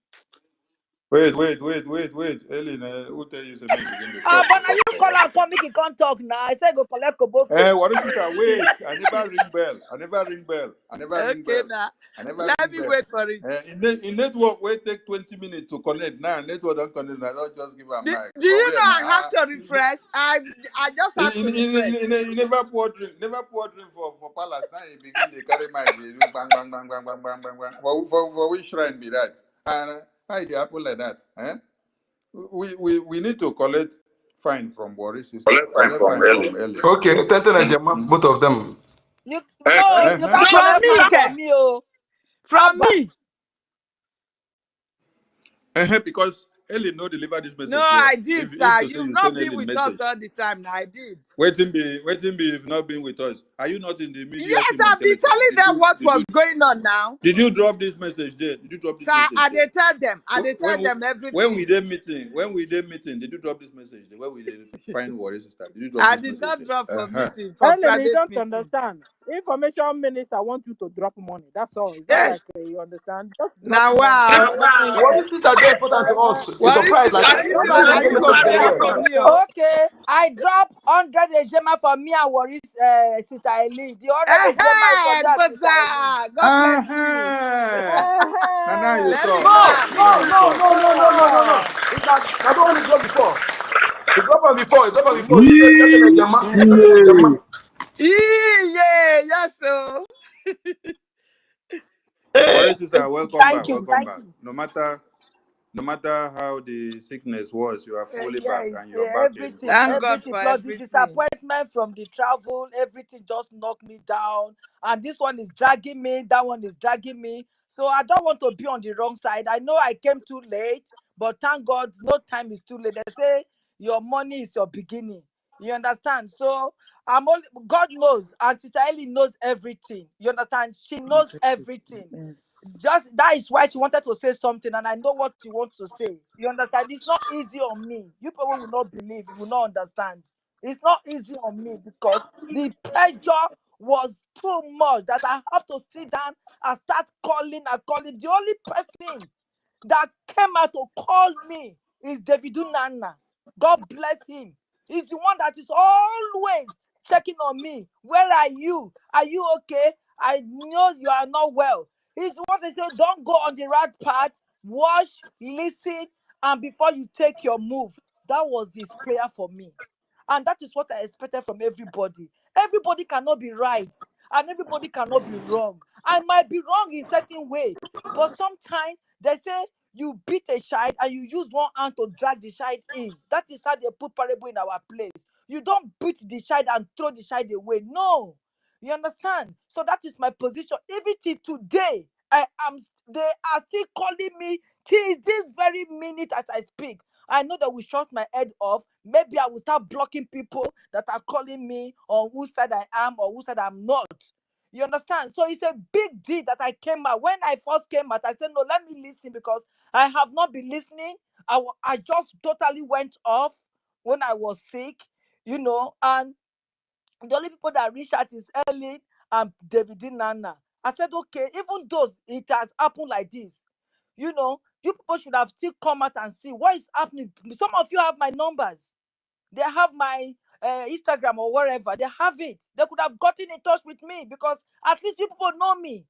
Wait. Ellen, who tell you to make begin to Ah, talk but now before you for call what? her come make it can't talk now. I said go collect Koboko. What is sister? Wait, I never ring bell. I never ring bell. Okay, now I never let ring me bell. wait for it. In network, we take 20 minutes to connect. Now, network don't connect. I don't just give a mic. Do For you where know I have now? to refresh? I just have to refresh. You never pour drink for palace. Now you begin to carry mic. You do bang, bang, bang, bang, bang, bang, bang, bang. For which shrine be that? And how it happen like that? We need to collect fine from Boris sister. Collect fine from Ellie. Okay, Tenten and Jama, both of them. You no, you can't From collect me, fine ke? from me, oh. From Abba. me. Because Ellie no deliver this No, message here. I did, If sir. to say You've you not send been Ellie with us message. all the time. Now, I did. Waiting be if not been with us. Are you not in the media Yes, team on I've been Telegram? telling them what was going on now. Did you drop this message there? Did you drop this Sir, message I there? did tell them. I did tell them When we everything. did meeting, did you drop this message there? When we did find Warrior sister, did you drop I this did message not drop there? for meeting, for Ellen, you private don't meeting. understand. Information minister wants you to drop money. That's all. It's not Yeah. like you understand. Just drop Now, money. wow. What is sister very important to us? You're What is surprised, this? like This what one, is are the you message go pay very am well? for me? Oh. Okay, I drop 100 ejema for me and Worry Sister Ellie. The 100 ejema is for me and But Sister Ellie. God bless you. Now you Let me talk. laugh. Now you talk. No. It's not. I don't want to drop before. It's not on before. It's not on before. You said Tenten and Jama. Tenten and Jama. Yeah, yes, so. Warrior sister, welcome Thank back. you, Welcome thank back. you. No matter how the sickness was, you are fully back Yes, and you're back in everything, full Thank swing. God everything. for Plus the everything. disappointment from the travel, everything just knocked me down. And this one is dragging me, that one is dragging me. So I don't want to be on the wrong side. I know I came too late, but thank God, no time is too late. They say your money is your beginning. You understand? So I'm only God knows, and Sister Ellie knows everything. You understand? She knows everything. Yes. Just that is why she wanted to say something, and I know what she wants to say. You understand? It's not easy on me. You people will not believe, you will not understand. It's not easy on me because the pressure was too much that I have to sit down and start calling and calling. The only person that came out to call me is Davidu Nana. God bless him. He's the one that is always checking on me. Where are you? Are you okay? I know you are not well. He's the one that said, don't go on the right path. Watch, listen, and before you take your move. That was his prayer for me. And that is what I expected from everybody. Everybody cannot be right. And everybody cannot be wrong. I might be wrong in certain way. But sometimes they say you beat a child and you use one hand to drag the child in. That is how they put parable in our place. You don't beat the child and throw the child away. No. You understand? So that is my position. Even till today, they are still calling me till this very minute as I speak. I know that will shut my head off. Maybe I will start blocking people that are calling me on whose side I am or whose side I'm not. You understand? So it's a big deal that I came out. When I first came out, I said, no, let me listen because I have not been listening. I just totally went off when I was sick, and the only people that reach out is Ellen and David Nana. I said, okay, even though it has happened like this, you people should have still come out and see what is happening. Some of you have my numbers. They have my Instagram or wherever. They have it. They could have gotten in touch with me because at least you people know me.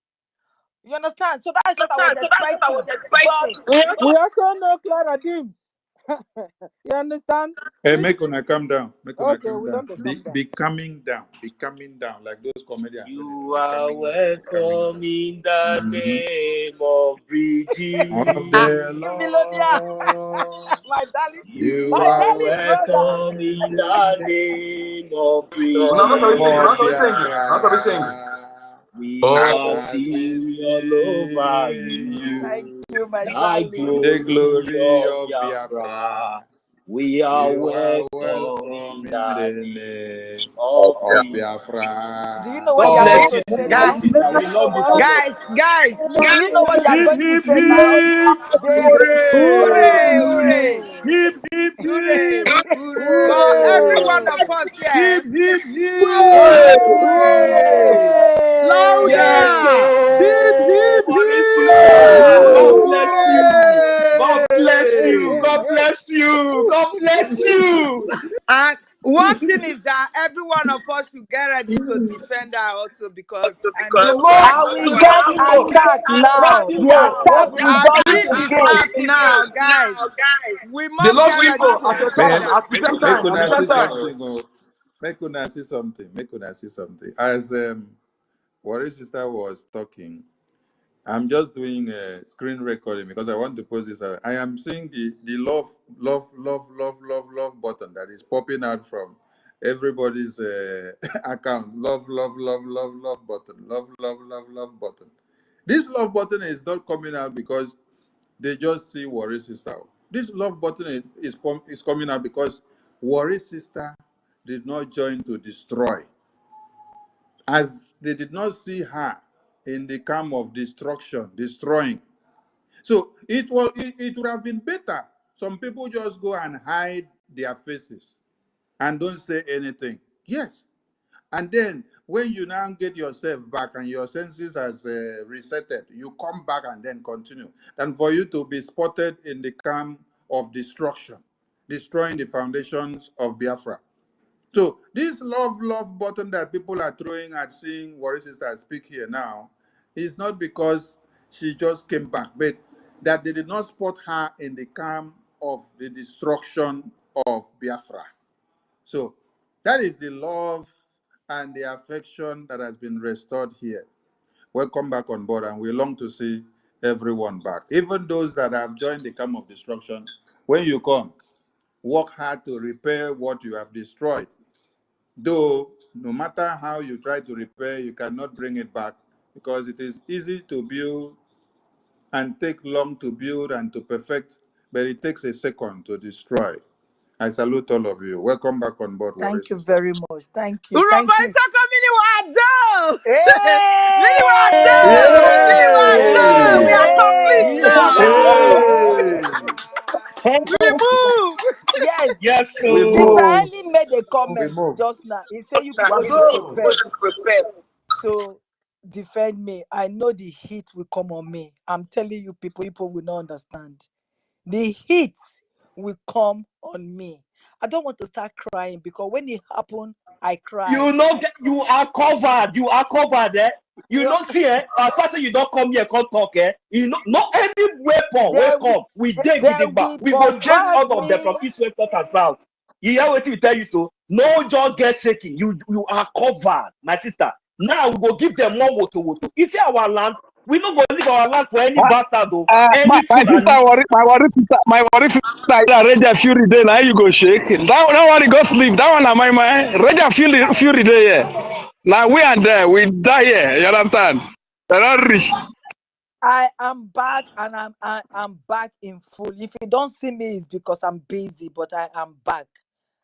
You understand? So that is what I was expecting. But We also know Clara James. You understand? Hey, make una calm down. Make una Okay, calm we down. don't Be, come down. be coming down. Be coming down like those comedians. You Be are coming down. Be coming welcome in the down. name of Of BRGIE. the Billionaire. Lord. You You My are are darling brother. welcome in the name of Now, not BRGIE. be singing. for Not be singing. Not be singing. Biafra. We shall As we sing all over see Thank you. you, you, my Thy darling. the glory glory of of Biafra. Biafra. We are You are welcome welcome in in the the name name of of Do you Biafra. know what God they are going bless you, to say my Guys, now? sister. Do We you know love you what? so much. guys, Do you know what they are Hip, going to hip, say now? hip! They Hooray! hooray, hooray! hooray, Hip, hip, hip! hooray. So every one Hooray! of us here, Hip, hip, hip! Hooray! Hooray! Yes, louder. Hip, hip, so Morisister. hip! God Hooray! bless you. God bless Hooray! you. God bless you. God bless you. And one thing is that every one of us should get ready to defend her also, because I The know Lord, And we get attacked now. The attack will our just zeal is begin. up now, guys. We The must Lord get ready people to at the defend time, her. Man, at the same make time, at the una same see time. something. Oh. Make una see something. Make una see something. As Warrior Sister was talking, I'm just doing a screen recording because I want to post this. I am seeing the love button that is popping out from everybody's account. Love button. Love button. This love button is not coming out because they just see Warrior Sister. This love button is coming out because Warrior Sister did not join to destroy, as they did not see her in the camp of destruction, destroying. So it would have been better. Some people just go and hide their faces and don't say anything. Yes. And then when you now get yourself back and your senses has resetted, you come back and then continue. And for you to be spotted in the camp of destruction, destroying the foundations of Biafra. So this love button that people are throwing at seeing Warrior Sister speak here now is not because she just came back, but that they did not spot her in the camp of the destruction of Biafra. So that is the love and the affection that has been restored here. Welcome back on board, and we long to see everyone back. Even those that have joined the camp of destruction, when you come, work hard to repair what you have destroyed. Though, no matter how you try to repair, you cannot bring it back because it is easy to build and take long to build and to perfect, but it takes a second to destroy. I salute all of you. Welcome back on board, Warrior Thank you Sister. very much. Thank you. Urobo Thank you. Isoko Mini Wado! Mini Wado! Mini Wado! We Hey! are complete now! Hey! We move! Yes. Yes, We Sister move. so Ellie made a We comment move. just now. He said you people should Wazoo. prepare to defend me. I know the heat will come on me. I'm telling you, people will not understand. The heat will come on me. I don't want to start crying because when it happened, I cried. You know, you are covered. You are covered, eh? You You know, know, see, eh? As far as you don't come here, come talk, eh? You know, not any weapon they will will, come. We dig they it back. will We go chase bombard out of them from me. east, west, north, and south. You hear what we tell you so? No jaw get shaking. You are covered, my sister. Now we go give them more woto. You see our land. We not go leave our land for any bastard, though. My Any sister Fulani. my worry sister, arrange a fury day. Now you go shake. That one go sleep. That one my arrange a fury day. Yeah. Now we and there, we die here. You understand? They're not rich. I am back and I'm back in full. If you don't see me, it's because I'm busy, but I am back.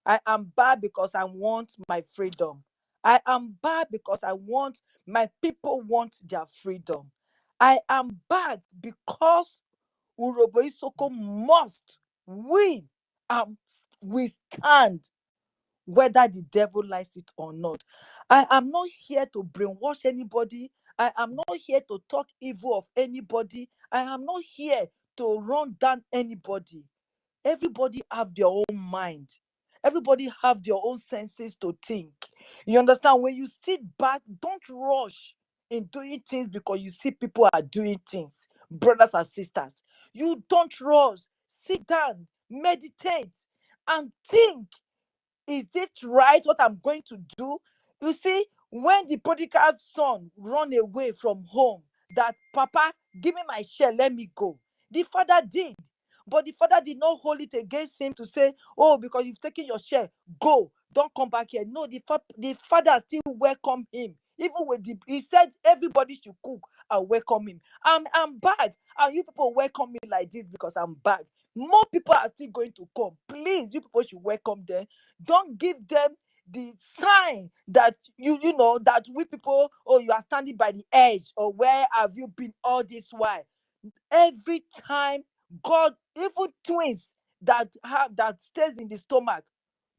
I am back because I want my freedom. I am back because I want my people want their freedom. I am back because Urobo Isoko must win and we stand whether the devil likes it or not. I am not here to brainwash anybody. I am not here to talk evil of anybody. I am not here to run down anybody. Everybody have their own mind. Everybody have their own senses to think. You understand? When you sit back, don't rush in doing things because you see people are doing things. Brothers and sisters, you don't rush. Sit down. meditate and think, is it right what I'm going to do? You see, when the prodigal son run away from home, that Papa, give me my share, let me go. The father did. But the father did not hold it against him to say, oh, because you've taken your share, go, don't come back here. No, the father still welcomed him. Even with he said everybody should cook and welcome him. I'm back. And you people welcome me like this because I'm back. More people are still going to come. Please, you people should welcome them. Don't give them the sign that you know that we people, oh, you are standing by the edge, or where have you been all this while? Every time God, even twins that stays in the stomach,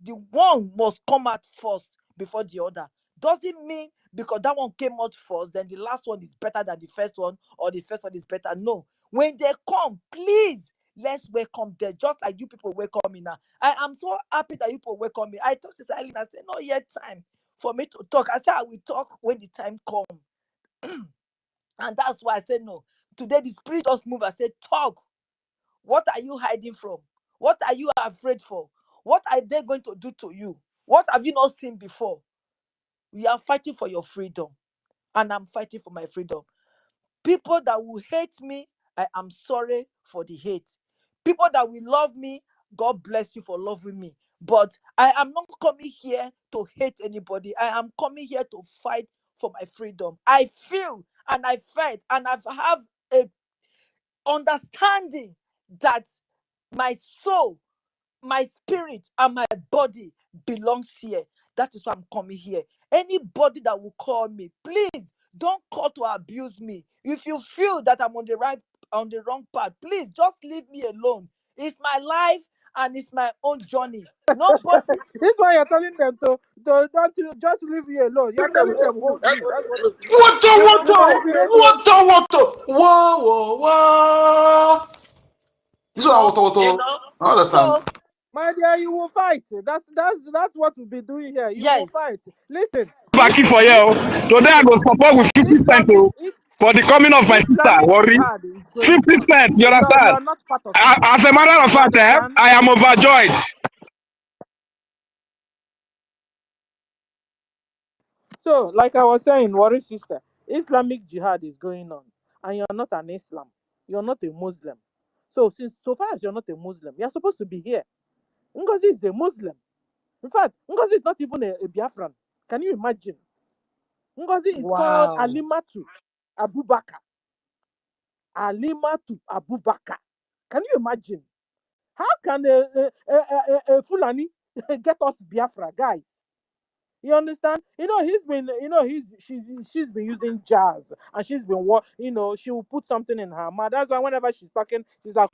the one must come out first before the other. Doesn't mean because that one came out first, then the last one is better than the first one, or the first one is better. No. When they come, please, let's welcome them, just like you people welcome me now. I am so happy that you people welcome me. I told Sister Eileen, I said, not yet time for me to talk. I said, I will talk when the time comes. And that's why I said no. Today the spirit just moved. I said, talk. What are you hiding from? What are you afraid for? What are they going to do to you? What have you not seen before? We are fighting for your freedom. And I'm fighting for my freedom. People that will hate me, I am sorry for the hate. People that will love me, God bless you for loving me. But I am not coming here to hate anybody. I am coming here to fight for my freedom. I feel and I fight and I have a understanding that my soul, my spirit, and my body belongs here. That is why I'm coming here. Anybody that will call me, please don't call to abuse me. If you feel that I'm on the wrong path, please just leave me alone. It's my life and it's my own journey. Nobody. This why you're telling them to not to just leave you alone. You're telling them hold you. That's what it is. Because if you don't Whoa, whoa. This one, I understand. So, my dear, you will fight. That's what we'll be doing here. You will fight. Listen. Back for you. Today I go support with 50 cents for the coming of my sister. Worry. 50 cents, you understand? You are not part of it. As a matter of fact, I am overjoyed. So, like I was saying, Worry sister, Islamic Jihad is going on, and you're not an Islam. You're not a Muslim. So far as you're not a Muslim, you're supposed to be here. Ngozi is a Muslim. In fact, Ngozi is not even a Biafran. Can you imagine? Ngozi is called Alimatu Abubakar. Alimatu Abubakar. Can you imagine? How can a Fulani get us Biafra, guys? You understand? She's been using jazz, and she's been she will put something in her mouth. That's why whenever she's talking, she's like,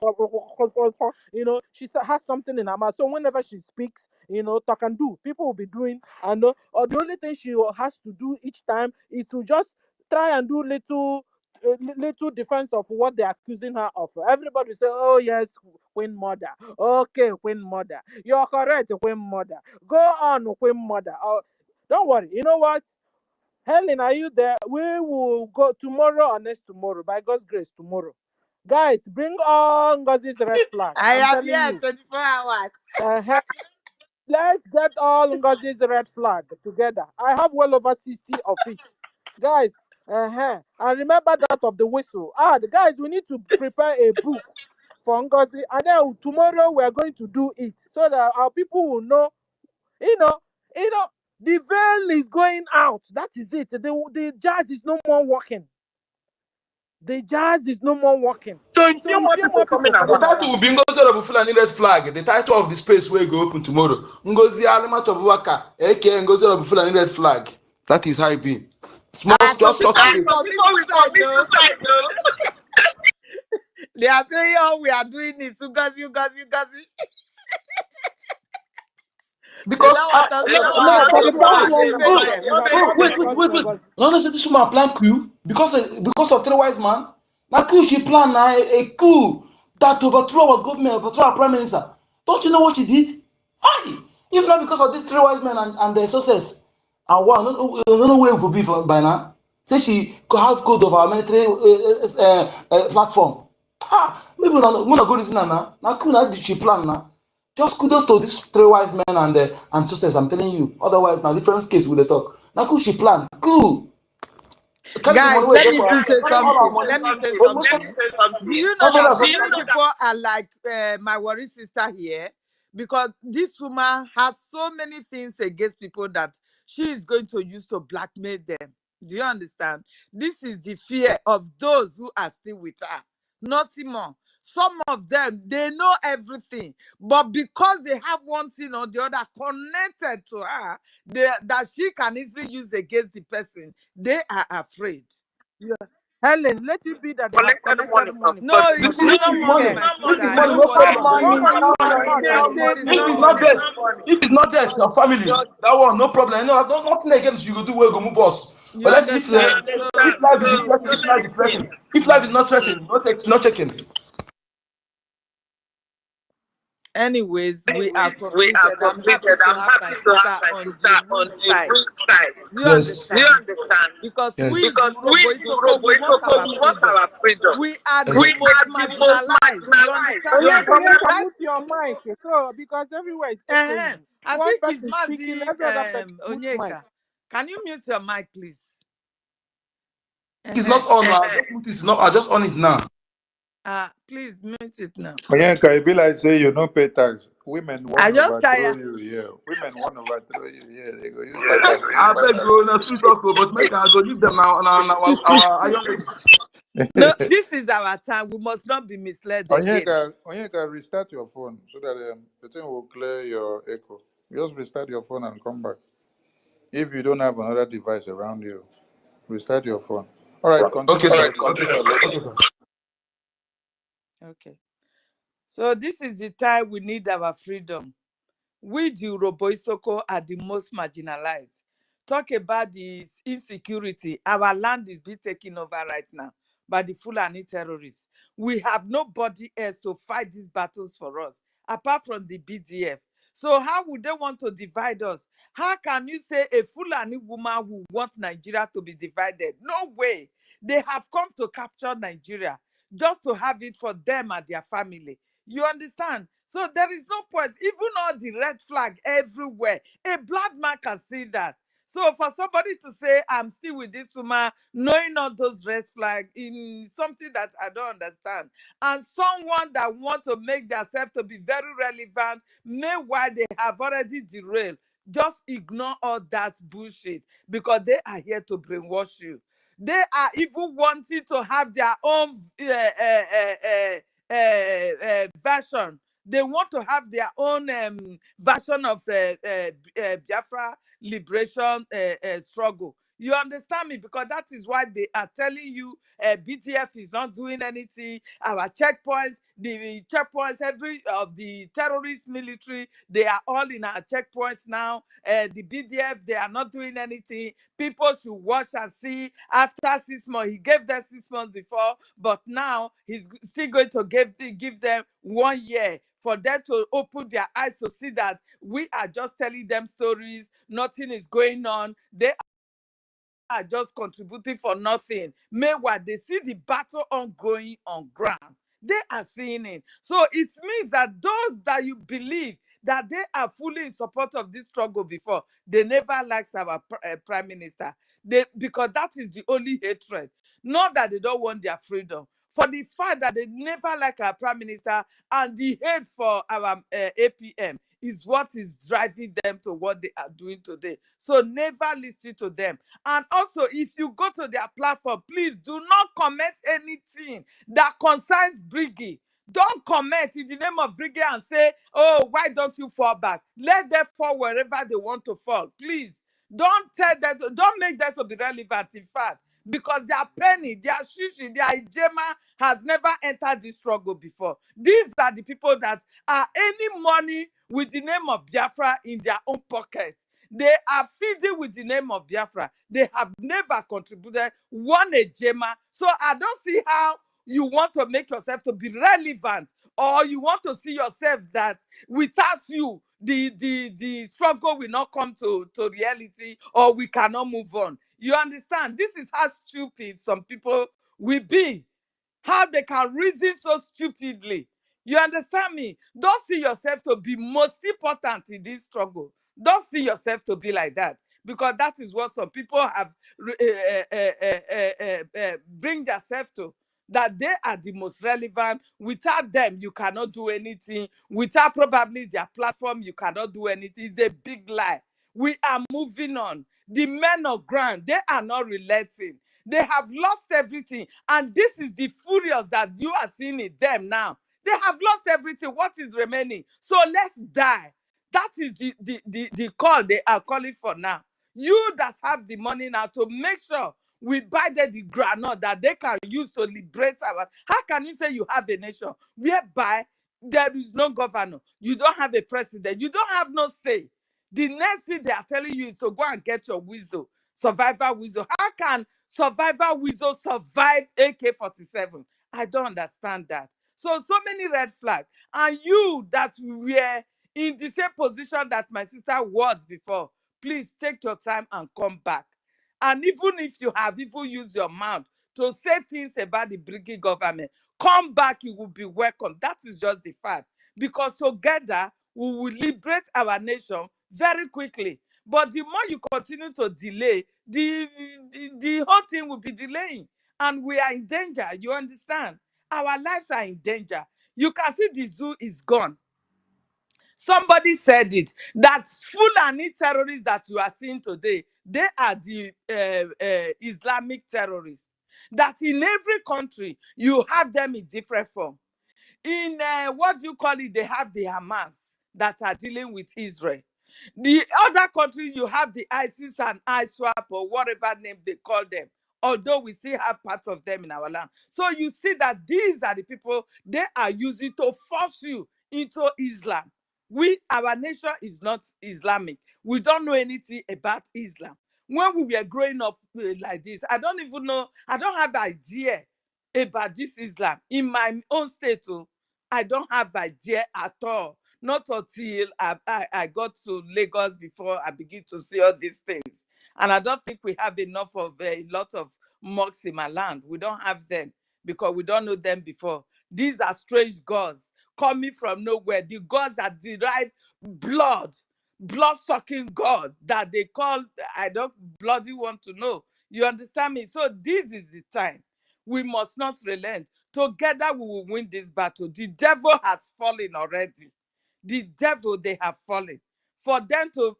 she has something in her mouth. So whenever she speaks, talk and do, people will be doing, and or the only thing she has to do each time is to just try and do little defense of what they're accusing her of. Everybody say, oh yes, Queen Mother. Okay, Queen Mother. You're correct, Queen Mother. Go on, Queen Mother. Don't worry. You know what? Helen, are you there? We will go tomorrow or next tomorrow. By God's grace, tomorrow. Guys, bring on Ngozi's red flag. I am here 24 hours. Let's get all Ngozi's red flag together. I have well over 60 of it. Guys, and remember that of the whistle. Guys, we need to prepare a book for Ngozi. And then tomorrow we are going to do it so that our people will know, the veil is going out. That is it. The jazz is no more working. The jazz is no more working. So you see more people coming around. The title will be Ngozi Fulani red flag. The title of the space will go open tomorrow. Ngozi Alimatu Abubakar, aka Ngozi Fulani red flag. That is how it be. Small, just short. They are saying all we are doing is Ugazi. Because wait. No, say this woman plan coup because of three wise man. Now coup she plan now a coup that overthrow our government, overthrow our prime minister. Don't you know what she did? Hi! If not because of the three wise men and their success, and wow, I don't know where it could be by now. Say she could have code of our military platform. Maybe we're not go reason now. Now, cool, now she plan now. Just kudos to these three wise men and sisters. I'm telling you. Otherwise, now different case with the talk. Now, cool, she plan. Cool. Carry the money Guys, where let they me for still say carry all our something. money. Let me say But most of something. Do you know also that that's so many people are like my worry sister here? Because this woman has so many things against people that she is going to use to blackmail them. Do you understand? This is the fear of those who are still with her. Nothing more. Some of them, they know everything. But because they have one thing or the other connected to her, that she can easily use against the person, they are afraid. Yeah. Helen, let it be that they have collected money No, from it this is is not money, money. my If sister. it's I money, know no what Not you problem. mean. what money, can you not say money, about It not that? it is money. If not it's not money. debt, if it's not debt, your family, that one, no problem. You know, nothing against you go do, we go move us. You But let's see understand? So if life is so threatened, if life is threatened. If life is not threatened, not checking. anyways, we are completed. I'm happy to have my sister on the root side. Do you Yes. understand? Because we, Yes. the Urobo Isoko, we want our freedom. We are the Exactly. most marginalized. You understand me? Onyeka, Right? mute your mic. So, because everywhere is echoing. I One think it's person speaking, Mazi every other person mute mic. Onyeka. Can you mute your mic, please? It's not on now. Just put it not. I just on it now. Please mute it now. Onyeka, it be like say you no pay tax. Women I want to just overthrow tired. you here. Women want to overthrow you here. They go use better. I beg you, na sweet talk, but make I go give them our iron ladies. No, this is our time. We must not be misled again. Onyeka, restart your phone so that the thing will clear your echo. Just restart your phone and come back. If you don't have another device around you, restart your phone. All right, continue. Okay, sir. Okay. So this is the time we need our freedom. We, the Urobo Isoko, are the most marginalized. Talk about the insecurity. Our land is being taken over right now by the Fulani terrorists. We have nobody else to fight these battles for us, apart from the BDF. So how would they want to divide us? How can you say a Fulani woman who want Nigeria to be divided? No way. They have come to capture Nigeria just to have it for them and their family. You understand? So there is no point. Even all the red flag everywhere, a black man can see that. So for somebody to say, I'm still with this woman, knowing all those red flags in something that I don't understand, and someone that want to make themselves to be very relevant, meanwhile they have already derailed, just ignore all that bullshit because they are here to brainwash you. They are even wanting to have their own version. They want to have their own version of Biafra liberation struggle. You understand me? Because that is why they are telling you BTF is not doing anything. Our checkpoints, the checkpoints, every of the terrorist military, they are all in our checkpoints now. The BDF, they are not doing anything. People should watch and see. After 6 months, he gave them 6 months before, but now he's still going to give them 1 year for them to open their eyes to see that we are just telling them stories, nothing is going on. They are just contributing for nothing. Meanwhile, they see the battle ongoing on ground. They are seeing it. So it means that those that you believe that they are fully in support of this struggle before, they never liked our prime minister. Because that is the only hatred. Not that they don't want their freedom. For the fact that they never like our prime minister and the hate for our APM is what is driving them to what they are doing today. So never listen to them. And also, if you go to their platform, please do not comment anything that concerns BRGIE. Don't comment in the name of BRGIE and say, oh, why don't you fall back? Let them fall wherever they want to fall. Please, don't tell them, don't make them to be relevant, in fact, because their penny, their shishi, their ijema has never entered this struggle before. These are the people that are earning money with the name of Biafra in their own pocket. They are feeding with the name of Biafra. They have never contributed one ejema. So I don't see how you want to make yourself to be relevant, or you want to see yourself that without you, the struggle will not come to reality, or we cannot move on. You understand? This is how stupid some people will be. How they can reason so stupidly. You understand me? Don't see yourself to be most important in this struggle. Don't see yourself to be like that, because that is what some people have bring themselves to, that they are the most relevant. Without them, you cannot do anything. Without probably their platform, you cannot do anything. It's a big lie. We are moving on. The men of ground, they are not relenting. They have lost everything. And this is the furious that you are seeing in them now. They have lost everything. What is remaining? So let's die. That is the call they are calling for now. You that have the money now to make sure we buy them the granite that they can use to liberate our. How can you say you have a nation whereby there is no governor? You don't have a president. You don't have no say. The next thing they are telling you is to go and get your whistle, survivor whistle. How can survivor whistle survive AK-47? I don't understand that. So many red flags. And you that were in the same position that my sister was before, please take your time and come back. And even if you have even used your mouth to say things about the BRGIE government, come back, you will be welcome. That is just the fact. Because together, we will liberate our nation very quickly. But the more you continue to delay, the whole thing will be delaying. And we are in danger, you understand? Our lives are in danger. You can see the zoo is gone. Somebody said it, that Fulani terrorists that you are seeing today, they are the Islamic terrorists. That in every country, you have them in different form. In what do you call it, they have the Hamas that are dealing with Israel. The other countries, you have the ISIS and ISWAP or whatever name they call them, although we still have parts of them in our land. So you see that these are the people they are using to force you into Islam. Our nation is not Islamic. We don't know anything about Islam. When we were growing up like this, I don't even know, I don't have idea about this Islam. In my own state, I don't have idea at all. Not until I got to Lagos before I begin to see all these things. And I don't think we have enough of a lot of mosques in my land. We don't have them because we don't know them before. These are strange gods coming from nowhere. The gods that derive blood-sucking God that they call, I don't bloody want to know. You understand me? So this is the time. We must not relent. Together we will win this battle. The devil has fallen already. The devil, they have fallen. For them to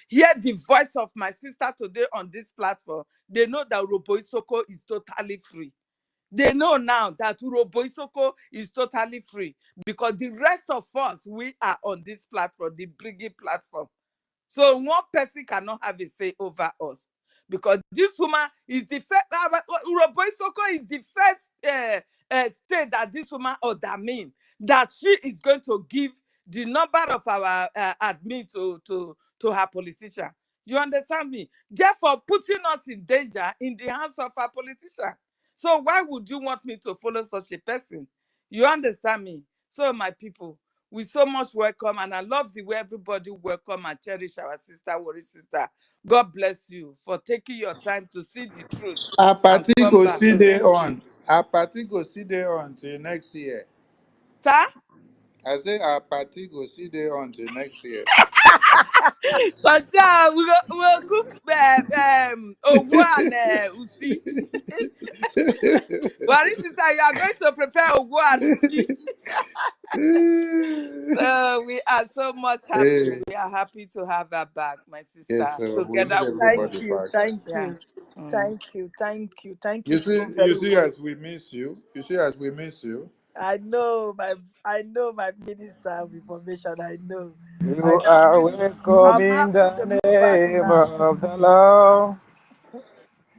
hear the voice of my sister today on this platform, they know that Robo Isoko is totally free. They know now that Robo Isoko is totally free because the rest of us, we are on this platform, the BRGIE platform. So one person cannot have a say over us because this woman is the first. Robo Isoko is the first state that this woman ordained that she is going to give the number of our admin to her politician. You understand me? Therefore, putting us in danger in the hands of our politician. So why would you want me to follow such a person? You understand me? So my people, we so much welcome, and I love the way everybody welcome and cherish our sister, Worry sister. God bless you for taking your time to see the truth Our and party come go back. see day Thank you. on. Our party go see day on till next year. Sir? I say our party go see day on till next year. But sir, we'll cook Owo and Usi. Worry sister, you are going to prepare Owo and Usi. So we are so much happy. Hey, We are happy to have her back, my yes, sister. sir. We need Together we will. Thank everybody you, back. thank Yeah. you, thank you, thank you, thank you You so see, very much. as we miss you. You see, as we miss you. I know my minister of information. I know. You are welcome I'm in happy the to be back name now. of the Lord.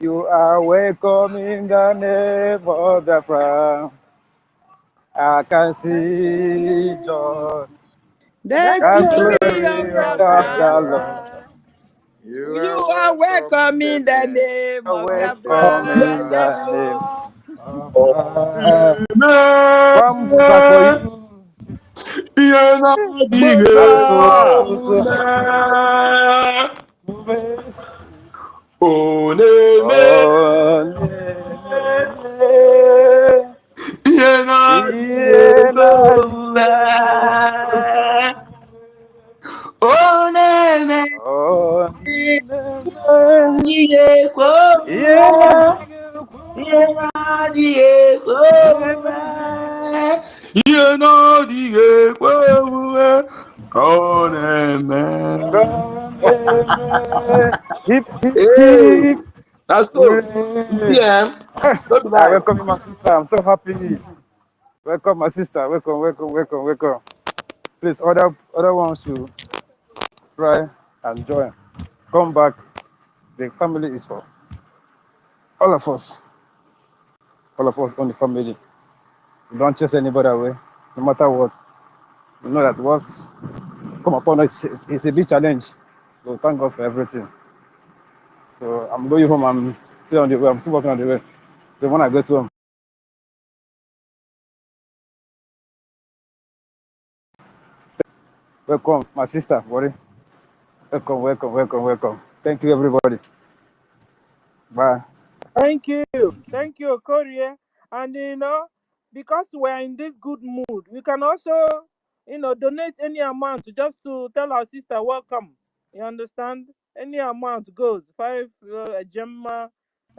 You are welcome in the name of the Father. I can I see see joy, The the the glory glory of glory of the of the the Lord. Biafra. Biafra. You You are are welcome in welcome the in the name name of of Welcome Biafra. in Yes, the Biafra. name oh. of one buka for you. Ah. Oh, Ihe kwome, ihe na-adịghị kwome, ihe na-adịghị kwome, ka ọ na-eme. Hip, hip, Hey, hip. that's so. You see, Hooray. don't be I lie. welcome you, my sister. I'm so happy. Welcome, my sister. Welcome, welcome, welcome, welcome. Please, other ones should try and join. Come back. The family is for all of us. All of us on the family. We don't chase anybody away, no matter what. We know that what's come upon us is a big challenge. So thank God for everything. So I'm going home. I'm still on the way. I'm still working on the way. So when I get home, welcome, my sister. Worry. Welcome, welcome, welcome, welcome. Thank you, everybody. Bye. Thank you, Korea. And because we're in this good mood, we can also, donate any amount just to tell our sister welcome. You understand? Any amount goes. 5 gemma,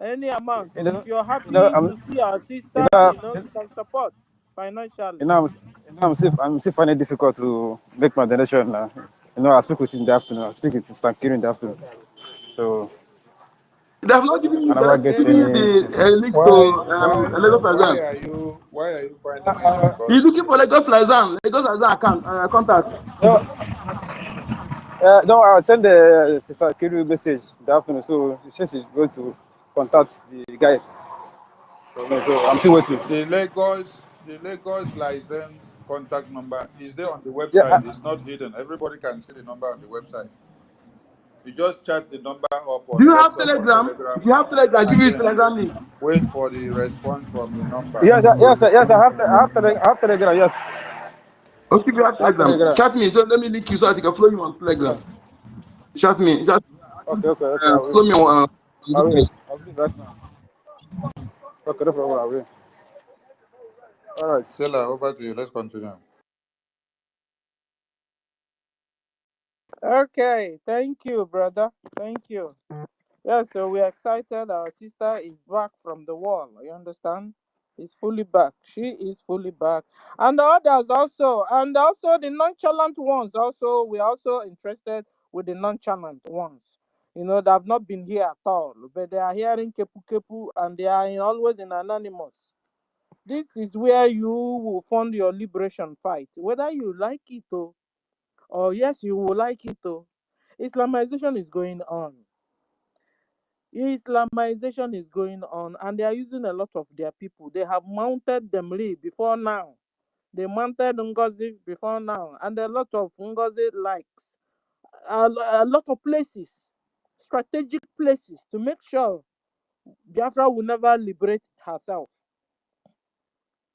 any amount. You If know, you're you know, happy I'm, to see our you sister, know, you can support financially. I'm still finding it difficult to make my donation now. I speak with you in the afternoon. I speak with Stankin in the afternoon. So They have not given you, I they never have get given you any. the link to Lagos Fazan. Why are you finding it difficult? You're looking for Lagos Fazan account contact. No, no, I'll send the Sister Kiru message in the afternoon. So she says she's going to contact the guy. So I'm still waiting. The Lagos license contact number is there on the Yeah, website. It's not hidden. Everybody can see the number on the website. You just chat the number up Do on you have WhatsApp or Telegram? Telegram, If you have Telegram, give and me then Telegram link. wait for the response from the number. yes, I have Telegram, yes. Okay, if you have I have Telegram, Telegram. chat me. So let me link you so that you can follow you on Telegram. Chat me. Okay, I will. Follow me on I this will. list. I'll do it right now. Okay, no problem, I will. All right. Stella, over to you. Let's continue. Okay, thank you, brother. Thank you. Yeah, so we're excited. Our sister is back from the wall. You understand? Is fully back. She is fully back. And the others also. And also the nonchalant ones. Also, we're also interested with the nonchalant ones. That have not been here at all. But they are hearing kepu kepu and they are always in anonymous. This is where you will fund your liberation fight. Whether you like it or yes, you will like it Islamization is going on. Islamization is going on, and they are using a lot of their people. They have mounted them before now. They mounted NGOZI before now, and a lot of NGOZI likes a lot of places, strategic places, to make sure Biafra will never liberate herself.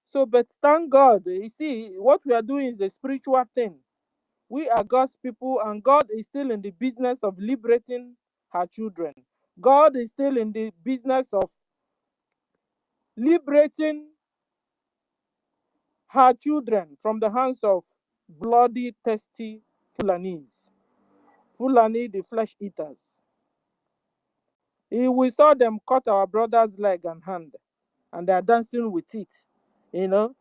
So, but thank God, you see, what we are doing is a spiritual thing. We are God's people, and God is still in the business of liberating her children. God is still in the business of liberating her children from the hands of bloody, thirsty Fulanis. Fulani, the flesh eaters. We saw them cut our brother's leg and hand, and they are dancing with it.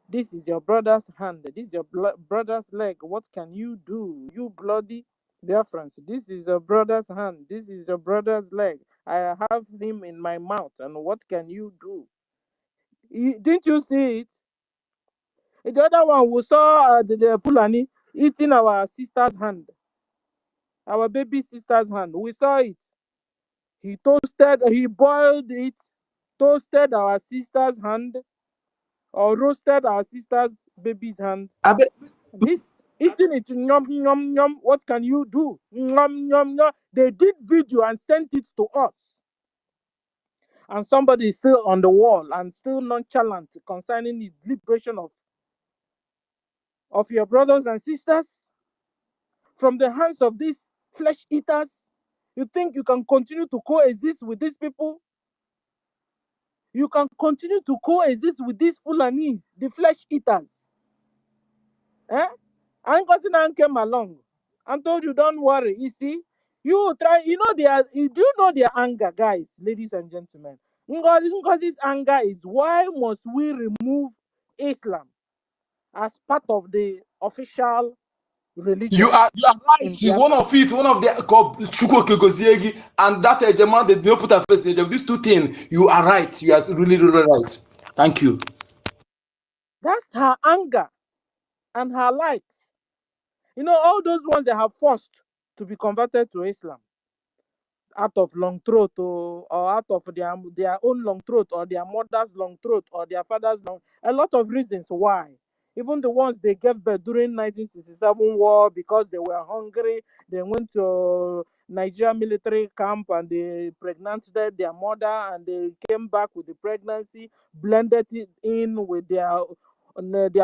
This is your brother's hand, this is your brother's leg. What can you do, you bloody Biafrans? This is your brother's hand, this is your brother's leg. I have him in my mouth, and what can you do? Didn't you see it? The other one, we saw the Fulani eating our sister's hand, our baby sister's hand. We saw it. He boiled it, toasted our sister's hand, or roasted our sister's baby's hand. I bet. This eating it, yum yum yum. What can you do? Yum yum yum. They did video and sent it to us, and somebody is still on the wall and still nonchalant concerning the liberation of your brothers and sisters from the hands of these flesh eaters. You think you can continue to coexist with these people? You can continue to coexist with these Fulanis, the flesh eaters. And Ngozi came along and told you, don't worry. You see, You try, you know, do you know their anger, guys, ladies and gentlemen? Ngozi's anger is, why must we remove Islam as part of the official religion You are right. in See, one Biafra? of it, one of the Chukwukegoziegi and that Ejema, they don't put a face in these two things. You are right. You are really, really right. Thank you. That's her anger and her lights. You know, all those ones that have forced to be converted to Islam out of long throat, or out of their own long throat, or their mother's long throat, or their father's long. A lot of reasons why. Even the ones they gave birth during 1967 war because they were hungry, they went to Nigeria military camp and they pregnanted their mother, and they came back with the pregnancy, blended it in with their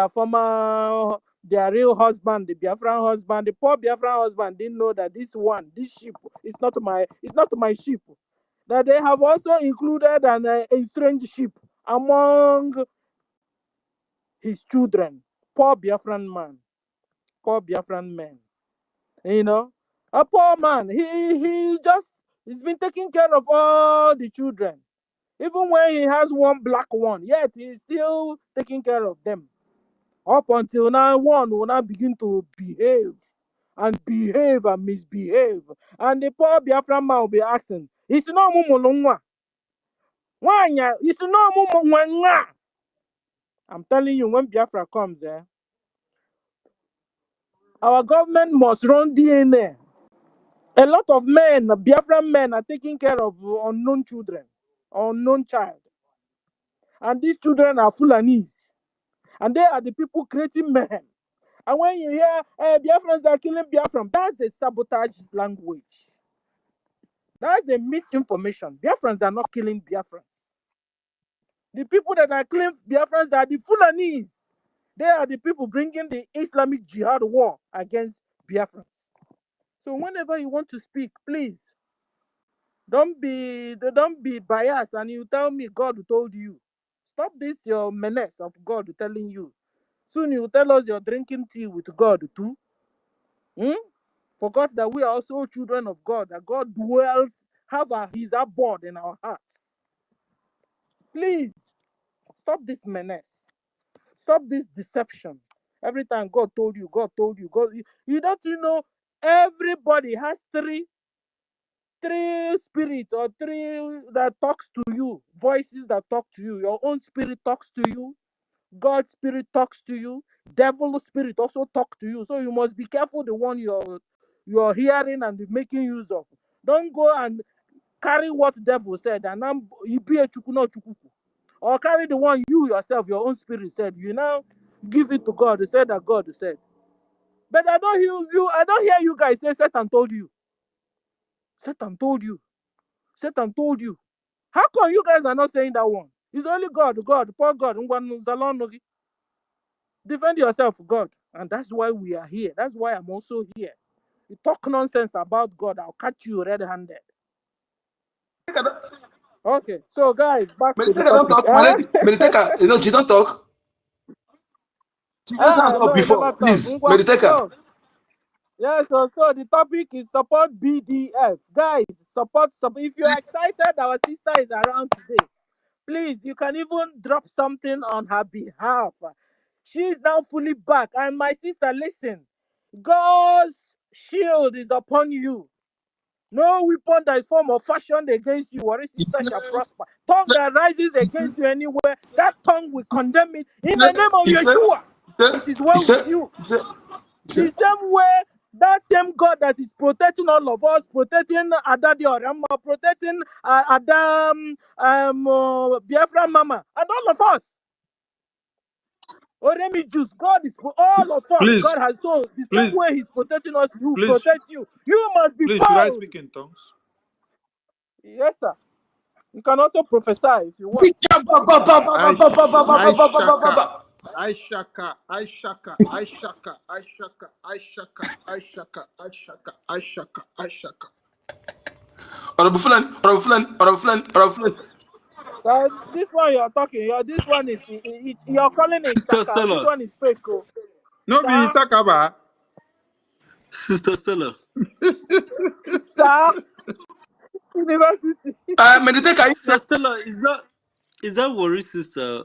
former, their real husband, the Biafran husband. The poor Biafran husband didn't know that this sheep is not my sheep. That they have also included a strange sheep among his children. Poor Biafran man, poor Biafran man. You know, a poor man. He's been taking care of all the children. Even when he has one black one, yet he's still taking care of them. Up until now, one will now begin to behave and misbehave. And the poor Biafran man will be asking, it's no mumulungwa. It's no mumulungwa. I'm telling you, when Biafra comes, our government must run DNA. A lot of men, Biafran men, are taking care of unknown children, unknown child. And these children are Fulanese. And they are the people creating mayhem. And when you hear Biafrans are killing Biafran, that's a sabotage language. That's a misinformation. Biafrans are not killing Biafrans. The people that are killing Biafrans are the Fulanese. They are the people bringing the Islamic Jihad war against Biafrans. So whenever you want to speak, please don't be biased and you tell me God told you. Stop this your menace of God telling you. Soon you tell us you're drinking tea with God too. Forgot that we are also children of God, that God dwells, His abode in our hearts. Please, stop this menace. Stop this deception. Every time God told you, God told you, God, you don't know, everybody has three spirits or three that talks to you, voices that talk to you. Your own spirit talks to you, God's spirit talks to you, devil spirit also talk to you. So you must be careful the one you're hearing and making use of. Don't go and carry what devil said and you be a chukuno chukuku. Or carry the one you yourself, your own spirit said. You now give it to God. They said that God said. But I don't hear you guys say Satan told you. Satan told you. Satan told you. How come you guys are not saying that one? It's only God, poor God. Defend yourself, God. And that's why we are here. That's why I'm also here. You talk nonsense about God, I'll catch you red-handed. Okay, so guys, back to the Mediteka don't topic. talk. Mediteka, you know, she don't talk. She just has up No, you never before. talk. Please, Mediteka. So, yeah, so the topic is support BDF. Guys, support. If you're excited, our sister is around today. Please, you can even drop something on her behalf. She is now fully back. And my sister, listen, God's shield is upon you. No weapon that is formed or fashioned against you, or sister shall prosper. Tongue that rises against you anywhere, that tongue will condemn it in the name of Yeshua. It is well with you. The same way, that same God that is protecting all of us, protecting Adadi Orama, protecting Adam, Biafra Mama, and all of us. Oremi Jews, God is for all of us. Please, God has so the please, same way He's protecting us, He will please, protect you. You must be please, should I bold. speak in tongues? Yes, sir. You can also prophesy if you want. I shaka. This one you're talking, this one is you're calling it Sister Shaka. This Stella. one is fake. No be Sir? Isakaba. Sister Stella. Sir, university. Meditate, can you Sister Stella, is that worry, sister?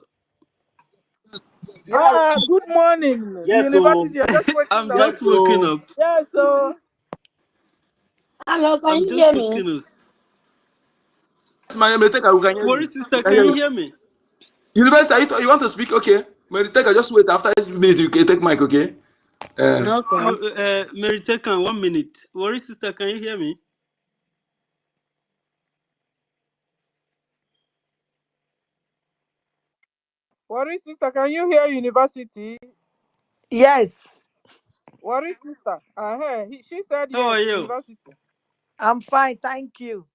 Yes. Good morning. Yes, so University, you're just waking I'm up. yes, just waking so up. Yes, so Hello, can I'm you hear just me? waking up. my Meditate, we can hear Worry, you. We sister, can can hear you you. hear me? University, you want to speak? Okay. Meditate, just wait. After this minute, you can take mic, okay? Okay. Mary Tekan, 1 minute. Worry, sister, can you hear me? Worry sister, can you hear university? Yes, Worry sister. She said How yes, are you? university. I'm fine, thank you.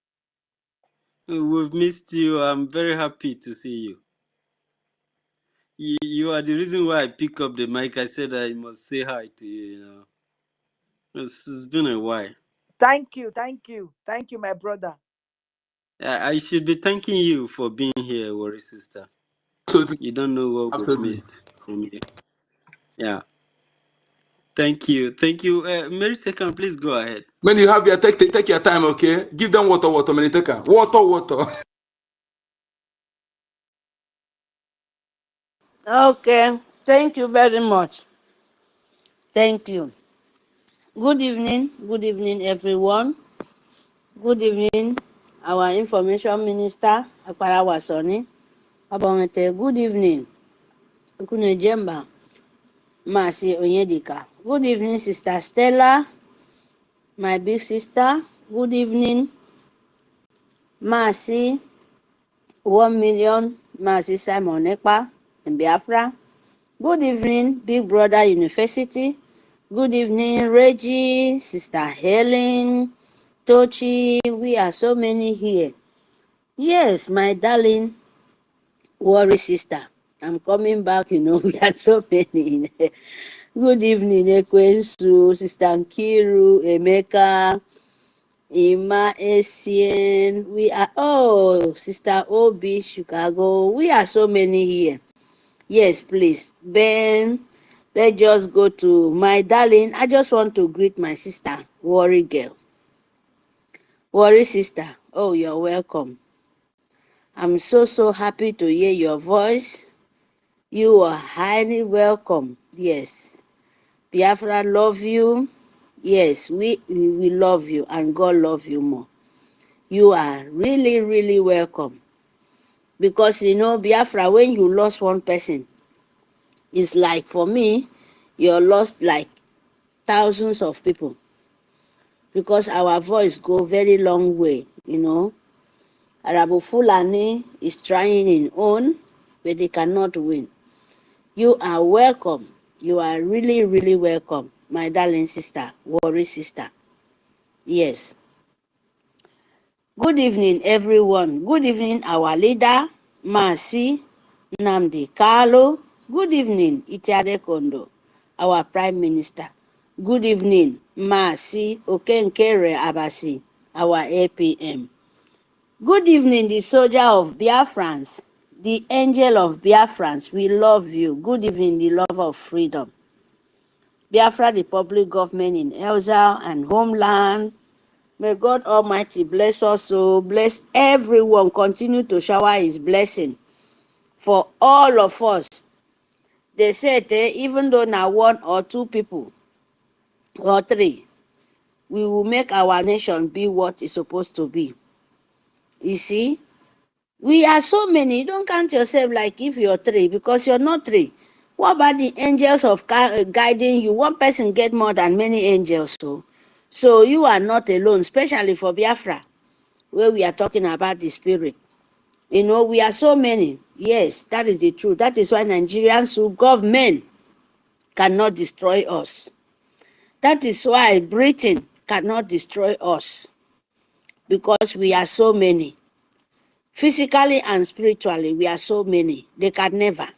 We've missed you. I'm very happy to see you. You are the reason why I pick up the mic. I said I must say hi to you. It's been a while. Thank you, thank you. Thank you, my brother. I should be thanking you for being here, Worry sister. Absolutely. You don't know what we've Absolutely. missed from you. Yeah. Thank you. Mary Tekan, please go ahead. When you have your take your time, okay? Give them water, Meditate. Water. Okay. Thank you very much. Thank you. Good evening, everyone. Good evening, our information minister, Akparawa Soni. Abamete, good evening. Kunejemba, Masi Onyedika. Good evening, Sister Stella, my big sister. Good evening, Masi 1 million, Masi Simon Ekpa in Biafra. Good evening, Big Brother University. Good evening, Reggie, Sister Helen, Tochi. We are so many here. Yes, my darling worry sister. I'm coming back, we are so many. Good evening, Ekwensu, Sister Nkiru, Emeka, Ima Essien. We are, Sister Obi, Chicago. We are so many here. Yes, please. Ben, let's just go to my darling. I just want to greet my sister, Worry Girl. Worry sister. Oh, you're welcome. I'm so happy to hear your voice. You are highly welcome. Yes. Biafra love you. Yes, we love you and God love you more. You are really welcome. Because Biafra, when you lost one person, it's like for me, you're lost like thousands of people. Because our voice go very long way, Arabu Fulani is trying in own, but they cannot win. You are welcome. You are really welcome, my darling sister, worry sister. Yes. Good evening, everyone. Good evening, our leader, Masi Nnamdi Kanu. Good evening, Itiade Kondo, our Prime Minister. Good evening, Masi Okenkere Abasi, our APM. Good evening, the soldier of BIAFRANS, the angel of BIAFRANS. We love you. Good evening, the lover of freedom. Biafra Republic government in exile and homeland. May God Almighty bless us, bless everyone, continue to shower his blessing for all of us. They said even though now 1 or 2 people or 3, we will make our nation be what it's supposed to be. You see, we are so many. Don't count yourself like if you're 3, because you're not 3. What about the angels of guiding you? One person get more than many angels. So you are not alone, especially for Biafra, where we are talking about the spirit. We are so many. Yes, that is the truth. That is why Nigerians who government cannot destroy us. That is why Britain cannot destroy us, because we are so many. Physically and spiritually, we are so many. They can never.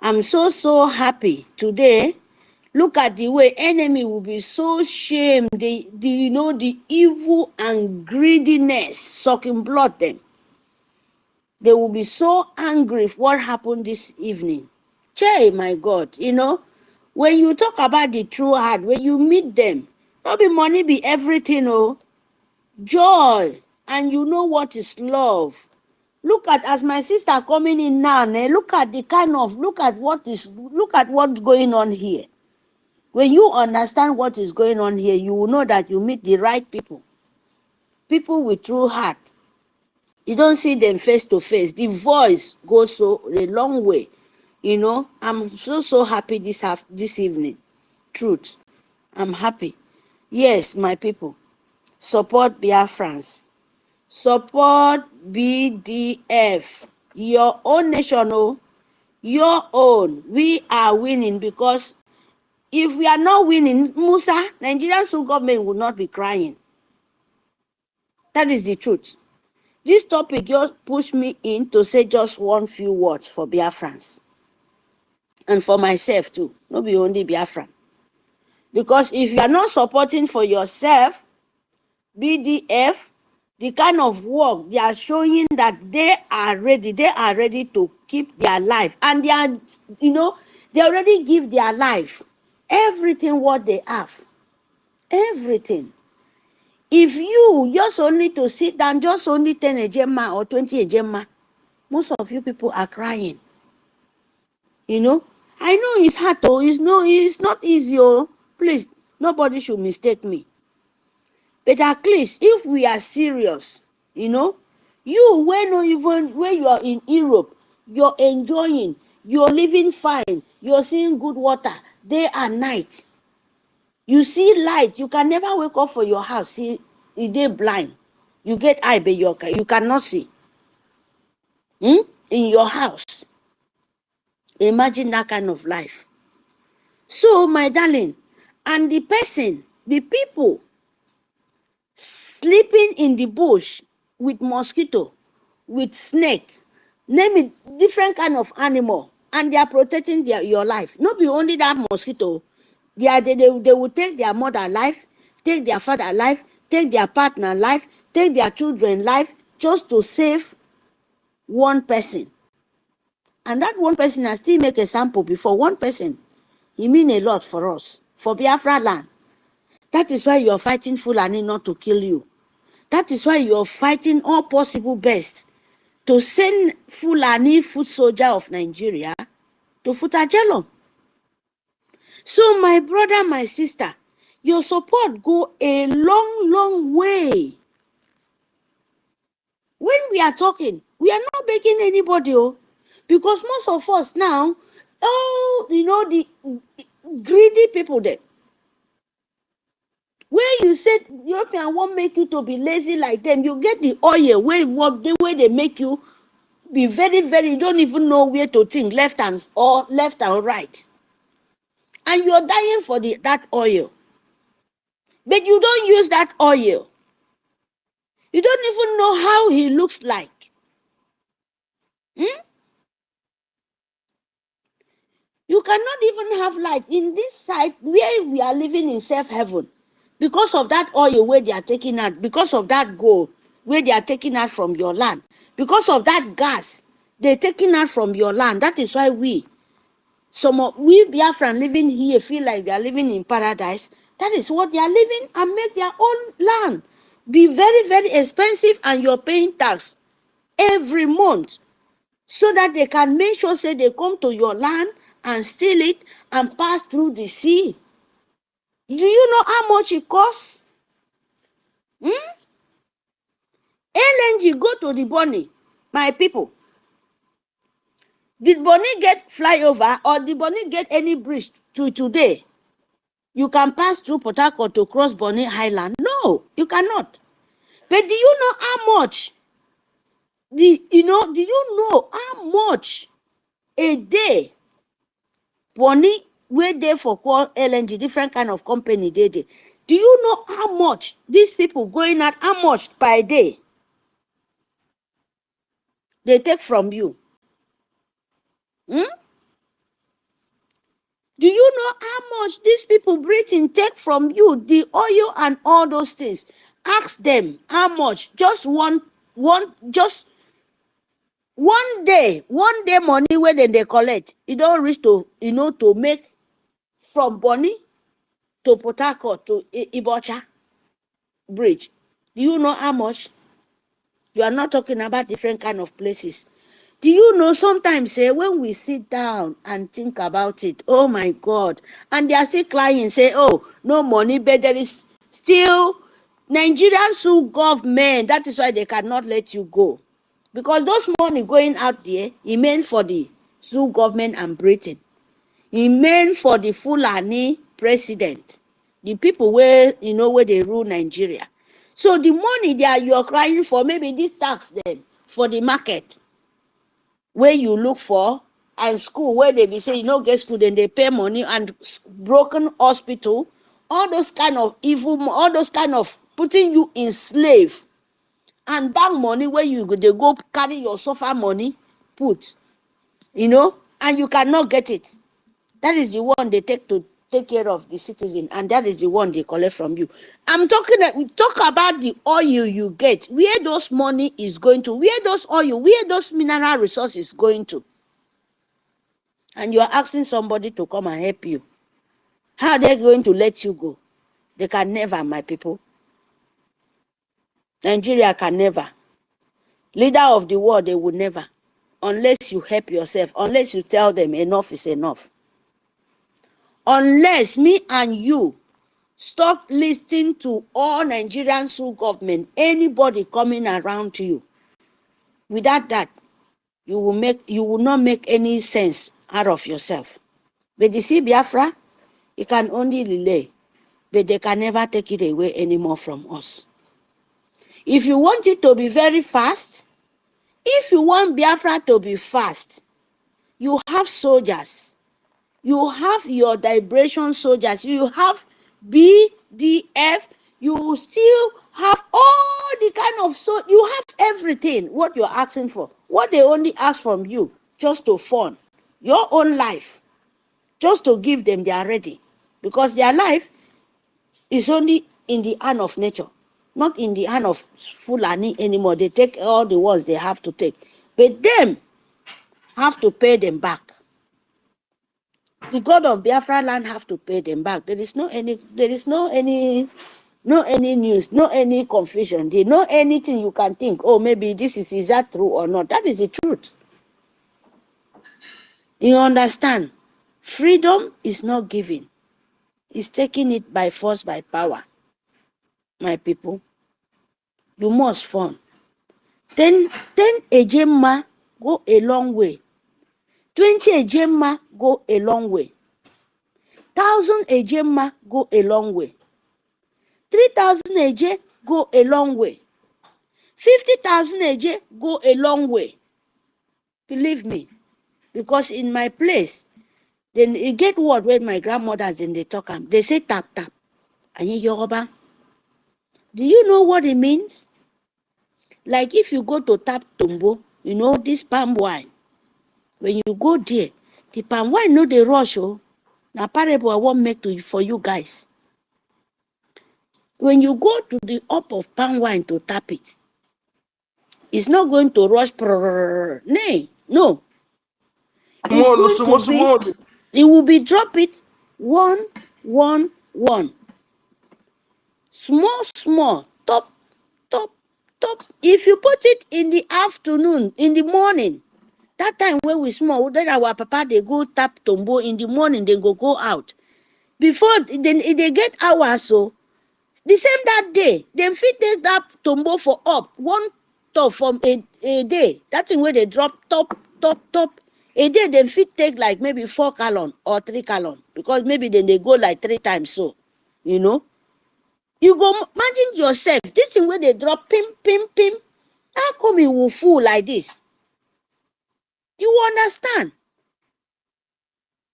I'm so happy today. Look at the way enemy will be so shamed. The evil and greediness sucking blood them. They will be so angry for what happened this evening. Che, my God, when you talk about the true heart, when you meet them, Not be money be everything, oh. Joy. And you know what is love. Look at, as my sister coming in now, look at the kind of, look at what's going on here. When you understand what is going on here, you will know that you meet the right people. People with true heart. You don't see them face to face. The voice goes so a long way. You know, I'm so happy this evening. Truth. I'm happy. Yes, my people. Support Biafrans. Support BDF. Your own nation, oh, your own. We are winning, because if we are not winning, Musa, Nigerian government will not be crying. That is the truth. This topic just pushed me in to say just one few words for Biafrans. And for myself too. Not be only Biafran. Because if you are not supporting for yourself, BDF, the kind of work they are showing, that they are ready to keep their life. And they are, you know, they already give their life. Everything what they have. Everything. If you just only to sit down, just only 10 ejema or 20 ejema, most of you people are crying. You know, I know it's hard, oh, it's not easy, oh. Please, nobody should mistake me. But at least if we are serious, you know, you when you are in Europe, you're enjoying, you're living fine, you're seeing good water day and night. You see light. You can never wake up for your house, see a day blind. You get eye, but you cannot see. In your house. Imagine that kind of life. So, my darling, and the people sleeping in the bush with mosquito, with snake, name it, different kind of animal, and they are protecting your life. Not be only that mosquito. They will take their mother life, take their father life, take their partner life, take their children life, just to save one person. And that one person has still make a sample before. One person, he mean a lot for us, for Biafra land. That is why you are fighting Fulani not to kill you. That is why you are fighting all possible best to send Fulani foot soldier of Nigeria to Futajelon. So my brother, my sister, your support go a long way. When we are talking, we are not begging anybody, because most of us now, you know, the greedy people there. Where you said European won't make you to be lazy like them, you get the oil where they make you be very, you don't even know where to think, left and right. And you're dying for that oil. But you don't use that oil. You don't even know how he looks like. You cannot even have light in this side where we are living in safe heaven. Because of that oil where they are taking out, because of that gold where they are taking out from your land, because of that gas they're taking out from your land. That is why we Biafran living here feel like they are living in paradise. That is what they are living, and make their own land be very expensive, and you're paying tax every month, so that they can make sure say they come to your land and steal it and pass through the sea. Do you know how much it costs? LNG go to the Bonny, my people. Did Bonny get flyover, or did Bonny get any bridge to today? You can pass through Port Harcourt to cross Bonny Highland. No, you cannot. But do you know how much? Do you know how much a day Bonny where they for call LNG, different kind of company they did? Do you know how much these people going at, how much per day they take from you? Do you know how much these people Britain take from you, the oil and all those things? Ask them how much. Just one day money where they collect. It don't reach to, to make from Bonny to Port Harcourt, to Ibocha Bridge. Do you know how much? You are not talking about different kind of places. Do you know sometimes when we sit down and think about it, oh my God, and they are still crying, say, oh, no money, but there is still Nigerians who government. That is why they cannot let you go. Because those money going out there, it meant for the zoo government and Britain. It meant for the Fulani president, the people where, you know, where they rule Nigeria. So the money that you're crying for, maybe this tax them for the market where you look for, and school where they be say you know get school, then they pay money, and broken hospital, all those kind of evil, all those kind of putting you in slave, and that money where you they go carry your suffer money put, you know, and you cannot get it. That is the one they take to take care of the citizen, and that is the one they collect from you. I'm talking that we talk about the oil you get, where those money is going to, where those oil, where those mineral resources going to, and you are asking somebody to come and help you. How are they going to let you go? They can never, my people. Nigeria can never. Leader of the world, they will never, unless you help yourself, unless you tell them enough is enough. Unless me and you stop listening to all Nigerian school government, anybody coming around you. Without that, you will not make any sense out of yourself. But you see, Biafra, you can only relay, but they can never take it away anymore from us. If you want it to be very fast, if you want Biafra to be fast, you have soldiers. You have your liberation soldiers. You have BDF. You still have all the kind of, so you have everything, what you're asking for. What they only ask from you, just to fund your own life, just to give them, they are ready. Because their life is only in the hand of nature, not in the hand of Fulani anymore. They take all the ones they have to take. But them have to pay them back. The God of Biafra land have to pay them back. There is no any news, no any confusion. They know anything you can think. Oh, maybe this is that true or not? That is the truth. You understand? Freedom is not given. It's taking it by force, by power. My people, you must fund. 10 ejemma go a long way. 20 ejemma go a long way. 1,000 ejemma go a long way. 3,000 AJ go a long way. 50,000 AJ go a long way. Believe me, because in my place, then you get word when my grandmothers and they talk, they say tap tap. And you Yoruba. Do you know what it means? Like if you go to tap tombo, you know this palm wine. When you go there, the palm wine no they rush. Oh, now parable I won't make for you guys. When you go to the up of palm wine to tap it, it's not going to rush. Nay, no. It's going to be, it will be drop it 1, 1, 1. Small, small, top, top, top. If you put it in the afternoon, in the morning, that time when we small, then our papa, they go tap tombo in the morning, they go out. Before, then they get hours, so the same that day, they fit take that tombo for up, one top from a day. That's in where they drop top. A day they fit take like maybe 4 gallon or 3 gallon, because maybe then they go like 3 times. So, you know, you go imagine yourself, this thing where they drop pim. How come it will full like this? You understand?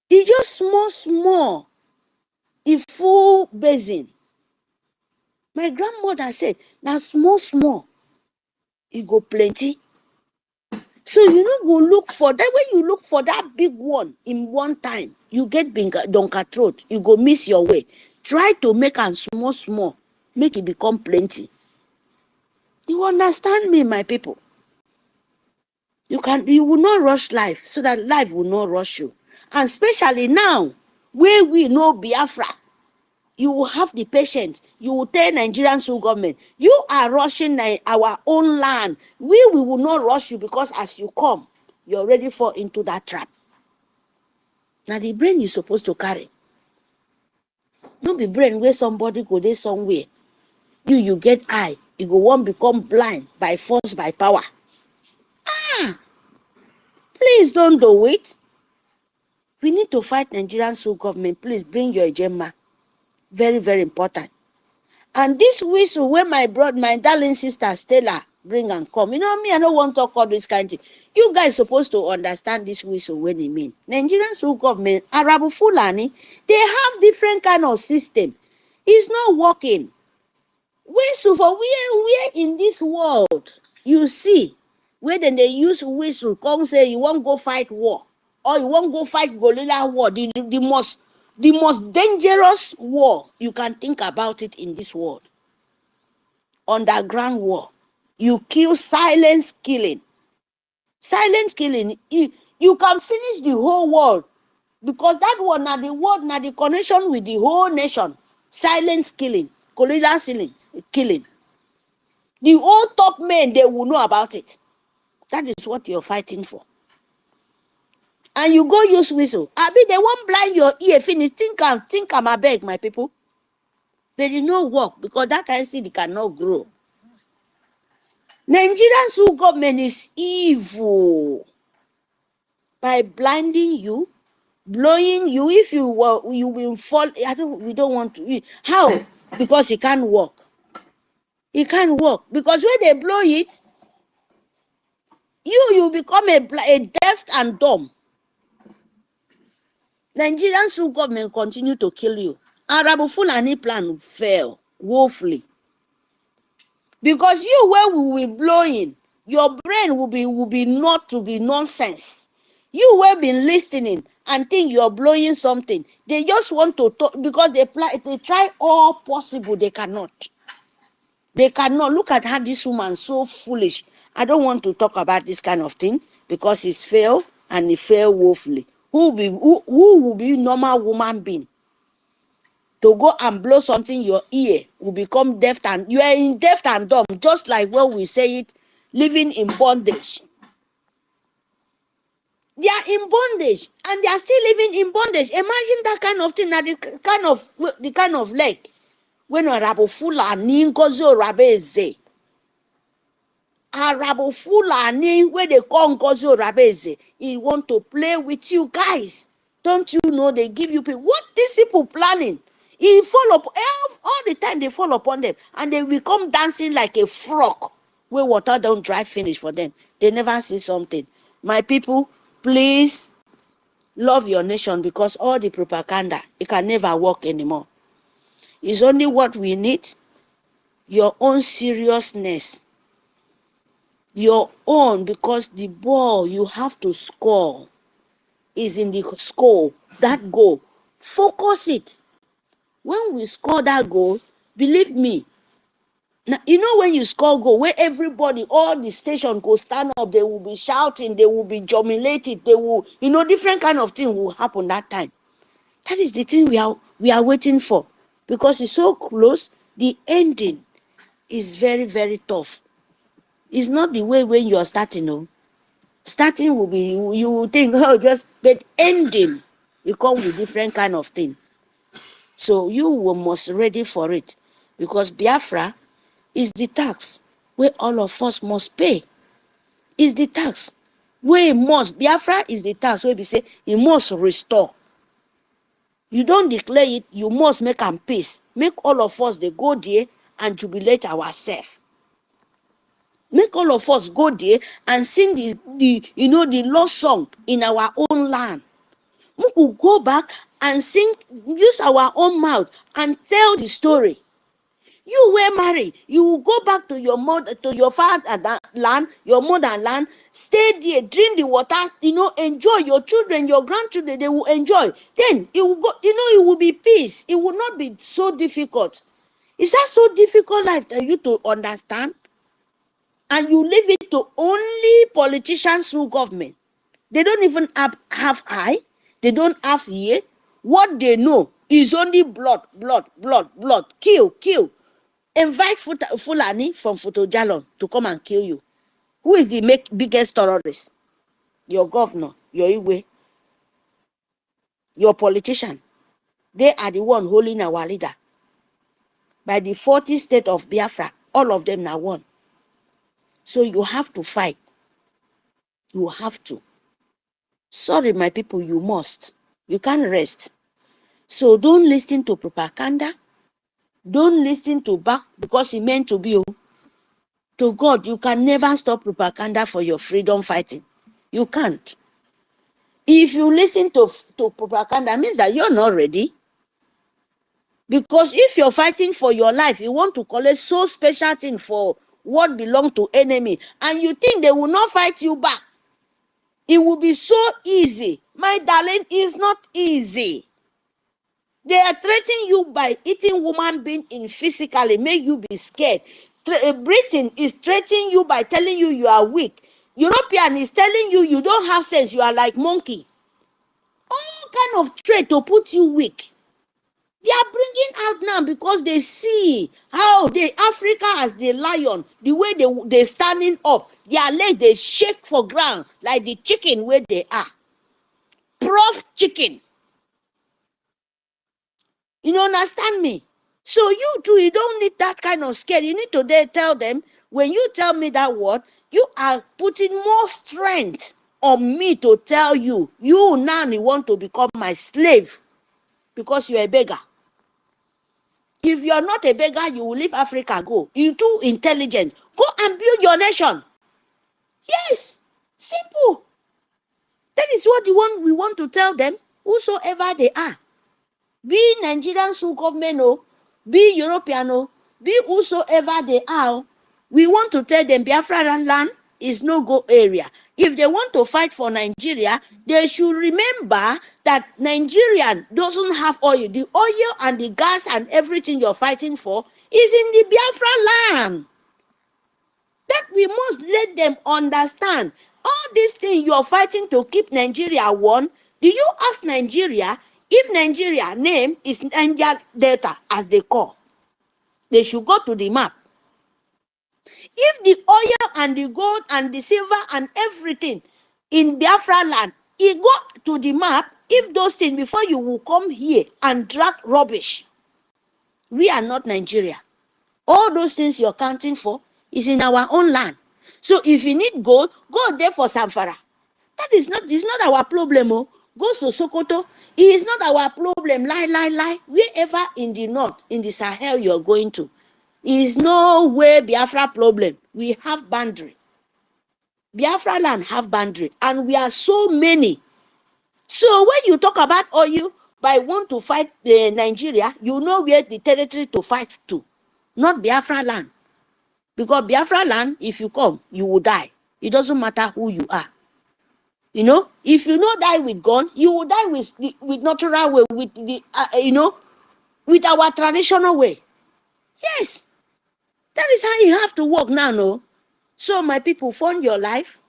It's just small. It full basin. My grandmother said, now small. It go plenty. So you know, go look for that. When you look for that big one in one time, you get donka throat. You go miss your way. Try to make them small, make it become plenty. You understand me, my people? You will not rush life, so that life will not rush you. And especially now, where we know Biafra, You will have the patience. You will tell Nigerian Sul government, you are rushing our own land. We will not rush you because as you come, you already fall into that trap. Now the brain you're supposed to carry. Not be brain where somebody go there somewhere. You get eye. You go one become blind by force, by power. Please don't do it. We need to fight Nigerian Sul government. Please bring your agenda. Very, very important. And this whistle where my darling sister Stella bring and come. You know me, I don't want to talk all this kind of thing. You guys supposed to understand this whistle when it mean. Nigerian Sul government, Arab Fulani, they have different kind of system. It's not working. Whistle for where in this world you see where then they use whistle, come say you won't go fight war or you won't go fight guerrilla war, the most dangerous war you can think about it in this world. Underground war. You kill, silence killing. Silence killing. You can finish the whole world because that one now the world now the connection with the whole nation. Silence killing, guerrilla killing. The whole top men, they will know about it. That is what you're fighting for. And you go use whistle. I mean, they won't blind your ear. Finish. Think I'm a beg, my people. But it no work because that kind of seed cannot grow. Nigerian Sul government is evil. By blinding you, blowing you, if you will fall. We don't want to. How? Because it can't work. It can't work. Because when they blow it, you become a deaf and dumb. Nigerian Sul government continue to kill you. Arab Fulani plan fail woefully. Because you where we will blowing, your brain will be not to be nonsense. You will be listening and think you're blowing something. They just want to talk because they try all possible. They cannot. They cannot. Look at how this woman so foolish. I don't want to talk about this kind of thing because it's failed and it failed woefully. Who will be normal woman being to go and blow something in your ear will become deaf and you are in deaf and dumb, just like when we say it, living in bondage. They are in bondage and they are still living in bondage. Imagine that kind of thing, the kind of leg when Arabo Fulani Ngozi Rabeze. Arabo Fulani, where they call Ngozi Rabeze, he want to play with you guys. Don't you know they give you people? What these people planning? He fall up all the time. They fall upon them and they become dancing like a frog where water don't dry finish for them. They never see something. My people, please love your nation because all the propaganda, it can never work anymore. It's only what we need, your own seriousness. Your own, because the ball you have to score is in the score, that goal. Focus it. When we score that goal, believe me, now, you know when you score goal, where everybody, all the station go stand up, they will be shouting, they will be jubilated, they will, different kind of thing will happen that time. That is the thing we are waiting for. Because it's so close, the ending is very, very tough. It's not the way when you are starting, no. Starting will be, you will think, but ending, you come with different kind of thing. So you must ready for it. Because Biafra is the tax where all of us must pay. Is the tax where Biafra is the tax where we say, you must restore. You don't declare it, you must make them peace. Make all of us, they go there and jubilate ourselves. Make all of us go there and sing the love song in our own land. We could go back and sing, use our own mouth and tell the story. You were married. You will go back to your mother, to your father land, your motherland, stay there, drink the water, enjoy your children, your grandchildren, they will enjoy. Then it will go, it will be peace. It will not be so difficult. Is that so difficult life for you to understand? And you leave it to only politicians through government. They don't even have eye. They don't have ear. What they know It's only blood, blood, blood, blood. Kill, kill. Invite Fulani from Jalon to come and kill you. Who is the biggest terrorist? Your governor, your Igwe, your politician. They are the one holding our leader. By the 40 state of Biafra, all of them now won. So you have to fight. You have to. Sorry, my people, you must. You can't rest. So don't listen to propaganda. Don't listen to back because it meant to be. To God, you can never stop propaganda for your freedom fighting. You can't. If you listen to propaganda, means that you're not ready. Because if you're fighting for your life, you want to collect so special thing for what belongs to enemy, and you think they will not fight you back. It will be so easy. My darling, it's not easy. They are threatening you by eating human being in physically, make you be scared. Britain is threatening you by telling you you are weak. European is telling you you don't have sense, you are like monkey. All kind of threat to put you weak. They are bringing out now because they see how Africa as the lion, the way they standing up, their leg they shake for ground like the chicken where they are. Prof chicken. You understand me? So you too, you don't need that kind of scare. You need to tell them, when you tell me that word, you are putting more strength on me to tell you, you now want to become my slave because you're a beggar. If you're not a beggar, you will leave Africa, go. You're too intelligent. Go and build your nation. Yes, simple. That is what we want to tell them, whosoever they are. Be Nigerian government, be European, be whosoever they are. We want to tell them Biafra land is no go area. If they want to fight for Nigeria, they should remember that Nigerian doesn't have oil. The oil and the gas and everything you're fighting for is in the Biafra land. That we must let them understand. All these things you're fighting to keep Nigeria one. Do you ask Nigeria if Nigeria name is Niger Delta as they call? They should go to the map. If the oil and the gold and the silver and everything in Biafra land, it go to the map. If those things, before you will come here and drag rubbish, we are not Nigeria. All those things you're counting for is in our own land. So if you need gold, go there for Samfara. That is not our problem. Go to Sokoto. It is not our problem. Lie. Wherever in the north, in the Sahel you're going to, it is no way Biafra problem. We have boundary. Biafra land have boundary, and we are so many. So when you talk about oil, by want to fight Nigeria, you know where the territory to fight to, not Biafra land. Because Biafra land, if you come, you will die. It doesn't matter who you are. You know, if you not die with gun, you will die with natural way, with the with our traditional way. Yes, that is how you have to work now, no? So my people, fund your life.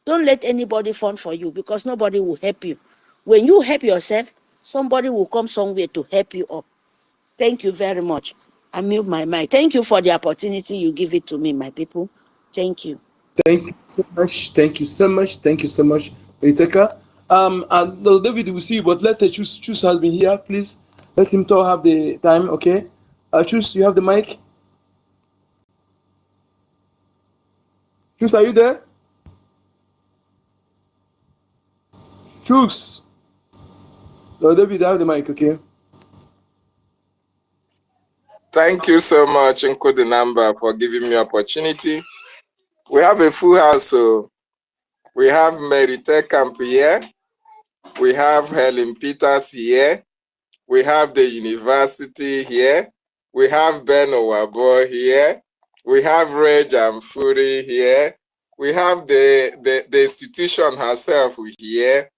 Don't let anybody fund for you, because nobody will help you. When you help yourself, somebody will come somewhere to help you up. Thank you very much. I mute my mic. Thank you for the opportunity you give it to me, my people. Thank you. Thank you so much. Thank you so much. Thank you so much, Riteka. And no, David, we see you, but let the choose has been here. Please let him talk. Have the time, okay? Choose, you have the mic. Choose, are you there? Choose. No, David, have the mic, okay? Thank you so much, Nkodinamba, for giving me opportunity. We have a full house, so we have Merite Camp here. We have Helen Peters here. We have the university here. We have Ben Owabo here. We have Reg Amfuri here. We have the institution herself here.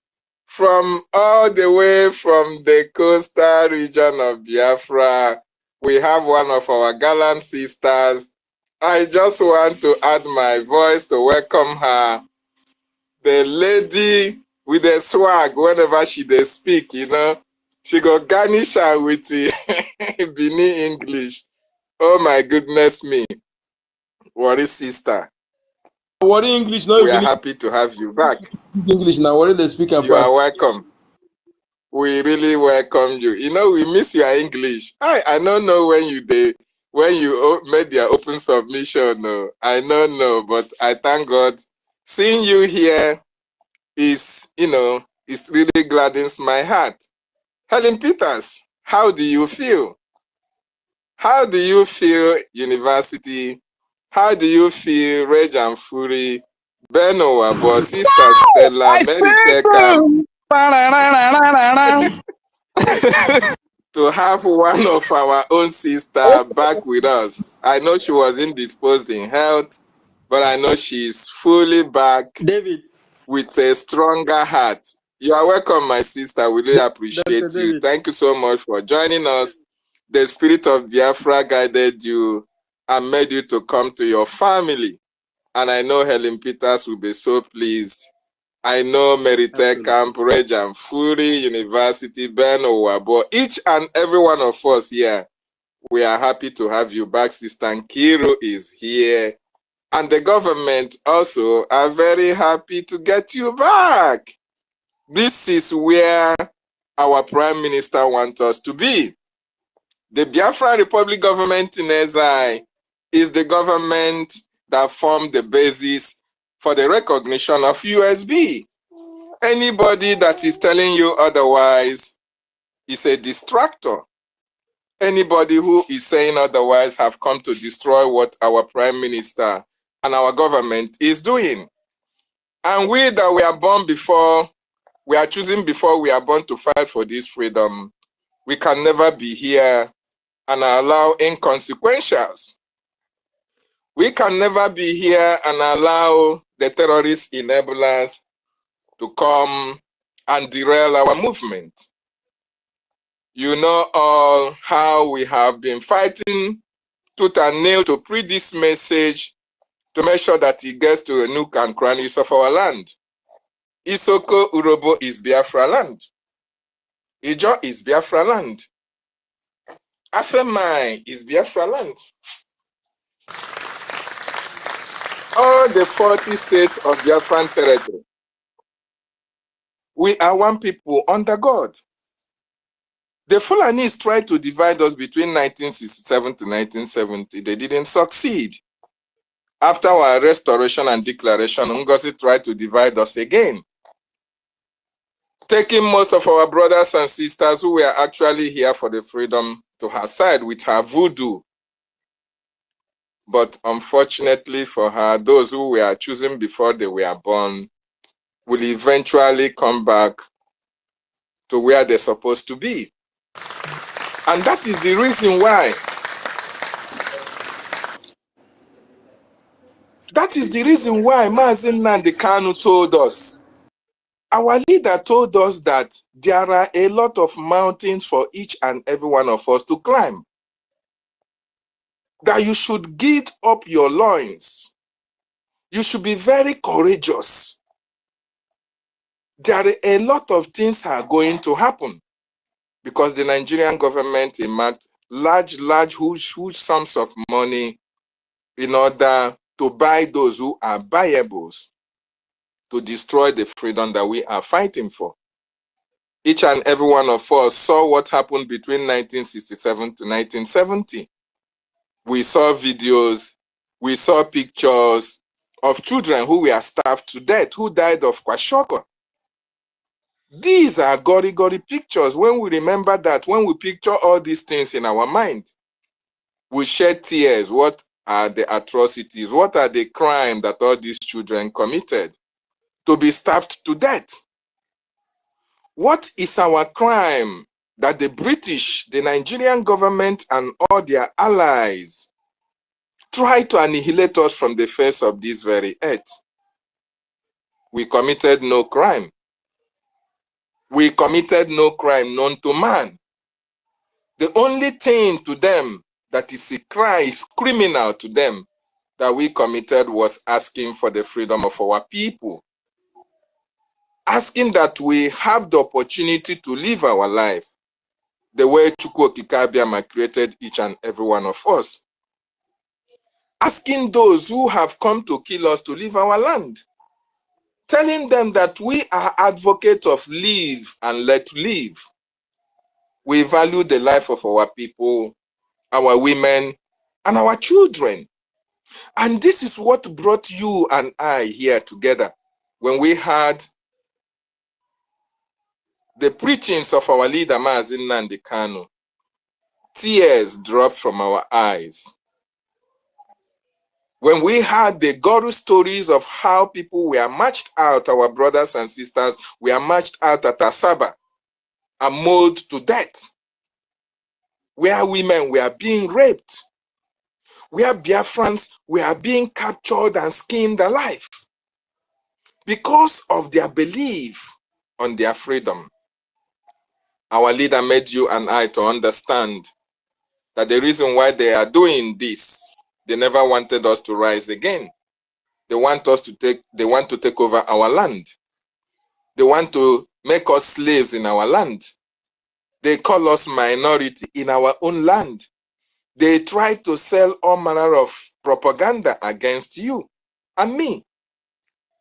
From all the way from the coastal region of Biafra, we have one of our gallant sisters. I just want to add my voice to welcome her. The lady with the swag, whenever she they speak, She got garnish her with the Bini English. Oh my goodness me. What is sister? What English? No, We are happy to have you back. English now. What they speak? You are welcome. We really welcome you. You know, we miss your English. I don't know when you made your open submission. No, I don't know, but I thank God. Seeing you here is, it really gladdens my heart. Helen Peters, how do you feel? How do you feel, University? How do you feel, Reg and Fury, Beno Wabo, Sister Stella, Mary Teka? To have one of our own sister back with us. I know she was indisposed in health, but I know she's fully back, David, with a stronger heart. You are welcome, my sister. We really appreciate you. Thank you so much for joining us. The Spirit of Biafra guided you and made you to come to your family. And I know Helen Peters will be so pleased. I know Merite Camp, Reg and Fury, University, Ben Owabo, each and every one of us here, we are happy to have you back. Sister Nkiru is here. And the government also are very happy to get you back. This is where our Prime Minister wants us to be. The Biafra Republic government in exile is the government that formed the basis for the recognition of USB. Anybody that is telling you otherwise is a distractor. Anybody who is saying otherwise have come to destroy what our Prime Minister and our government is doing. And we that we are born before, we are choosing before we are born to fight for this freedom, we can never be here and allow inconsequentials. We can never be here and allow the terrorist enablers to come and derail our movement. You know all how we have been fighting tooth and nail to preach this message to make sure that it gets to the nook and crannies of our land. Isoko Urobo is Biafra land. Ijo is Biafra land. Afemai is Biafra land. All the 40 states of Biafran territory. We are one people under God. The Fulanis tried to divide us between 1967 to 1970. They didn't succeed. After our restoration and declaration, NGOZI tried to divide us again, taking most of our brothers and sisters who were actually here for the freedom to her side with her voodoo. But unfortunately for her, those who were choosing before they were born will eventually come back to where they're supposed to be. And that is the reason why. That is the reason why Mazi Nnamdi Kanu told us, our leader told us that there are a lot of mountains for each and every one of us to climb. That you should gird up your loins. You should be very courageous. There are a lot of things are going to happen because the Nigerian government earmarked large, huge sums of money in order to buy those who are buyables, to destroy the freedom that we are fighting for. Each and every one of us saw what happened between 1967 to 1970. We saw videos, we saw pictures of children who were starved to death, who died of kwashiorkor. These are gory pictures. When we remember that, when we picture all these things in our mind, we shed tears. What are the atrocities? What are the crimes that all these children committed to be starved to death? What is our crime that the British, the Nigerian government, and all their allies try to annihilate us from the face of this very earth? We committed no crime. We committed no crime known to man. The only thing to them that is a crime, is criminal to them, that we committed was asking for the freedom of our people. Asking that we have the opportunity to live our life the way Chukwu Okike Abiama created each and every one of us. Asking those who have come to kill us to leave our land. Telling them that we are advocates of live and let live. We value the life of our people, our women, and our children. And this is what brought you and I here together when we had the preachings of our leader, Mazi Nnamdi Kanu. Tears dropped from our eyes. When we heard the gory stories of how people were marched out, our brothers and sisters were marched out at Asaba and mauled to death, where women were being raped, where Biafrans were being captured and skinned alive because of their belief on their freedom. Our leader made you and I to understand that the reason why they are doing this, they never wanted us to rise again. They want to take over our land. They want to make us slaves in our land. They call us minority in our own land. They try to sell all manner of propaganda against you and me.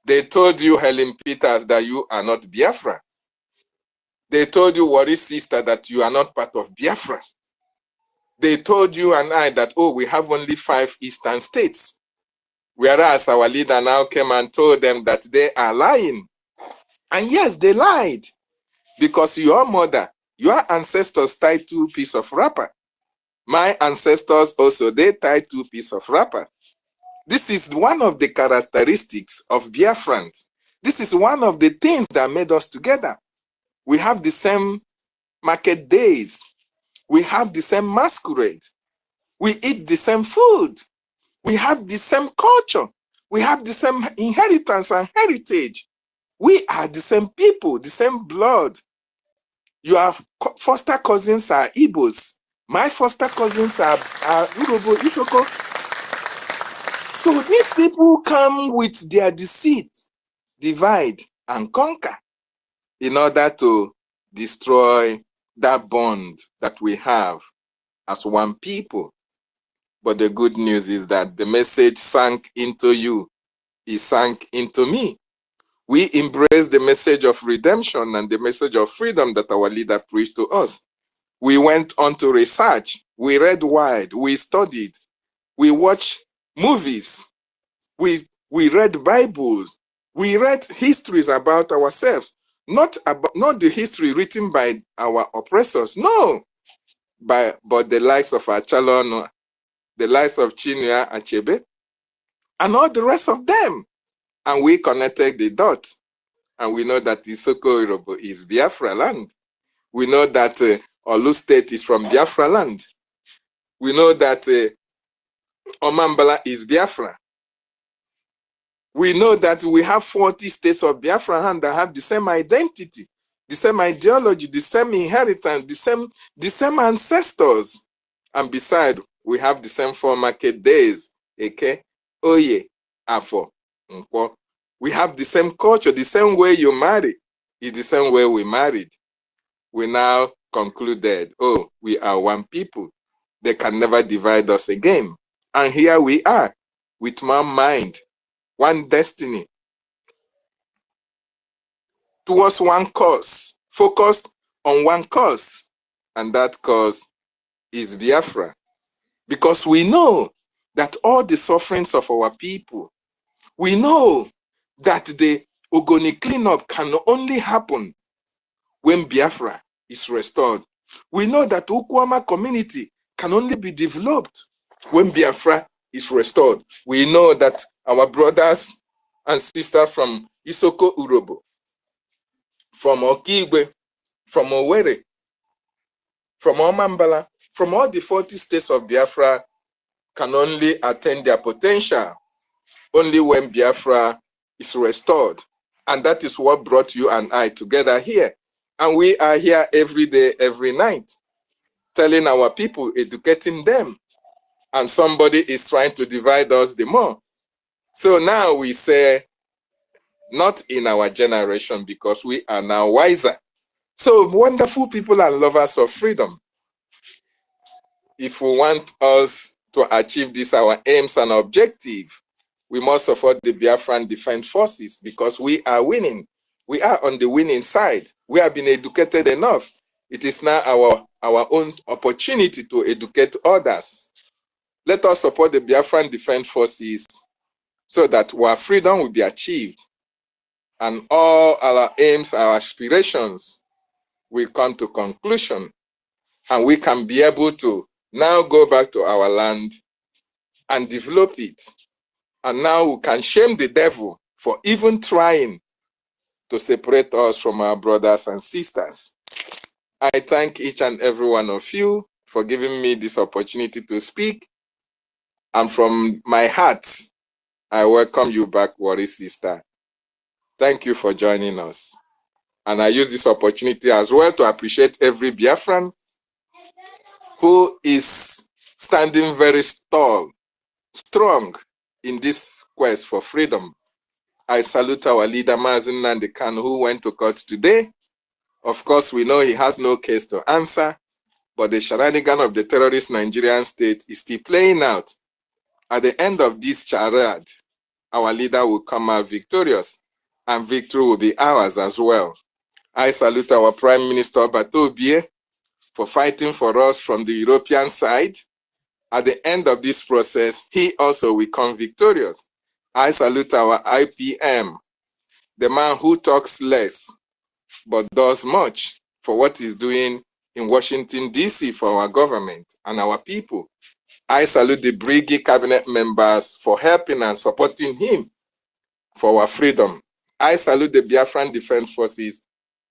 They told you, Helen Peters, that you are not Biafra. They told you, Warri's sister, that you are not part of Biafra. They told you and I that, oh, we have only 5 eastern states. Whereas our leader now came and told them that they are lying. And yes, they lied. Because your mother, your ancestors tied 2 pieces of wrapper. My ancestors also, they tied 2 pieces of wrapper. This is one of the characteristics of Biafrans. This is one of the things that made us together. We have the same market days. We have the same masquerade. We eat the same food. We have the same culture. We have the same inheritance and heritage. We are the same people, the same blood. Your foster cousins are Igbos. My foster cousins are Urobo, Isoko. So these people come with their deceit, divide and conquer in order to destroy that bond that we have as one people. But the good news is that the message sank into you. It sank into me. We embrace the message of redemption and the message of freedom that our leader preached to us. We went on to research. We read wide. We studied. We watched movies. We read Bibles. We read histories about ourselves. Not the history written by our oppressors. No. But the likes of Achalon, the likes of Chinua Achebe, and all the rest of them. And we connected the dots. And we know that Isoko Irobo is Biafra land. We know that Olu State is from Biafra land. We know that Omambala is Biafra. We know that we have 40 states of Biafra land that have the same identity, the same ideology, the same inheritance, the same ancestors. And besides, we have the same 4 market days. Eke, Oye, Afo, Nkwo. We have the same culture, the same way you marry is the same way we married. We now concluded, oh, we are one people. They can never divide us again. And here we are, with one mind, one destiny, towards one cause, focused on one cause. And that cause is Biafra. Because we know that all the sufferings of our people, we know that the Ogoni cleanup can only happen when Biafra is restored. We know that Ukwama community can only be developed when Biafra is restored. We know that our brothers and sisters from Isoko Urobo, from Okigwe, from Owerri, from Omambala, from all the 40 states of Biafra can only attain their potential only when Biafra is restored. And that is what brought you and I together here. And we are here every day, every night, telling our people, educating them. And somebody is trying to divide us the more. So now we say, not in our generation, because we are now wiser. So wonderful people and lovers of freedom. If we want us to achieve this, our aims and objective, we must support the Biafran Defense Forces because we are winning. We are on the winning side. We have been educated enough. It is now our own opportunity to educate others. Let us support the Biafran Defense Forces so that our freedom will be achieved and all our aims, our aspirations will come to conclusion, and we can be able to now go back to our land and develop it. And now we can shame the devil for even trying to separate us from our brothers and sisters. I thank each and every one of you for giving me this opportunity to speak. And from my heart, I welcome you back, Warri Sister. Thank you for joining us. And I use this opportunity as well to appreciate every Biafran who is standing very strong in this quest for freedom. I salute our leader, Mazen Nnamdi Kanu, who went to court today. Of course, we know he has no case to answer, but the shenanigan of the terrorist Nigerian state is still playing out. At the end of this charade, our leader will come out victorious, and victory will be ours as well. I salute our Prime Minister, Batobie, for fighting for us from the European side. At the end of this process, he also will come victorious. I salute our IPM, the man who talks less but does much for what he's doing in Washington, D.C. for our government and our people. I salute the BRGIE cabinet members for helping and supporting him for our freedom. I salute the Biafran Defense Forces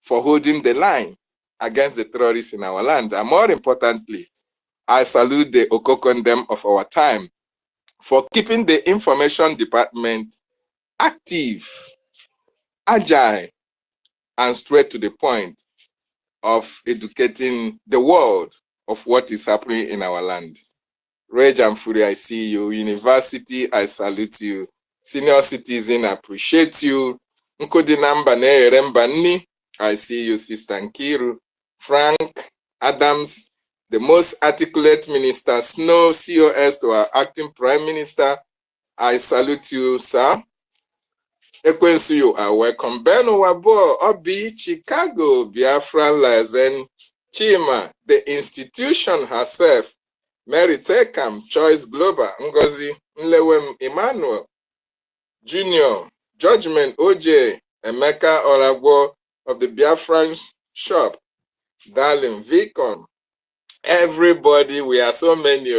for holding the line against the terrorists in our land. And more importantly, I salute the Okokondem of our time for keeping the information department active, agile, and straight to the point of educating the world of what is happening in our land. Reg and Fury, I see you. University, I salute you. Senior citizen, I appreciate you. Nkodinamba Nerembani, I see you, Sister Nkiru. Frank Adams, the most articulate minister, Snow, COS to our acting prime minister, I salute you, sir. Ekwensu, you are welcome. Ben Wabo, Obi, Chicago, Biafra, Lazen, Chima, the institution herself, Mary Tekam, Choice Global, Ngozi, Nlewem Emmanuel, Junior, Judgment OJ, Emeka Oragwo of the Biafran shop, Darling Vicon, everybody, we are so many.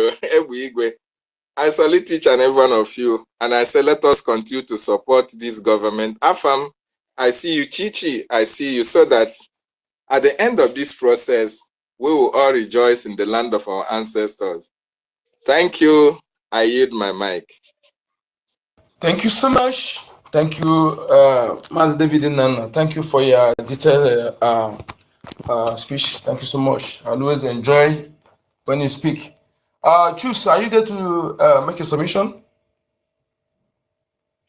I salute each and every one of you, and I say let us continue to support this government. Afam, I see you, Chichi, I see you, so that at the end of this process, we will all rejoice in the land of our ancestors. Thank you. I yield my mic. Thank you so much. Thank you, Master David Nana. Thank you for your detailed speech. Thank you so much. I always enjoy when you speak. Chus, are you there to make a submission?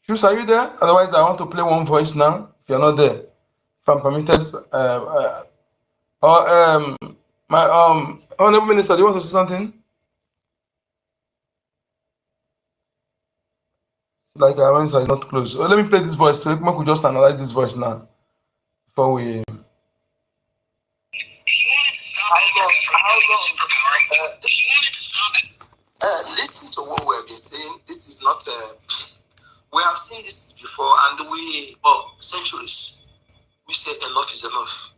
Chus, are you there? Otherwise, I want to play one voice now. If you're not there, if I'm permitted. My honorable minister, do you want to say something? Like our hands are not close. Let me play this voice. So we could just analyze this voice now before we. Listen to what we have been saying. This is not. We have seen this before, and centuries. We say enough is enough.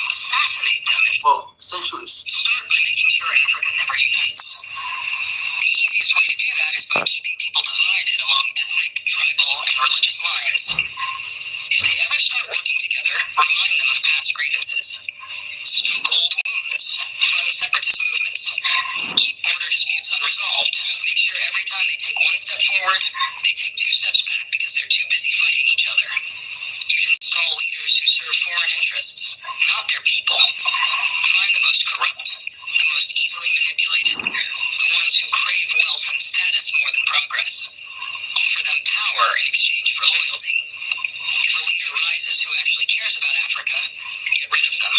Assassinate them. Centuries. Start by making sure Africa never unites. The easiest way to do that is by keeping people divided along ethnic, tribal, and religious lines. If they ever start working together, remind them of past grievances. Stoke old wounds. Fund separatist movements. Keep border disputes unresolved. Make sure every time they take one step forward, they take two steps back because they're too busy fighting each other. You'd install leaders who serve foreign interests, not their people. Find the most corrupt, the most easily manipulated, the ones who crave wealth and status more than progress. Offer them power in exchange for loyalty. If a leader rises who actually cares about Africa, get rid of them.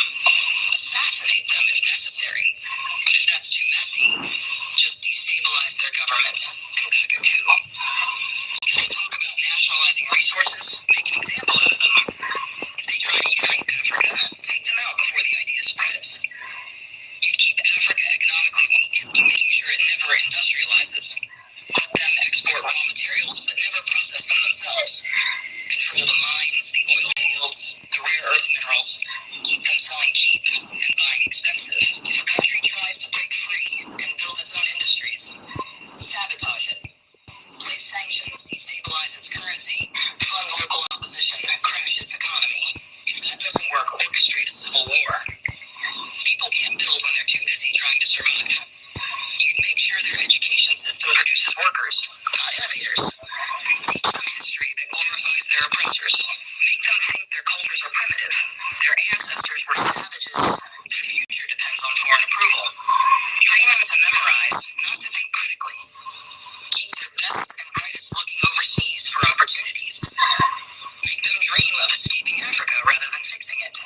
of escaping Africa rather than fixing it.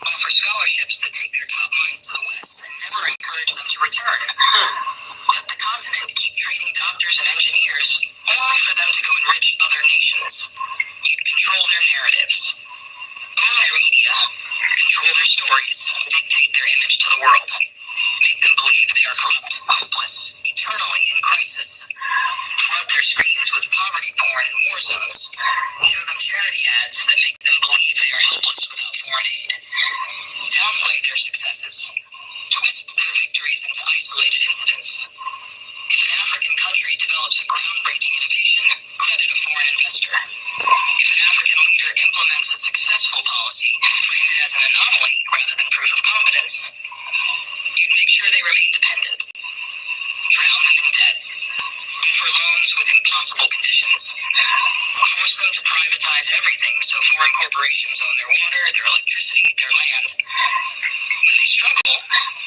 Offer scholarships that take their top minds to the West and never encourage them to return. Let the continent keep training doctors and engineers, only for them to go enrich other nations. You control their narratives. Own their media. Control their stories. Dictate their image to the world. Make them believe they are corrupt, hopeless, eternally in crisis. Flood their screens with poverty porn and war zones. Show them charity ads that make them believe they are helpless without foreign aid. Downplay their successes. Twist their victories into isolated incidents. If an African country develops a groundbreaking innovation, credit a foreign investor. If an African leader implements a successful policy, frame it as an anomaly rather than proof of competence. You'd make sure they remain dependent. Drown them in debt. Offer loans with impossible conditions. Force them to privatize everything so foreign corporations own their water, their electricity, their land. When they struggle,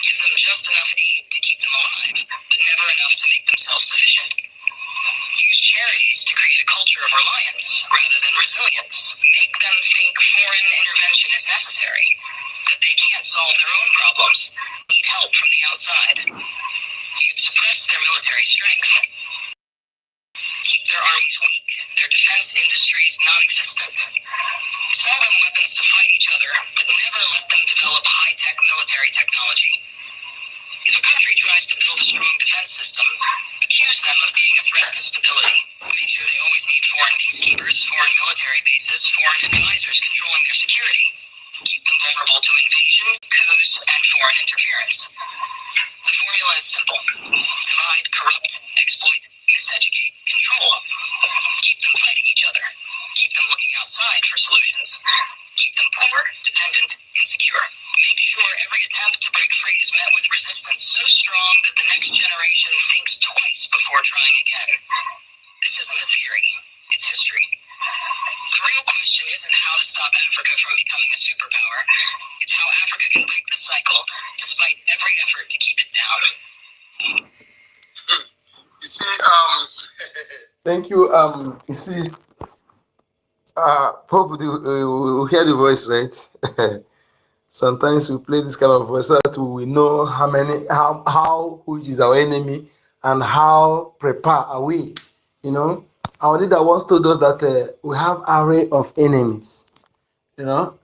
give them just enough aid to keep them alive, but never enough to make them self-sufficient. Use charities to create a culture of reliance rather than resilience. Make them think foreign intervention is necessary, that they can't solve their own problems, need help from the outside. You'd suppress their military strength. Keep their armies weak, their defense industries non-existent. Sell them weapons to fight each other, but never let them develop high-tech military technology. If a country tries to build a strong defense system, accuse them of being a threat to stability. Make sure they always need foreign peacekeepers, foreign military bases, foreign advisors controlling their security. Keep them vulnerable to invasion, coups, and foreign interference. The formula is simple. Divide, corrupt, exploit, miseducate, control. Keep them fighting each other. Keep them looking outside for solutions. Keep them poor, dependent, insecure. Make sure every attempt to break free is met with resistance so strong that the next generation thinks twice before trying again. This isn't a theory. It's history. The real question isn't how to stop Africa from becoming a superpower. It's how Africa can break the cycle despite every effort to keep it down. You see, Thank you. You see, probably we hear the voice, right? Sometimes we play this kind of voice so that we know how who is our enemy and how prepared are we. You know, our leader once told us that we have array of enemies. And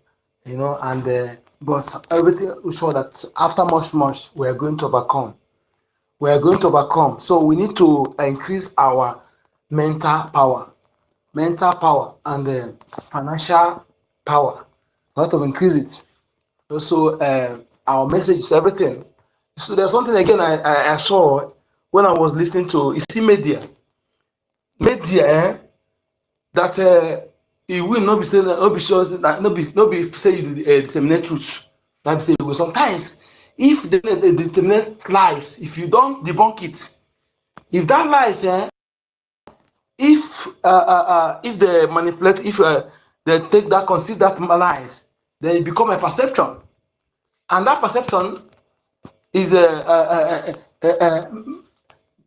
but everything we show that after much we are going to overcome. We are going to overcome. So we need to increase our mental power and financial power. We have to increase it. Also, our message is everything. So there's something again I saw when I was listening to media that it will not be saying not be sure that not be say you disseminate truth. That be say sometimes if they disseminate lies, if you don't debunk it, if that lies if they manipulate, if they take that, conceive that lies, then it become a perception, and that perception is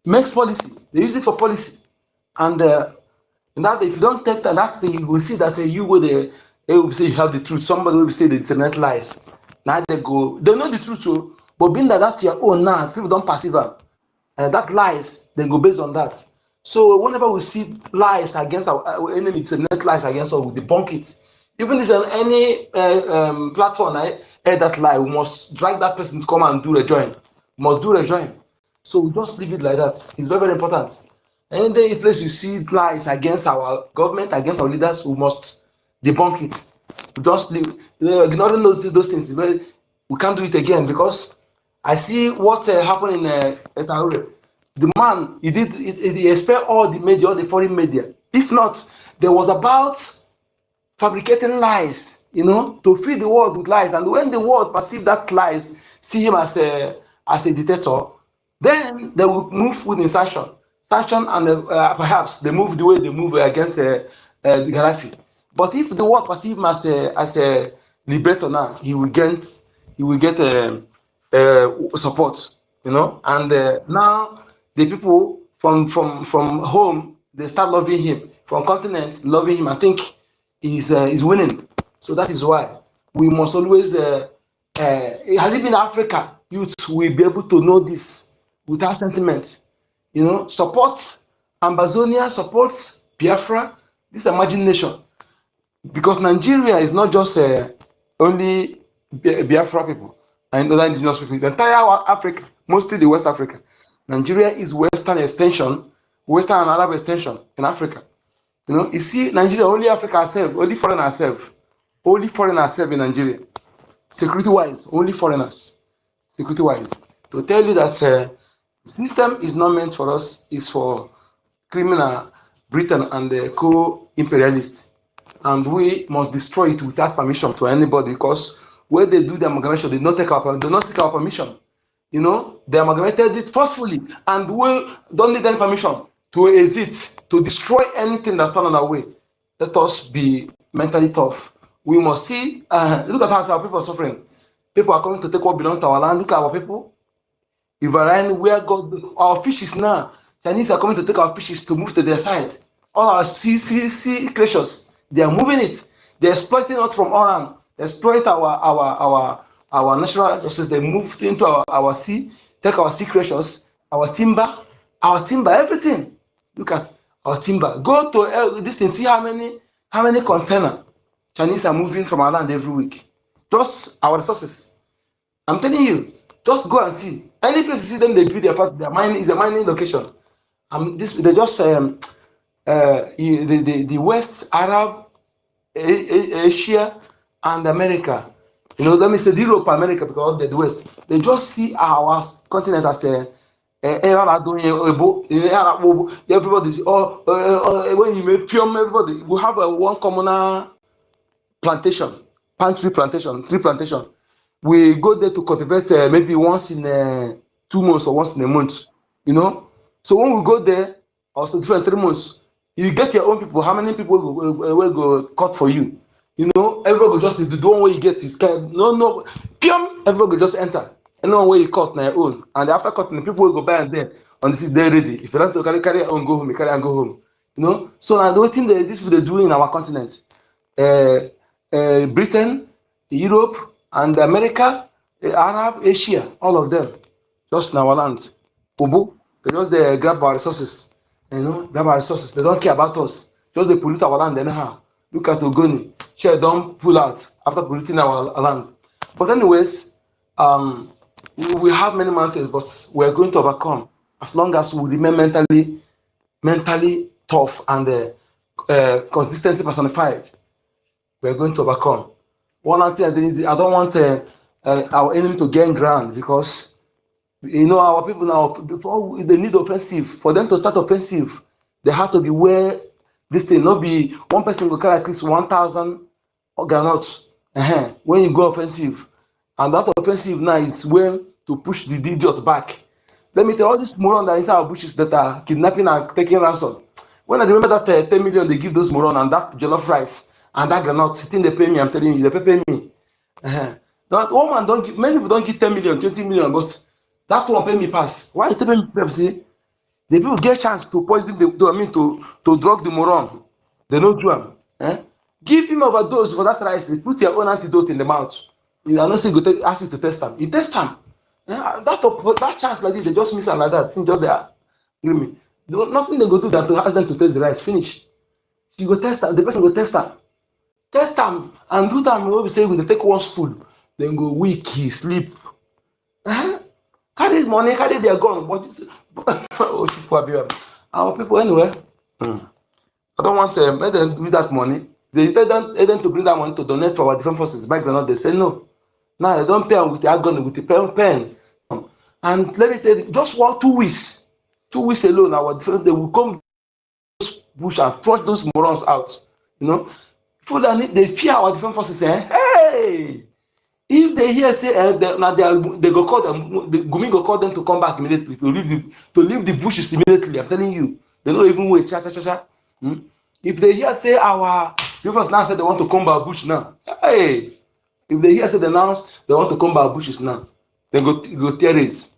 makes policy. They use it for policy, and that if you don't take that thing, you will see that you will say you have the truth. Somebody will say they disseminate lies. Now they know the truth too, but being that your own now, people don't perceive them. That lies, then go based on that. So whenever we see lies against our enemy, disseminate lies against us, we debunk it. Even if any platform I heard that lie, we must drag that person to come and do rejoin. We must do rejoin. So we just leave it like that. It's very, very important. Any place you see lies against our government, against our leaders, we must debunk it. We just leave. Ignoring those things, we can't do it again because I see what happened in Etaure. The man, he expelled all the foreign media. If not, there was about fabricating lies, to feed the world with lies. And when the world perceive that lies, see him as a dictator, then they will move with sanction, and perhaps they move the way they move against Gaddafi. But if the world perceive him as a liberator now, he will get support, and now the people from home, they start loving him, from continents loving him. I think is winning. So that is why we must always, had it been Africa, youth will be able to know this without sentiment. You know, support Ambazonia, supports Biafra, this emerging nation. Because Nigeria is not just only Biafra people and other indigenous people, the entire Africa, mostly the West Africa. Nigeria is Western extension, Western and Arab extension in Africa. You know, you see, Nigeria, only Africa herself, only foreigners herself, only foreigners herself in Nigeria. Security-wise, only foreigners, security-wise. To tell you that system is not meant for us, it's for criminal Britain and the co-imperialists. And we must destroy it without permission to anybody, because when they do the amalgamation, they don't seek our permission. You know, they amalgamated it forcefully, and we don't need any permission to exit, to destroy anything that stands on our way. Let us be mentally tough. We must see, look at how our people are suffering. People are coming to take what belongs to our land. Look at our people. Riverine, where God, our fishes now, Chinese are coming to take our fishes to move to their side. All our sea creatures, they are moving it. They're exploiting us from Oran. They exploit our natural resources. They move into our sea, take our sea creatures, our timber, everything. Look at our timber. Go to this thing, see how many containers Chinese are moving from our land every week. Just our resources. I'm telling you, just go and see. Any place you see them, they build their mining is a mining location. They just the West, Arab, Asia, and America. You know, let me say Europe, America, because they're the West. They just see our continent as everybody. When you make pure, everybody we have one common plantation, tree plantation. We go there to cultivate maybe once in 2 months or once in a month, you know. So when we go there, also different 3 months, you get your own people. How many people will go cut for you? You know, everybody will just the one way you get is no, everybody will just enter. And no way you cut na your own. And after cutting, the people will go buy and there on the day ready. If you want to carry your own, go home, you carry and go home. You know, so now the thing that these people they do in our continent, Britain, Europe, and America, Arab, Asia, all of them, just in our land. Ubu, they just they grab our resources, you know, grab our resources. They don't care about us. Just they pollute our land anyhow. Look at Ogoni. Sure, don't pull out after polluting our land. But anyways, we have many mountains, but we are going to overcome as long as we remain mentally tough and consistency personified. We are going to overcome. One thing I don't want our enemy to gain ground, because you know our people now, before they need offensive. For them to start offensive, they have to be where this thing not be one person will carry at least 1,000 groundnuts when you go offensive. And that offensive now is when to push the idiot back. Let me tell you, all these morons that inside our bushes that are kidnapping and taking ransom. When I remember that 10 million they give those morons and that jollof rice and that granite, they pay me, I'm telling you, they pay me. That one man don't give, many people don't give 10 million, 20 million, but that one pay me pass. Why you pay me Pepsi? The people get chance to poison to drug the moron. They don't do them. Give him overdose for that rice. Put your own antidote in the mouth. You are not saying go ask you to test them. You test them. That chance like this, they just miss them like that. Think just there. Hear me. Nothing they go do that to ask them to test the rice. Finish. You go test them. The person go test them. Test them and do them. We say we take one spoon, then go weak. He sleep. Carry money, carry their gun. But our people anyway. I don't want to let them use that money. They tell them to bring that money to donate for our different forces. Back then, they say no. Now they don't pay with their gun, with the pen. And let me tell you, just 2 weeks, 2 weeks alone, they will come bush and flush those morons out. You know, Fulani, they fear our different forces. Hey, if they hear say they go call them, the Gumi go call them to come back immediately to leave the bushes immediately. I'm telling you, they don't even wait. If they hear say our people now say they want to come back bush now, hey, if they hear say they announce they want to come back bushes now, they go tear it.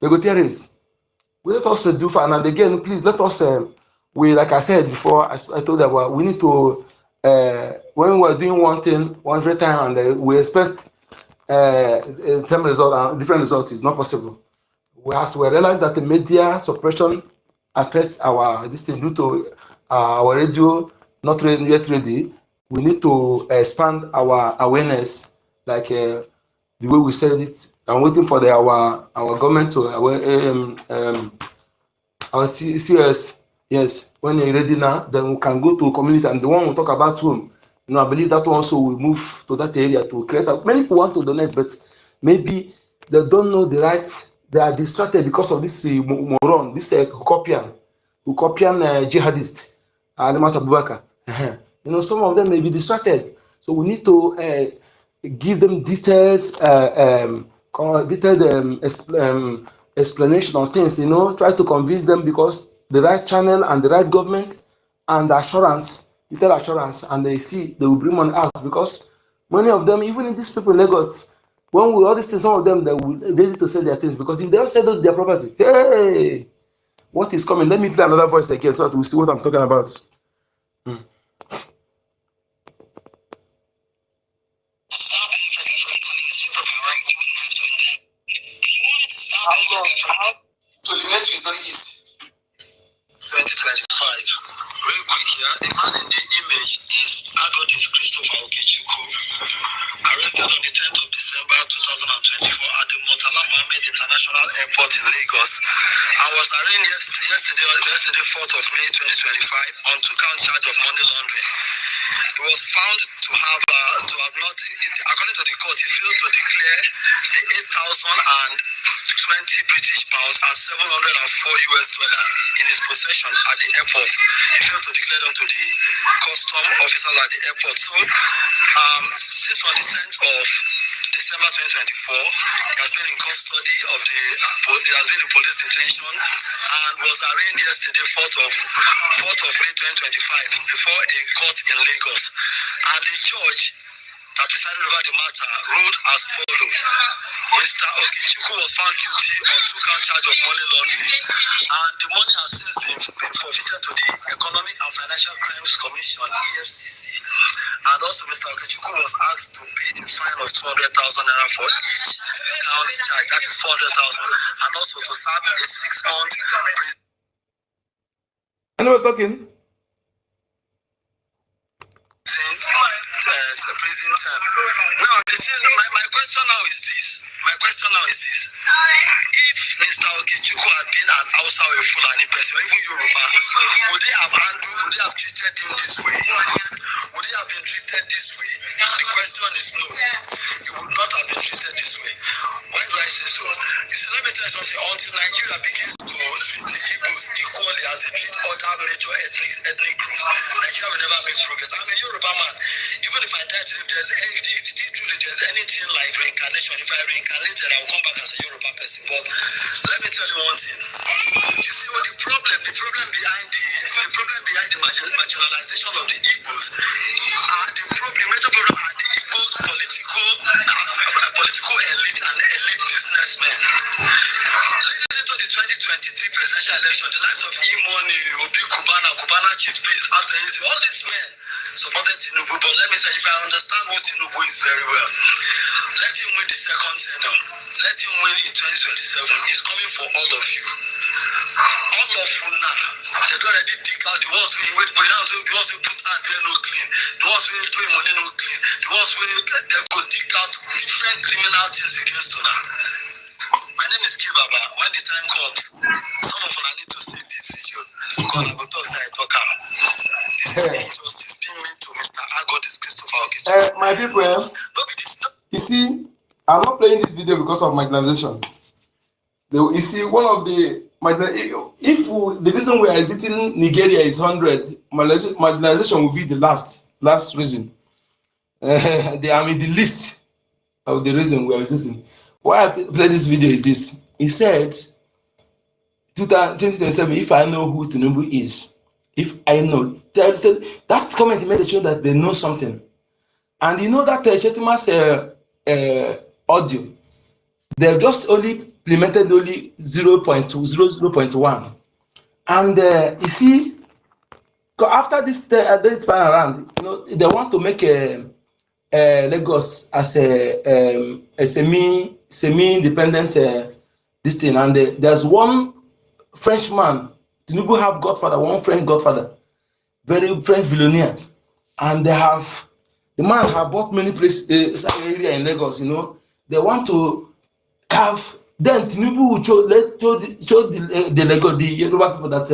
They go tear it. We let us do fine. And again, please let us. We like I said before, I told you about we need to when we are doing one thing one every time and we expect same result and different result is not possible. As we realize that the media suppression affects our this thing due to our radio not yet ready, we need to expand our awareness like the way we said it. I'm waiting for our government to our CS, yes, when you're ready now, then we can go to community and the one we talk about whom. I believe that one also will move to that area to create. Many people want to donate, but maybe they don't know the right. They are distracted because of this moron, this Utopian jihadist, Alimat Abubakar. Some of them may be distracted. So we need to give them detailed explanation of things, try to convince them because the right channel and the right government and assurance, detailed assurance, and they see they will bring money out because many of them, even in these people in Lagos, when we all these things, some of them they will ready to sell their things because if they don't sell those their property, hey, what is coming? Let me play another voice again so that we see what I'm talking about. So the next is very easy. 2025. Real quick, yeah. The man in the image is Agodis Christopher Okechukwu, arrested on the 10th of December 2024 at the Murtala Mohammed International Airport in Lagos and was arraigned yesterday 4th of May 2025 on 2-count charge of money laundering. He was found to have not, according to the court, he failed to declare the 8,020 British pounds and $704 in his possession at the airport. He failed to declare them to the custom officer at the airport. So, since on the 10th of December 2024, he has been in custody of he has been in police detention and was arraigned yesterday, 4th of May 2025, before a court in Lagos. And the judge that presided over the matter ruled as follows. Mr. Okechukwu was found guilty on 2-count charge of money laundering, and the money has since been forfeited to the Economic and Financial Crimes Commission, EFCC. And also, Mr. Okechukwu was asked to pay a fine of 200,000 naira for each count charge, that is 400,000, and also to serve a 6-month prison. Anyone talking? Prison term. Now, my question now is this. If Mr. Okechukwu had been an Hausa or a Fulani person, or even Yoruba, would they have treated him this way? Would he have been treated this way? The question is no. He would not have been treated this way. Why do I say so? You see, let me tell you something. Until Nigeria begins to treat the Igbos equally as they treat other major ethnic groups, Nigeria will never make progress. I'm a Yoruba man. Even if I die today, if there's anything like reincarnation, if I reincarnated, I will come back as a Yoruba person. But let me tell you one thing. You see, the problem behind the marginalization of the Igbos, the major problem are the Igbos political elite and elite businessmen. Leading into the 2023 presidential election, the likes of Imoni, Obi Kubana Chief Priest, all these men supported Tinubu, but let me say, if I understand who Tinubu is very well, let him win the second tenure. Let him win in 2027. He's coming for all of you. All of you now. They don't already dig out the ones who put hand there no clean, the ones who pay money no clean, the ones who they go dig out different criminal things against you now. My name is Kibaba. When the time comes, some of you need to see this video because I go talk say I talk am. This is injustice being made to Mr. Agodis Christopher Okechukwu. My people, you see, I'm not playing this video because of marginalization. You see, one of the if the reason we are exiting Nigeria is 100, marginalization will be the last reason. They are in the list of the reason we are existing. Why I play this video is this. He said, 2027, if I know who Tinubu is, if I know, that comment made sure that they know something. And you know that Shetima's audio, they've just only implemented only 0.2, 0.1. And you see, after this time around, you know, they want to make a Lagos as a semi-independent this thing, and there's one Frenchman. Tinubu have godfather, one French godfather, very French billionaire, and the man have bought many places area in Lagos. You know, they want to have. Then Tinubu will show the Lagos, the Yoruba people that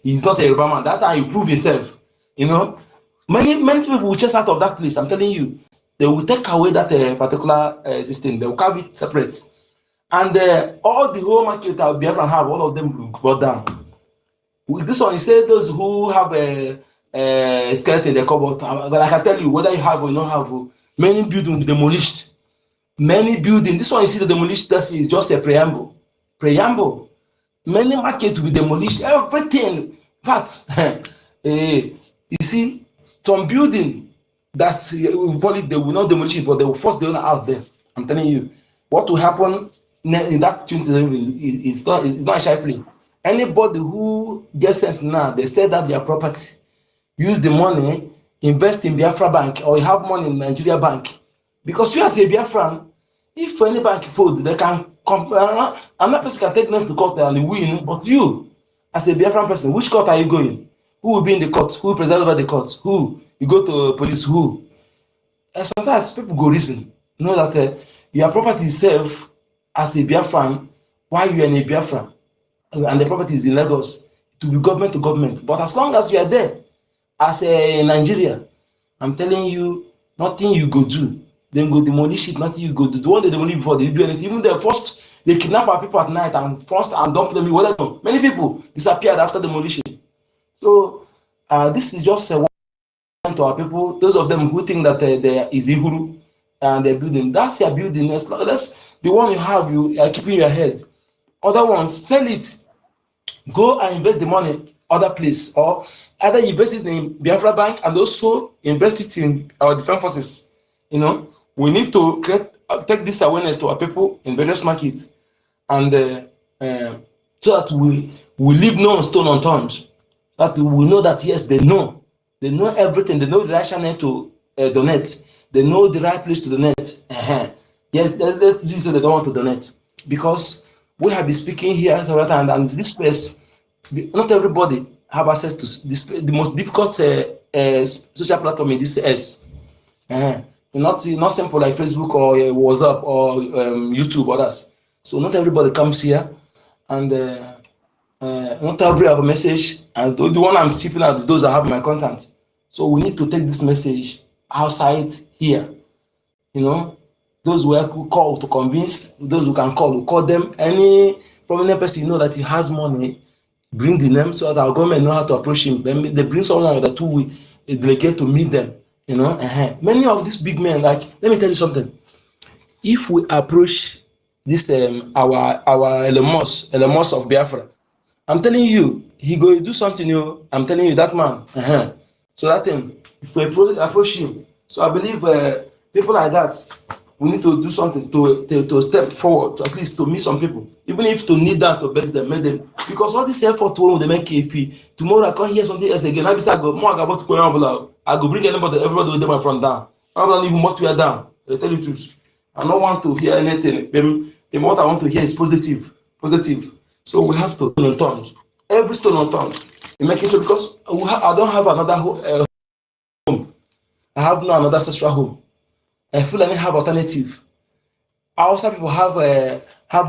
he's not a Yoruba man. That time he prove himself. You know, many people will chase out of that place. I'm telling you, they will take away that particular this thing. They will carve it separate, and all the whole market that Biafra have, all of them will go down. With this one, he said those who have a skeleton in the cupboard. But I can tell you, whether you have or you don't have, many buildings will be demolished. Many buildings. This one you see the demolished. That is just a preamble. Preamble. Many markets will be demolished. Everything. But you see, some building that we call it, they will not demolish it, but they will force the owner out there. I'm telling you, what will happen in that 2011 is not a shy play. Anybody who gets sense now, they say that their property, use the money, invest in Biafra bank, or you have money in Nigeria bank. Because you as a Biafran, if any bank fold, they can another person can take them to court and win. But you, as a Biafran person, which court are you going? Who will be in the court? Who will preside over the court? Who? You go to police, who? And sometimes people go reason. Know that your property is safe as a Biafran, why you are in a Biafran? And the property is in Lagos, to be government to government. But as long as you are there as a Nigeria, I'm telling you, nothing you go do. Then go demolish it, nothing you go do. The one they demolish before they do anything. Even they kidnap our people at night and dump them in whatever. Many people disappeared after demolition. So this is just a warning to our people. Those of them who think that there is Ihuru and they're building, that's your building. That's the one you have, you are keeping your head. Other ones, sell it. Go and invest the money other place, or either invest it in Biafra Bank and also invest it in our defense forces. You know, we need to take this awareness to our people in various markets, and so that we leave no stone unturned. That we know that yes, they know everything. They know the right channel to donate. They know the right place to donate. Yes, let's say they don't want to donate because we have been speaking here several times, and this place, not everybody have access to this. The most difficult social platform in this is not simple like Facebook or WhatsApp or YouTube or others. So not everybody comes here, and not every have a message. And the one I'm keeping out is those that have my content. So we need to take this message outside here. You know, those who call to convince, those who can call, we call them. Any prominent person you know that he has money, bring the name so that our government know how to approach him. Then they bring someone that will delegate to meet them. You know, many of these big men, like, let me tell you something. If we approach this our Elon Musk of Biafra, I'm telling you, he go do something new. I'm telling you that man. So that thing, if we approach him, so I believe people like that, we need to do something to step forward, to at least to meet some people, even if to need that to beg them, make them. Because all this effort when they make KP, tomorrow I can't hear something else again. I go more about to I go bring everybody with them from down. I don't even what we are down. I tell you the truth. I don't want to hear anything. What I want to hear is positive. So we have to stone unturned. Every stone unturned. In making sure, because I don't have another home. I have no another ancestral home. I feel like I have alternative. Hausa people have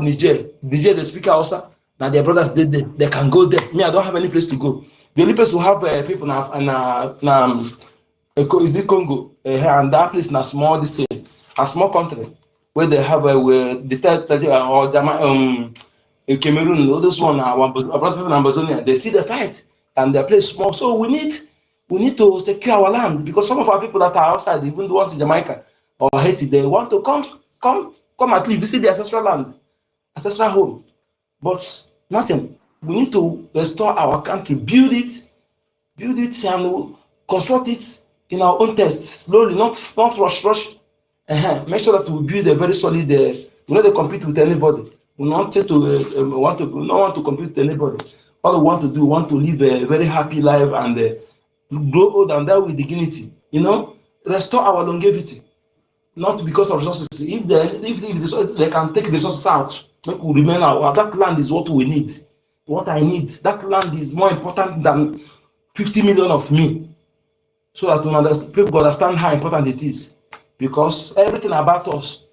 Niger. Niger they speak Hausa. Now their brothers they can go there. Me, I don't have any place to go. The only place who have people now is it Congo, and that place na small this thing, a small country where they have in Cameroon, all this one, our people in Amazonia, they see the fight and their place small. So we need to secure our land, because some of our people that are outside, even the ones in Jamaica or Haiti, they want to come at least visit their ancestral land, ancestral home. But nothing. We need to restore our country, build it and construct it in our own taste, slowly, not rush. Make sure that we build a very solid. We not to compete with anybody. We not want to compete with anybody. All we want to do, we want to live a very happy life and grow old and die with dignity. You know, restore our longevity, not because of resources. If they can take the resources out, make we remain our that land is what we need. What I need, that land is more important than 50 million of me, so that people understand how important it is. Because everything about us,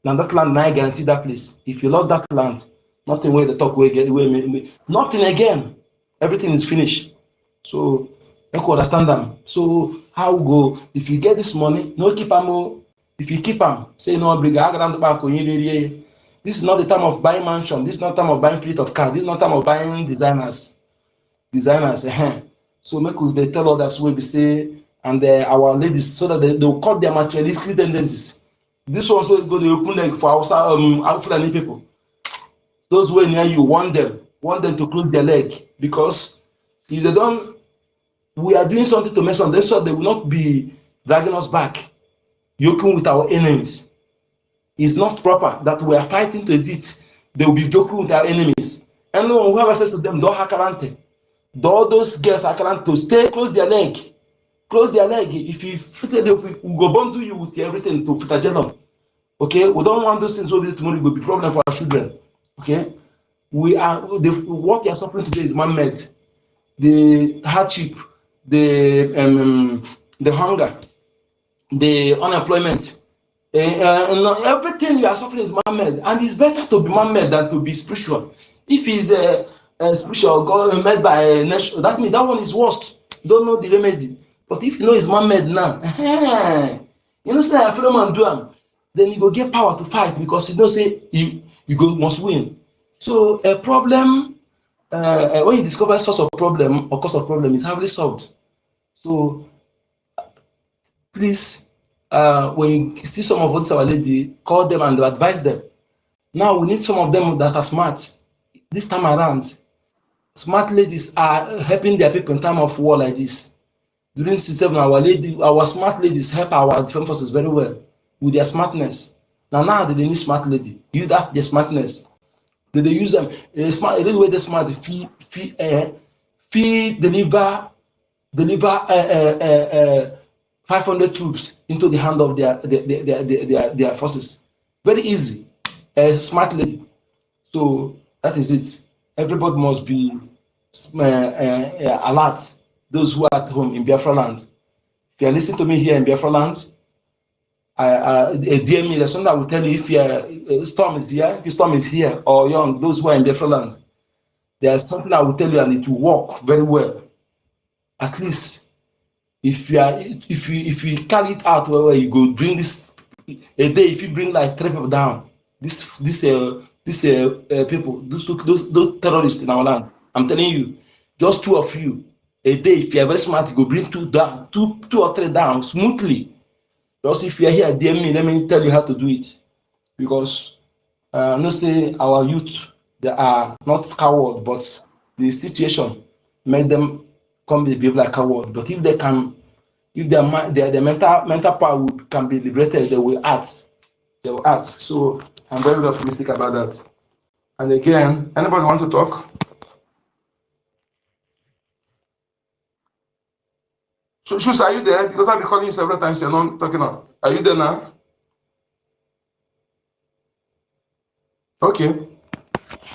now that land, I guarantee that place. If you lost that land, nothing where the talk will get, nothing again. Everything is finished. So make we understand them. So how we go? If you get this money, no keep am. If you keep them, say no bring. This is not the time of buying mansion. This is not the time of buying fleet of car. This is not the time of buying designers. So make we they tell others wey be say, and our ladies, so that they will cut their materialistic tendencies. This one so go dey open leg for Hausa Fulani people. Those wey near you want them to close their leg, because if they don't, we are doing something to make some, so they will not be dragging us back, yoking with our enemies. It's not proper that we are fighting to exist. They will be joking with our enemies. Anyone who have access to them, don't hakarante. All those girls hakarante to stay, close their leg. Close their leg. If you fit it, we go bundle you with everything to fitagelum. Okay, we don't want those things. So this tomorrow will be problem for our children. Okay, what they are suffering today is man-made. The hardship, the hunger, the unemployment, everything you are suffering is man-made, and it's better to be man-made than to be spiritual. If it's a spiritual God made by a nation, that means that one is worst. You don't know the remedy. But if you know it's man-made now, you know say a fellow man do am, then you go get power to fight, because you know say you go must win. So a problem, when you discover source of problem or cause of problem, is hardly solved. So please, when you see some of these our lady, call them and advise them. Now we need some of them that are smart. This time around, smart ladies are helping their people in time of war like this. During system, our smart ladies help our defense forces very well with their smartness. Now they need smart lady. Use that their smartness. They use them. A little way they smart. Deliver 500 troops into the hand of their forces. Very easy. Smart lady. So that is it. Everybody must be alert. Those who are at home in Biafra land. If you are listening to me here in Biafra land, dear me, there's something I will tell you. If your storm is here, if the storm is here, or young, those who are in Biafra land, there's something I will tell you, and it will work very well. At least if you carry it out where you go bring this a day, if you bring like 3 people down, these people, those terrorists in our land, I'm telling you, just 2 of you a day, if you are very smart, you go bring 2 down, 2 or 3 down smoothly. Just if you are here, DM me, let me tell you how to do it. Because no say our youth, they are not coward, but the situation make them come behave like coward. But if they can, if their mental power can be liberated, they will act. They will act. So I'm very optimistic about that. And again, anybody want to talk? So, Shus, are you there? Because I've been calling you several times. You're not talking now. Are you there now? Okay.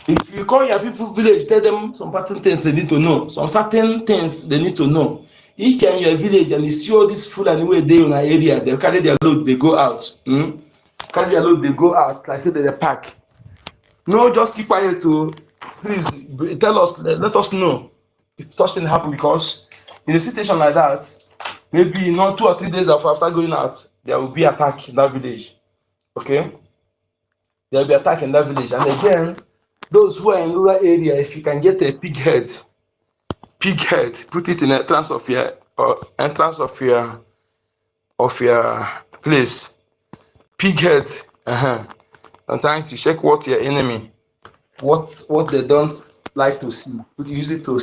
If you call your people village, tell them some certain things they need to know. Some certain things they need to know. If you're in your village and you see all this food and way they in an area, they carry their load, they go out. Carry their load, they go out. Like I said, they pack. No, just keep quiet to please tell us, let us know if such thing happen, because in a situation like that, maybe not 2 or 3 days after going out, there will be attack in that village. Okay? There will be attack in that village. And again, those who are in rural area, if you can get a pig head, put it in the entrance of your place. Pig head. Sometimes you check what your enemy, what they don't like to see. Use it to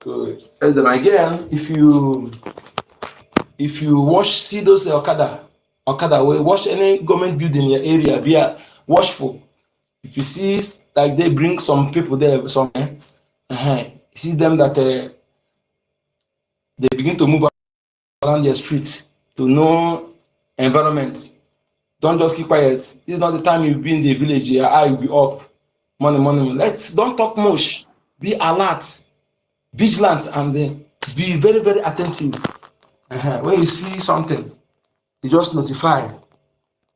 help them. Again, if you see those Okada, watch any government building in your area, be watchful. If you see like they bring some people there, see them that They begin to move around their streets to know environment. Don't just keep quiet. This is not the time you be in the village. Your eye will be up. Money. Don't talk much. Be alert, vigilant, and be very, very attentive. When you see something, you just notify.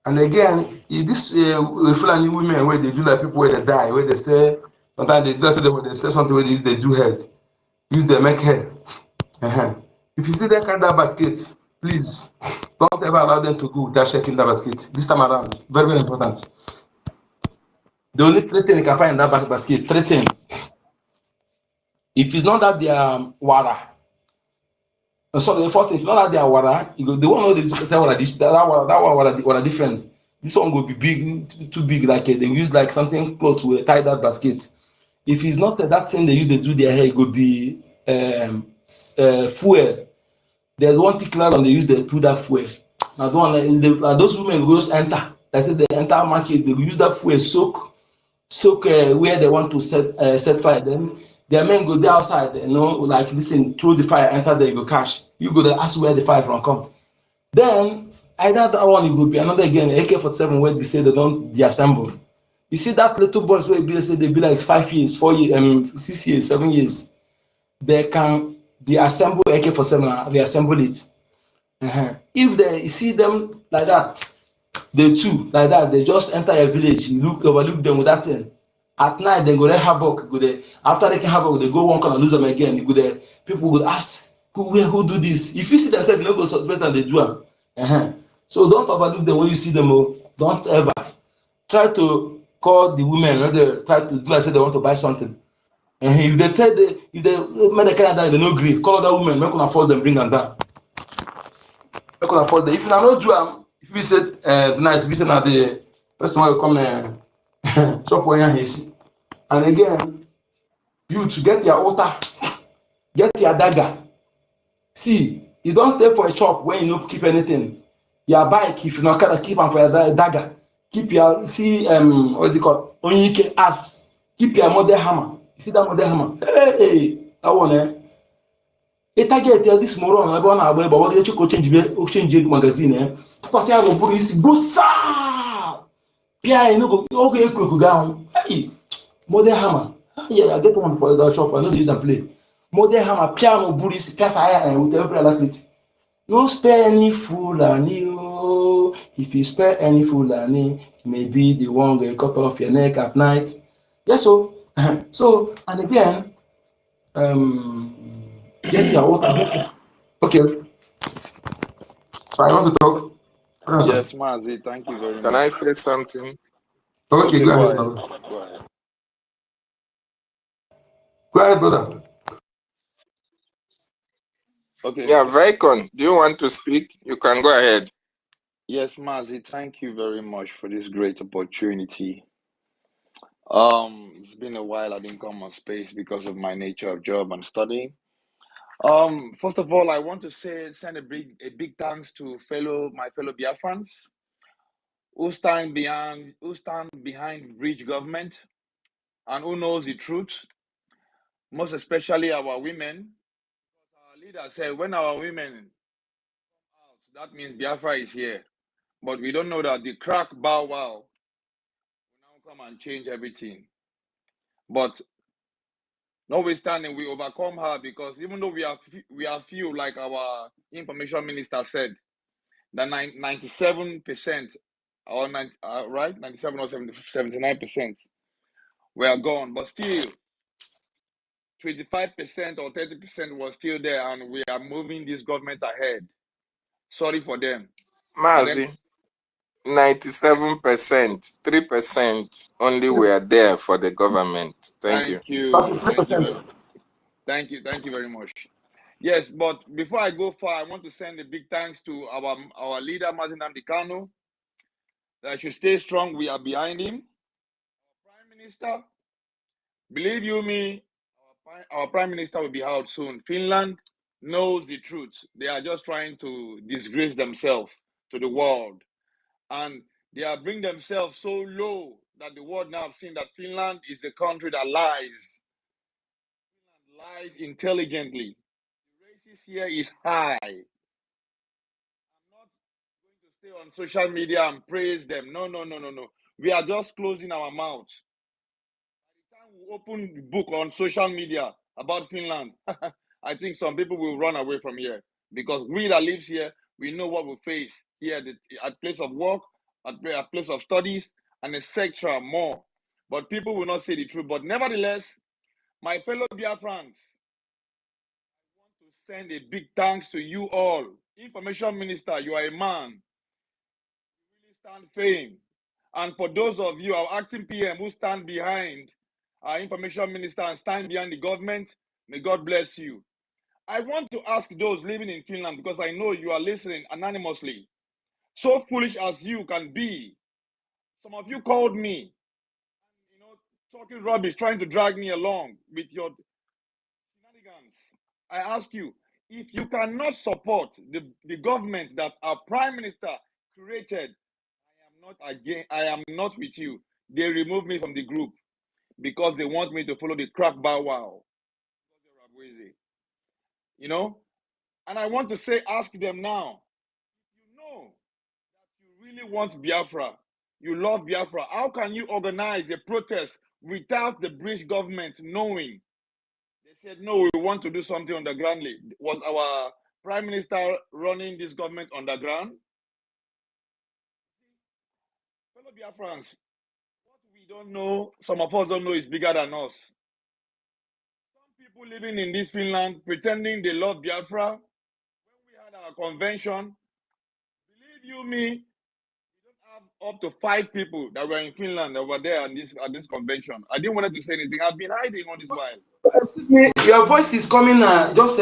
And again, this Fulani women where they do like people where they die, where they say sometimes they say something where they do head, use their make hair. If you see them carry that basket, please don't ever allow them to go without checking that basket. This time around, very, very important. The only three things you can find in that basket, three things. If it's not that they are wara, so the fourth thing, if it's not that they are wara, you go, they won't know this wara, that wara different. This one will be big, too big, like they use like something close to tie that basket. If it's not that thing they use to do their hair, it could be fuel. There's one particular one they use to put that fuel. Now, those women go just enter. I said they enter market, they will use that fuel soak where they want to set fire. Then their men go there outside, like listen, throw the fire, enter there, you go cash. You go there, ask where the fire from come. Then either that one, it will be another again, AK-47 where they say they don't deassemble. You see that little boys where they say they be like 5 years, 4 years, 6 years, 7 years. They can deassemble AK-47 and reassemble it. If you see them like that, they just enter a village, you overlook them with that thing. At night, they go there havoc. After they can havoc, they go one corner, lose them again. People would ask, who do this? If you see themselves, you know, go suspect and they do it. So don't overlook them when you see them. Don't ever try to call the women or they try to do like say they want to buy something. If they say if they make the Canada, they no agree. Call other women, make una force them, bring them down. Make una force them. If you not do if you say tonight, if you say na the person will come chop one his. And again, you to get your altar, get your dagger. See, you don't stay for a shop when you don't keep anything. Your bike, if you not gonna keep them for your dagger, keep your what is it called? Onyike ass. Keep your mother hammer. You see that mother hammer? Hey, that one target this moron ebe ọ na-agba ebe ọ ga-echekwa change magazine tụkwasị ya bụrụ isi gbosa pịa oge ekweku ga ahụ model hammer I get one for the shop I know they use and play model hammer pịa no buru isi pịasa ya with every alacrity. No spare any Fulani. If you spare any Fulani, maybe the one will cut off your neck at night. Yes, so and again get your water. Okay, so I want to talk. Yes, Mazi, thank you very Can much. I say something? Okay, go ahead. Go ahead. Go ahead, brother. Okay. Yeah, Vicon, do you want to speak? You can go ahead. Yes, Mazi, thank you very much for this great opportunity. It's been a while I didn't come on space because of my nature of job and studying. First of all, I want to send a big thanks to my fellow Biafrans who stand behind bridge government and who knows the truth, most especially our women. Our leader said when our women come out, that means Biafra is here. But we don't know that the crack bow wow will now come and change everything. But notwithstanding, we overcome her because even though we are few, like our information minister said, that 97% or 97 or 79% were gone, but still 25% or 30% was still there, and we are moving this government ahead. Sorry for them. Mazi, 97%, 3% only were there for the government. Thank you. Thank you very much. Yes, but before I go far, I want to send a big thanks to our leader, Mazi Nnamdi Kanu. That should stay strong. We are behind him. Our Prime Minister, believe you me, our Prime Minister will be out soon. Finland knows the truth. They are just trying to disgrace themselves to the world. And they are bringing themselves so low that the world now have seen that Finland is a country that lies. Finland lies intelligently. crisis here is high. I'm not going to stay on social media and praise them. No. We are just closing our mouth. By the time we open the book on social media about Finland, I think some people will run away from here, because we that lives here, we know what we face here at place of work, at place of studies, and etc. more. But people will not say the truth. But nevertheless, my fellow Biafrans, I want to send a big thanks to you all. Information Minister, you are a man. You really stand firm. And for those of you, our acting PM, who stand behind our Information Minister and stand behind the government, may God bless you. I want to ask those living in Finland, because I know you are listening anonymously. So foolish as you can be, some of you called me, talking rubbish, trying to drag me along with your shenanigans. I ask you, if you cannot support the government that our Prime Minister created, I am not with you. They remove me from the group because they want me to follow the crack bow wow. You know? And I want to say, ask them now, if you know that you really want Biafra, you love Biafra, how can you organize a protest without the British government knowing? They said, no, we want to do something undergroundly. Was our Prime Minister running this government underground? Fellow Biafrans, what we don't know, some of us don't know, is bigger than us. Some people living in this Finland pretending they love Biafra. When we had our convention, believe you me, we don't have up to 5 people that were in Finland that were there at this convention. I didn't want to say anything. I've been hiding all this while. Excuse me, your voice is coming just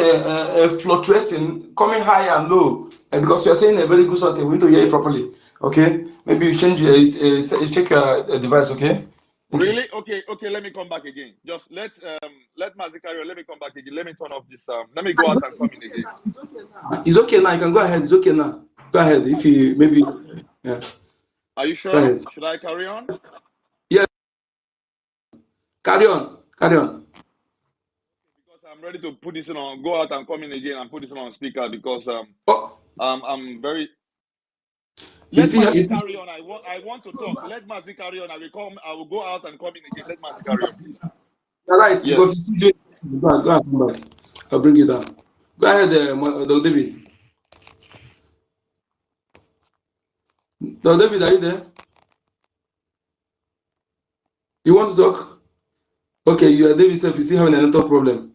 fluctuating, coming high and low, because you are saying a very good something. We need to hear it properly. Okay, maybe you change check your device. Okay. Really? Okay. Let me come back again. Just let Mazikario. Let me come back again. Let me turn off this. Let me go out and come in again. It's okay now. You can go ahead. It's okay now. Go ahead. If you maybe. Yeah. Are you sure? Should I carry on? Yes. Carry on. Because I'm ready to put this on. Go out and come in again and put this on speaker, because I'm very. Let Mazi carry on. I want to talk. Let Mazi carry on. I will go out and come in again. Let Mazi carry on, please. You're right. Yes. Because it's still go on, come back. I'll bring you down. Go ahead, Dr. David. Dr. David, are you there? You want to talk? Okay, you are David self. You still having a network problem.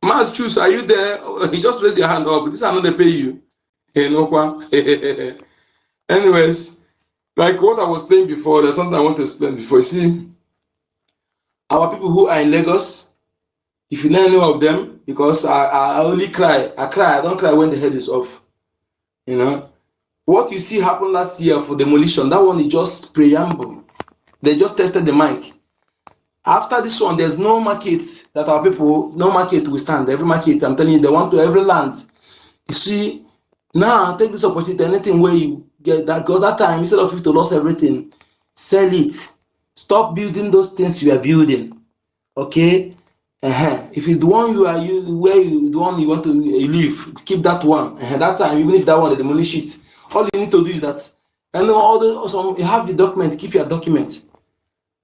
Mas Choose, are you there? You just raise your hand up. This is not they pay you. Anyways, like what I was playing before, there's something I want to explain before. You see, our people who are in Lagos, if you know any of them, because I only cry. I don't cry when the head is off. You know, what you see happened last year for demolition, that one is just preamble. They just tested the mic. After this one, there's no market that our people, no market will stand. Every market, I'm telling you, they want to every land. You see, now take this opportunity, anything where you get that, because that time, instead of you to lose everything, sell it. Stop building those things you are building. Okay? If it's the one the one you want to live, keep that one. That time, even if that one they demolish it, all you need to do is that. And also you have the document, keep your document.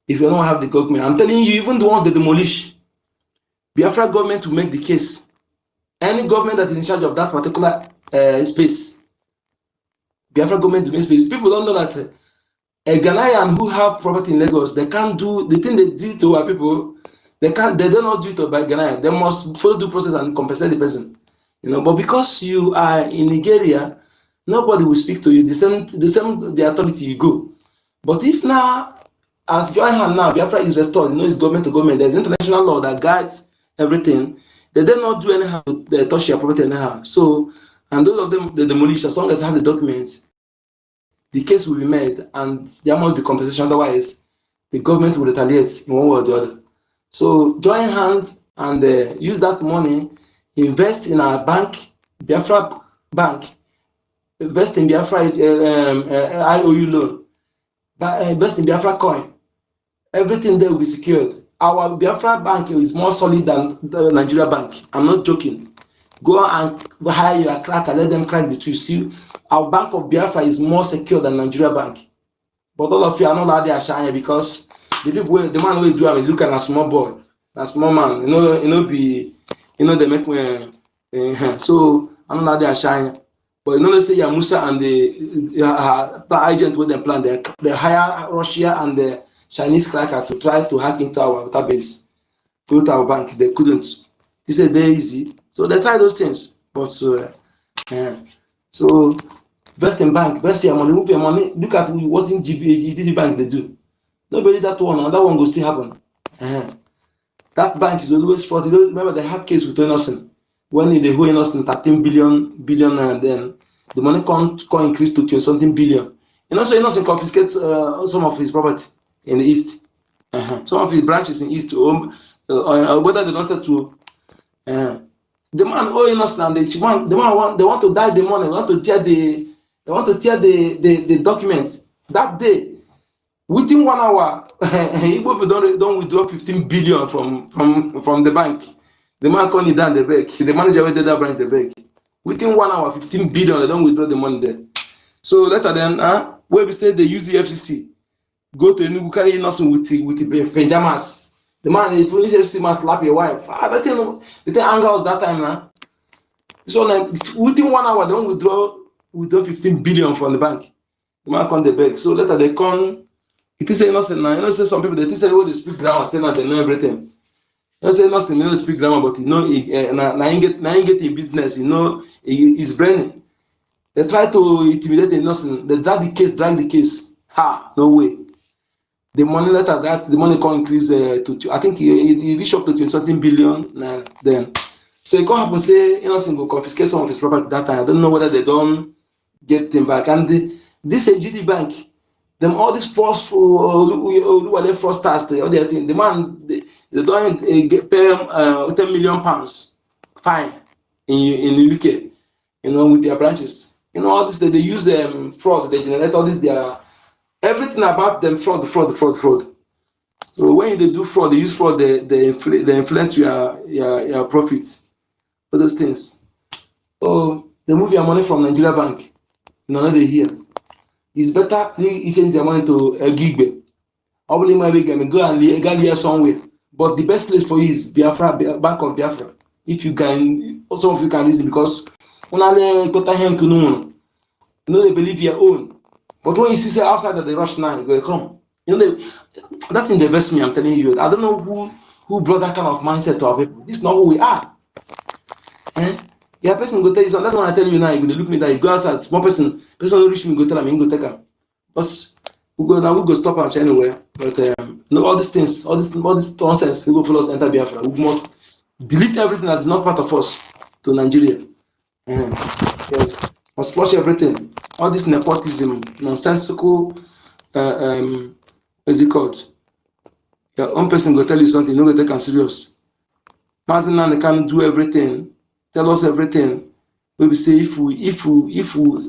If you don't have the document, I'm telling you, even the ones they demolish, Biafra government will make the case. Any government that is in charge of that particular space, Biafra government will make space. People don't know that a Ghanaian who have property in Lagos, they can't do the thing they do to our people. They do not do it to by Ghanaian. They must follow due process and compensate the person. You know, but because you are in Nigeria, nobody will speak to you. The authority you go. But if now, as join hand now, Biafra is restored, you know, it's government to government. There's international law that guides everything. They did not do anyhow, they touch your property anyhow. So, and those of them they demolish, as long as they have the documents, the case will be made and there must be compensation. Otherwise, the government will retaliate in one way or the other. So, join hands and use that money, invest in our bank, Biafra Bank, invest in Biafra IOU loan, invest in BIAFRACOIN. Everything there will be secured. Our Biafra bank is more solid than the Nigeria bank. I'm not joking. Go and hire your cracker, let them crack the two. See, our Bank of Biafra is more secure than Nigeria Bank. But all of you are not allowed to shine because the people, the man who do, I mean, look at a small boy, a small man, they make me. So I'm not allowed to shine. But you know, let's say Musa and the agent with them plan, they hire Russia and the Chinese cracker to try to hack into our database, go to our bank. They couldn't. He said they're easy. So they try those things. But so invest in bank, invest your money, move your money. Look at what in GTD bank they do. Nobody that one, another one will still happen. That bank is always fraud. You remember they had case with Innocent when they owe Innocent 13 billion, and then the money can't increase to 20 something billion. Innocent confiscates some of his property in the east. Some of his branches in east, whether they don't set to. The man owe Innocent, and they want to die the money. They want to tear the document that day. Within 1 hour, Igbo don't withdraw 15 billion from the bank. The man calling down the bank. The manager went that branch the bank. Within 1 hour, 15 billion, they don't withdraw the money there. So later then, where we say they use the FCC, go to Enugu, carry Innocent with the pajamas. The man, if you FCC must slap your wife. But you the anger was that time now. So within 1 hour, they don't withdraw 15 billion from the bank. The man called the bank. So later they come. It is Innocent now. Some people they say they speak grammar, say that they know everything. You say Innocent, they don't speak grammar, but now he get in business, his brain. They try to intimidate Innocent. They drag the case. No way. The money later the money can increase to, I think he reached up to 20 something billion then. So it can happen, say Innocent go confiscate some of his property that time. I don't know whether they don't get them back. And this GT Bank, them all these fraudsters, the other thing, the man they don't pay 10 million pounds fine in the UK, with their branches. All this they use fraud, they generate all this, everything about them fraud. So when they do fraud, they use fraud, they influence your profits, all those things. So they move your money from Nigeria Bank, they hear. It's better you change your money to EKID. Probably maybe go and here somewhere. But the best place for you is Biafra, Bank of Biafra. If you can, some of you can reason because when they believe your own. But when you see outside of the rush now, you go come. That thing invests me. I'm telling you. I don't know who brought that kind of mindset to our people. This is not who we are. Yeah, person go tell you something. That's what I tell you now. You go look me that you go outside. Small person don't reach me, go tell him, go take him. But we go stop and anywhere. But all these things, all this nonsense, we go follow us enter Biafra. We must delete everything that is not part of us to Nigeria. Yes, must flush everything. All this nepotism, nonsensical. What's it called? Your own person go tell you something, you know they take serious. Mazin and they can do everything, tell us everything. We say if we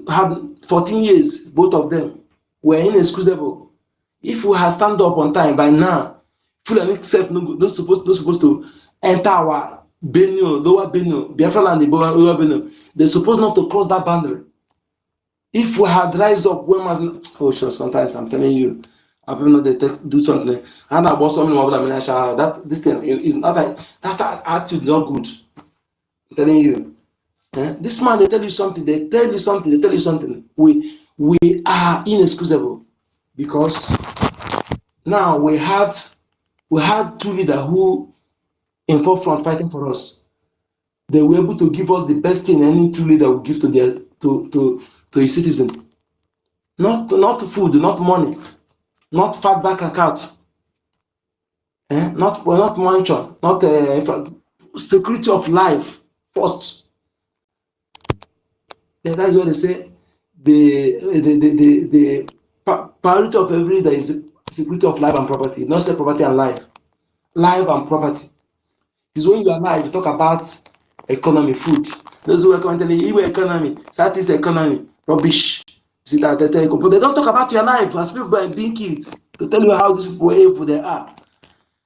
had 14 years, both of them were inexcusable. If we had stand up on time by now, Fulani itself not supposed to enter our Benue, lower Benue, Biafra land, the lower Benue. They're supposed not to cross that boundary. If we had rise up, sometimes I'm telling you, I people know they do something. And I was something about that this thing is not that attitude is not good. I'm telling you. This man, they tell you something. We are inexcusable because now we had two leaders who in forefront fighting for us. They were able to give us the best thing any two leader will give to a citizen. Not food, not money, not fat bank account, not mansion, not security of life first. Yeah, that's what they say. The priority of every leader is security of life and property, not say property and life. Life and property. It's when you are alive, you talk about economy, food. Those who are telling you, economy, Southeast economy, rubbish. See that but they don't talk about your life as people are being killed to tell you how these people evil they are.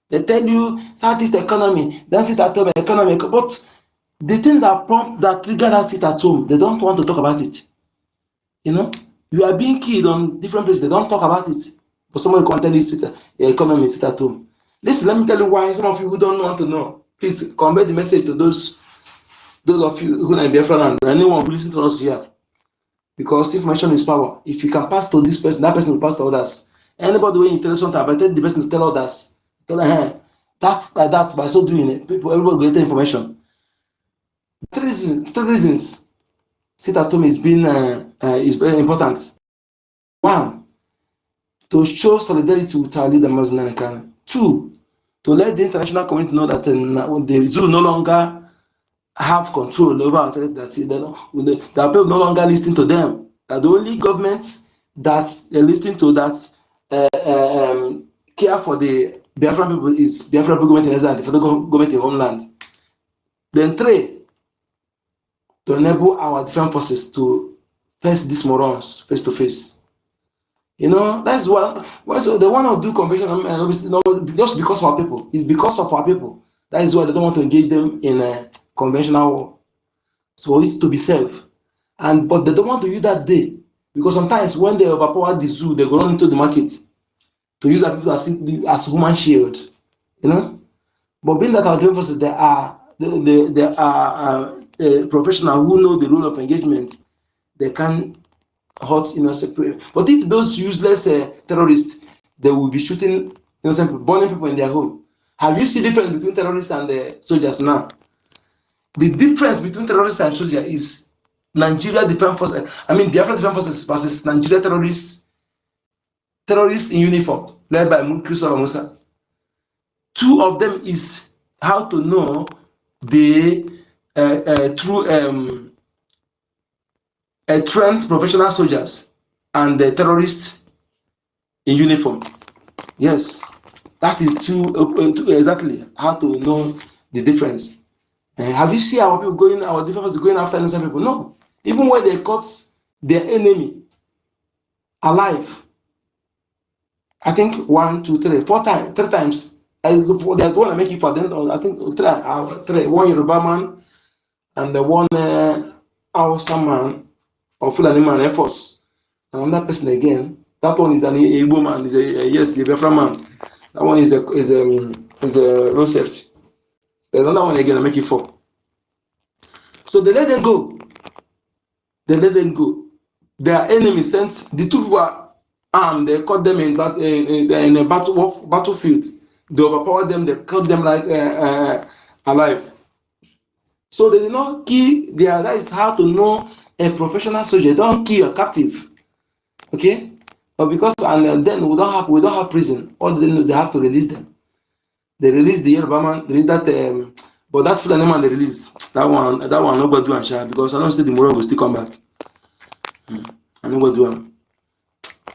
They tell you Southeast economy, that's it at home economy, but the thing that triggered that sit at home, they don't want to talk about it. You know, you are being killed on different places, they don't talk about it. But somebody can tell you economy sit at home. Listen, let me tell you why some of you who don't want to know. Please convey the message to those of you who are Biafran and anyone who listens to us here. Because information is power. If you can pass to this person, that person will pass to others. Anybody when you tell something about it, the person to tell others. Tell them, hey, that's by that, by so doing it, everybody will get the information. Three reasons sit at home is very important. One, to show solidarity with our leader, Muslim Khan. Two, to let the international community know that the zoo no longer have control over our territory, that people no longer listening to them. That the only government that they're listening to that care for the Biafran people is Biafran government in Israel, the federal government in homeland. Then three, to enable our defense forces to face these morons face to face. You know, that's what. So they want to do convention, just because of our people. It's because of our people. That is why they don't want to engage them in a conventional war. So it's to be safe. But they don't want to use that day because sometimes when they overpower the zoo, they go run into the market to use our people as human shield. You know, but being that our defense forces, they are professionals who know the rule of engagement. They can hurt innocent people. But if those useless terrorists, they will be shooting innocent people, burning people in their home. Have you seen the difference between terrorists and soldiers now? The difference between terrorists and soldiers is Nigeria Defense Forces, Biafra Defense Forces versus Nigeria terrorists in uniform, led by Musa Musa. Two of them is how to know the true trained professional soldiers and the terrorists in uniform. Yes, that is exactly how to know the difference. Have you seen our people our defense forces going after innocent people? No. Even when they caught their enemy alive, I think 1, 2, 3, 4 times, 3 times. There's one I make it for them. I think three. One Yoruba man and the one Hausa man or Fulani man, Air Force. Another person again. That one is an Igbo man. Is a Biafra man. That one is a road safety. There's another one again. I make it 4. So they let them go. Their enemy sent the 2 people are armed. They caught them in a battlefield. They overpowered them. They killed them like alive. So they did not kill. That is how to know a professional soldier. Don't kill a captive. Okay, but because then we don't have prison. All they have to release them. They release the Yoruba man. They release that. But that Fulani man they release that one nobody do and share because I don't see the moral will still come back. I know what do them.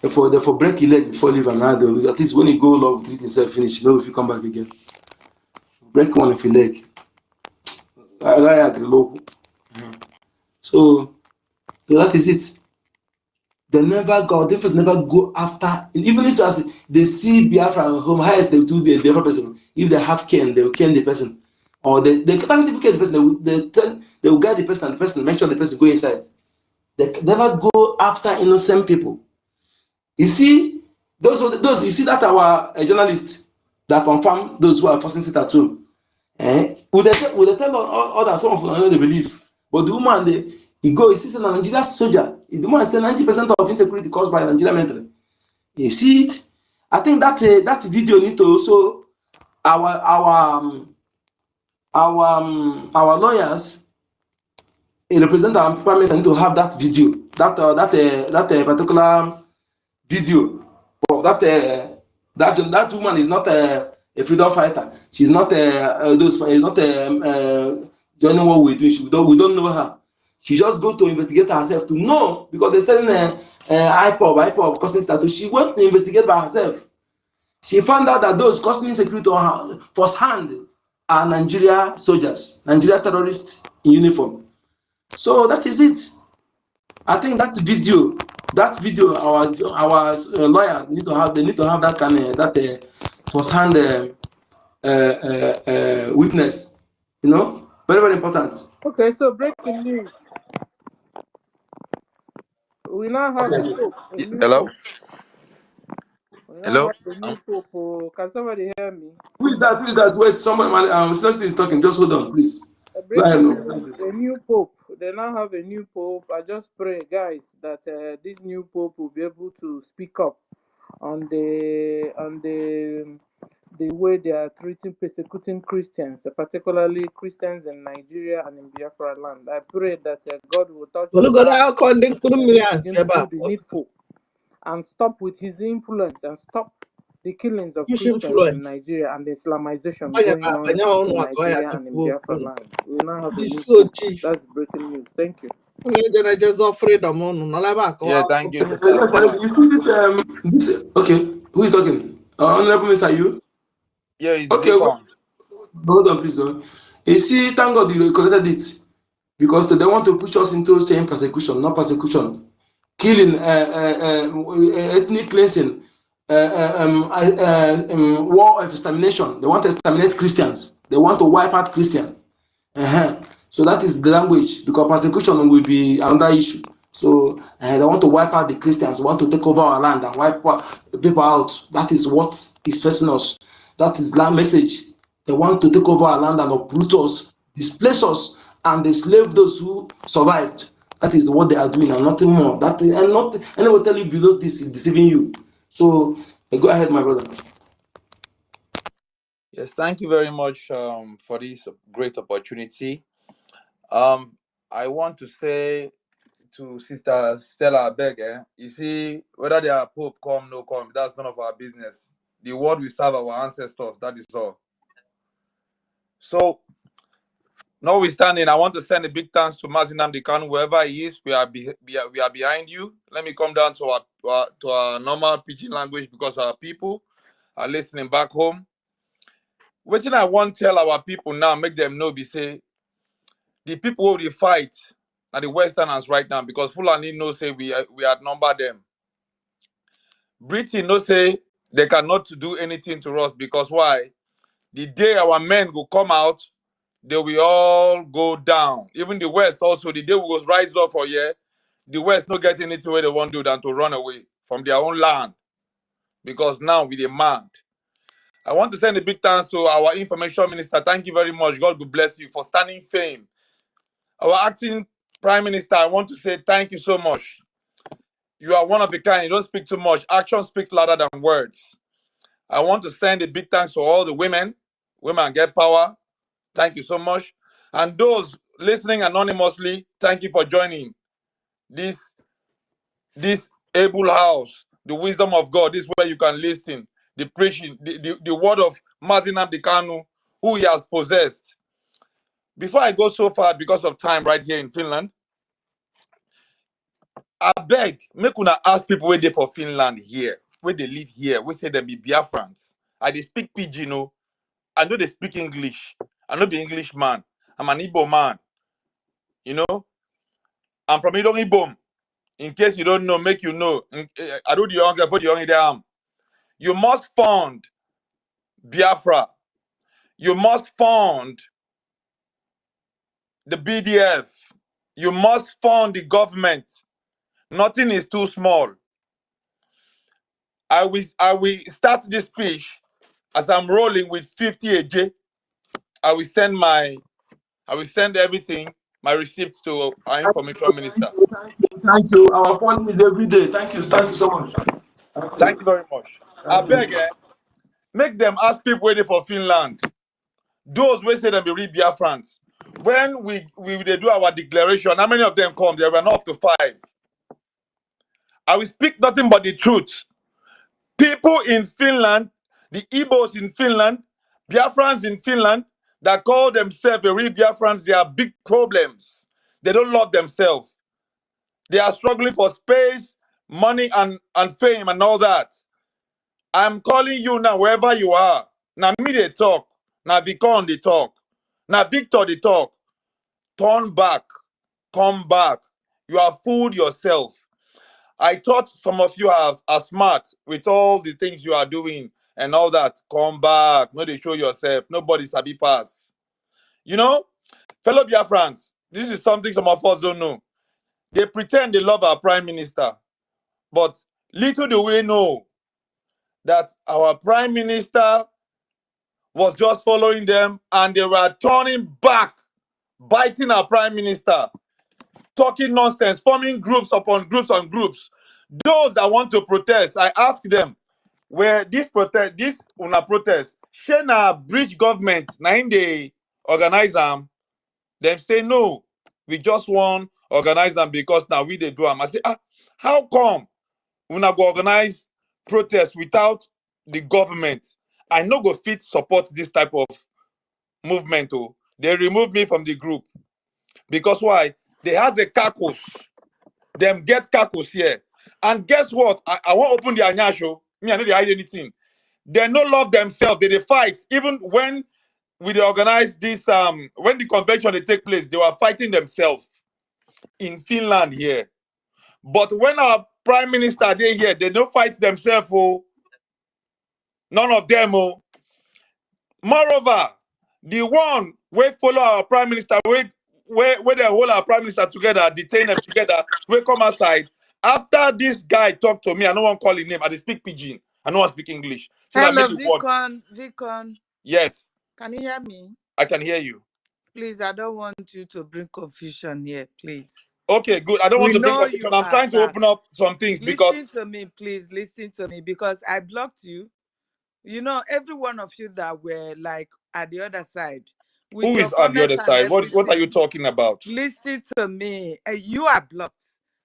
Therefore break your leg before leave another. At least when you go love treat yourself finish. You know if you come back again. Break one of your leg. I agree low. So that is it. They never go after, even if they see Biafra home, highest they do the other person. If they have cane, they will cane the person. Or they can't even cane the person, they will guide the person and the person, make sure the person go inside. They never go after innocent people. You see, those you see that our journalists that confirm those who are forcing sit at home. Would they tell others, some of them they believe. But the woman, he sees a Nigerian soldier. The woman says 90% of insecurity caused by Nigerian military. You see it? I think that video need to also our lawyers, represent our prime minister need to have that video, that particular video. But that woman is not a freedom fighter. She's not joining what we do. We don't know her. She just go to investigate herself to know because they're selling IPOB causing status. She went to investigate by herself. She found out that those causing insecurity on her firsthand are Nigeria soldiers, Nigeria terrorists in uniform. So that is it. I think that video, our lawyer need to have that kind of that firsthand witness, you know, Very, very important. Okay, so breaking news. We now have a Okay. pope, a new Hello? pope. We now Hello? have a new pope. Oh, can somebody hear me? Who is that? Who is that? Wait, somebody, Celestine is talking. Just hold on, please. Go ahead. Breaking No. news, a new pope. They now have a new pope. I just pray, guys, that this new pope will be able to speak up on the way they are treating, persecuting Christians, particularly Christians in Nigeria and in Biafra land. I pray that God will touch his heart and begin to do the needful and stop with his influence and stop the killings of Christians in Nigeria and the Islamization going on in Nigeria and in Biafra land. We now have a new pope. That's breaking news. Thank you. Yeah, thank you, Sister Yes, Stella. you see this, okay, who is talking? Honorable Miss, are you? Yeah, it's Okay, Deacon. hold on, please. You see, thank God you corrected it because they want to push us into saying persecution, not persecution. Killing, ethnic cleansing, war of extermination. They want to exterminate Christians. They want to wipe out Christians. So that is the language because persecution will be another issue. So they want to wipe out the Christians, they want to take over our land and wipe people out. That is what is facing us. That is that message. They want to take over our land and uproot us, displace us, and enslave those who survived. That is what they are doing and nothing more. That and not anyone will tell you below this is deceiving you. So go ahead, my brother. Yes, thank you very much for this great opportunity. I want to say to Sister Stella Abeg, you see, whether their Pope come, no come, that's none of our business. The word we serve our ancestors, that is all. So, notwithstanding, I want to send a big thanks to Mazinam Dekan, wherever he is. We are behind you. Let me come down to our normal pidgin language because our people are listening back home. What I want to tell our people now, make them know, be say, the people who they fight are the Westerners right now because Fulani know say we outnumber them. Britain know say they cannot do anything to us because why? The day our men will come out, they will all go down. Even the West also, the day we will rise up for here, the West not get anything where they want to do than to run away from their own land because now we demand. I want to send a big thanks to our information minister. Thank you very much. God will bless you for standing firm. Our acting prime minister, I want to say thank you so much. You are one of a kind. You don't speak too much. Action speaks louder than words. I want to send a big thanks to all the women. Women get power. Thank you so much. And those listening anonymously, thank you for joining this able house, the wisdom of God. This is where you can listen. The preaching, the word of Mazinam Dekanu, who he has possessed. Before I go so far, because of time right here in Finland, I beg, make una ask people where they for Finland here, where they live here, we say they be Biafrans. I they speak Pidgin, no? I know they speak English. I know the English man. I'm an Igbo man. You know? I'm from Idong Ibom. In case you don't know, make you know. I do the younger, put the young in the arm. You must fund Biafra. You must fund the BDF. You must fund the government. Nothing is too small. I will start this speech as I'm rolling with 50 AJ. I will send everything, my receipts to our information minister. Thank you. Our fund is every day. Thank you so much. Thank you very much. I beg, make them ask people waiting for Finland. Those who say them be real Biafrans. When we they do our declaration, how many of them come? There were not up to 5. I will speak nothing but the truth. People in Finland, the Igbos in Finland, Biafrans in Finland, that call themselves a real Biafrans, they have big problems. They don't love themselves. They are struggling for space, money, and fame and all that. I'm calling you now, wherever you are. Now me they talk. Now Vicon they talk. Now Victor they talk. Turn back. Come back. You have fooled yourself. I thought some of you are smart with all the things you are doing and all that. Come back. No, they show yourself. Nobody sabi pass. You know, Fellow Biafrans, this is something some of us don't know. They pretend they love our prime minister, but little do we know that our prime minister was just following them and they were turning back, biting our prime minister, talking nonsense, forming groups upon groups on groups. Those that want to protest, I ask them, where this protest, this una protest, Shena bridge government, na they organize them. Them say no, we just want organize them because now we they do them. I say, how come una go organize protest without the government? I no go fit support this type of movement. Oh, they remove me from the group because why? They have the caucus. Them get caucus here, and guess what? I won't open the Anya show. Me, I know they hide anything. They no love themselves. They fight. Even when we organize this, when the convention they take place, they were fighting themselves in Finland here. But when our prime minister they here, they don't fight themselves. Oh, none of them. Oh, moreover, the one we follow our prime minister, where they hold our prime minister together, detain them together, we come outside. After this guy talk to me, I don't want to call his name. I speak pidgin. I don't want to speak English. So Hello, that make it work. Vicon. Yes. Can you hear me? I can hear you. Please, I don't want you to bring confusion here, please. Okay, good. I don't want to bring confusion. I'm trying to open up some things because... Listen to me, please. Listen to me because I blocked you. You know, every one of you that were like at the other side. Who is at the other side? What are you talking about? Listen to me. You are blocked.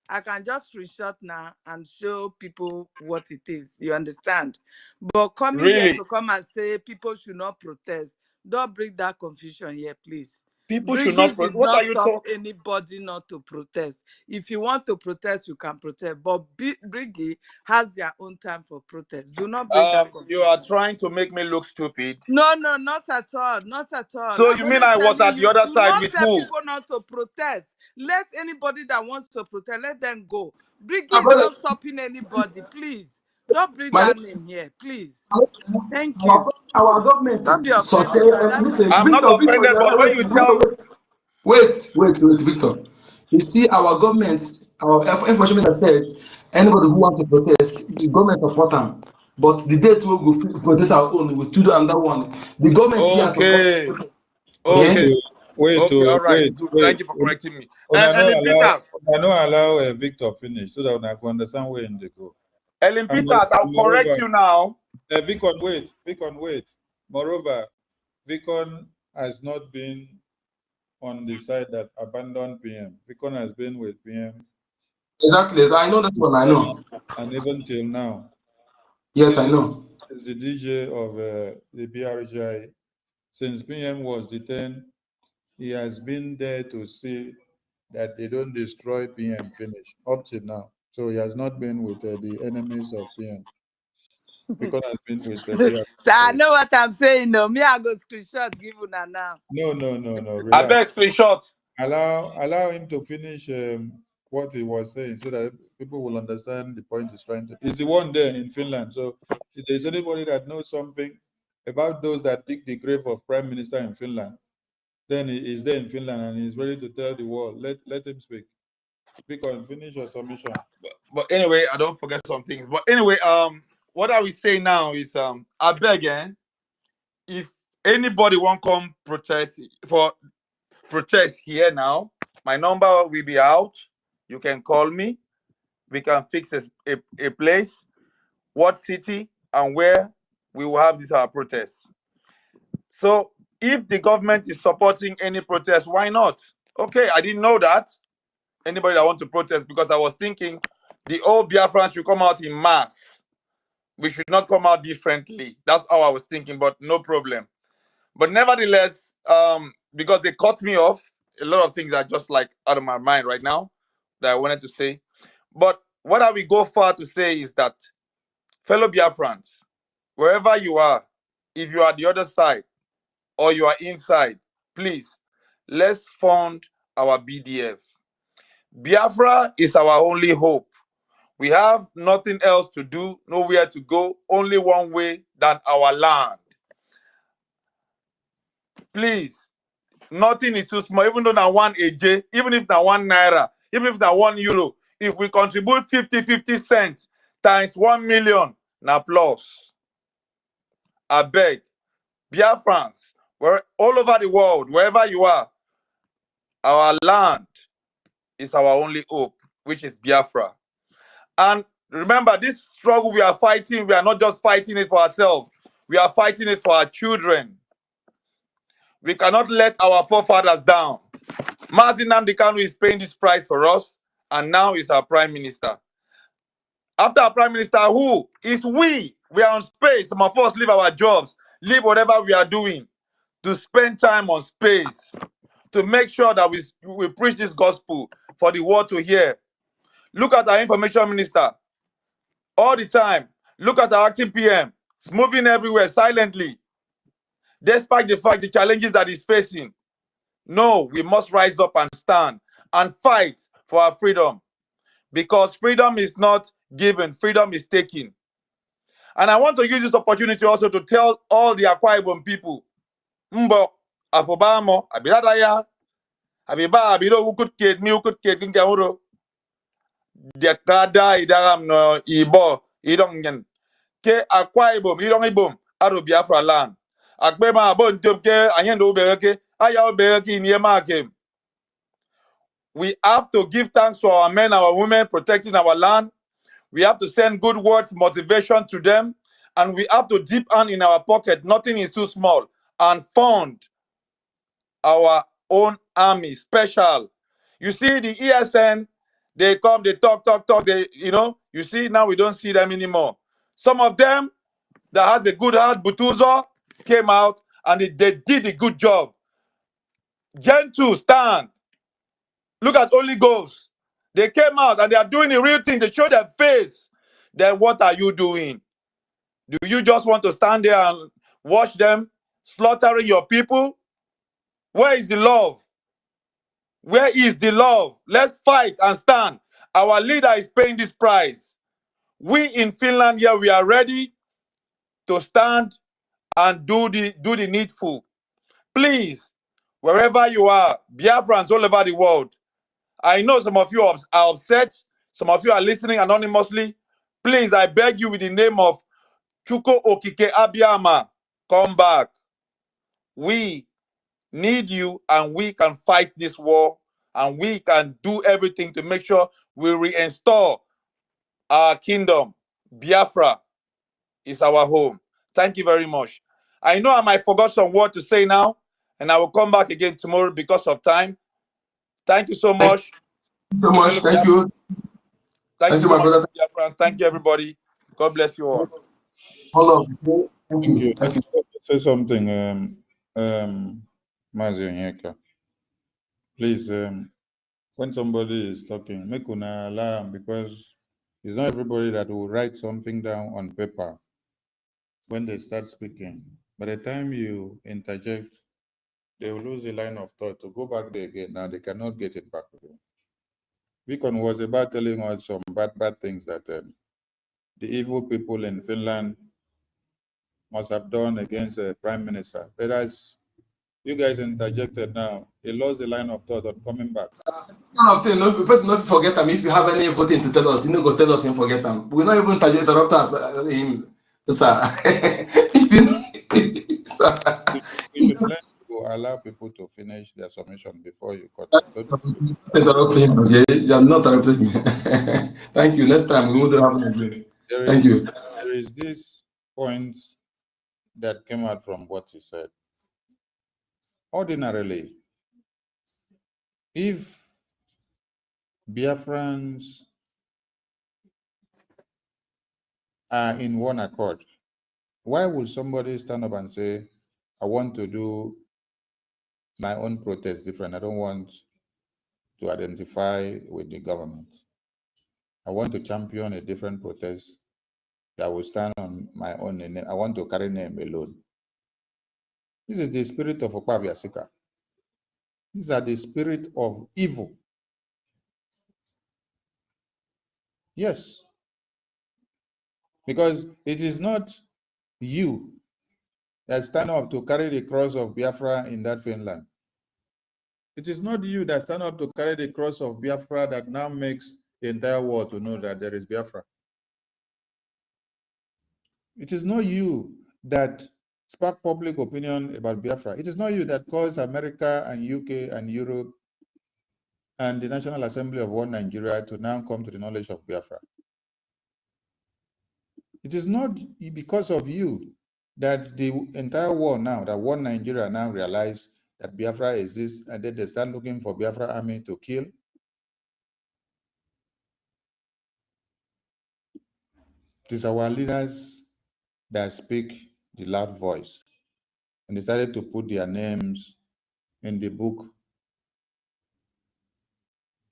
I can just screenshot now and show people what it is. You understand? But coming here to come and say people should not protest, don't bring that confusion here, please. People should not protest. What are you talking? Anybody not to protest. If you want to protest, you can protest. But BRGIE has their own time for protest. Do not bring that confusion. You are trying to make me look stupid. No, not at all. Not at all. So you mean I was at the other side with who? People not to protest. Let anybody that wants to protest, let them go. BRGIE is not stopping anybody. Please. Don't bring that name here, please. Thank you. Our government. Don't be offended. I'm not offended, but when you tell... Wait, Victor. You see, our government, our information minister said, anybody who wants to protest, the government support them. But the date we go protest our own, we do another one. The government okay. Here okay. Wait, okay, all right. Thank you for correcting me. Ellen Peters. I don't allow Victor finish so that I can understand where they go. Ellen Peters, I'll correct you now. Vicon, wait. Moreover, Vicon has not been on the side that abandoned PM. Vicon has been with PM. Exactly. I know that one. I know. And even till now. Yes, I know. Is the DJ of the BRGIE. Since PM was detained, he has been there to see that they don't destroy PM finish up till now. So he has not been with the enemies of PM. Because has been with the BRGIE. So I know what I'm saying. No, me I go screenshot give you now. No. Relax. I bet screenshot. Allow him to finish what he was saying so that people will understand the point he's trying to. He's the one there in Finland. So if there's anybody that knows something about those that dig the grave of Prime Minister in Finland, then he is there in Finland and he's ready to tell the world. Let him speak. Speak on, finish your submission. But anyway, I don't forget some things. But anyway, what I will say now is I beg, if anybody want come protest here now, my number will be out. You can call me. We can fix a place, what city and where we will have this our protest. So if the government is supporting any protest, why not? Okay, I didn't know that. Anybody that want to protest, because I was thinking the old Biafrans should come out in mass. We should not come out differently. That's how I was thinking, but no problem. But nevertheless, because they cut me off, a lot of things are just like out of my mind right now that I wanted to say. But what I will go far to say is that, fellow Biafrans, wherever you are, if you are the other side or you are inside, please, let's fund our BDF. Biafra is our only hope. We have nothing else to do, nowhere to go, only one way than our land. Please, Nothing is too small, even though now 1 AJ, even if now 1 naira, even if now €1. If we contribute 50 cents times 1 million, now plus. I beg, Biafrans, where all over the world, wherever you are, our land is our only hope, which is Biafra. And remember, this struggle we are fighting, we are not just fighting it for ourselves, we are fighting it for our children. We cannot let our forefathers down. Mazi Nnamdi Kanu is paying this price for us, and now is our prime minister. After our prime minister, who is we? We are on space. Some of us leave our jobs, leave whatever we are doing to spend time on space, to make sure that we preach this gospel for the world to hear. Look at our information minister all the time. Look at our acting PM. It's moving everywhere silently, despite the fact the challenges that he's facing. No, we must rise up and stand and fight for our freedom, because freedom is not given, freedom is taken. And I want to use this opportunity also to tell all the Akwa Ibom people, Mbo, Afobamo, Abiradaya, Abiba, Abido, who could kid me, who could kid Kinkamuro, Dekada, Idaram, no, Ibo, Idongen, Ke Akwa Ibom, Idong Ibom, Aro Biafra land. Akbema, Bon Tubke, Ayendo Bereke, Aya Bereki, Niema came. We have to give thanks to our men, our women protecting our land. We have to send good words, motivation to them. And we have to dip hand in our pocket, nothing is too small, and fund our own army, special. You see the ESN, they come, they talk, they, you see, now we don't see them anymore. Some of them that has a good heart, Butuzo, came out and they did a good job. Gen 2, stand. Look at Holy Ghost. They came out and they are doing the real thing. They show their face. Then what are you doing? Do you just want to stand there and watch them slaughtering your people? Where is the love? Where is the love? Let's fight and stand. Our leader is paying this price. We in Finland here, we are ready to stand and do the needful. Please, wherever you are, Biafrans all over the world, I know some of you are upset. Some of you are listening anonymously. Please, I beg you with the name of Chuko Okike Abiyama, come back. We need you and we can fight this war and we can do everything to make sure we reinstall our kingdom. Biafra is our home. Thank you very much. I know I might forgot some word to say now, and I will come back again tomorrow because of time. Thank you so much. So much. Thank you. Thank you so my much, brother. Biafrans. Thank you, everybody. God bless you all. Hold on. Thank you. Thank you. Say something, Mazi Onyeka. Please, when somebody is talking, make una alarm, because it's not everybody that will write something down on paper when they start speaking. By the time you interject, they will lose the line of thought to go back there again. Now they cannot get it back again. Vikon was about telling us some bad things that the evil people in Finland must have done against the prime minister. But as you guys interjected now, he lost the line of thought on coming back. Kind of thing, no, the person not forget them. If you have any voting to tell us, you know, go tell us and forget them. We not even interrupt us him, sir. If you, sir. You should learn to allow people to finish their submission before you cut them. Interrupt him, okay? You are not interrupting me. Thank you. Next time we won't have anything. Thank you. There is this point that came out from what he said. Ordinarily, if Biafrans are in one accord, why would somebody stand up and say, I want to do my own protest different? I don't want to identify with the government. I want to champion a different protest that will stand on my own name. I want to carry name alone. This is the spirit of Okpabiasika. These are the spirit of evil. Yes. Because it is not you that stand up to carry the cross of Biafra in that Finland. It is not you that stand up to carry the cross of Biafra that now makes the entire world to know that there is Biafra. It is not you that spark public opinion about Biafra. It is not you that caused America and UK and Europe and the National Assembly of One Nigeria to now come to the knowledge of Biafra. It is not because of you that the entire world now, that One Nigeria now realize that Biafra exists, and then they start looking for Biafra army to kill. It is our leaders that speak the loud voice and decided to put their names in the book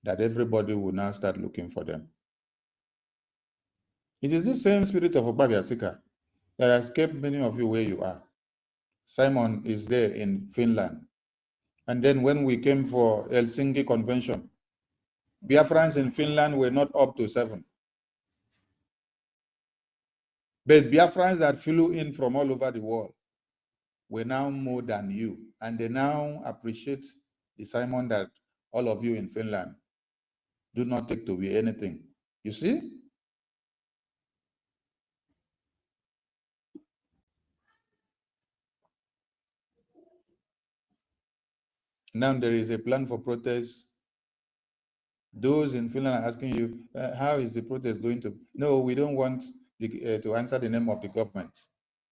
that everybody will now start looking for them. It is the same spirit of Obabiasika that has kept many of you where you are. Simon is there in Finland. And then when we came for Helsinki Convention, Biafrans in Finland were not up to 7. But Biafrans that flew in from all over the world were now more than you. And they now appreciate the Simon that all of you in Finland do not take to be anything. You see? Now there is a plan for protest. Those in Finland are asking you, how is the protest going to? No, we don't want to answer the name of the government.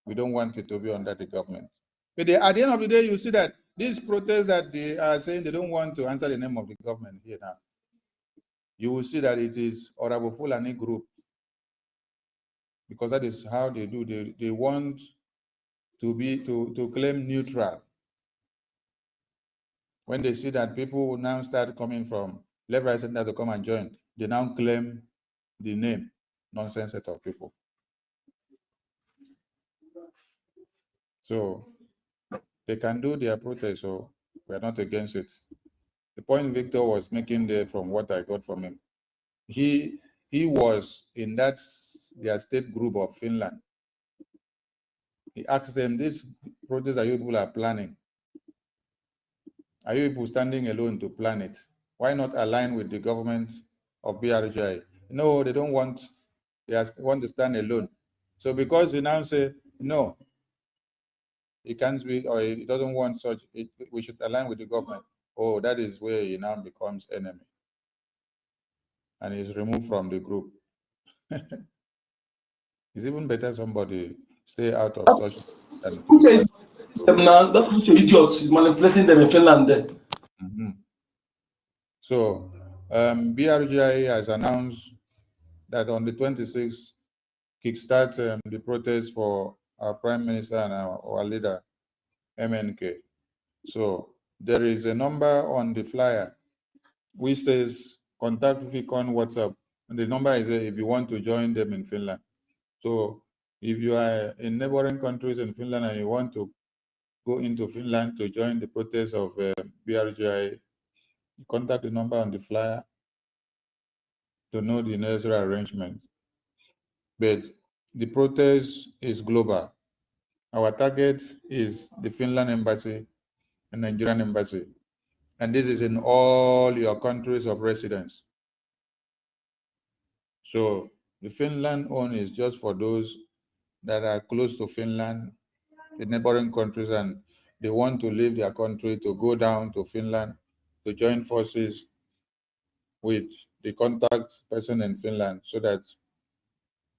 We don't want it to be under the government. But at the end of the day, you see that these protests that they are saying they don't want to answer the name of the government here now. You will see that it is Orabo Fulani group, because that is how they do. They want to claim neutral. When they see that people will now start coming from left, right, center to come and join, they now claim the name. Nonsense set of people. So they can do their protest, so we are not against it. The point Victor was making there, from what I got from him, he was in that their state group of Finland. He asked them, this protest that you people are planning, are you people standing alone to plan it? Why not align with the government of BRGIE? No, they don't want, they want to stand alone. So because he now say, no, it can't be, or he doesn't want such, we should align with the government. Oh, that is where he now becomes enemy. And he's removed from the group. It's even better somebody stay out of such. Who says now? That idiots is manipulating them in Finland then. So BRGIE has announced that on the 26th, kickstart the protest for our Prime Minister and our leader, MNK. So there is a number on the flyer which says contact EFIK on WhatsApp. And the number is there if you want to join them in Finland. So if you are in neighboring countries in Finland and you want to go into Finland to join the protest of BRGIE, contact the number on the flyer to know the necessary arrangement. But the protest is global. Our target is the Finland embassy and Nigerian embassy. And this is in all your countries of residence. So the Finland one is just for those that are close to Finland, the neighboring countries, and they want to leave their country to go down to Finland to join forces with the contact person in Finland so that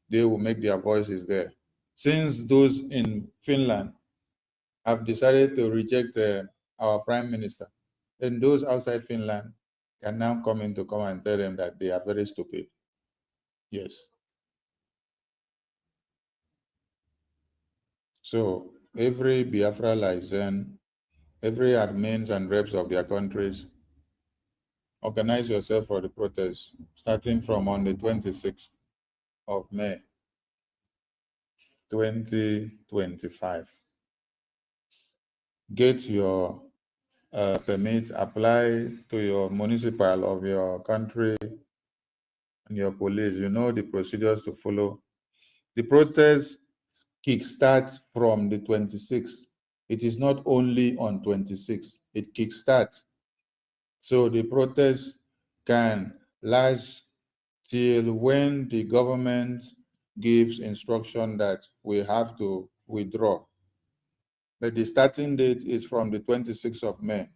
they will make their voices there. Since those in Finland have decided to reject our Prime Minister, then those outside Finland can now come in to come and tell them that they are very stupid. Yes. So every Biafra liaison, every admins and reps of their countries, organize yourself for the protest starting from on the 26th of May, 2025. Get your permit, apply to your municipal of your country and your police. You know the procedures to follow. The protest kickstarts from the 26th. It is not only on 26th. It kickstarts So the protest can last till when the government gives instruction that we have to withdraw. But the starting date is from the 26th of May.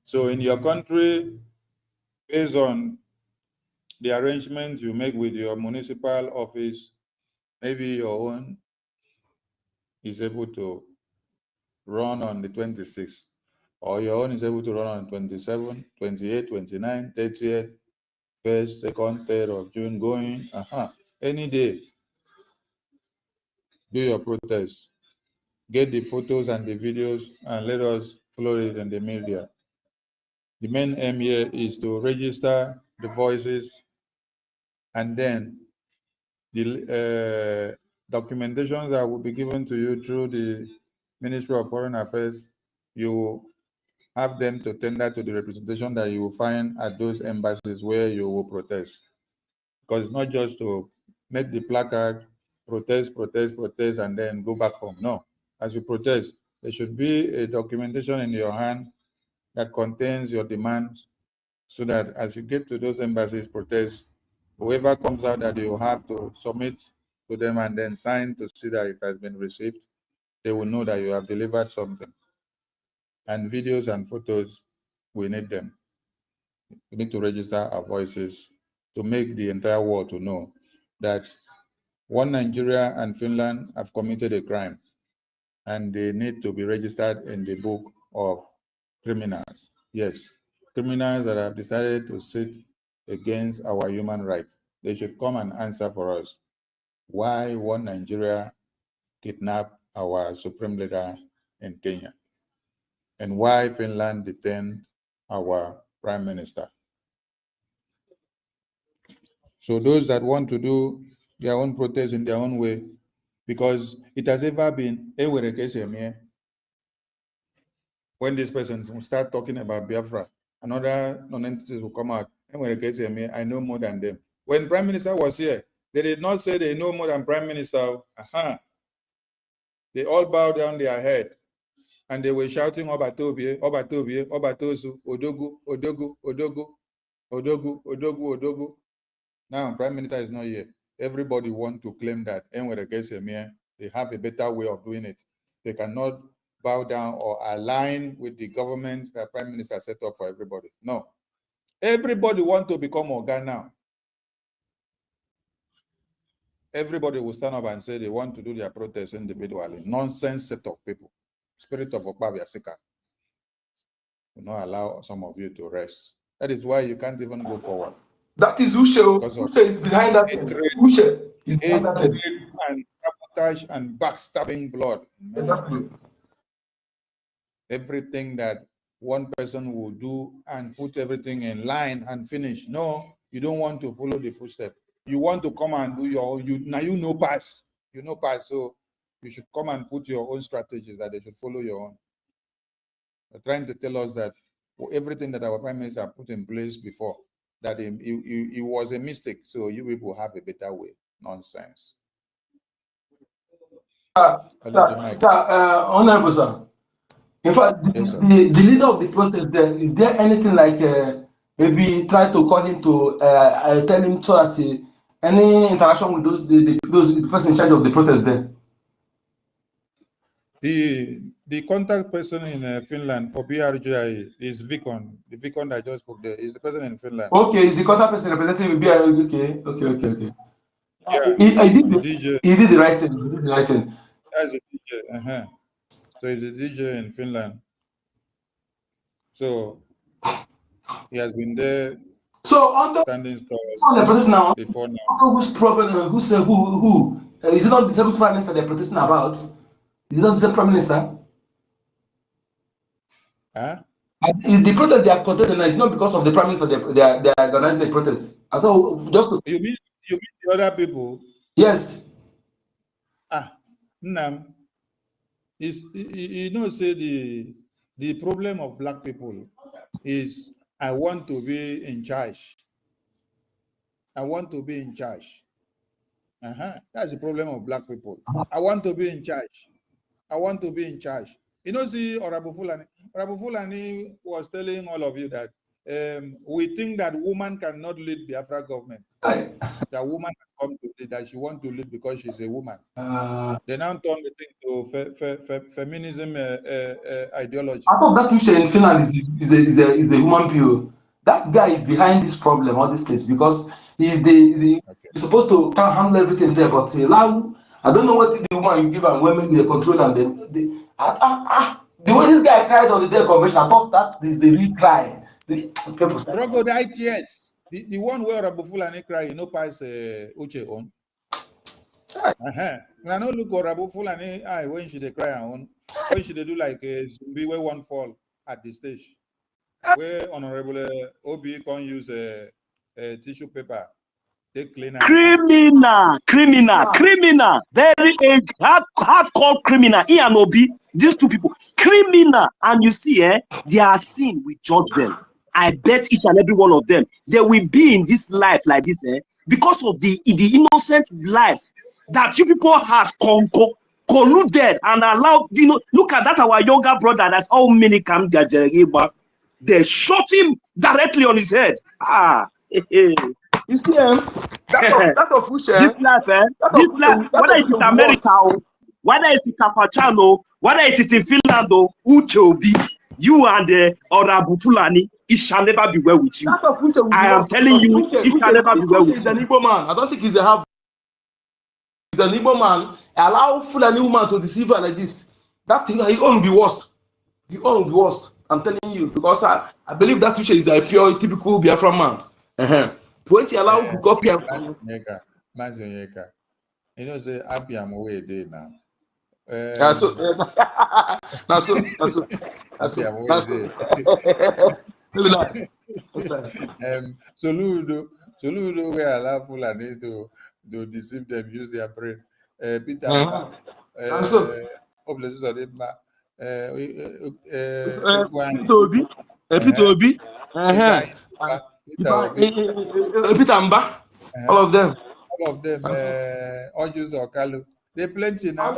So in your country, based on the arrangements you make with your municipal office, maybe your own is able to run on the 26th, or your own is able to run on 27, 28, 29, 30th, 1st, 2nd, 3rd of June, going, any day, do your protest. Get the photos and the videos and let us follow it in the media. The main aim here is to register the voices, and then the documentations that will be given to you through the Ministry of Foreign Affairs, you have them to tender to the representation that you will find at those embassies where you will protest. Because it's not just to make the placard, protest, and then go back home. No, as you protest, there should be a documentation in your hand that contains your demands, so that as you get to those embassies, protest, whoever comes out that you have to submit to them and then sign to see that it has been received, they will know that you have delivered something. And videos and photos, we need them. We need to register our voices to make the entire world to know that one Nigeria and Finland have committed a crime, and they need to be registered in the book of criminals. Yes, criminals that have decided to sit against our human rights. They should come and answer for us why one Nigeria kidnapped our supreme leader in Kenya, and why Finland detained our prime minister. So those that want to do their own protest in their own way, because it has ever been, when this person will start talking about Biafra, another non-entities will come out, I know more than them. When Prime Minister was here, they did not say they know more than Prime Minister. They all bowed down their head and they were shouting, Obatobie, Obatobie, Obatosu, Odogu, Odogu, Odogu, Odogu, Odogu, Odogu. Now, Prime Minister is not here. Everybody wants to claim that they have a better way of doing it. They cannot bow down or align with the government that Prime Minister set up for everybody. No. Everybody wants to become Oga now. Everybody will stand up and say they want to do their protest individually. Nonsense set of people. Spirit of Okpabiasika will not allow some of you to rest. That is why you can't even go forward. That is Ushe. Ushe is behind that thing. Ushe is behind that thing. And sabotage and backstabbing blood. Exactly. Everything that one person will do and put everything in line and finish. No, you don't want to follow the footsteps. You want to come and do your own. Now you know pass. You know pass. So you should come and put your own strategies that they should follow your own. They're trying to tell us that everything that our Prime Minister put in place before, that it was a mistake. So you people have a better way. Nonsense. Honorable sir. In fact, the leader of the protest there, is there anything like maybe try to call him to tell him to see any interaction with the person in charge of the protest there? The contact person in Finland for BRGIE is Vikon. The Vikon that I just spoke there is the person in Finland. Okay, the contact person representing BRGIE. Okay. Yeah, He did the DJ. He did the right thing. He did the right thing. That's a DJ. So he's a DJ in Finland. So he has been there. So on the protest now, before now. Whose problem? Who said who? Is it not the same prime minister they're protesting about? Is it not the same prime minister? Huh? The protest they are contesting is not because of the prime minister they are organizing the protest. I thought just to... You mean the other people? Yes. Nam. You know, say the problem of black people is I want to be in charge. I want to be in charge. That's the problem of black people. I want to be in charge. I want to be in charge. You know, see, Honorable Fulani was telling all of you that we think that woman cannot lead the Biafra government. That woman has come to lead, that she wants to lead because she's a woman. They now turn the thing to feminism ideology. I thought that Uche in Finland is a human being. That guy is behind this problem, all these things, because he's he's supposed to handle everything there, but I don't know what the woman you give and women they control and the way this guy cried on the day of convention, I thought that is the real cry. People say, Crocodile tears. The one where Honorable Fulani cry, you know, pass Uche on. I don't look Honorable Fulani when she they cry on, when she they do like a zombie where one fall at the stage, where Honorable Obi can't use a tissue paper, take cleaner. Criminal, very hardcore criminal. He and Obi, these two people, criminal. And you see, their sin, we judge them. I bet each and every one of them, they will be in this life like this, because of the innocent lives that you people has colluded and allowed. You know, look at that, our younger brother. That's how many come they shot him directly on his head. You see, that of Uche, this life, this life, whether it is America, whether it is Capachano, whether it is in Finland, Uche Obi, you and Honorable Fulani, it shall never be well with you. I am telling you, it shall never be well with you. He's an Igbo man. I don't think he's a half. He's an Igbo man. Allow Fulani woman to deceive her like this. That thing, he won't be worst. He won't be worst. I'm telling you, because I believe that Uche is a pure, typical Biafra man. When she allow to copy him. You know, say happy I'm away day now. Soludo where allow Fulani to deceive them, use their brain. Peter Obi, Peter Mba, all of them. Ojus or Kalu. They plenty now.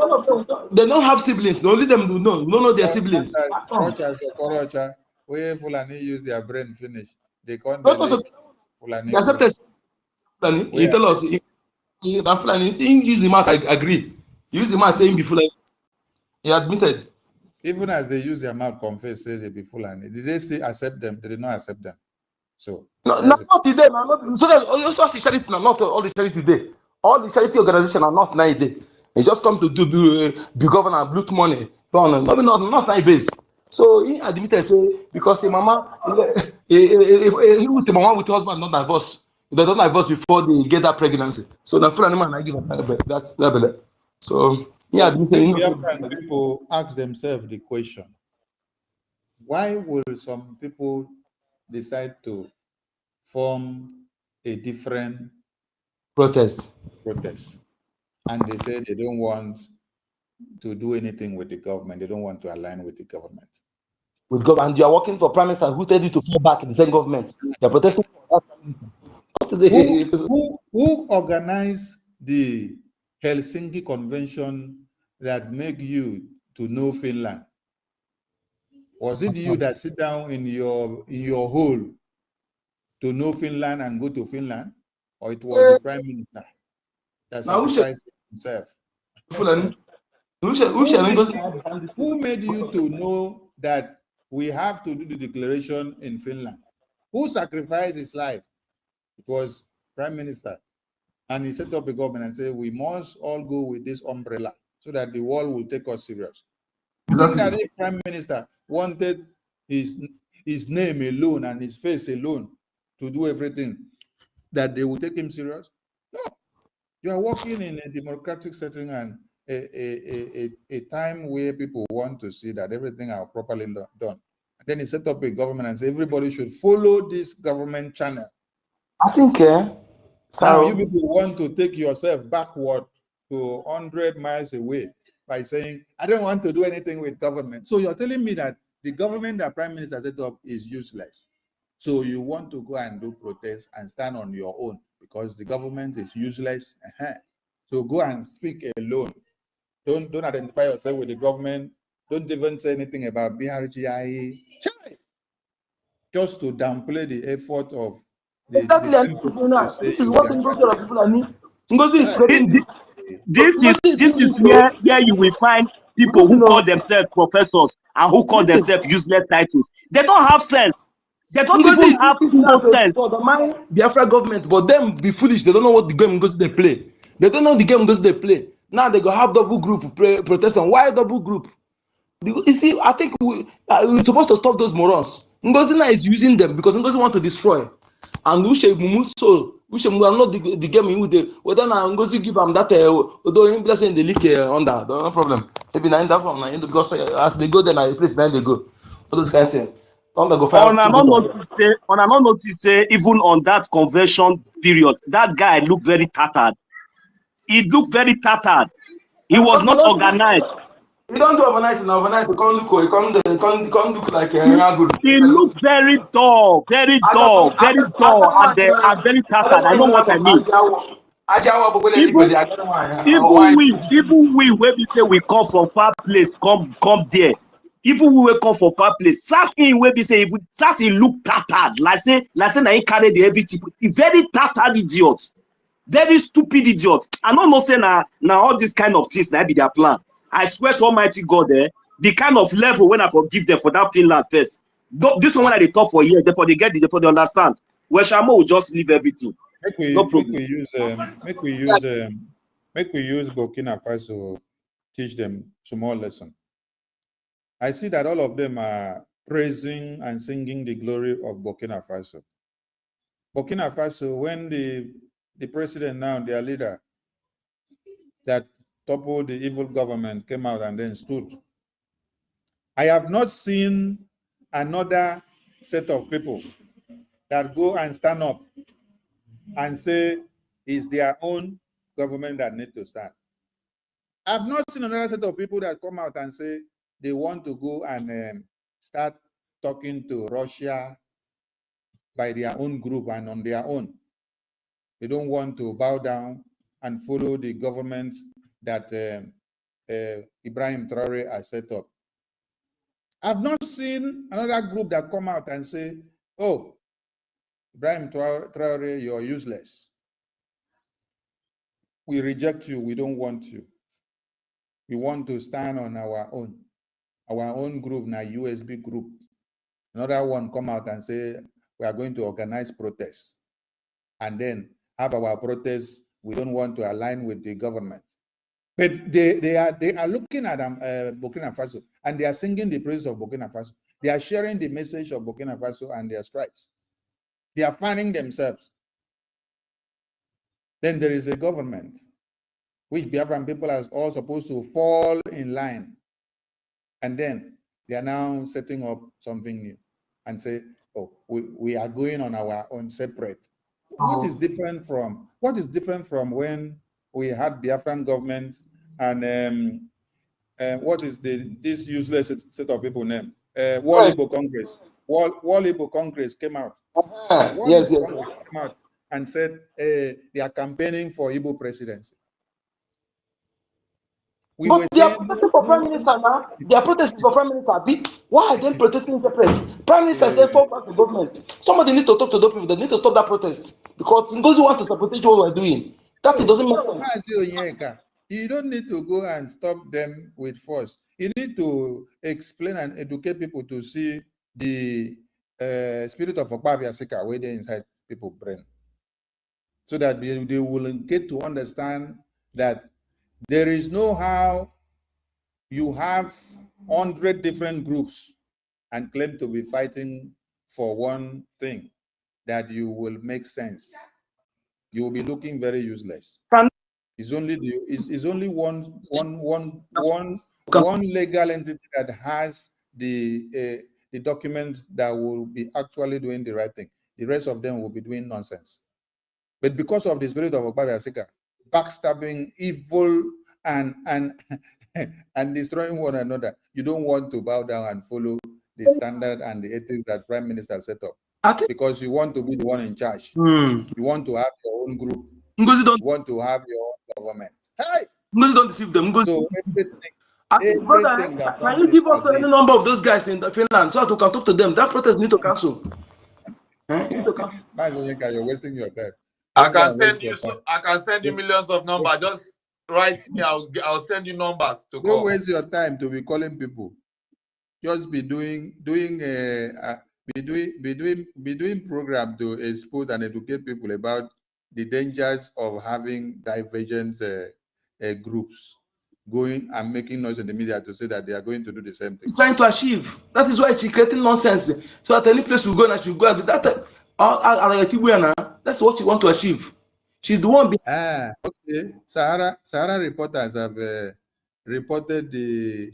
They don't have siblings. Only them do know. We don't know their siblings. Where Fulani use their brain finish. They can't Fulani. Accepted Fulani. You tell us that Fulani use the mouth. I agree. Use the mouth saying be Fulani. He admitted. Even as they use their mouth, confess, say they be Fulani. Did they still accept them? They did not accept them. So not today. So that also charity, not all the charity today. All the charity organizations are not 9 days. They just come to do be governor, loot money. Not 9 days. So he admitted, say, because the mama, he with the mama with the husband not divorced. They don't divorce before they get that pregnancy. So the Fulani man I give that. So he admitted. People ask themselves the question: why will some people decide to form a different protest, and they say they don't want to do anything with the government, they don't want to align with the government? With government, and you are working for prime minister who tell you to fall back in the same government. You're protesting for that. Who organized the Helsinki Convention that make you to know Finland? Was it you that sit down in your hole to know Finland and go to Finland, or it was the prime minister that sacrificed himself? Who made you to know that we have to do the declaration in Finland? Who sacrificed his life? It was prime minister, and he set up a government and said we must all go with this umbrella so that the world will take us serious. You think that if prime minister wanted his name alone and his face alone to do everything, that they will take him serious? No. You are working in a democratic setting and a time where people want to see that everything are properly done. And then he set up a government and said everybody should follow this government channel. I think now you people want to take yourself backward to 100 miles away by saying, I don't want to do anything with government. So you're telling me that the government that prime minister set up is useless. So you want to go and do protests and stand on your own because the government is useless. So go and speak alone. Don't identify yourself with the government don't even say anything about BRGIE. Just to downplay the effort of the Exactly, and same this is, people to say this is you what Biafran. Ngozi people are need. Ngozi is spreading this. This Ngozi is doing is this, so where you will find people listen, who call themselves professors and who call listen. themselves useless titles. They don't have sense. They don't Ngozi even is doing have this now pseudo to sense. undermine Biafra government, but them be foolish. They don't know what the game Ngozi they play. They don't know the game Ngozi they play. Now they go have double group protest on. Why double group? You see, I think we're supposed to stop those morons. Ngozi now is using them because Ngozi want to destroy. And Ushe are not the game in with the whether now Ngozi give them that although him blessing the leak under no problem. Maybe now that one because as they go then I place then they go. All those kind of things. Don't they go find On people another to notice, even on that convention period, that guy looked very tattered. He looked very tattered. He was not organized. you don't do overnight now. Overnight, you can't look like He looked very dull, and very tattered. I know what I mean. Even we, where we say we come from far place, come there. Even we will come from far place. Sassy where we say Sassy look tattered, like say na he carry the heavy chip. Very tattered idiot, very stupid idiot. I don't know say now all this kind of things that be their plan. I swear to Almighty God, the kind of level when I forgive them for that Finland first. This one when I talk for years, therefore they get it, therefore they understand. Where Shamo will just leave everything. No problem. Make we use Burkina Faso, teach them small lesson. I see that all of them are praising and singing the glory of Burkina Faso. Burkina Faso, when the president now, their leader, that toppled the evil government came out and then stood. I have not seen another set of people that go and stand up and say it's their own government that need to stand. I've not seen another set of people that come out and say they want to go and start talking to Russia by their own group and on their own. They don't want to bow down and follow the government that Ibrahim Traore has set up. I've not seen another group that come out and say, oh, Ibrahim Traore, you're useless. We reject you. We don't want you. We want to stand on our own group, now USB group. Another one come out and say, we are going to organize protests. And then have our protests, we don't want to align with the government. But they are looking at Burkina Faso and they are singing the praises of Burkina Faso. They are sharing the message of Burkina Faso and their strikes. They are fanning themselves. Then there is a government which Biafran people are all supposed to fall in line. And then they are now setting up something new and say, oh, we are going on our own separate. What is different from when we had Biafran government and what is this useless set of people name? Wall Igbo Congress. Wall Igbo Congress came out. Yes. Came out and said they are campaigning for Igbo presidency. But they are protesting for Prime Minister now. They are protesting for Prime Minister. Why are they protesting separate? Prime Minister said, fall back to government. Somebody need to talk to those people. They need to stop that protest. Because Ngozi wants to sabotage what we're doing. That it doesn't make sense. You don't need to go and stop them with force. You need to explain and educate people to see the spirit of Okpabiasika waiting inside people's brain. So that they will get to understand that there is no how you have 100 different groups and claim to be fighting for one thing that you will make sense. You will be looking very useless. It's only one legal entity that has the document that will be actually doing the right thing. The rest of them will be doing nonsense. But because of the spirit of Okpabiasika, backstabbing, evil, and destroying one another, you don't want to bow down and follow the standard and the ethics that Prime Minister set up. Because you want to be the one in charge. You want to have your own group. You want to have your own government. Hey! Ngozi don't deceive them. So Brother, Everything that can comes you is give us as any if. number of those guys in Finland so that we can talk to them? That protest need to cancel. You need to cancel. You're wasting your time. I Don't go can and waste send your you time. I can send you millions of numbers. Just write me. I'll send you numbers to Don't call. waste your time to be calling people. Just be doing program to expose and educate people about the dangers of having divergent groups going and making noise in the media to say that they are going to do the same thing. She's trying to achieve. That is why she's creating nonsense. So at any place we go, and she go and that's what she want to achieve. She's the one. Okay. Sahara reporters have reported the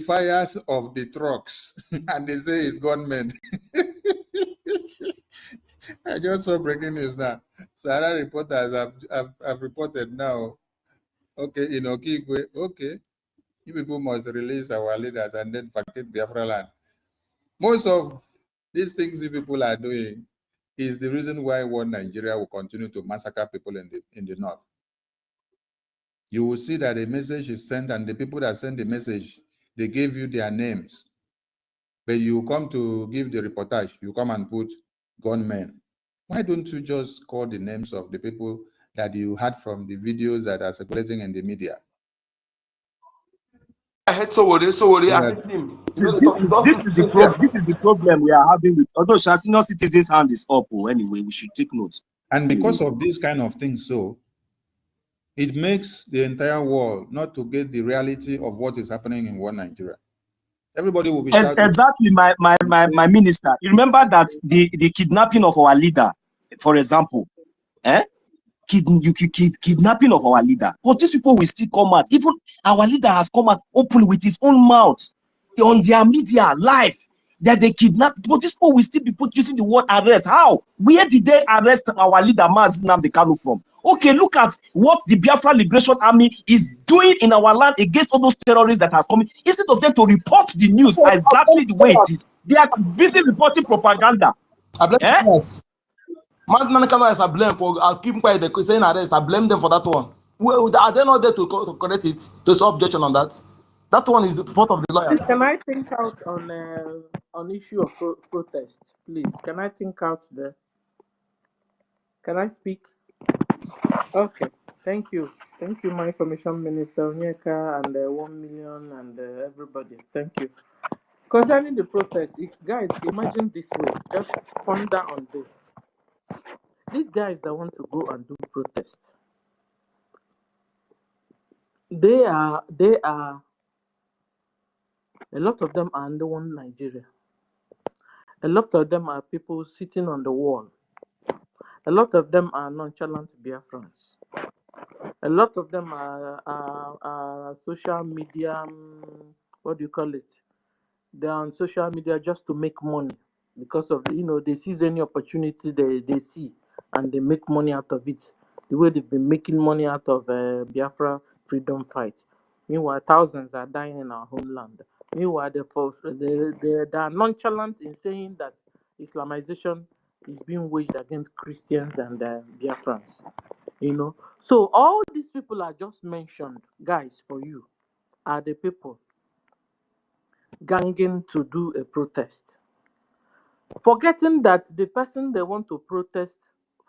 fires of the trucks, and they say it's gunmen. I just saw breaking news now. Sahara reporters have reported now. Okay, in Okigwe, okay, you people must release our leaders and then vacate Biafra land. Most of these things you people are doing is the reason why one Nigeria will continue to massacre people in the north. You will see that the message is sent, and the people that send the message, they gave you their names. But you come to give the reportage, you come and put gunmen. Why don't you just call the names of the people that you had from the videos that are circulating in the media? I hate Sowore. I hate him. This is the problem we are having with. Although senior citizens' hand is up, anyway, we should take note. And because of these kind of things, so it makes the entire world not to get the reality of what is happening in one Nigeria. Everybody will be shouting. Exactly, my minister. You remember that the kidnapping of our leader, for example, kidnapping of our leader. But these people will still come out. Even our leader has come out openly with his own mouth on their media live that they kidnap. But these people will still be using the word arrest. How? Where did they arrest our leader, Nnamdi Kanu, from? Okay, look at what the Biafra Liberation Army is doing in our land against all those terrorists that has come. Instead of them to report the news exactly the way it is, they are busy reporting propaganda. Yes. Nnamdi Kanu is a blame for keeping quiet, saying arrest. I blame them for that one. Are they not there to correct it? There's no objection on that. That one is the fault of the lawyer. Can I think out on issue of protest, please? Can I think out there? Can I speak? Okay, thank you, my information minister Onyeka and 1 million and everybody. Thank you. Concerning the protest, guys, imagine this way. Just ponder on this. These guys that want to go and do protest, they are a lot of them are under one Nigeria. A lot of them are people sitting on the wall. A lot of them are nonchalant Biafrans. A lot of them are social media, what do you call it? They're on social media just to make money because of, they seize any opportunity they see and they make money out of it. The way they've been making money out of Biafra freedom fight. Meanwhile, thousands are dying in our homeland. Meanwhile, they are nonchalant in saying that Islamization is being waged against Christians and Biafrans. So all these people I just mentioned, guys, for you, are the people ganging to do a protest, forgetting that the person they want to protest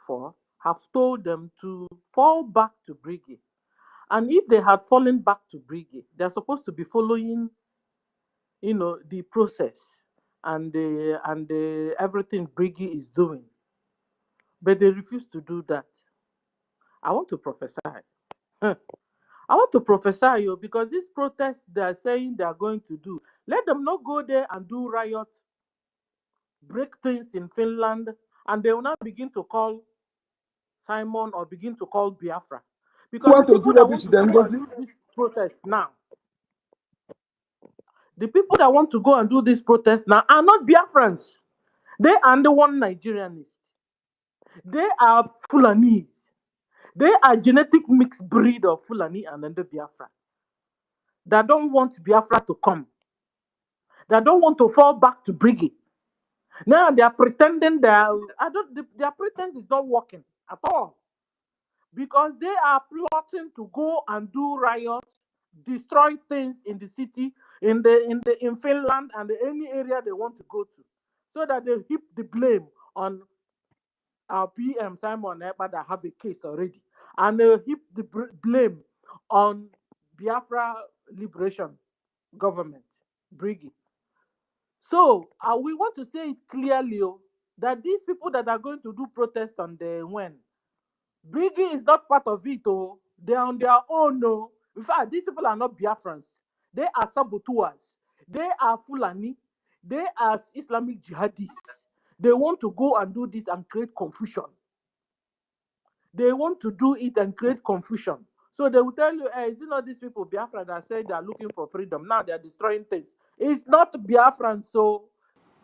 for have told them to fall back to BRGIE. And if they had fallen back to BRGIE, they're supposed to be following, the process and everything BRGIE is doing. But they refuse to do that. I want to prophesy. I want to prophesy you because this protest they are saying they are going to do, let them not go there and do riots, break things in Finland, and they will not begin to call Simon or begin to call Biafra. Because the people that want to go and do this protest now, the people that want to go and do this protest now are not Biafrans. They are the one Nigerianists. They are Fulanese. They are genetic mixed breed of Fulani and the Biafra. That don't want Biafra to come. That don't want to fall back to BRGIE. Now they are pretending their pretense is not working at all. Because they are plotting to go and do riots, destroy things in the city, in Finland, and any area they want to go to, so that they heap the blame on our PM Simon Ekpa that have a case already, and they heap the blame on Biafra Liberation Government, BRGIE. So we want to say it clearly that these people that are going to do protest on the when, BRGIE is not part of it. They are on their own. In fact, these people are not Biafrans. They are saboteurs. They are Fulani. They are Islamic jihadists. They want to go and do this and create confusion. They want to do it and create confusion. So they will tell you, hey, is it not these people, Biafra, that say they are looking for freedom? Now they are destroying things. It's not Biafran. So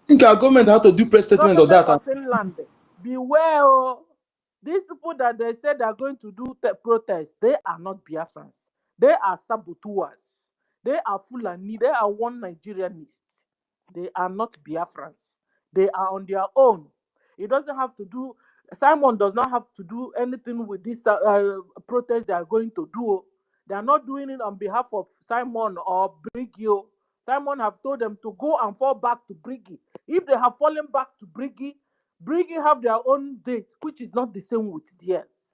I think our government had to do press statement on that. Of Finland, beware. These people that they said they are going to do protest, they are not Biafrans. They are saboteurs. They are Fulani. They are one Nigerianists. They are not Biafrans. They are on their own. It doesn't have to do. Simon does not have to do anything with this protest they are going to do. They are not doing it on behalf of Simon or BRGIE. Simon have told them to go and fall back to BRGIE. If they have fallen back to BRGIE, BRGIE have their own date, which is not the same with theirs.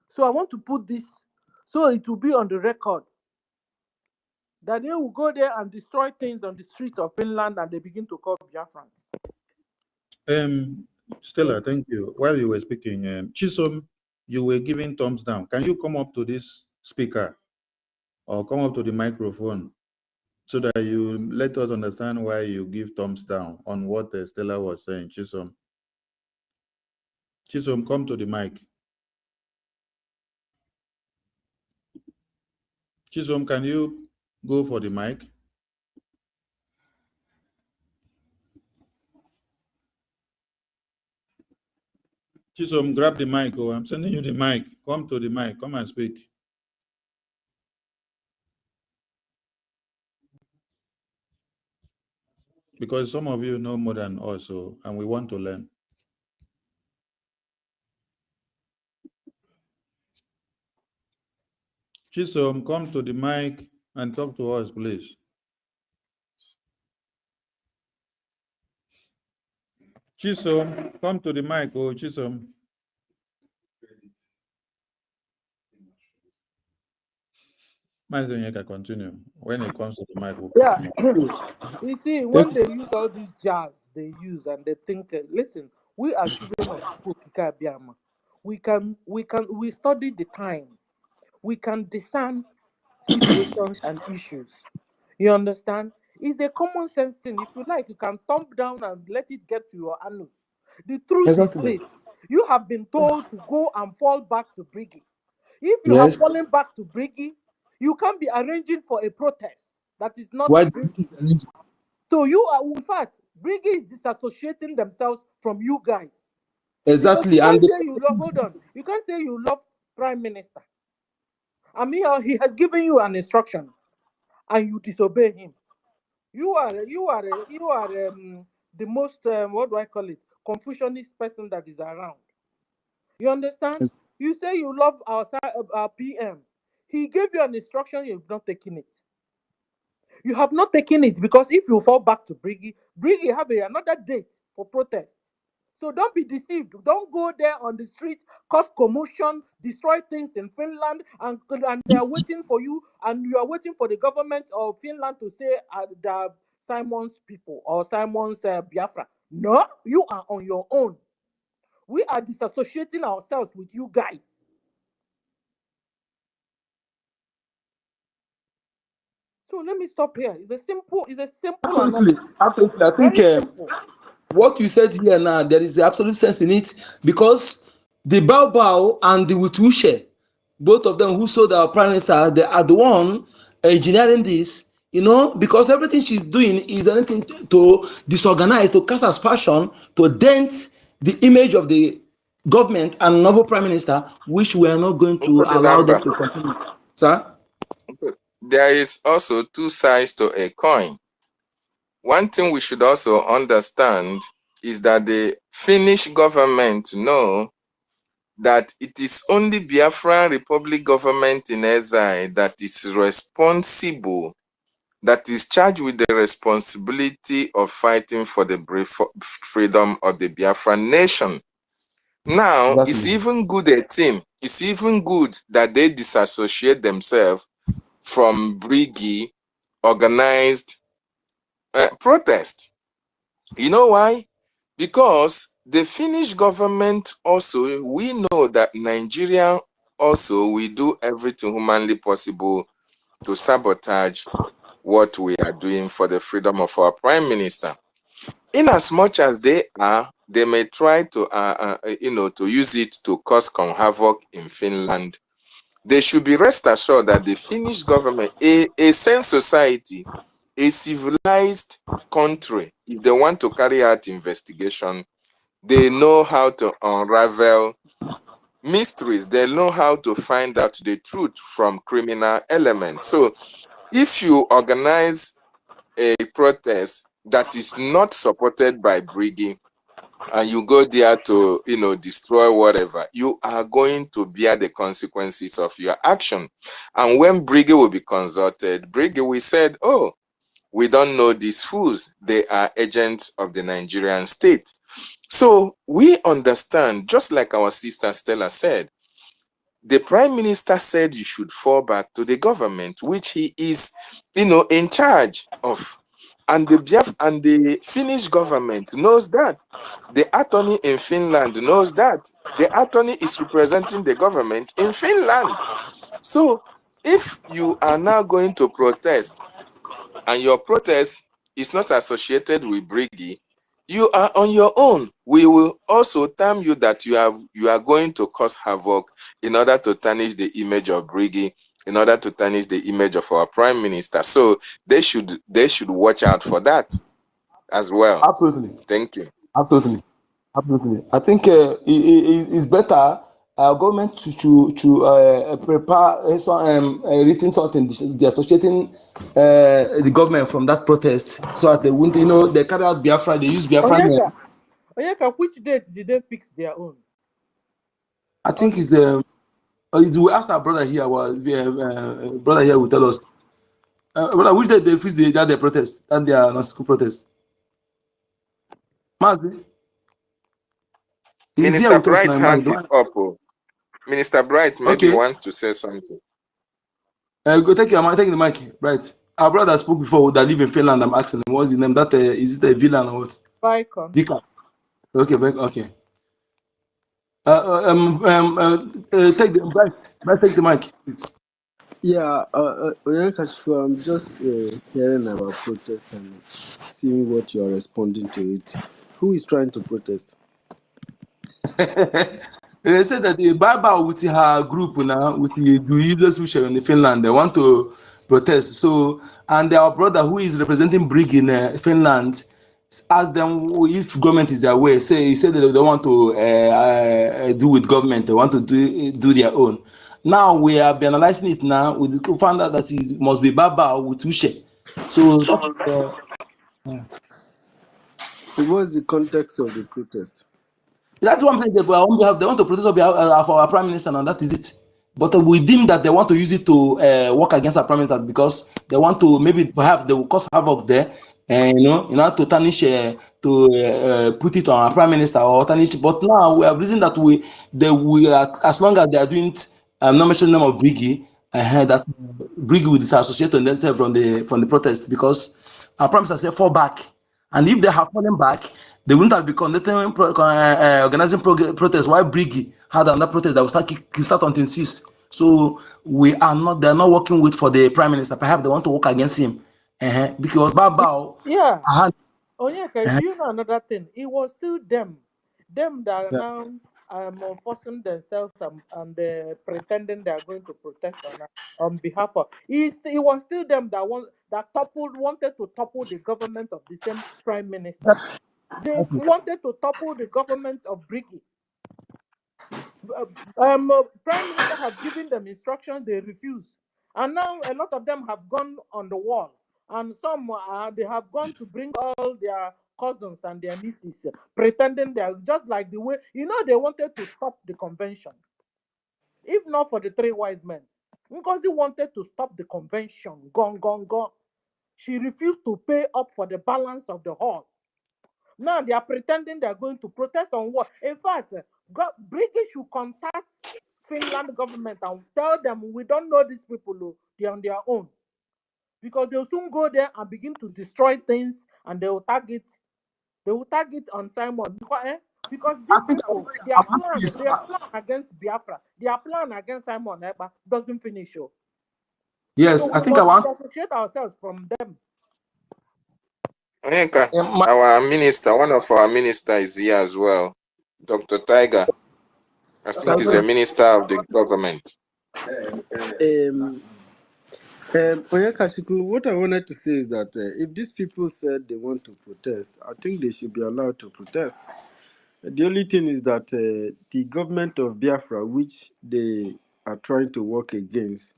So I want to put this so it will be on the record that they will go there and destroy things on the streets of Finland and they begin to call Biafrans. Stella, thank you. While you were speaking, Chisom, you were giving thumbs down. Can you come up to this speaker or come up to the microphone so that you let us understand why you give thumbs down on what Stella was saying? Chisom, come to the mic. Chisom, can you go for the mic? Chisom, grab the mic. Oh, I'm sending you the mic. Come to the mic. Come and speak. Because some of you know more than us, so, and we want to learn. Chisom, come to the mic and talk to us, please. Chisom, come to the mic. Oh, Chisom. Can continue. When it comes to the mic, we'll You see, when they use all these jazz, they use and they think, listen, we are children of EKID. We study the time. We can discern situations and issues. You understand? It's a common sense thing. If you like, you can thump down and let it get to your anus. The truth is this: you have been told to go and fall back to BRGIE. If you have fallen back to BRGIE, you can't be arranging for a protest that is not BRGIE. So you are, in fact, BRGIE is disassociating themselves from you guys. Exactly. You can't say you love, hold on. You can't say you love Prime Minister. I mean, he has given you an instruction and you disobey him. You are the most, what do I call it, Confucianist person that is around. You understand? You say you love our PM. He gave you an instruction, you've not taken it. You have not taken it because if you fall back to BRGIE have another date for protest. So don't be deceived. Don't go there on the street, cause commotion, destroy things in Finland, and they are waiting for you, and you are waiting for the government of Finland to say the Simon's people or Simon's Biafra. No, you are on your own. We are disassociating ourselves with you guys. So let me stop here. It's a simple analysis. Absolutely. I think what you said here now, there is absolute sense in it, because the Bao and the Wutushe, both of them who sold our prime minister, they are the one engineering this, because everything she's doing is anything to disorganize, to cast aspersion, to dent the image of the government and noble prime minister, which we are not going to allow them to continue. Sir? There is also two sides to a coin. One thing we should also understand is that the Finnish government know that it is only Biafra Republic government in exile that is responsible, that is charged with the responsibility of fighting for the freedom of the Biafran nation. Now, it's even good it's even good that they disassociate themselves from BRGIE organized protest. You know why? Because the Finnish government also, we know that Nigeria also will do everything humanly possible to sabotage what we are doing for the freedom of our prime minister. In as much as they may try to, to use it to cause havoc in Finland. They should be rest assured that the Finnish government, a sane society, a civilized country, if they want to carry out investigation, they know how to unravel mysteries. They know how to find out the truth from criminal elements. So if you organize a protest that is not supported by BRGIE and you go there to, destroy whatever, you are going to bear the consequences of your action. And when BRGIE will be consulted, BRGIE will say, oh, we don't know these fools. They are agents of the Nigerian state. So we understand, just like our sister Stella said, the prime minister said you should fall back to the government, which he is, in charge of. And the Finnish government knows that. The attorney in Finland knows that. The attorney is representing the government in Finland. So if you are now going to protest and your protest is not associated with BRGIE, you are on your own. We will also tell you that you are going to cause havoc in order to tarnish the image of BRGIE, in order to tarnish the image of our prime minister. So they should watch out for that as well. Absolutely. Thank you. Absolutely. I think it's better government to prepare some written something associating the government from that protest, so that they won't, they carry out Biafra, they use Biafra. Onyeka, which date did they fix their own? I think it's we ask our brother here. Our brother here will tell us. Brother, which day they fix that protest, that their non-school protest? Mazdi, Minister Bright hands it up. Minister Bright maybe wants to say something. Go take the mic. Right. Our brother spoke before that live in Finland. I'm asking him, what's his name? That is it a villain or what? Vika. Okay, okay. Take the Bright, take the mic. Yeah, I'm just hearing about protests and seeing what you are responding to it. Who is trying to protest? They said that the Baba with her group now, with the useless Usher in Finland, they want to protest. So, and our brother who is representing BRGIE in Finland asked them if government is their way. He said that they don't want to do with government, they want to do their own. Now we are analyzing it now. We found out that it must be Baba with Usher. So, what's the context of the protest? That's one thing they want to protest of our prime minister, and that is it. But we deem that they want to use it to work against our prime minister because they want to, maybe perhaps they will cause havoc there, in order to tarnish, to put it on our prime minister or tarnish. But now we have reason that we are, as long as they are doing it, I'm not mentioning the name of BRGIE, that BRGIE will disassociate themselves from the protest because our prime minister said fall back, and if they have fallen back, they wouldn't have been organizing protests. Why BRGIE had another protest that will start on 26. So they are not working for the prime minister. Perhaps they want to work against him. Because Babao. Yeah. Onyeka, do you know another thing? It was still them that are now forcing themselves and pretending they are going to protest on behalf of. It was still them that wanted to topple the government of the same prime minister. They wanted to topple the government of BRGIE. Prime minister have given them instructions, they refuse, and now a lot of them have gone on the wall, and some they have gone to bring all their cousins and their nieces, pretending they're just like the way, they wanted to stop the convention. If not for the three wise men, Ngozi wanted to stop the convention. Gone. She refused to pay up for the balance of the hall. Now they are pretending they are going to protest on what? In fact, BRGIE should contact Finland government and tell them we don't know these people, they're on their own. Because they'll soon go there and begin to destroy things and they will target on Simon. Because I these think people, I'm happy their plan against Biafra, their plan against Simon doesn't finish. yes, So I we think I must want disassociate ourselves from them. Onyeka, one of our minister is here as well. Dr. Tiger, I think he's a minister of the government. Onyekachukwu, what I wanted to say is that if these people said they want to protest, I think they should be allowed to protest. The only thing is that the government of Biafra, which they are trying to work against,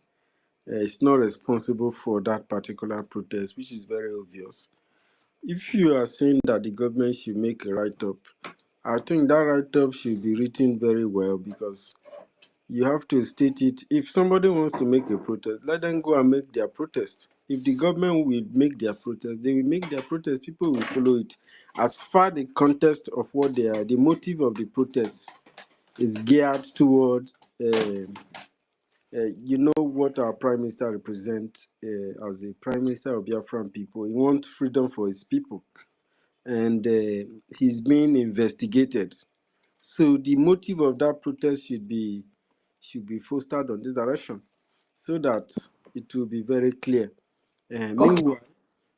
is not responsible for that particular protest, which is very obvious. If you are saying that the government should make a write-up, I think that write-up should be written very well because you have to state it. If somebody wants to make a protest, let them go and make their protest. If the government will make their protest, they will make their protest. People will follow it. As far the context of what they are, the motive of the protest is geared toward, what our prime minister represents as a prime minister of Biafran people. He wants freedom for his people, and he's being investigated. So the motive of that protest should be fostered on this direction, so that it will be very clear. Meanwhile,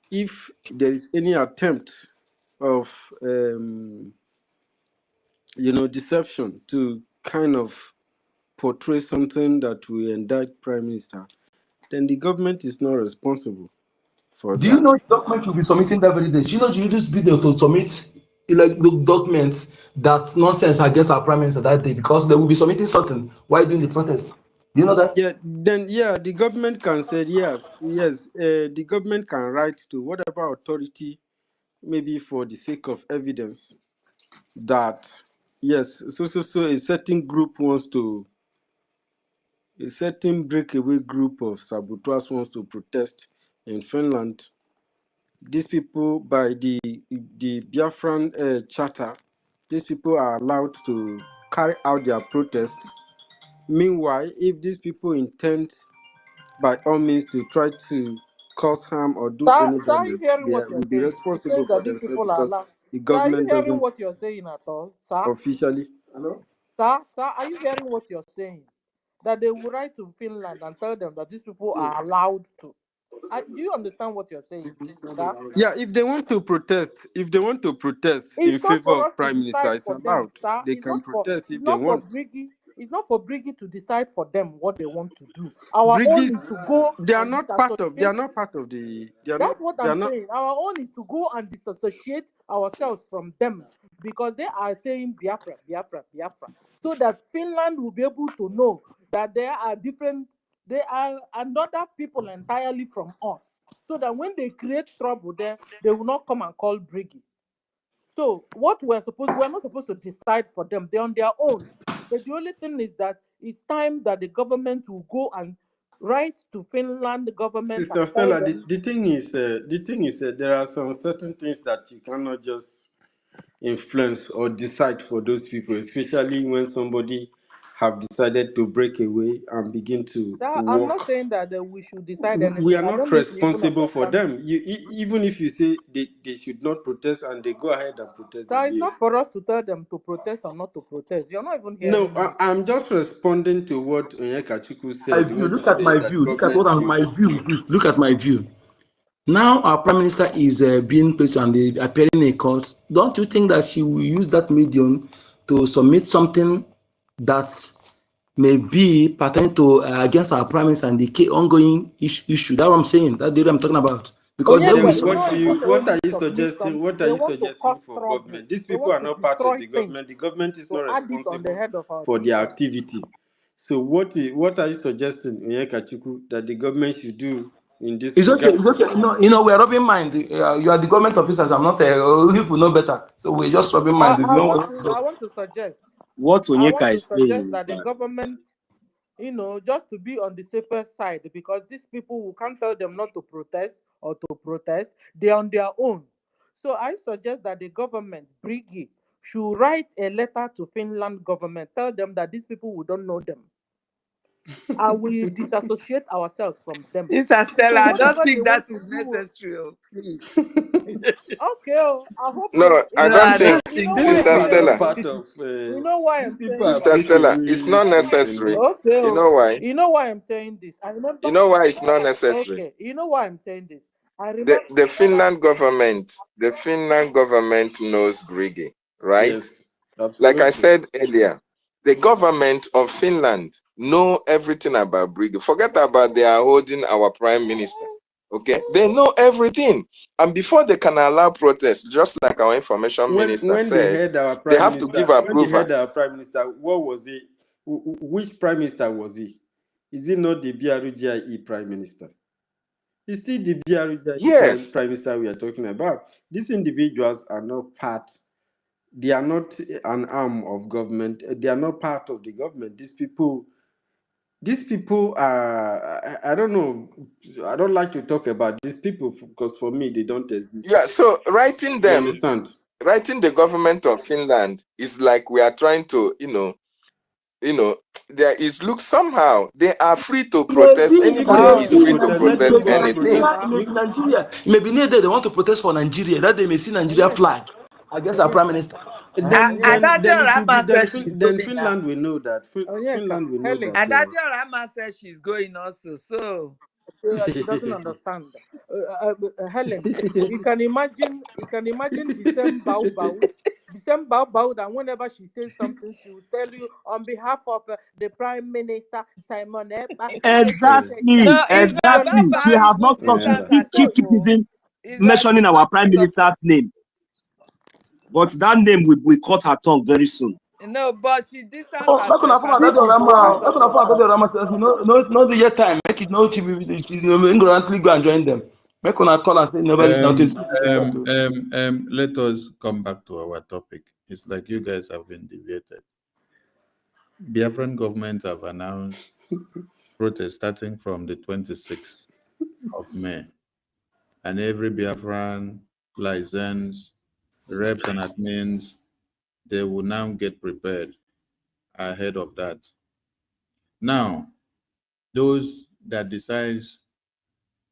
if there is any attempt of deception to kind of portray something that will indict prime minister, then the government is not responsible for do you that. know the document you'll be submitting that very day? Do you know you just be there to submit the documents that nonsense against our prime minister that day because they will be submitting something while doing the protest? Do you know that? The government can say yes. The government can write to whatever authority, maybe for the sake of evidence, that yes, so a certain group wants to, a certain breakaway group of saboteurs wants to protest in Finland. These people, by the Biafran charter, these people are allowed to carry out their protest. Meanwhile, if these people intend by all means to try to cause harm or do any Sir, are you damage, hearing they what you're will be saying? It responsible says for that these themselves people are because allowed. the Sir, are you government hearing doesn't what you're saying at all? Sir? officially. Hello? Sir, are you hearing what you're saying? That they will write to Finland and tell them that these people are allowed to. Do you understand what you're saying, sir? Yeah, if they want to protest, in It's not favor for of us to prime minister, decide it's for them, allowed. sir. They It's can not for protest it's if they not for want. BRGIE. It's not for BRGIE to decide for them what they want to do. Our own is Brigis, to go they are and not part of. They are disassociate. not part of the. They are not. That's what They are I'm not. saying. Our own is to go and disassociate ourselves from them because they are saying Biafra, Biafra, Biafra. So that Finland will be able to know that there are different, they are another people entirely from us. So that when they create trouble there, they will not come and call BRGIE. So what we're not supposed to decide for them. They're on their own. But the only thing is that it's time that the government will go and write to Finland government and Sister tell Stella, them the thing is, there are some certain things that you cannot just influence or decide for those people, especially when somebody have decided to break away and begin to that. I'm not work. saying that we should decide We anything. are I not don't know if you even responsible for understand them. me. Even if you say they should not protest and they go ahead and protest, So then it's not for us to tell them to protest or not to protest. You're not even no, hearing me. I'm just responding to what Onyekachuku My said view. when he Look at said my that view. Look at what government should. my view is. Look at my view. Now our prime minister is being placed and appearing in court. Don't you think that she will use that medium to submit something that may be pertaining to against our prime minister and the ongoing issue? That's what I'm saying. That's the area I'm talking about. Because they will Onyeka, Then it's what not do even you? What only are you submit suggesting? something. What are They you want to suggesting cause for trouble. government? These They people want are to not part of destroy the things government. The government is to not add it on the responsible head of our for their people. activity. So what are you suggesting, Onyekachuku, that the government should do in this It's okay. regard. It's okay. No, we're rubbing mind. You are the government officers. I'm not. People know better, so we're just rubbing mind. I want to suggest. What I want Onyeka to is saying suggest is that the that government, just to be on the safer side, because these people who can't tell them not to protest or to protest, they're on their own. So I suggest that the government, BRGIE, should write a letter to Finland government, tell them that these people, we don't know them, and we disassociate ourselves from them. Mr. Stella, So I don't whatever they think that want to is do, necessary. Oh, please. okay. I hope No, I No, don't I think, don't you know think why These Sister I'm so. people are saying Stella, this. part of. You know why These I'm people saying are Sister this. Stella, it's breakaway not Christians. necessary. Okay. You know why? You know why I'm saying this. I remember. You know why it's not necessary? Okay. You know why I'm saying this. I The remember. the Finland government knows BRGIE, right? Yes, Like I absolutely. said earlier, the government of Finland know everything about BRGIE. Forget about they are holding our prime minister. Okay, they know everything, and before they can allow protest, just like our information minister When they said, heard our they prime have to minister, give approval. what was he? Which prime minister was he? Is he not the BRGIE prime minister? It's still the BRGIE prime Yes, minister we are talking about. These individuals are not part. They are not an arm of government. They are not part of the government. These people are. I don't know. I don't like to talk about these people because for me they don't exist. yeah. So writing You them, understand? writing the government of Finland is like we are trying to, there is look somehow they are free to protest. If they Anybody want is to free to protest, let protest them go Maybe and anything. protest. Nigeria, maybe Nigeria, maybe near there they want to protest for Nigeria. That they may see Nigeria flag against our prime minister. Then Adadio it will be Rama said she's then going now. Finland will know that Finland will know Helen. that. Adadio Rama said she's going also. So She doesn't understand. Helen, you can imagine. The same bow that whenever she says something, she will tell you on behalf of the Prime Minister Simon Ekpa. exactly, no, it's You not exactly. about She how understand? have people not Yeah, I stopped. She distance still understand. keep herself. Oh. keeping Is that mentioning she's our not prime part of it. minister's name. But that name will cut her tongue very soon. No, but she distanced Oh, back on herself our and phone, said Adadio she's Rama, part back of on our it. phone, Adadio Rama says, no, the yet time. Make it no, she's ignorantly go and join them. Make on a call and say, nobody's now to see. Let us come back to our topic. It's like you guys have been deviated. Biafran government have announced protest starting from the 26th of May. And every Biafran license, reps and admins, they will now get prepared ahead of that. Now, those that decides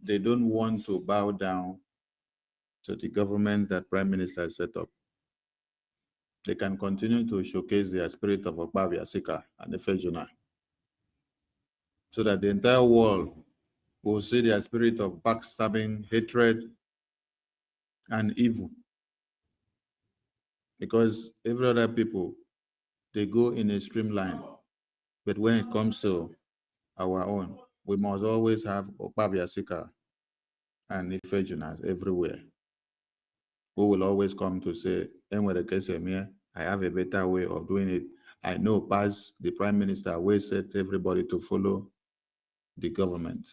they don't want to bow down to the government that Prime Minister set up, they can continue to showcase their spirit of Okpabia, Sika, and Efejuna, so that the entire world will see their spirit of backstabbing, hatred, and evil. Because every other people, they go in a streamline. But when it comes to our own, we must always have Okpabia, Sika, and Efejunas everywhere, who will always come to say, I have a better way of doing it. I know past the Prime Minister always set everybody to follow the government.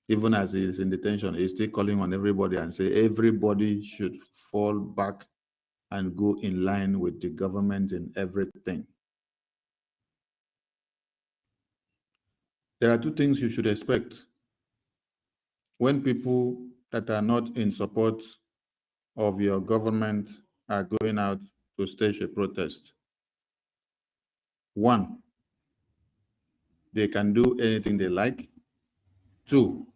Even as he is in detention, he's still calling on everybody and say everybody should fall back and go in line with the government in everything. There are two things you should expect when people that are not in support of your government are going out to stage a protest. One, they can do anything they like. Two,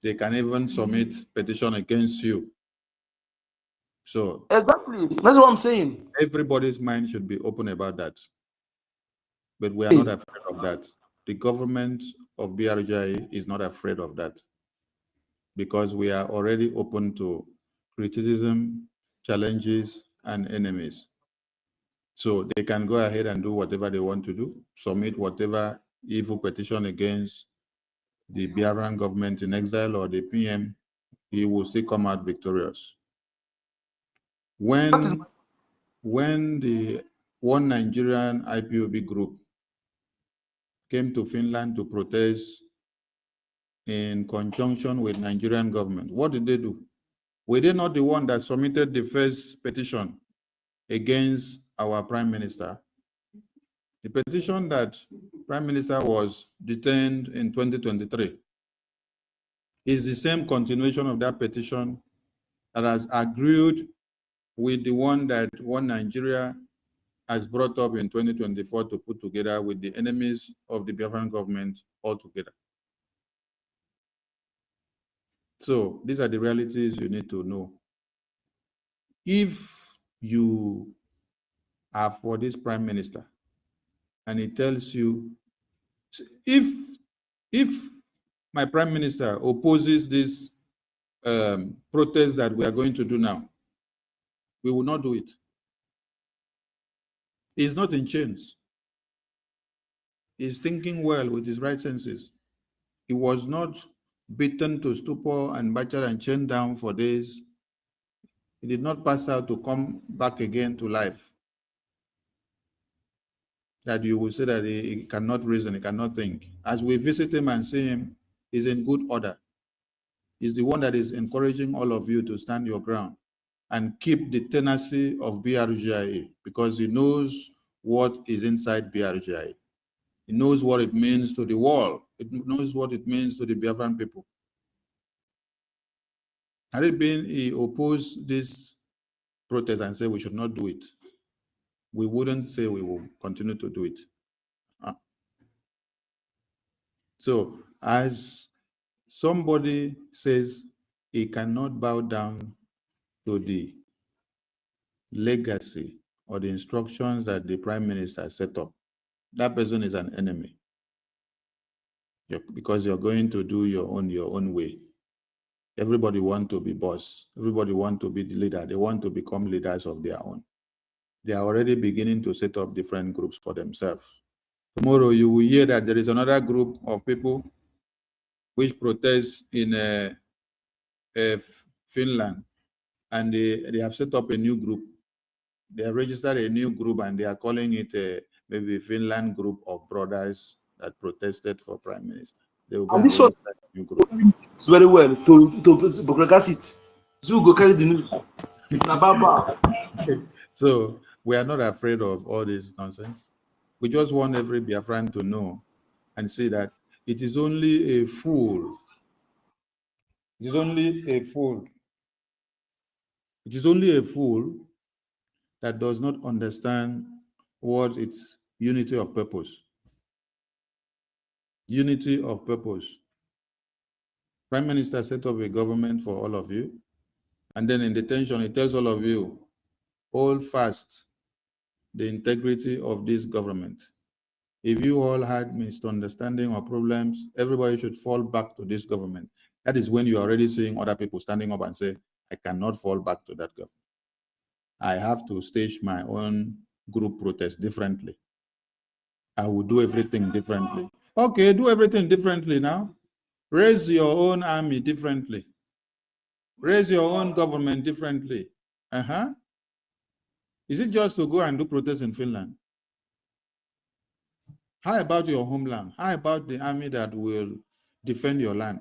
they can even submit petition against you. So Exactly. That's what I'm saying. everybody's mind should be open about that. But we are not afraid of that. The government of BRGIE is not afraid of that, because we are already open to criticism, challenges, and enemies. So they can go ahead and do whatever they want to do, submit whatever evil petition against the Biafran government in exile or the PM, he will still come out victorious. When the one Nigerian IPOB group came to Finland to protest in conjunction with Nigerian government. What did they do? Were they not the one that submitted the first petition against our prime minister? The petition that prime minister was detained in 2023 is the same continuation of that petition that has agreed with the one that One Nigeria has brought up in 2024 to put together with the enemies of the Biafran government altogether. So these are the realities you need to know. If you are for this prime minister and he tells you, if my prime minister opposes this protest that we are going to do now, we will not do it. He's not in chains. He's thinking well with his right senses. He was not beaten to stupor and battered and chained down for days. He did not pass out to come back again to life. That you will say that he cannot reason, he cannot think. As we visit him and see him, he's in good order. He's the one that is encouraging all of you to stand your ground and keep the tenacity of BRGIE, because he knows what is inside BRGIE. He knows what it means to the world. It knows what it means to the Biafran people. Had it been he opposed this protest and said we should not do it, we wouldn't say we will continue to do it. So as somebody says he cannot bow down to the legacy or the instructions that the prime minister set up, that person is an enemy. Because you're going to do your own way. Everybody wants to be boss. Everybody wants to be the leader. They want to become leaders of their own. They are already beginning to set up different groups for themselves. Tomorrow you will hear that there is another group of people which protest in Finland, and they have set up a new group. They have registered a new group and they are calling it maybe Finland group of brothers that protested for prime minister. They will go and this one new group. very well to broadcast it. Zoo go carry the news. So we are not afraid of all this nonsense. We just want every Biafran to know and see that it is only a fool. It is only a fool. It is only a fool that does not understand what it's unity of purpose. Unity of purpose. Prime Minister set up a government for all of you, and then in detention, he tells all of you, hold fast the integrity of this government. If you all had misunderstanding or problems, everybody should fall back to this government. That is when you're already seeing other people standing up and say, I cannot fall back to that government. I have to stage my own group protest differently. I will do everything differently. Okay, do everything differently now. Raise your own army differently. Raise your own government differently. Is it just to go and do protests in Finland? How about your homeland? How about the army that will defend your land?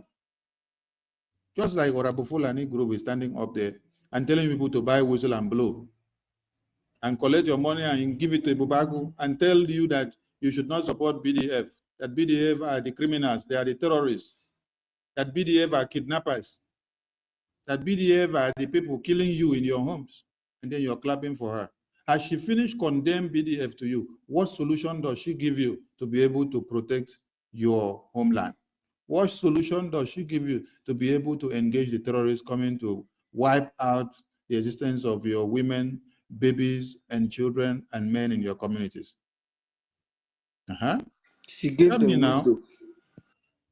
Just like Orabufulani group is standing up there and telling people to buy whistle and blow and collect your money and give it to Bubagu and tell you that you should not support BDF, that BDF are the criminals, they are the terrorists, that BDF are kidnappers, that BDF are the people killing you in your homes, and then you're clapping for her. Has she finished condemning BDF to you? What solution does she give you to be able to protect your homeland? What solution does she give you to be able to engage the terrorists coming to wipe out the existence of your women, babies, and children and men in your communities? She gave Tell them me now. whistle.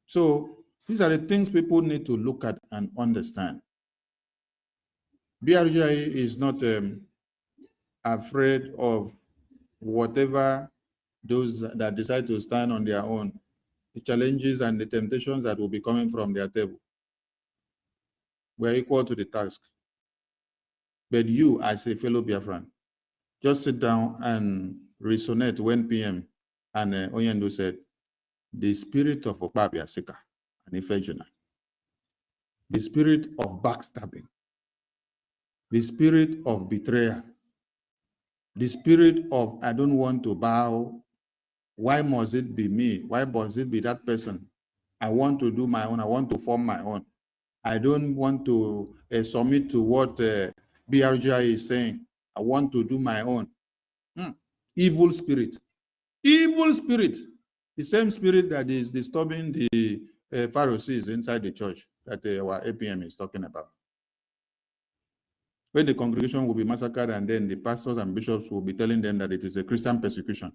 So these are the things people need to look at and understand. BRGIE is not afraid of whatever those that decide to stand on their own, the challenges and the temptations that will be coming from their table. We're equal to the task. But you, as a fellow Biafran, just sit down and resonate when PM and Oyendo said, the spirit of Okpabia Sika. and Ifejuna. The spirit of backstabbing, the spirit of betrayal, the spirit of I don't want to bow. Why must it be me? Why must it be that person? I want to do my own. I want to form my own. I don't want to submit to what BRGIE is saying. I want to do my own. Evil spirit. Evil spirit. The same spirit that is disturbing the Pharisees inside the church that our APM is talking about. When the congregation will be massacred and then the pastors and bishops will be telling them that it is a Christian persecution.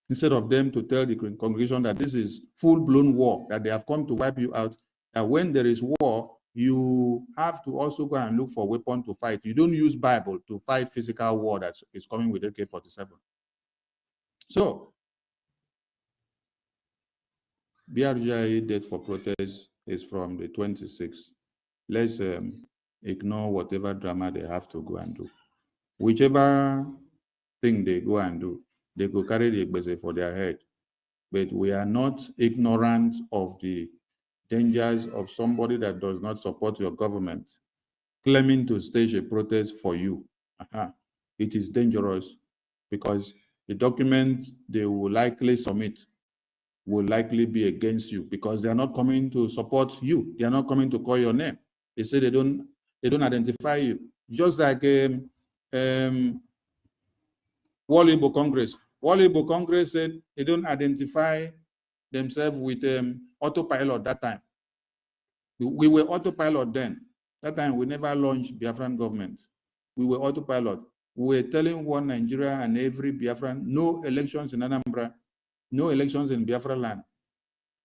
Instead of them to tell the congregation that this is full-blown war, that they have come to wipe you out, that when there is war, you have to also go and look for weapons to fight. You don't use Bible to fight physical war that is coming with AK-47. So, BRGIE date for protest is from the 26th. Let's ignore whatever drama they have to go and do. Whichever thing they go and do, they go carry the Ekbese for their head. But we are not ignorant of the dangers of somebody that does not support your government claiming to stage a protest for you. It is dangerous because the document they will likely submit will likely be against you because they are not coming to support you. They are not coming to call your name. They say they don't identify you. Just like World Igbo Congress. World Igbo Congress said they don't identify themselves with autopilot that time. We were autopilot then. That time we never launched Biafran government. We were autopilot. We were telling one Nigeria and every Biafran, no elections in Anambra, no elections in Biafra land.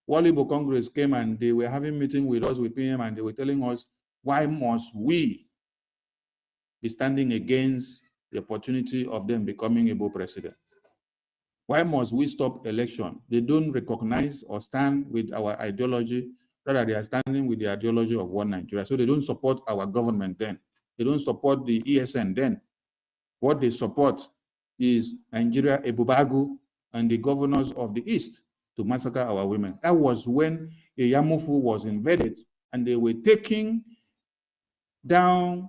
World Igbo Congress came and they were having meeting with us, with PM, and they were telling us, why must we be standing against the opportunity of them becoming Igbo president? Why must we stop election? They don't recognize or stand with our ideology, rather they are standing with the ideology of one Nigeria. So they don't support our government then. They don't support the ESN then. What they support is Nigeria, Ebubagu, and the governors of the East to massacre our women. That was when Yamufu was invaded and they were taking down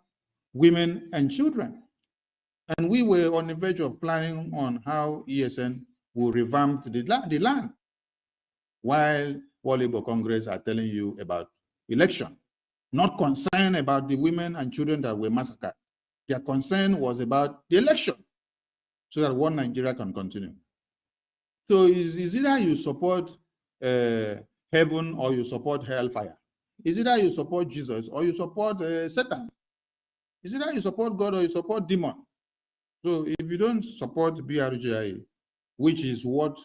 women and children. And we were on the verge of planning on how ESN will revamp the land, while World Igbo Congress are telling you about election, not concerned about the women and children that were massacred. Their concern was about the election, so that one Nigeria can continue. So is either you support heaven or you support hellfire. Is either you support Jesus or you support Satan. Is either you support God or you support demon. So if you don't support BRGIE, which is what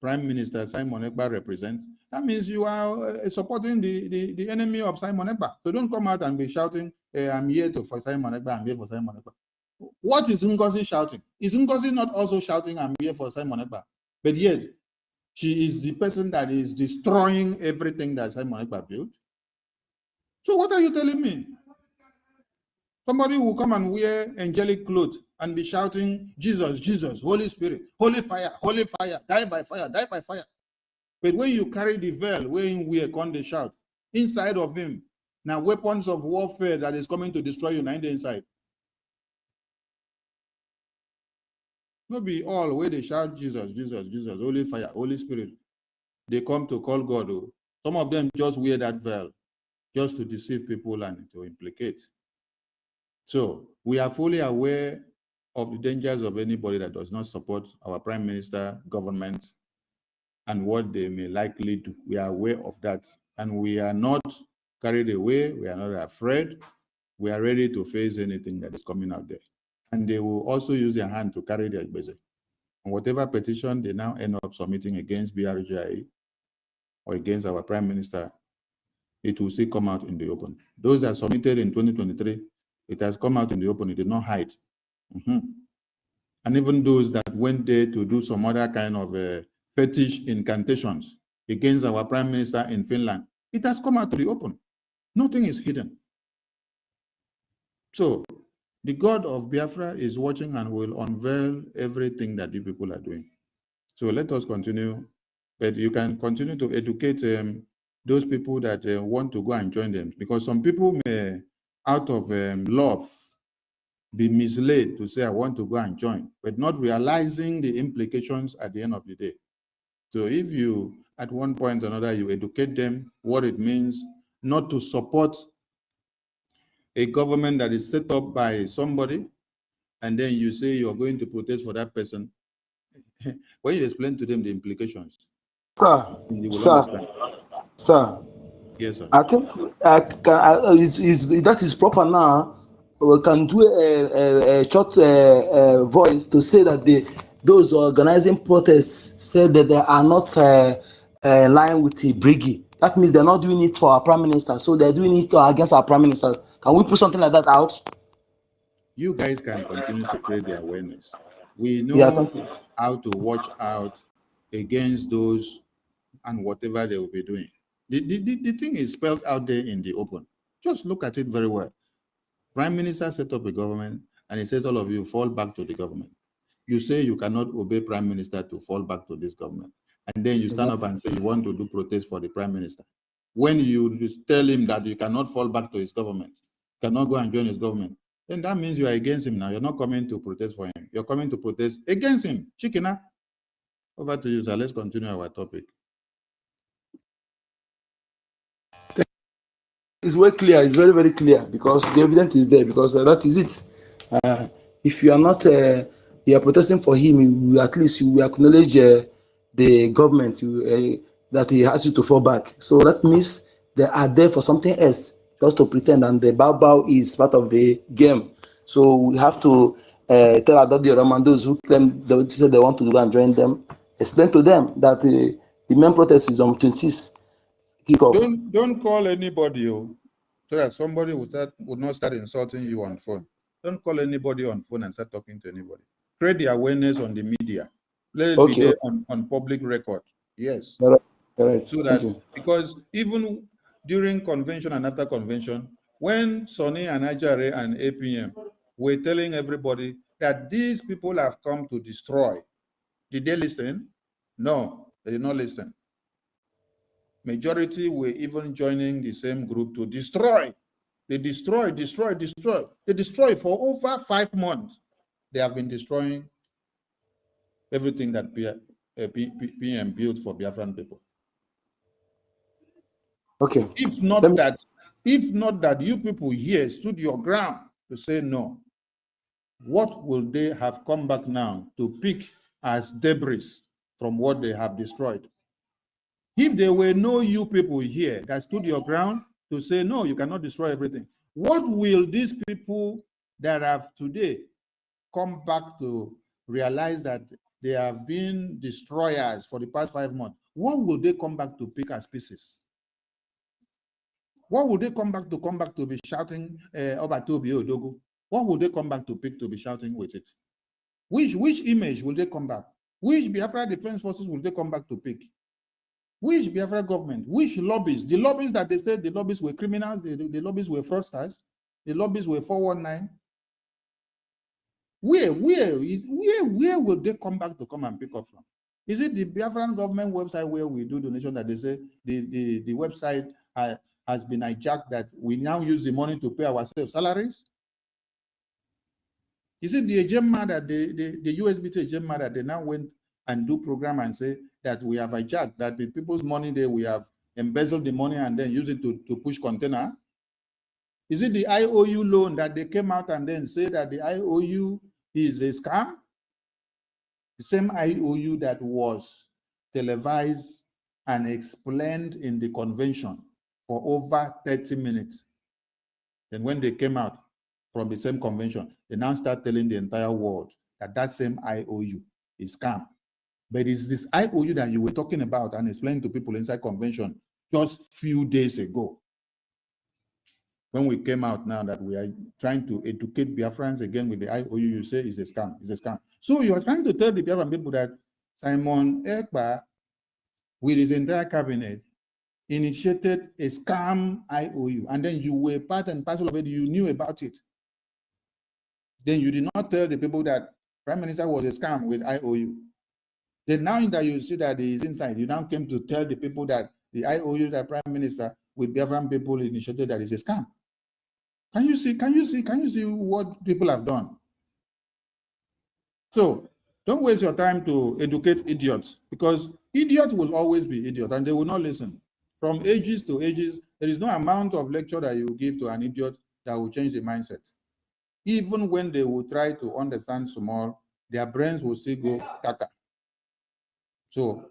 Prime Minister Simon Ekpa represents, that means you are supporting the enemy of Simon Ekpa. So don't come out and be shouting, I'm here for Simon Ekpa, I'm here for Simon Ekpa. What is NGOZI shouting? Is NGOZI not also shouting, I'm here for Simon Ekpa? But yet, she is the person that is destroying everything that Simon Ekpa built. So what are you telling me? Somebody will come and wear angelic clothes and be shouting, Jesus, Jesus, Holy Spirit, holy fire, die by fire, die by fire. But when you carry the veil, when we are going to shout, inside of him, now weapons of warfare that is coming to destroy you, now in the inside. Maybe all where they shout, Jesus, Jesus, Jesus, holy fire, Holy Spirit, they come to call God. Some of them just wear that veil just to deceive people and to implicate. So we are fully aware of the dangers of anybody that does not support our Prime Minister, government, and what they may likely do. We are aware of that. And we are not carried away. We are not afraid. We are ready to face anything that is coming out there. And they will also use their hand to carry their basic. And whatever petition they now end up submitting against BRGIE or against our Prime Minister, it will still come out in the open. Those that submitted in 2023, it has come out in the open. It did not hide. And even those that went there to do some other kind of fetish incantations against our Prime Minister in Finland, it has come out to the open. Nothing is hidden. So the God of Biafra is watching and will unveil everything that you people are doing. So let us continue. But you can continue to educate those people that want to go and join them, because some people may, out of love, be misled to say, I want to go and join, but not realizing the implications at the end of the day. So if you, at one point or another, you educate them what it means not to support a government that is set up by somebody, and then you say you are going to protest for that person, when you explain to them the implications, Sir, you will sir, understand. sir. Yes, sir. I think that is proper now. We can do a short voice to say that those organizing protests said that they are not in line with the BRGIE. That means they're not doing it for our prime minister, so they're doing it against our prime minister. Can we put something like that out? You guys can continue to create the awareness. We Yeah, know thank you. how to watch out against those and whatever they will be doing. The thing is spelled out there in the open. Just look at it very well. Prime Minister set up a government and he says all of you fall back to the government. You say you cannot obey Prime Minister to fall back to this government. And then you stand up and say you want to do protest for the Prime Minister. When you tell him that you cannot fall back to his government, cannot go and join his government, then that means you are against him now. You're not coming to protest for him. You're coming to protest against him. Chikina, over to you, sir. Let's continue our topic. It's very clear. It's very, very clear because the evidence is there. Because that is it. If you are not, you are protesting for him, you at least you acknowledge the government that he has you to fall back. So that means they are there for something else, just to pretend. And the bow is part of the game. So we have to tell Adodi Oroman, those who claim they want to go and join them, explain to them that the main protest is on 26. Don't call anybody so that somebody would not start insulting you on phone. Don't call anybody on phone and start talking to anybody. Create the awareness on the media. Let it be there on public record. Yes. All right. So that, because even during convention and after convention, when Sonny and Ajare and APM were telling everybody that these people have come to destroy, did they listen? No, they did not listen. Majority were even joining the same group to destroy. They destroy. They destroy for over 5 months. They have been destroying everything that PM built for Biafran people. Okay. If not that you people here stood your ground to say no, what will they have come back now to pick as debris from what they have destroyed? If there were no you people here that stood your ground to say, no, you cannot destroy everything, what will these people that have today come back to realize that they have been destroyers for the past 5 months? What will they come back to pick as pieces? What will they come back to be shouting Obatobi Odogo? What will they come back to pick to be shouting with it? Which image will they come back? Which Biafra Defense Forces will they come back to pick? Which Biafra government? Which lobbies? The lobbies that they said the lobbies were criminals, the lobbies were fraudsters, the lobbies were 419. Where will they come back to come and pick up from? Is it the Biafran government website where we do donation that they say the website has been hijacked, that we now use the money to pay ourselves salaries? Is it the Ejema that the USBT Ejema that they now went and do program and say that we have hijacked, that with people's money there we have embezzled the money and then use it to push container? Is it the IOU loan that they came out and then say that the IOU is a scam? The same IOU that was televised and explained in the convention for over 30 minutes. Then when they came out from the same convention, they now start telling the entire world that that same IOU is scam. But it's this IOU that you were talking about and explaining to people inside convention just few days ago. When we came out now that we are trying to educate Biafrans again with the IOU, you say is a scam, it's a scam. So you are trying to tell the Biafran people that Simon Ekpa, with his entire cabinet, initiated a scam IOU, and then you were part and parcel of it, you knew about it. Then you did not tell the people that Prime Minister was a scam with IOU. Then now that you see that he is inside, you now came to tell the people that the IOU that Prime Minister with Biafran people initiated that is a scam. Can you see what people have done? So don't waste your time to educate idiots, because idiots will always be idiots and they will not listen. From ages to ages, there is no amount of lecture that you give to an idiot that will change the mindset. Even when they will try to understand small, their brains will still go caca. So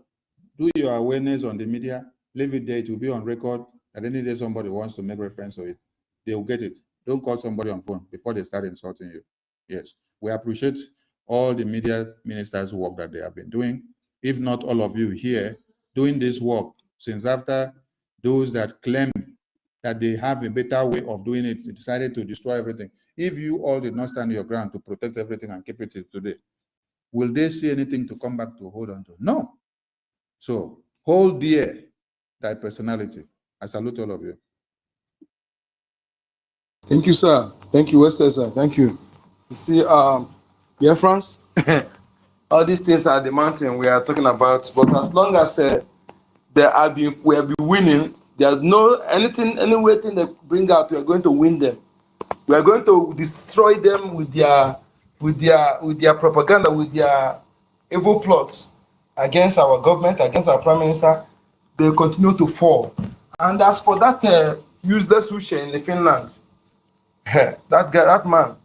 do your awareness on the media, leave it there, it will be on record, and any day somebody wants to make reference to it, they will get it. Don't call somebody on phone before they start insulting you. Yes, we appreciate all the media ministers' work that they have been doing. If not all of you here doing this work since after those that claim that they have a better way of doing it decided to destroy everything. If you all did not stand your ground to protect everything and keep it till today, will they see anything to come back to hold on to? No. So hold dear thy personality. I salute all of you. Thank you, sir. Thank you, West sir. Thank you. You see, BIAFRANS, all these things are the mountain we are talking about. But as long as we have been winning, there's no anything, any way thing they bring out, we are going to win them. We are going to destroy them with their propaganda, with their evil plots against our government, against our prime minister. They continue to fall. And as for that useless Ushe in Finland, that guy, that man,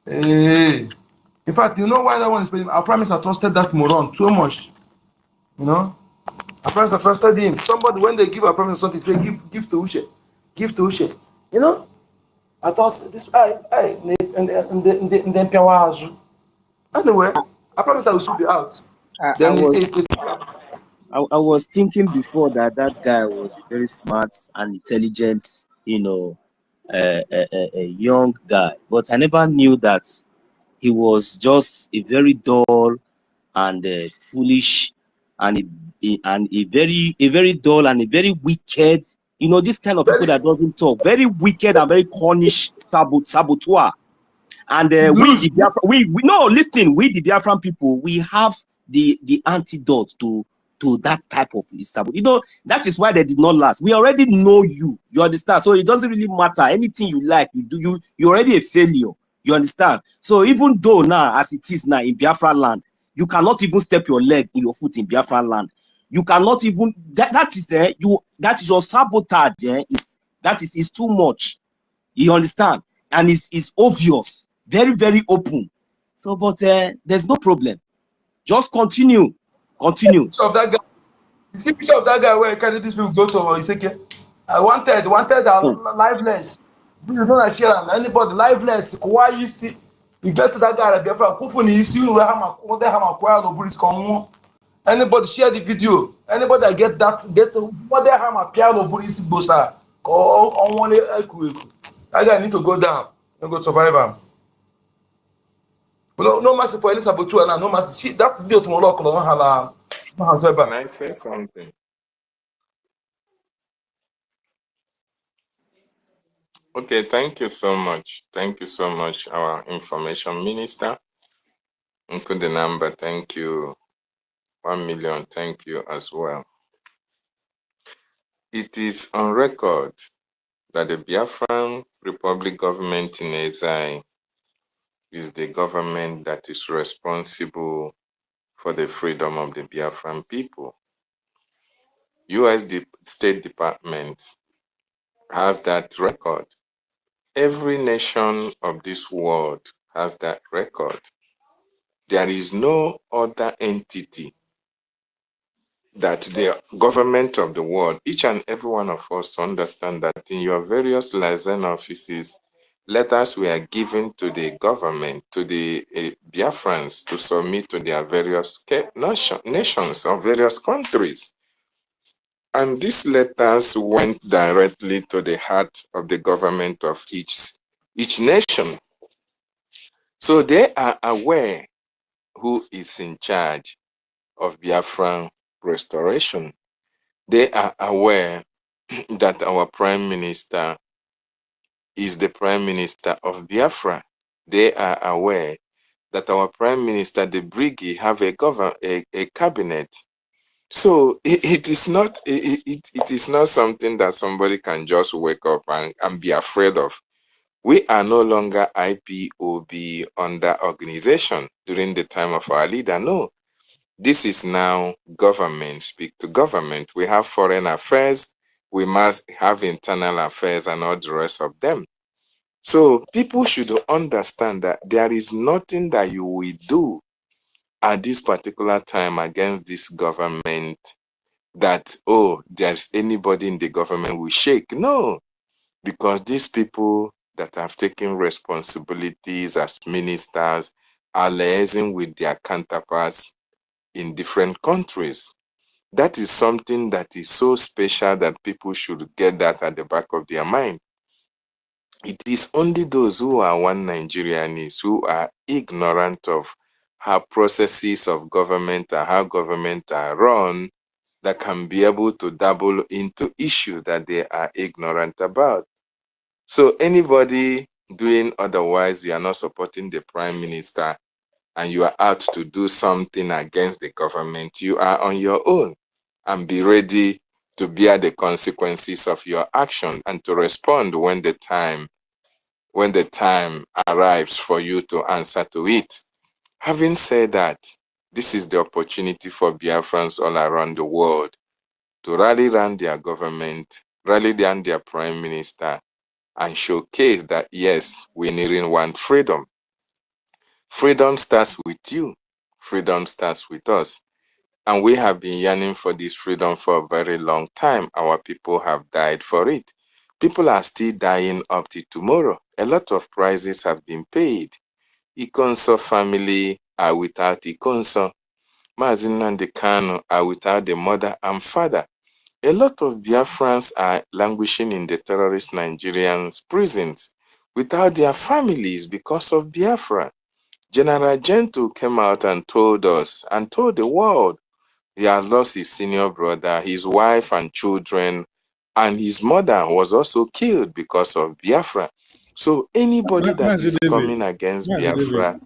hey. In fact, you know why that one is paying? Our prime minister trusted that moron too much. You know, our prime minister trusted him. Somebody, when they give our prime minister something, say, give to Ushe, give to Ushe. You know, I thought this, and then anyway, our prime minister will soon be out. Then I was thinking before that guy was a very smart and intelligent, you know, a young guy, but I never knew that he was just a very dull and foolish and a very dull and a very wicked, you know, this kind of people that doesn't talk, very wicked and very cornish saboteur. And we no, listen, we the Biafran people, we have the antidote to that type of sabotage. You know, that is why they did not last. We already know you understand? So it doesn't really matter. Anything you like, you do, you're already a failure. You understand? So even though now, as it is now in Biafra land, you cannot even step your leg in your foot in Biafra land. You cannot even that is your sabotage. Is too much. You understand? And it's obvious, very, very open. So, but there's no problem. Just continue. Of that guy, you see picture of that guy where carry these people go to Iseke. I wanted lifeless. This is not a share. Anybody lifeless. Why you see? You get to that guy at Biafra. Anybody share the video? Anybody that get what they have a piano police bossa? On one that guy need to go down. You go survive him. No mercy for any saboteur and no mercy. That video tomorrow Can I say something? Okay, thank you so much. Thank you so much, our information minister. Include the number. Thank you. 1 million. Thank you as well. It is on record that the Biafran Republic government in exile is the government that is responsible for the freedom of the Biafran people. US State Department has that record. Every nation of this world has that record. There is no other entity that the government of the world, each and every one of us understand that in your various liaison offices, letters were given to the government, to the Biafrans to submit to their various nations or various countries. And these letters went directly to the heart of the government of each nation. So they are aware who is in charge of Biafran restoration. They are aware that our prime minister is the prime minister of Biafra. They are aware that our prime minister, the BRGIE, have a cabinet So it is not it is not something that somebody can just wake up and be afraid of. We are no longer IPOB under organization during the time of our leader. No, this is now government, speak to government. We have foreign affairs, we must have internal affairs and all the rest of them. So people should understand that there is nothing that you will do at this particular time against this government that, oh, there's anybody in the government will shake. No, because these people that have taken responsibilities as ministers are liaising with their counterparts in different countries. That is something that is so special that people should get that at the back of their mind. It is only those who are one Nigerians who are ignorant of how processes of government and how government are run that can be able to dabble into issues that they are ignorant about. So anybody doing otherwise, you are not supporting the prime minister and you are out to do something against the government, you are on your own, and be ready to bear the consequences of your action and to respond when the time arrives for you to answer to it. Having said that, this is the opportunity for Biafrans all around the world to rally around their government, rally around their prime minister, and showcase that, yes, we needing want freedom. Freedom starts with you. Freedom starts with us. And we have been yearning for this freedom for a very long time. Our people have died for it. People are still dying up to tomorrow. A lot of prices have been paid. Ikonso family are without Ikonso. Mazin and the Kano are without the mother and father. A lot of Biafrans are languishing in the terrorist Nigerian prisons without their families because of Biafra. General Gentile came out and told us and told the world he had lost his senior brother, his wife and children, and his mother was also killed because of Biafra. So anybody that is coming against Biafra,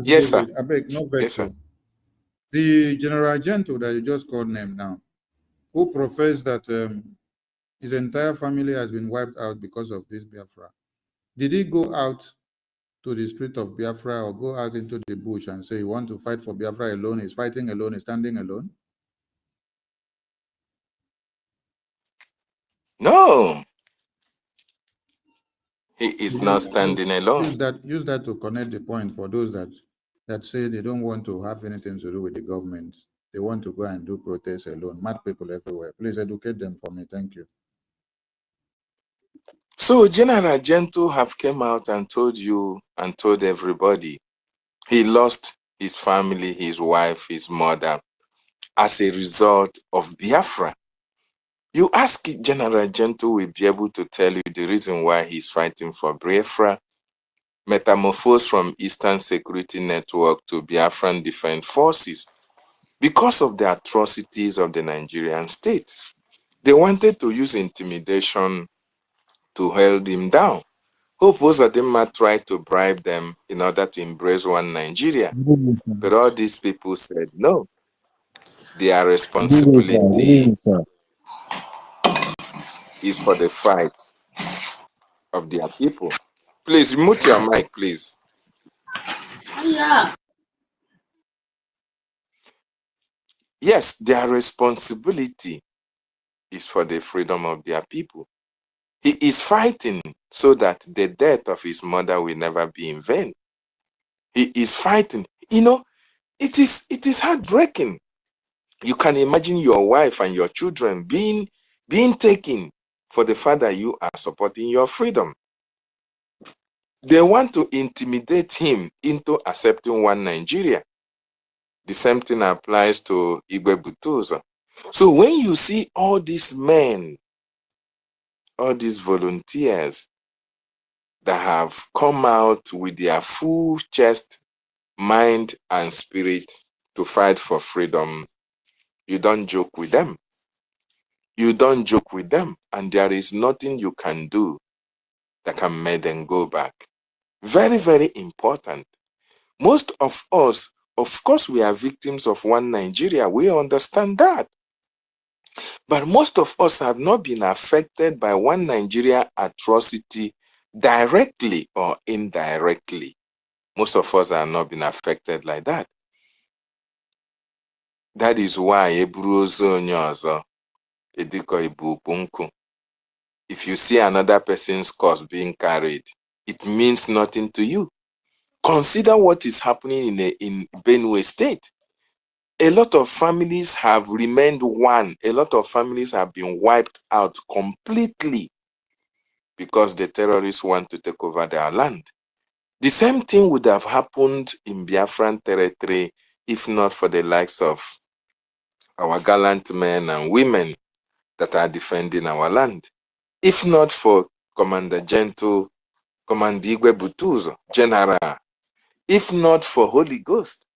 yes, sir. I beg, no Yes, sir. better. The General Gentile that you just called name now, who professed that his entire family has been wiped out because of this Biafra. Did he go out to the street of Biafra or go out into the bush and say he wants to fight for Biafra alone? He's fighting alone, he's standing alone? No. He is not standing alone. Use that to connect the point for those that say they don't want to have anything to do with the government. They want to go and do protests alone. Mad people everywhere. Please educate them for me. Thank you. So General Gentile have came out and told you and told everybody he lost his family, his wife, his mother as a result of Biafra. You ask General Gentile will be able to tell you the reason why he's fighting for Biafra, metamorphosed from Eastern Security Network to Biafran Defense Forces because of the atrocities of the Nigerian state. They wanted to use intimidation to hold him down. Hope Uzodinma tried to bribe them in order to embrace one Nigeria. But all these people said no. Their responsibility is for the fight of their people. Please mute your mic, please. Yes, their responsibility is for the freedom of their people. He is fighting so that the death of his mother will never be in vain. He is fighting. You know, it is heartbreaking. You can imagine your wife and your children being taken for the fact that you are supporting your freedom. They want to intimidate him into accepting one Nigeria. The same thing applies to Igwe Butuzo. So when you see all these men, all these volunteers that have come out with their full chest, mind, and spirit to fight for freedom, you don't joke with them. You don't joke with them, and there is nothing you can do that can make them go back. Very, very important. Most of us Of course, we are victims of one Nigeria. We understand that. But most of us have not been affected by one Nigeria atrocity directly or indirectly. Most of us have not been affected like that. That is why if you see another person's corpse being carried, it means nothing to you. Consider what is happening in Benue State. A lot of families have remained one. A lot of families have been wiped out completely because the terrorists want to take over their land. The same thing would have happened in Biafran territory if not for the likes of our gallant men and women that are defending our land. If not for Commander Gentle, Commander Igwe Butuzo, General, if not for Holy Ghost,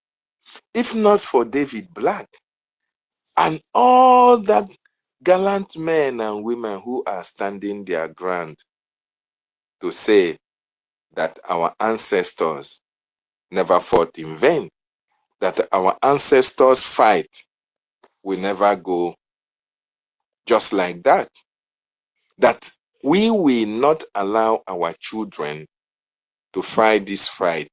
if not for David Black, and all the gallant men and women who are standing their ground to say that our ancestors never fought in vain, that our ancestors' fight will never go just like that, that we will not allow our children to fight this fight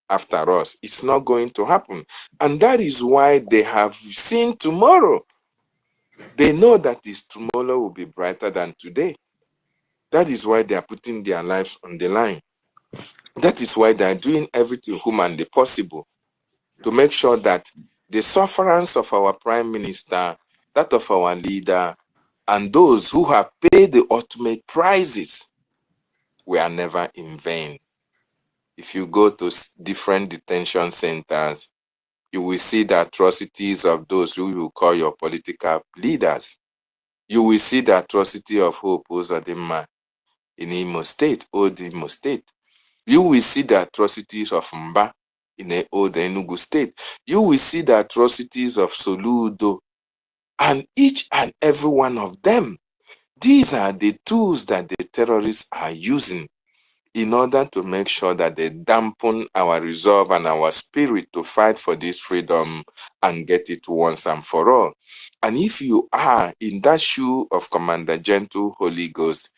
after us. It's not going to happen. And that is why they have seen tomorrow. They know that this tomorrow will be brighter than today. That is why they are putting their lives on the line. That is why they are doing everything humanly possible to make sure that the sufferance of our prime minister, that of our leader, and those who have paid the ultimate prices were never in vain. If you go to different detention centers, you will see the atrocities of those who you call your political leaders. You will see the atrocity of Hope Uzodinma in Imo State, old Imo State. You will see the atrocities of Mba in the old Enugu State. You will see the atrocities of Soludo, and each and every one of them. These are the tools that the terrorists are using in order to make sure that they dampen our resolve and our spirit to fight for this freedom and get it once and for all. And if you are in that shoe of Commander Gentle Holy Ghost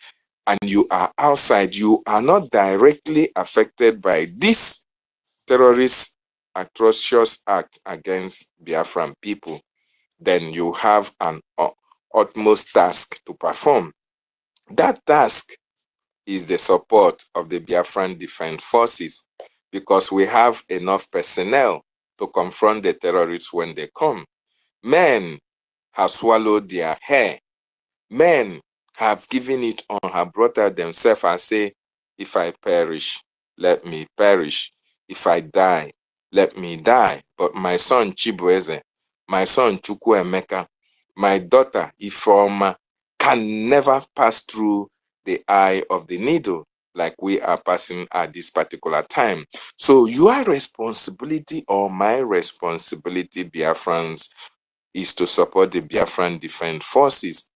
and you are outside, you are not directly affected by this terrorist atrocious act against Biafran people, then you have an utmost task to perform. That task is the support of the Biafran Defense Forces, because we have enough personnel to confront the terrorists when they come. Men have swallowed their hair. Men have given it on her brother themselves and say, if I perish, let me perish. If I die, let me die. But my son Chibueze, my son Chukwuemeka, my daughter Ifeoma can never pass through the eye of the needle like we are passing at this particular time. So your responsibility or my responsibility, Biafrans, is to support the Biafran Defense Forces.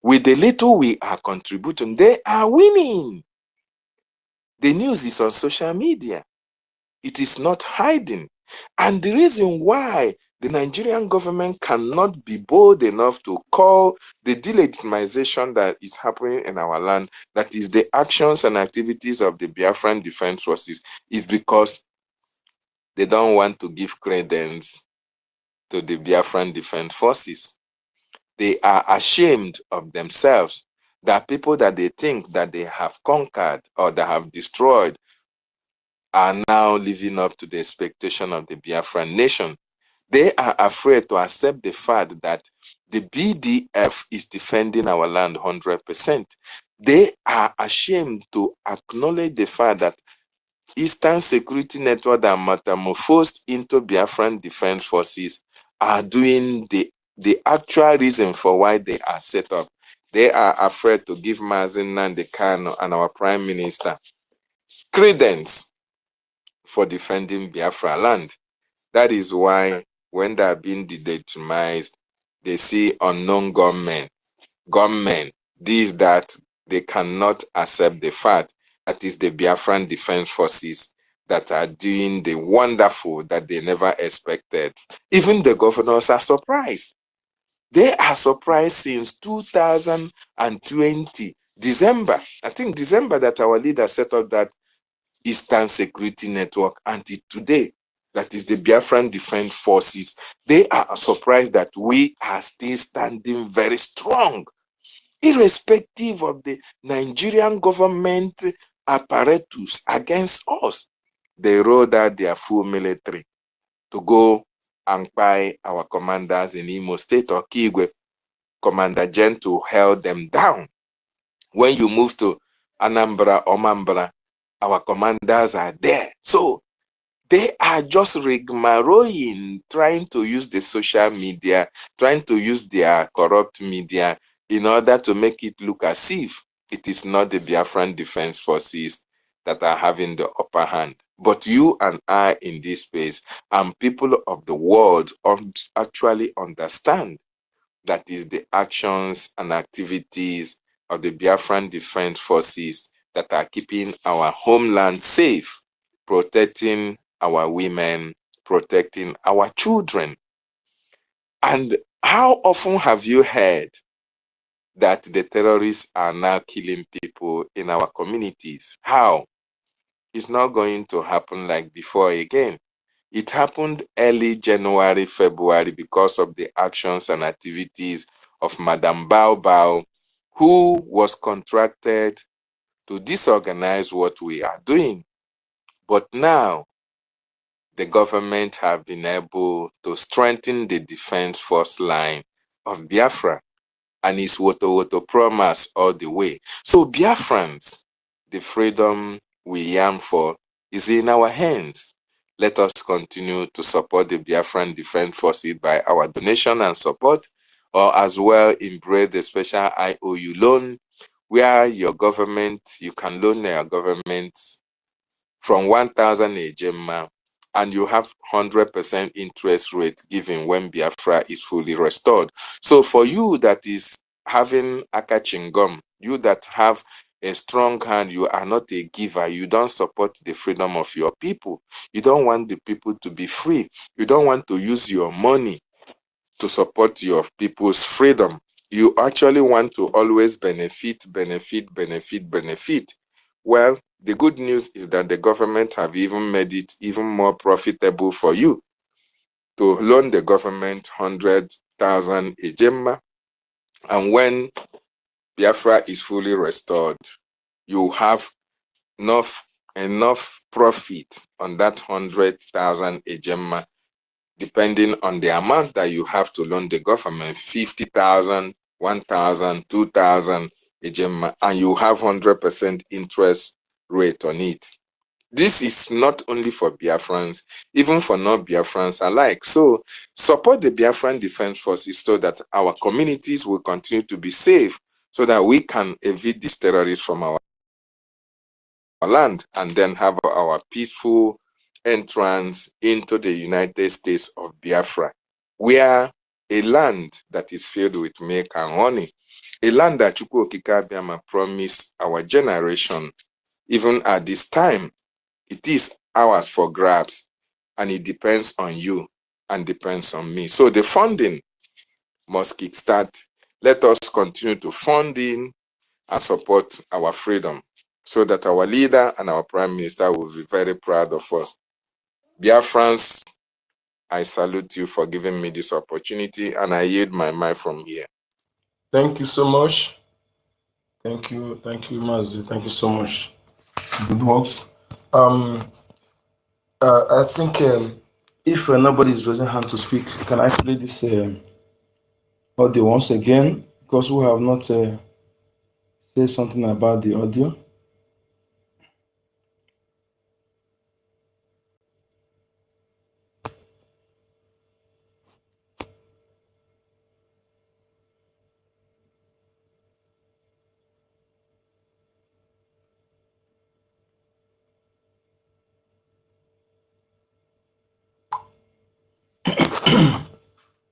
With the little we are contributing, they are winning. The news is on social media. It is not hiding. And the reason why the Nigerian government cannot be bold enough to call the delegitimization that is happening in our land, that is the actions and activities of the Biafran Defense Forces, is because they don't want to give credence to the Biafran Defense Forces. They are ashamed of themselves, that people that they think that they have conquered or that have destroyed are now living up to the expectation of the Biafran nation. They are afraid to accept the fact that the BDF is defending our land 100%. They are ashamed to acknowledge the fact that Eastern Security Network that metamorphosed into Biafran Defense Forces are doing the actual reason for why they are set up. They are afraid to give Mazi Nnamdi Kanu and our Prime Minister credence for defending Biafra land. That is why when they are being delegitimized, they see unknown gunmen, these that they cannot accept the fact that is the Biafran Defense Forces that are doing the wonderful that they never expected. Even the governors are surprised. They are surprised since 2020, December. I think December that our leader set up that Eastern Security Network until today. That is the Biafran Defense Forces. They are surprised that we are still standing very strong, irrespective of the Nigerian government apparatus against us. They rolled out their full military to go and buy our commanders in Imo State or Kigwe. Commander Gento held them down. When you move to Anambra or Mambra, our commanders are there. So they are just rigmaroling, trying to use the social media, trying to use their corrupt media in order to make it look as if it is not the Biafran Defense Forces that are having the upper hand. But you and I in this space and people of the world actually understand that is the actions and activities of the Biafran Defense Forces that are keeping our homeland safe, protecting our women, protecting our children. And how often have you heard that the terrorists are now killing people in our communities? How? It's not going to happen like before again. It happened early January, February because of the actions and activities of Madame Bao Bao, who was contracted to disorganize what we are doing. But now, the government have been able to strengthen the defense force line of Biafra, and it's Woto promise all the way. So Biafrans, the freedom we yearn for is in our hands. Let us continue to support the Biafran Defense Forces by our donation and support, or as well embrace the special IOU loan, where your government, you can loan your government from 1,000 Ejema, and you have 100% interest rate given when Biafra is fully restored. So for you that is having Akachingom, you that have a strong hand, you are not a giver, you don't support the freedom of your people, you don't want the people to be free, you don't want to use your money to support your people's freedom, you actually want to always benefit. Well, the good news is that the government have even made it even more profitable for you to loan the government 100,000 Ejema, and when Biafra is fully restored, you have enough profit on that 100,000 Ejema, depending on the amount that you have to loan the government, 50,000, 1,000, 2,000 Ejema, and you have 100% interest rate on it. This is not only for Biafrans, even for non-Biafrans alike. So support the Biafran Defense Forces so that our communities will continue to be safe, so that we can evade these terrorists from our land and then have our peaceful entrance into the United States of Biafra. We are a land that is filled with milk and honey, a land that Chukwu Okike Abiama promised our generation. Even at this time, it is ours for grabs, and it depends on you and depends on me. So the funding must kickstart. Let us continue to fund in and support our freedom, so that our leader and our prime minister will be very proud of us. Biafrans, I salute you for giving me this opportunity, and I yield my mind from here. Thank you so much. Thank you, Mazi. Thank you so much. Good work. I think if nobody is raising hand to speak, can I play this audio once again? Because we have not said something about the audio.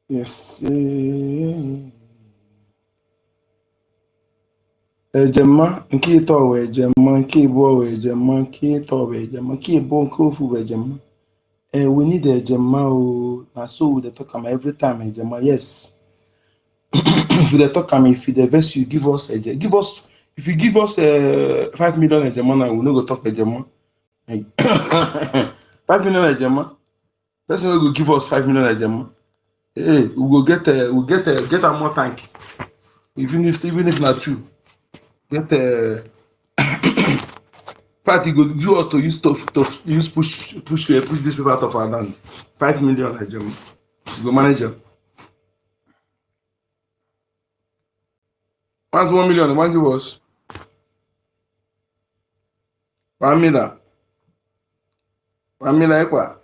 Yes. Ejema, nke ito we ejema, nke ibo we ejema, nke ito we ejema, nke ibo nke ofu we ejema. We need ejema o. Na so we dey talk am every time ejema. Yes. If you dey talk am, if you dey vex you, give us ejema. Give us, if you give us 5 million ejema now, we no go talk ejema. 5 million ejema. Person wey go give us 5 million ejema. Hey, we go get a more tank. Even if not true. Get fact, he go give us to use push this paper out of our land. 5 million Nigerian. You go manage them. Once 1 million, one give us 1 million. 1 million equal.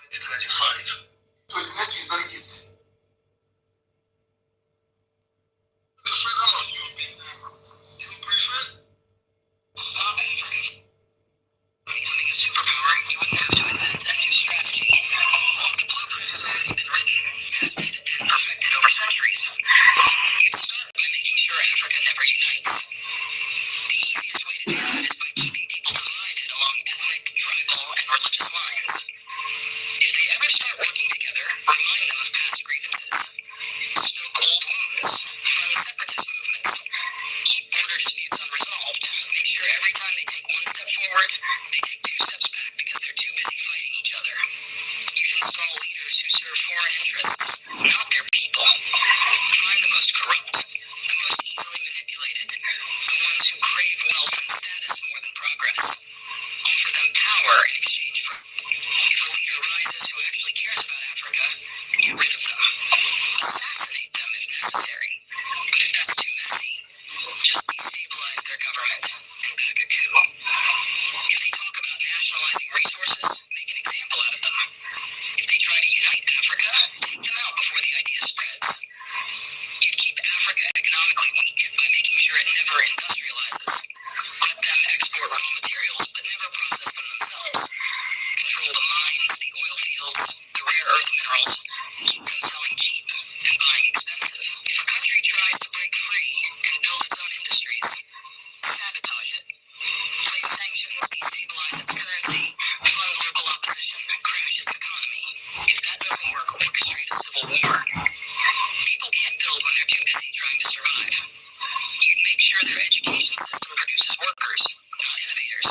2025. So the next is very easy. The freedom of you prefer South Africa. Becoming a superpower, you wouldn't have to invent a new strategy. The blueprint has already been written, tested, and perfected over centuries. You'd start by making sure Africa never unites. The easiest way to do that is by keeping people divided along ethnic, tribal, and religious lines. If they ever start working together, remind them of past grievances. Stoke old wounds, fund separatist movements, keep border disputes unresolved. Make sure every time they take one step forward, they take 2 steps back because they're too busy fighting each other. You'd install leaders who serve foreign interests, not their people. Find the most corrupt, the most easily manipulated, the ones who crave wealth and status more than progress. Offer them power in exchange for. If a leader rises who actually cares about Africa, get rid of them. Assassinate them if necessary. But if that's too messy, just destabilize their government and back a coup. If they talk about nationalizing resources, make an example out of them. If they try to unite Africa, take them out before the idea spreads. You'd keep Africa economically weak by making sure it never industrializes. Let them export raw materials but never process them themselves. Control the mines, the oil fields, the rare earth minerals. Keep them selling cheap and buying expensive. If a country tries to break free and build its own industries, sabotage it. Place sanctions, destabilize its currency, fund local opposition, crash its economy. If that doesn't work, orchestrate a civil war. People can't build when they're too busy trying to survive. You'd make sure their education system produces workers, not innovators.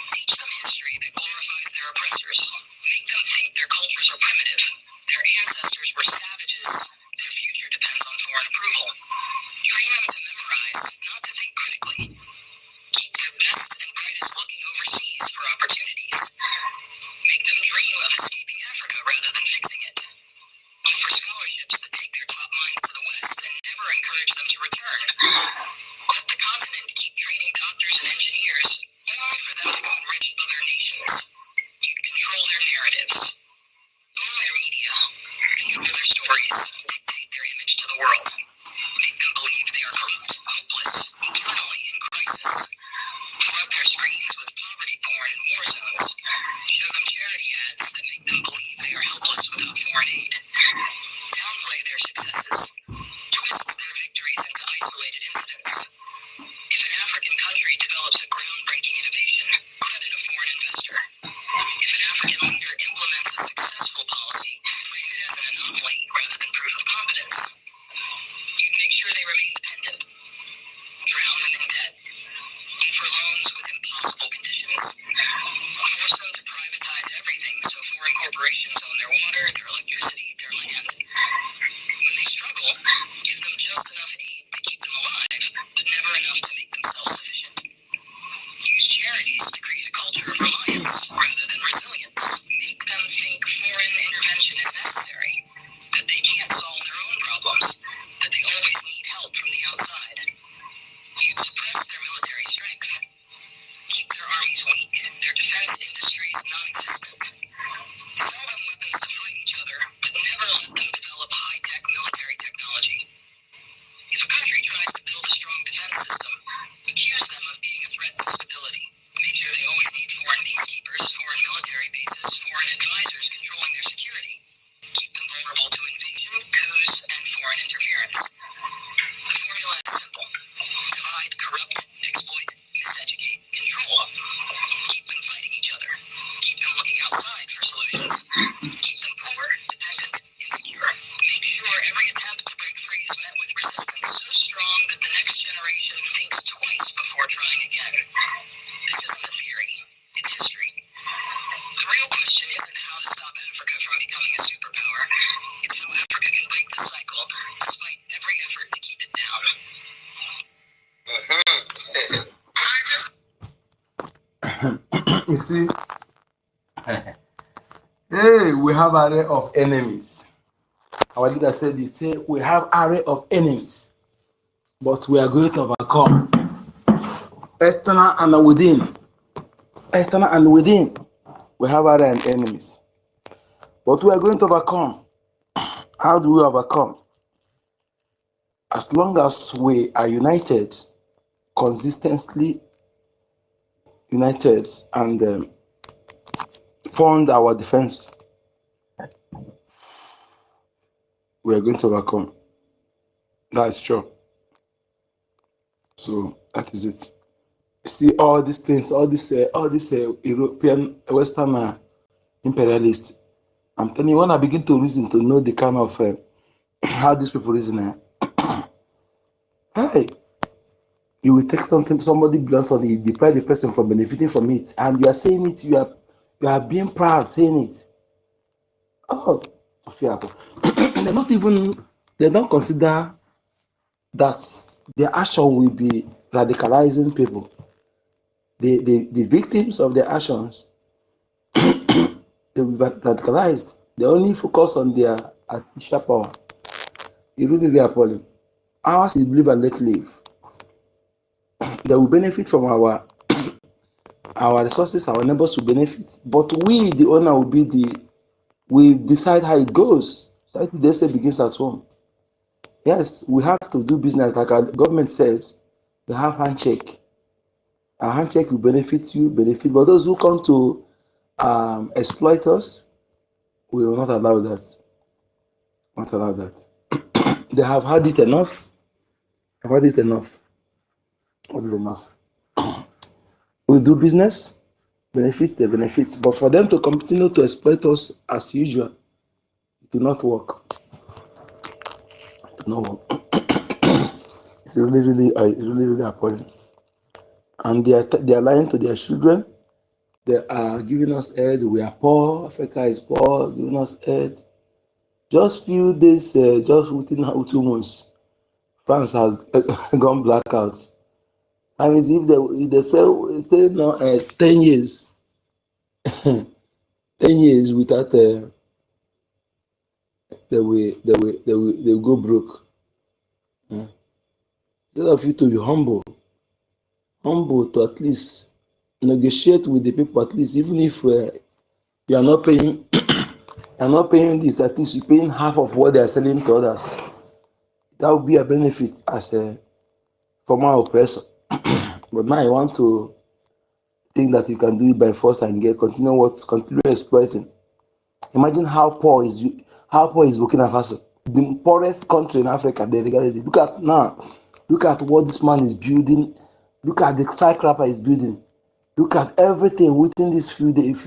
Teach them history that glorifies their oppressors. Make them think their cultures are primitive. Their ancestors were savages. Their future depends on foreign approval. Train them to memorize, not to think critically. Keep their best and brightest looking overseas for opportunities. Make them dream of escaping Africa rather than fixing it. Offer scholarships that take their top minds to the West and never encourage them to return. Let the continent keep training doctors and engineers, only for them to go enrich other nations. You'd control their narratives, own their media, control their stories, dictate their image to the world. Make them believe they are corrupt, hopeless, eternally in crisis. Flood their screens with poverty porn and war zones. Show them charity ads that make them believe they are helpless without foreign aid. Downplay their successes. Twist their victories into isolated incidents. If an African country develops a groundbreaking innovation, credit a foreign investor. If an African leader implements a successful policy, frame it as an anomaly rather than proof of competence. You see, hey, we have array of enemies. Our leader said, he said, we have array of enemies, but we are going to overcome. External and within. External and within. We have array of enemies, but we are going to overcome. How do we overcome? As long as we are united, consistently united, and fund our defense, we are going to overcome. That's true. So that is it. See all these things, all this European, Western imperialists. I'm telling you, when I begin to reason to know the kind of how these people reason, hey, you will take something, somebody belongs on it, deprive the person from benefiting from it, and you are saying it, you are being proud saying it. Oh, they don't consider that their action will be radicalizing people. The victims of their actions, they will be radicalized. They only focus on their artificial power. It really appalling. Ours is live and let live. They will benefit from our resources, our neighbors will benefit. But we, the owner, we decide how it goes. So they say begins at home. Yes, we have to do business like our government says. We have handshake. Our handshake will benefit you, but those who come to exploit us, we will not allow that. Not allow that. They have had it enough. I've had it enough. Had it enough. We do business, benefits the benefits, but for them to continue to exploit us as usual, it will not work. It will not work. It's really appalling. And they are lying to their children. They are giving us aid. We are poor. Africa is poor. Giving us aid. Just few days, just within 2 months, France has gone blackout. I mean, if they say now 10 years, 10 years without they will go broke. Instead of you to be humble to at least negotiate with the people, at least even if you are not paying, this, at least you're paying half of what they are selling to others. That would be a benefit as a former oppressor. But now you want to think that you can do it by force and continue exploiting. Imagine how poor is Burkina Faso, the poorest country in Africa. They regarded it. Look at what this man is building. Look at the skyscraper he's building. Look at everything within this few days.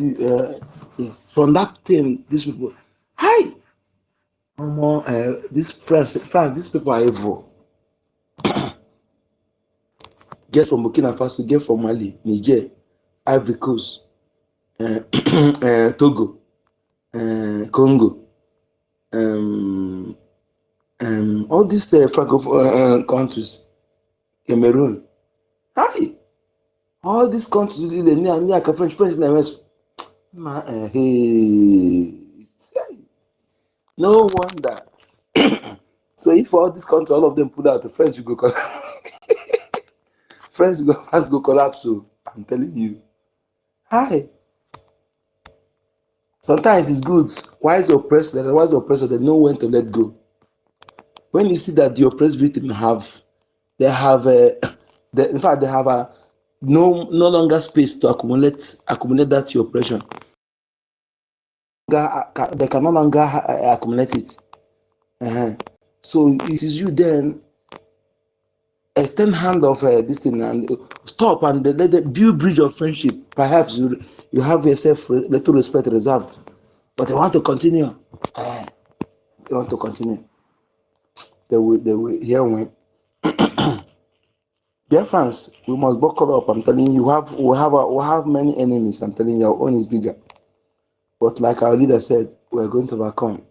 From that thing, these people, hi, this France, these people are evil. Get from Burkina Faso, get from Mali, Niger, Ivory Coast, Togo, Congo, all these Francophone countries, Cameroon. Hi, all these countries near French language. Hey, no wonder. So if all these countries, all of them put out the French, go French go collapse. So I'm telling you. Hi. Sometimes it's good. Why is the oppressor? They know when to let go. When you see that the oppressed victim in fact they have no longer space to accumulate that your oppression. They can no longer accumulate it. So it is you then extend hand of this thing and stop and let them build bridge of friendship. Perhaps you have yourself little respect reserved, but they want to continue. They want to continue. They will hear when. Dear friends, we must buckle up. I'm telling you, we have many enemies. I'm telling you, our own is bigger. But like our leader said, we're going to overcome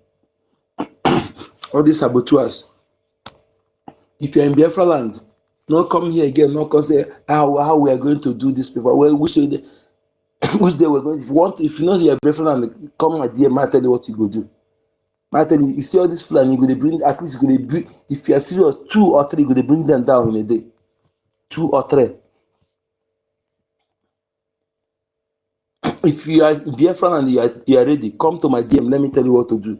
all these saboteurs. If you're in Biafra land, not come here again, not come say how we are going to do this paper. Well, we should which day we're going. If you know your boyfriend and come my DM, I tell you what you go do. I tell you see all this plan, you go to bring at least you go to bring. If you are serious, 2 or 3, you go to bring them down in a day. 2 or 3. If you are Biafran and you are ready, come to my DM. Let me tell you what to do.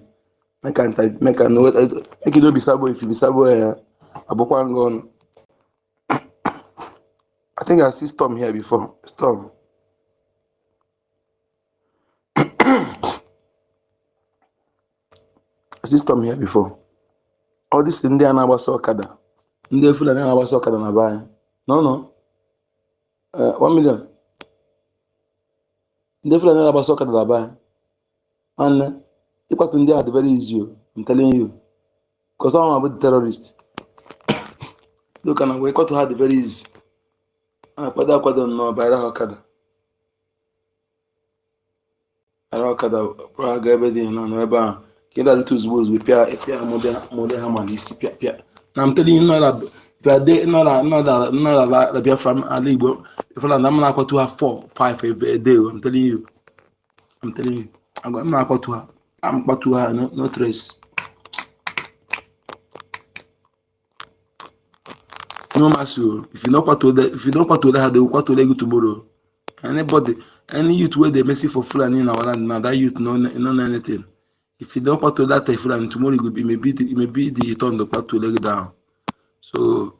Make you don't be sabo. If you be sabo, Abokwangon. I think I see Storm here before. Storm. I see Storm here before. All this in there and I was so kada. In the full and I was so kada na buy. No. 1 million. In the full and I was so kada na buy. And you got in there at the very easy. I'm telling you. Because I'm about the terrorist. Look, and we got to have the very easy. And I put that no by Okada. Okada, Praga, everything, no, ever. Get a little booze with Pia, modern Haman, Pia. Now I'm telling you, not that day, not the Biafran, a Libo. If I'm not going to have 4, 5 a day, I'm telling you. I'm not going to have. I'm going to have no trace. No matter if you don't part to that, they will part to you tomorrow. Anybody, any youth where they messy for Fulani in our land now, that youth know anything. If you don't part to that Fulani tomorrow, it will be maybe the turn the part to leg down. So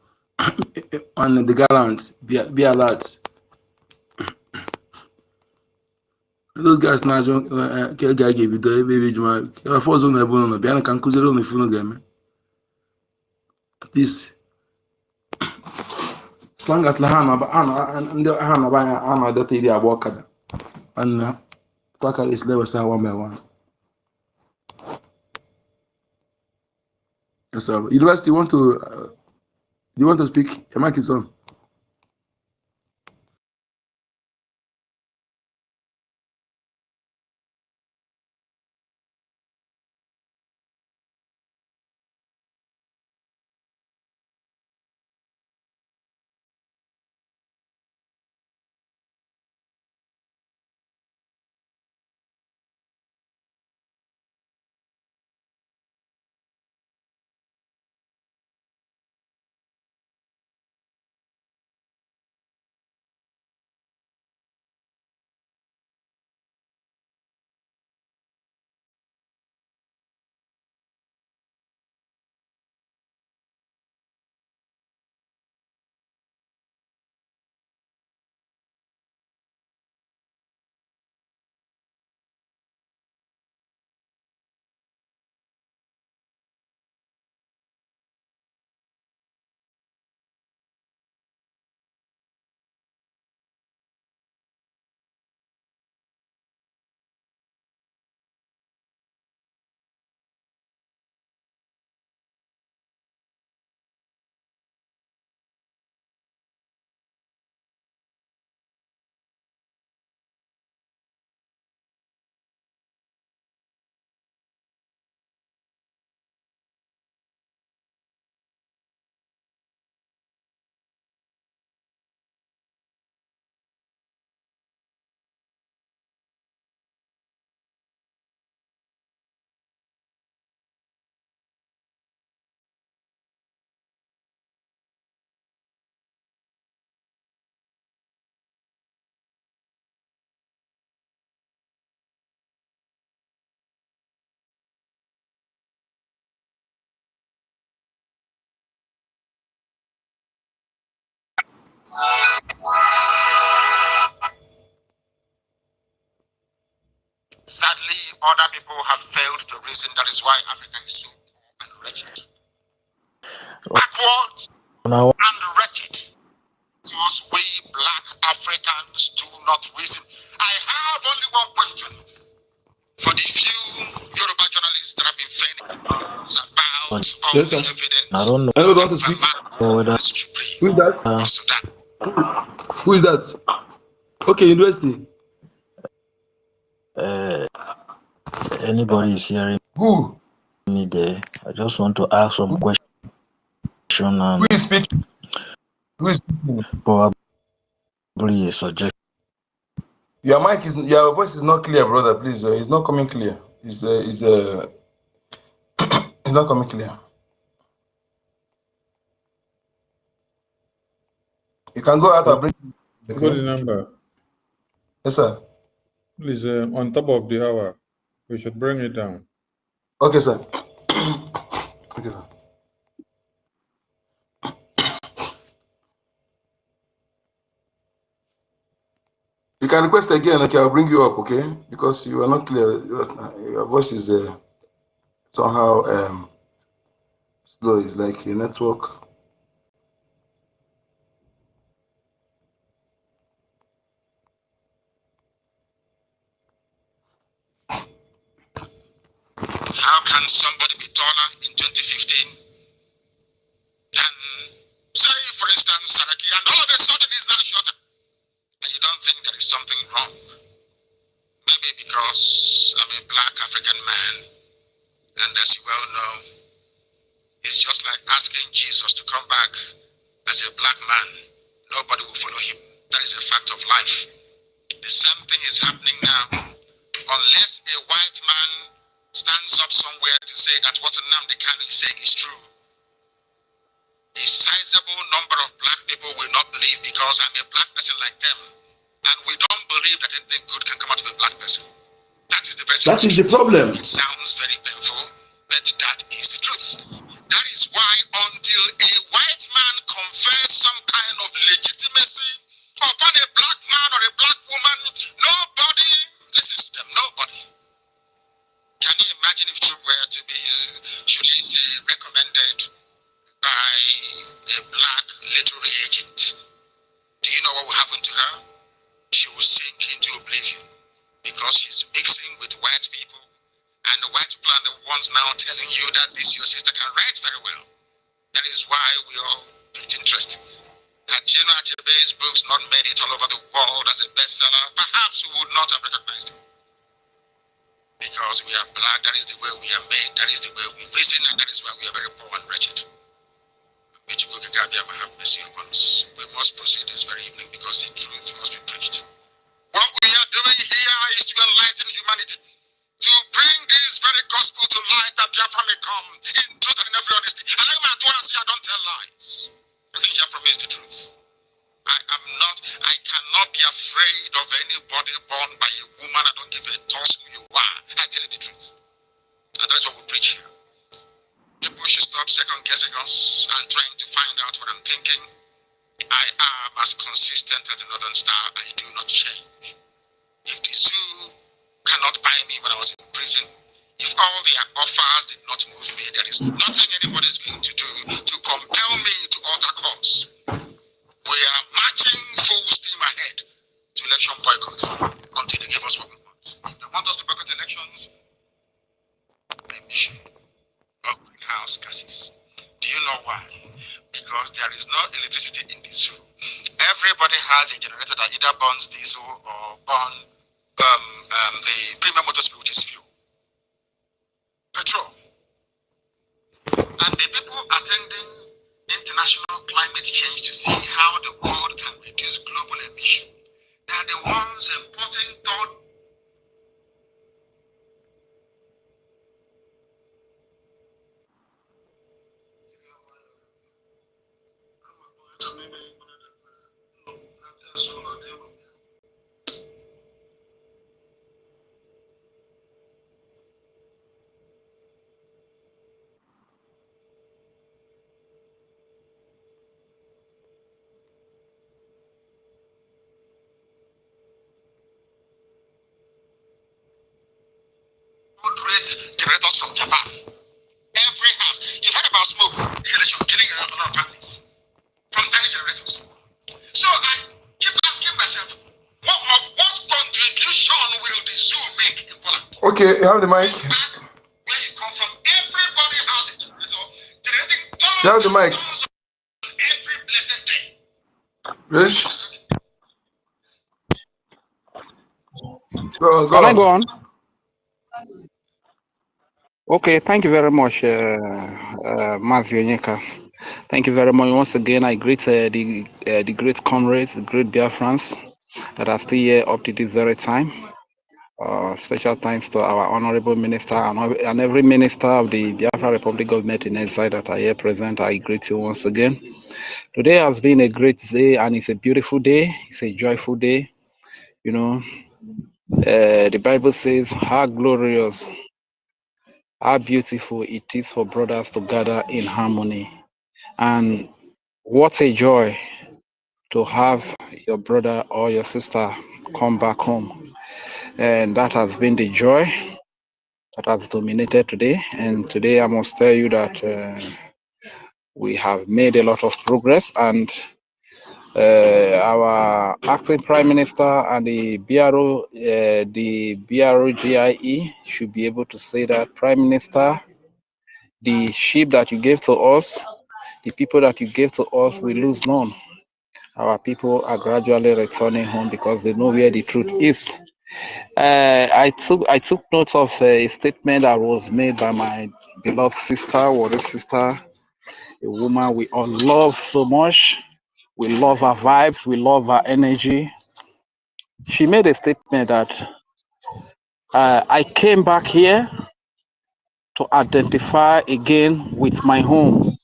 on the gallants, be alert. Those guys now, guy gave you the baby Juma. First on the bone, Biana can cruise on the phone game. This. As long as Lahana and the Hana by Anna that they are walking. And Taka is level 1 by 1. Yes, sir. University, you want to speak? Your mic is on. Sadly, other people have failed to reason. That is why Africa is so poor and wretched. Backwards and wretched. Because we black Africans do not reason. I have only one question for the few Yoruba journalists that have been feigning about all Yes, the sir. evidence. I don't want to speak. Who is that? Who is that? Okay, University. Anybody is hearing Who? me there? I just want to ask some question and Who is speaking? Who is speaking? probably a suggestion. Your voice is not clear, brother. Please, it's not coming clear. It's not coming clear. You can go out and bring. Okay. What is the number? Yes, sir. Please, on top of the hour, we should bring it down. Okay, sir. Okay, sir. You can request again. Okay, I'll bring you up. Okay, because you are not clear. Your voice is somehow slow. It's like a network. How can somebody be taller in 2015 than, say, for instance, Saraki, and all of a sudden he's now shorter? And you don't think there is something wrong? Maybe because I'm a black African man, and as you well know, it's just like asking Jesus to come back as a black man. Nobody will follow him. That is a fact of life. The same thing is happening now. Unless a white man stands up somewhere to say that what Nnamdi Kanu is saying is true, a sizable number of black people will not believe because I'm a black person like them. And we don't believe that anything good can come out of a black person. That is the best. That is the problem. It sounds very painful, but that is the truth. That is why until a white man confers some kind of legitimacy upon a black man or a black woman, nobody listens to them. Nobody. Can you imagine if you were to be, should I say, recommended by a black literary agent? Do you know what will happen to her? She will sink into oblivion because she's mixing with white people, and the white people are the ones now telling you that this your sister can write very well. That is why we all picked interest. Had Gino Achebe's books not made it all over the world as a bestseller, perhaps we would not have recognized it. Because we are black, that is the way we are made, that is the way we reason, and that is why we are very poor and wretched. Which we have mercy upon us. We must proceed this very evening because the truth must be preached. What we are doing here is to enlighten humanity, to bring this very gospel to light that Biafra may come in truth and in every honesty. And I'm at once here, I don't tell lies. Everything you hear from me is the truth. I cannot be afraid of anybody born by a woman. I don't give a toss who you are. I tell you the truth. And that's what we preach here. People should stop second guessing us and trying to find out what I'm thinking. I am as consistent as the Northern Star. I do not change. If the zoo cannot buy me when I was in prison, if all their offers did not move me, there is nothing anybody's going to do to compel me to alter course. We are marching full steam ahead to election boycott until they give us what we want. If they want us to boycott elections, emission of greenhouse gases. Do you know why? Because there is no electricity in this room. Everybody has a generator that either burns diesel or burn the premium motor spirit, which is fuel, petrol. And the people attending international climate change to see how the world can reduce global emission, they are the ones importing third. Moderate generators from Japan. Every house. You've heard about smoke inhalation killing a lot of families from tiny generators. So I keep asking myself, what contribution will the zoo make in Poland? Okay, you have the mic. Back where you come from, everybody has a generator generating You have the mic. every blessed day. Rich? Go on, go Can I on. go on? Okay, thank you very much, Matthew Onyeka. Thank you very much. Once again, I greet the great comrades, the great Biafrans. that are still here up to this very time. Special thanks to our honorable minister and every minister of the Biafra Republic government in exile that are here present. I greet you once again. Today has been a great day and it's a beautiful day. It's a joyful day. You know, the Bible says how glorious, how beautiful it is for brothers to gather in harmony. And what a joy to have your brother or your sister come back home. And that has been the joy that has dominated today. And today I must tell you that we have made a lot of progress, and our acting prime minister and the BRGIE should be able to say that, Prime Minister, the sheep that you gave to us, the people that you gave to us, we lose none. Our people are gradually returning home because they know where the truth is. I took note of a statement that was made by my beloved sister, Warrior sister, a woman we all love so much. We love her vibes, we love her energy. She made a statement that I came back here to identify again with my home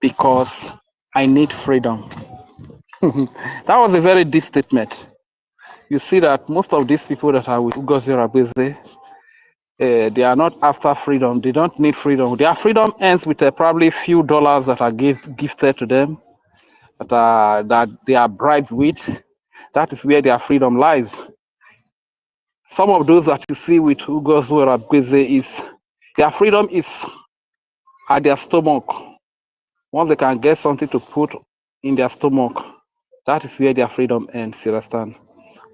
because I need freedom. That was a very deep statement. You see that most of these people that are with Ngozi Rabeze, they are not after freedom. They don't need freedom. Their freedom ends with probably a few dollars that are gifted to them, that they are bribed with. That is where their freedom lies. Some of those that you see with Ngozi Rabeze is their freedom is at their stomach. Once they can get something to put in their stomach, that is where their freedom ends. You understand?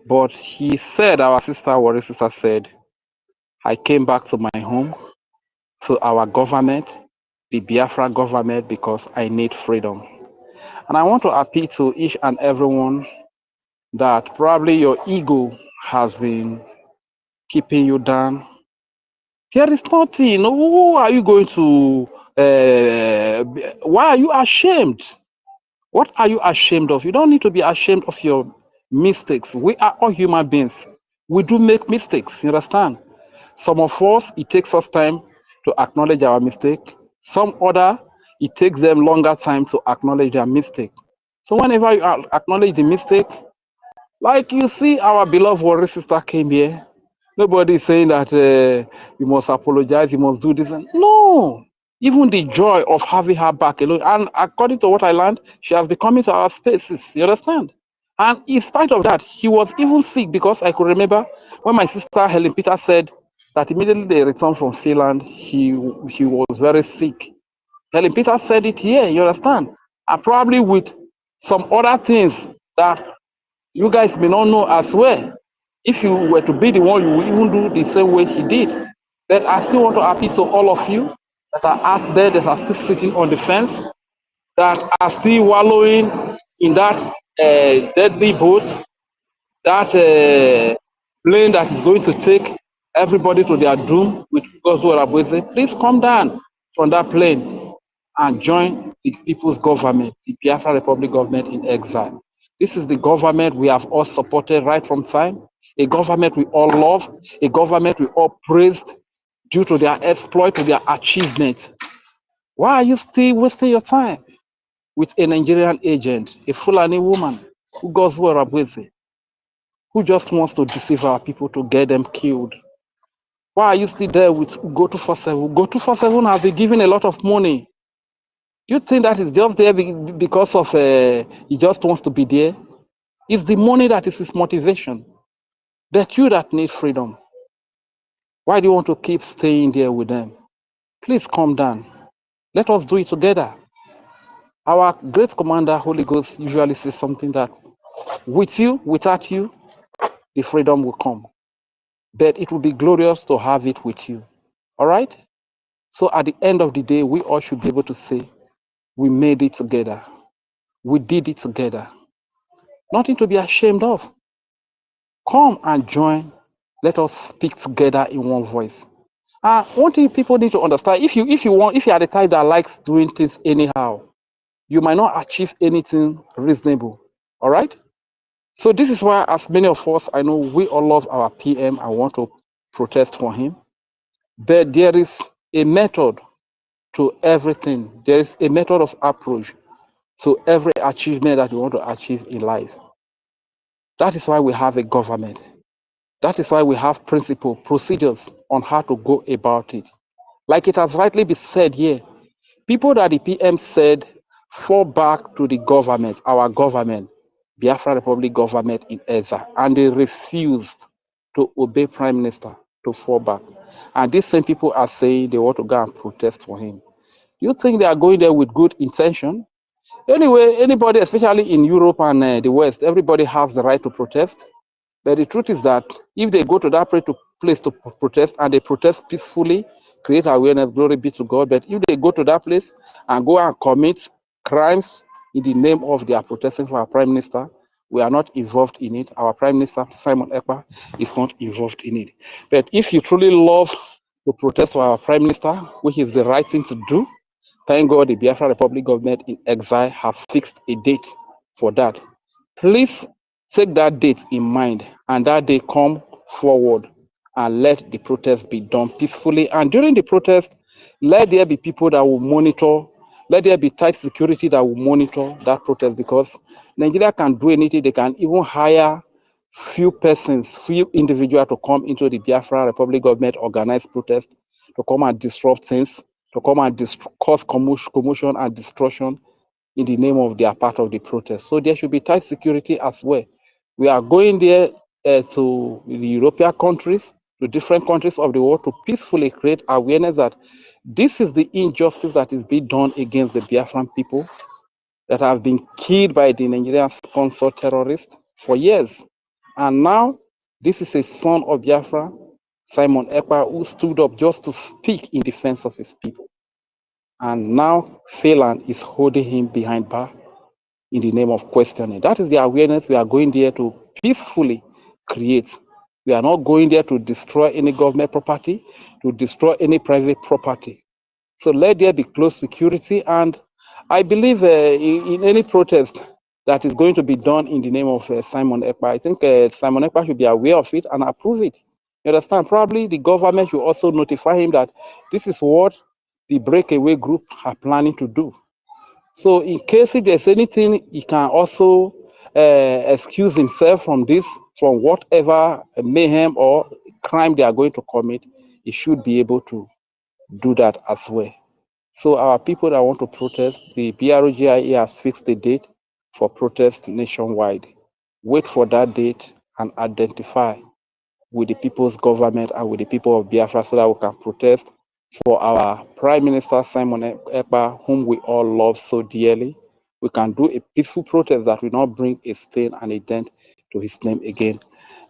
But he said, our sister, Warrior sister said, I came back to my home, to our government, the Biafra government, because I need freedom. And I want to appeal to each and everyone that probably your ego has been keeping you down. There is nothing. Who are you going to? Why are you ashamed? What are you ashamed of? You don't need to be ashamed of your mistakes. We are all human beings. We do make mistakes. You understand? Some of us, it takes us time to acknowledge our mistake. Some other, it takes them longer time to acknowledge their mistake. So whenever you acknowledge the mistake, like you see our beloved warrior sister came here, nobody is saying that you must apologize, you must do this. No, even the joy of having her back alone. And according to what I learned, she has been coming to our spaces. You understand? And in spite of that, he was even sick, because I could remember when my sister Helen Peter said that immediately they returned from Finland, she was very sick. Helen Peter said it here, you understand? And probably with some other things that you guys may not know as well. If you were to be the one, you would even do the same way he did. But I still want to appeal to all of you that are out there, that are still sitting on the fence, that are still wallowing in that deadly boat, that plane that is going to take everybody to their doom with God's word. Please come down from that plane and join the people's government, the Biafra Republic government in exile. This is the government we have all supported right from time, a government we all love, a government we all praised due to their exploit, to their achievement. Why are you still wasting your time with a Nigerian agent, a Fulani woman who goes where who just wants to deceive our people to get them killed? Why are you still there with Go 247? Go 247 has been given a lot of money. You think that is just there because of he just wants to be there? It's the money that is his motivation. That you that need freedom. Why do you want to keep staying there with them? Please calm down. Let us do it together. Our great commander, Holy Ghost, usually says something that with you, without you, the freedom will come. But it will be glorious to have it with you. All right? So at the end of the day, we all should be able to say, we made it together. We did it together. Nothing to be ashamed of. Come and join. Let us speak together in one voice. One thing people need to understand, if you are the type that likes doing things anyhow, you might not achieve anything reasonable. All right? So this is why, as many of us, I know we all love our PM and want to protest for him. But there is a method to everything. There is a method of approach to every achievement that we want to achieve in life. That is why we have a government. That is why we have principle, procedures on how to go about it. Like it has rightly been said here, people that the PM said fall back to the government, our government, Biafra Republic government in exile, and they refused to obey Prime Minister to fall back. And these same people are saying they want to go and protest for him. You think they are going there with good intention? Anyway, anybody, especially in Europe and the West, everybody has the right to protest. But the truth is that if they go to that place to protest and they protest peacefully, create awareness, glory be to God. But if they go to that place and go and commit crimes in the name of their protesting for our Prime Minister, we are not involved in it. Our Prime Minister, Simon Ekpa, is not involved in it. But if you truly love to protest for our Prime Minister, which is the right thing to do, thank God the Biafra Republic government in exile have fixed a date for that. Please take that date in mind and that day come forward and let the protest be done peacefully. And during the protest, let there be people that will monitor, let there be tight security that will monitor that protest, because Nigeria can do anything. They can even hire few persons, few individuals to come into the Biafra Republic government organized protest, to come and disrupt things, to come and cause commotion and destruction in the name of their part of the protest. So there should be tight security as well. We are going there to the European countries, to different countries of the world, to peacefully create awareness that this is the injustice that is being done against the Biafran people that have been killed by the Nigerian sponsored terrorists for years. And now, this is a son of Biafra, Simon Ekpa, who stood up just to speak in defense of his people. And now, Phelan is holding him behind bar in the name of questioning. That is the awareness we are going there to peacefully create. We are not going there to destroy any government property, to destroy any private property. So let there be close security. And I believe in any protest that is going to be done in the name of Simon Ekpa, I think Simon Ekpa should be aware of it and approve it. You understand? Probably the government should also notify him that this is what the breakaway group are planning to do. So in case if there's anything, he can also excuse himself from this, from whatever mayhem or crime they are going to commit. He should be able to do that as well. So our people that want to protest, the BRGIE has fixed a date for protest nationwide. Wait for that date and identify with the people's government and with the people of Biafra so that we can protest for our Prime Minister Simon Ekpa, whom we all love so dearly. We can do a peaceful protest that will not bring a stain and a dent to his name again.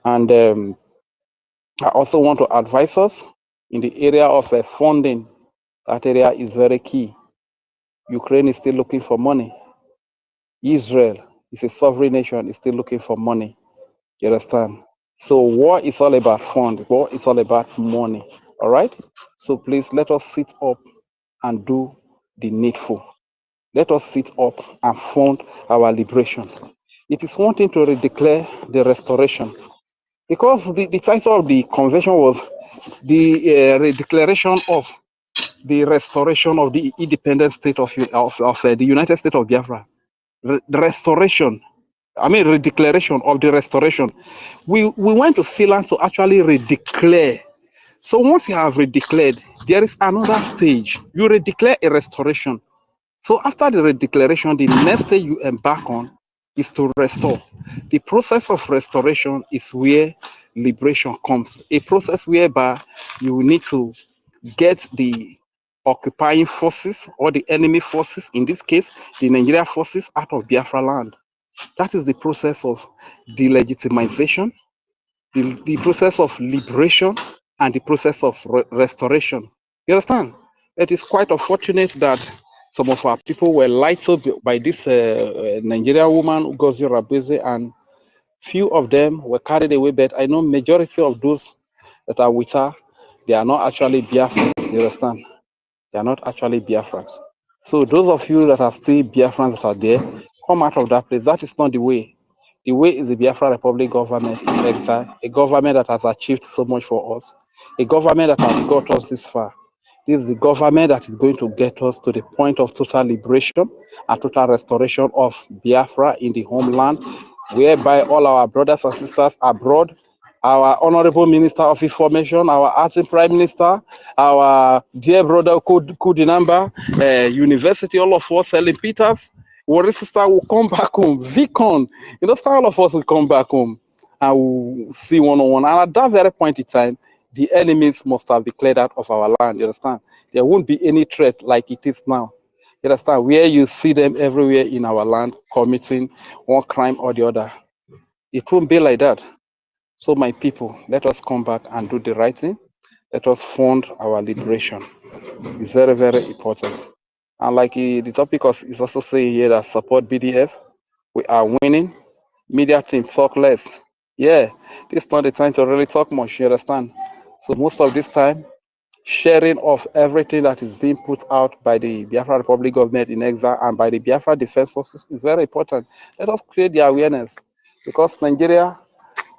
And I also want to advise us in the area of funding. That area is very key. Ukraine is still looking for money. Israel is a sovereign nation, is still looking for money. You understand? So war is all about fund. War is all about money. All right? So please let us sit up and do the needful. Let us sit up and fund our liberation. It is one thing to redeclare the restoration, because the title of the convention was the redeclaration of the restoration of the independent state of the United States of Biafra. The restoration, I mean redeclaration of the restoration. We went to Finland to actually redeclare. So once you have redeclared, there is another stage. You redeclare a restoration. So after the redeclaration, the next stage you embark on is to restore. The process of restoration is where liberation comes. A process whereby you need to get the occupying forces or the enemy forces, in this case, the Nigeria forces, out of Biafra land. That is the process of delegitimization, the process of liberation, and the process of restoration. You understand? It is quite unfortunate that some of our people were lied up by this Nigerian woman, OGOJA, and few of them were carried away. But I know majority of those that are with her, they are not actually Biafrans. You understand? They are not actually Biafrans. So those of you that are still Biafrans that are there, come out of that place. That is not the way. The way is the Biafra Republic government in exile, a government that has achieved so much for us, a government that has got us this far. This is the government that is going to get us to the point of total liberation and total restoration of Biafra in the homeland, whereby all our brothers and sisters abroad, our Honorable Minister of Information, our acting Prime Minister, our dear brother Kudinamba, University, all of us, Ellen Peters, Warri sister will come back home, Vicon, all of us will come back home and we'll see one-on-one. And at that very point in time, the enemies must have declared out of our land, you understand? There won't be any threat like it is now. You understand? Where you see them everywhere in our land committing one crime or the other. It won't be like that. So my people, let us come back and do the right thing. Let us fund our liberation. It's very, very important. And like the topic is also saying here that support BDF, we are winning. Media team talk less. Yeah, this is not the time to really talk much, you understand? So most of this time, sharing of everything that is being put out by the Biafra Republic government in exile and by the Biafra Defense Forces is very important. Let us create the awareness because Nigeria,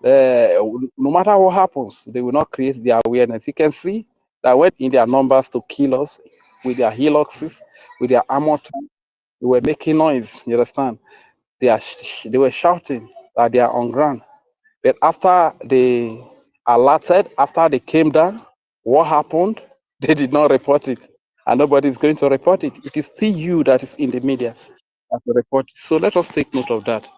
no matter what happens, they will not create the awareness. You can see that when in their numbers to kill us with their helices, with their armor, they were making noise. You understand? They were shouting that they are on ground. But after they alerted, after they came down, what happened? They did not report it. And nobody is going to report it. It is still you that is in the media that will report it. So let us take note of that.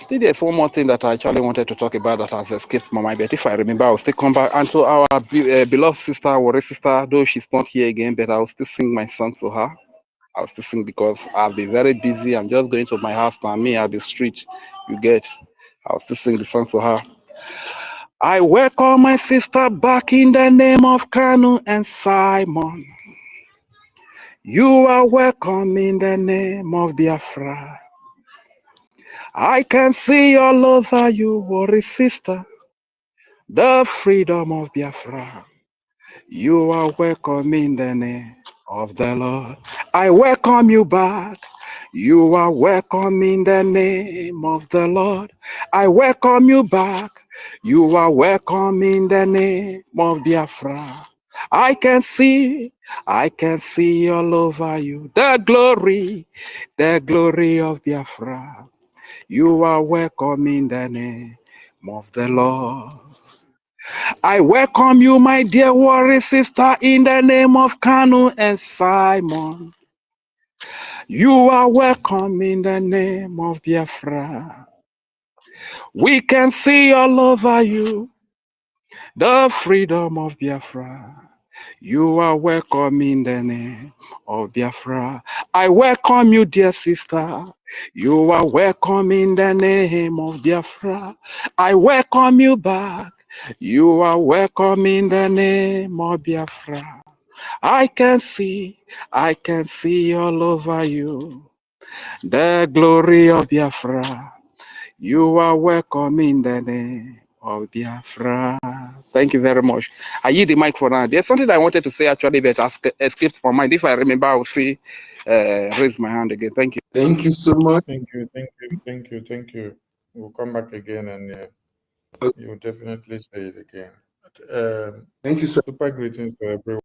I think there's one more thing that I actually wanted to talk about that has escaped my mind. But if I remember, I'll still come back. And to our beloved sister, Warri sister, though she's not here again, but I'll still sing my song to her. I'll still sing because I'll be very busy. I'm just going to my house now. Me at the street, you get. I'll still sing the song to her. I welcome my sister back in the name of Kanu and Simon. You are welcome in the name of Biafra. I can see all over you, Warri sister, the freedom of Biafra. You are welcome in the name of the Lord. I welcome you back. You are welcome in the name of the Lord. I welcome you back. You are welcome in the name of Biafra. I can see all over you the glory of Biafra. You are welcome in the name of the Lord. I welcome you, my dear Warri sister, in the name of Kanu and Simon. You are welcome in the name of Biafra. We can see all over you the freedom of Biafra. You are welcome in the name of Biafra. I welcome you, dear sister. You are welcome in the name of Biafra. I welcome you back. You are welcome in the name of Biafra. I can see all over you the glory of Biafra. You are welcome in the name of Biafra. Thank you very much. I yield the mic for now. There's something I wanted to say actually, but escaped my mind. If I remember, I will see, raise my hand again. Thank you. Thank you so much. Thank you. We'll come back again and you'll definitely say it again. Thank you, sir. Super greetings to everyone.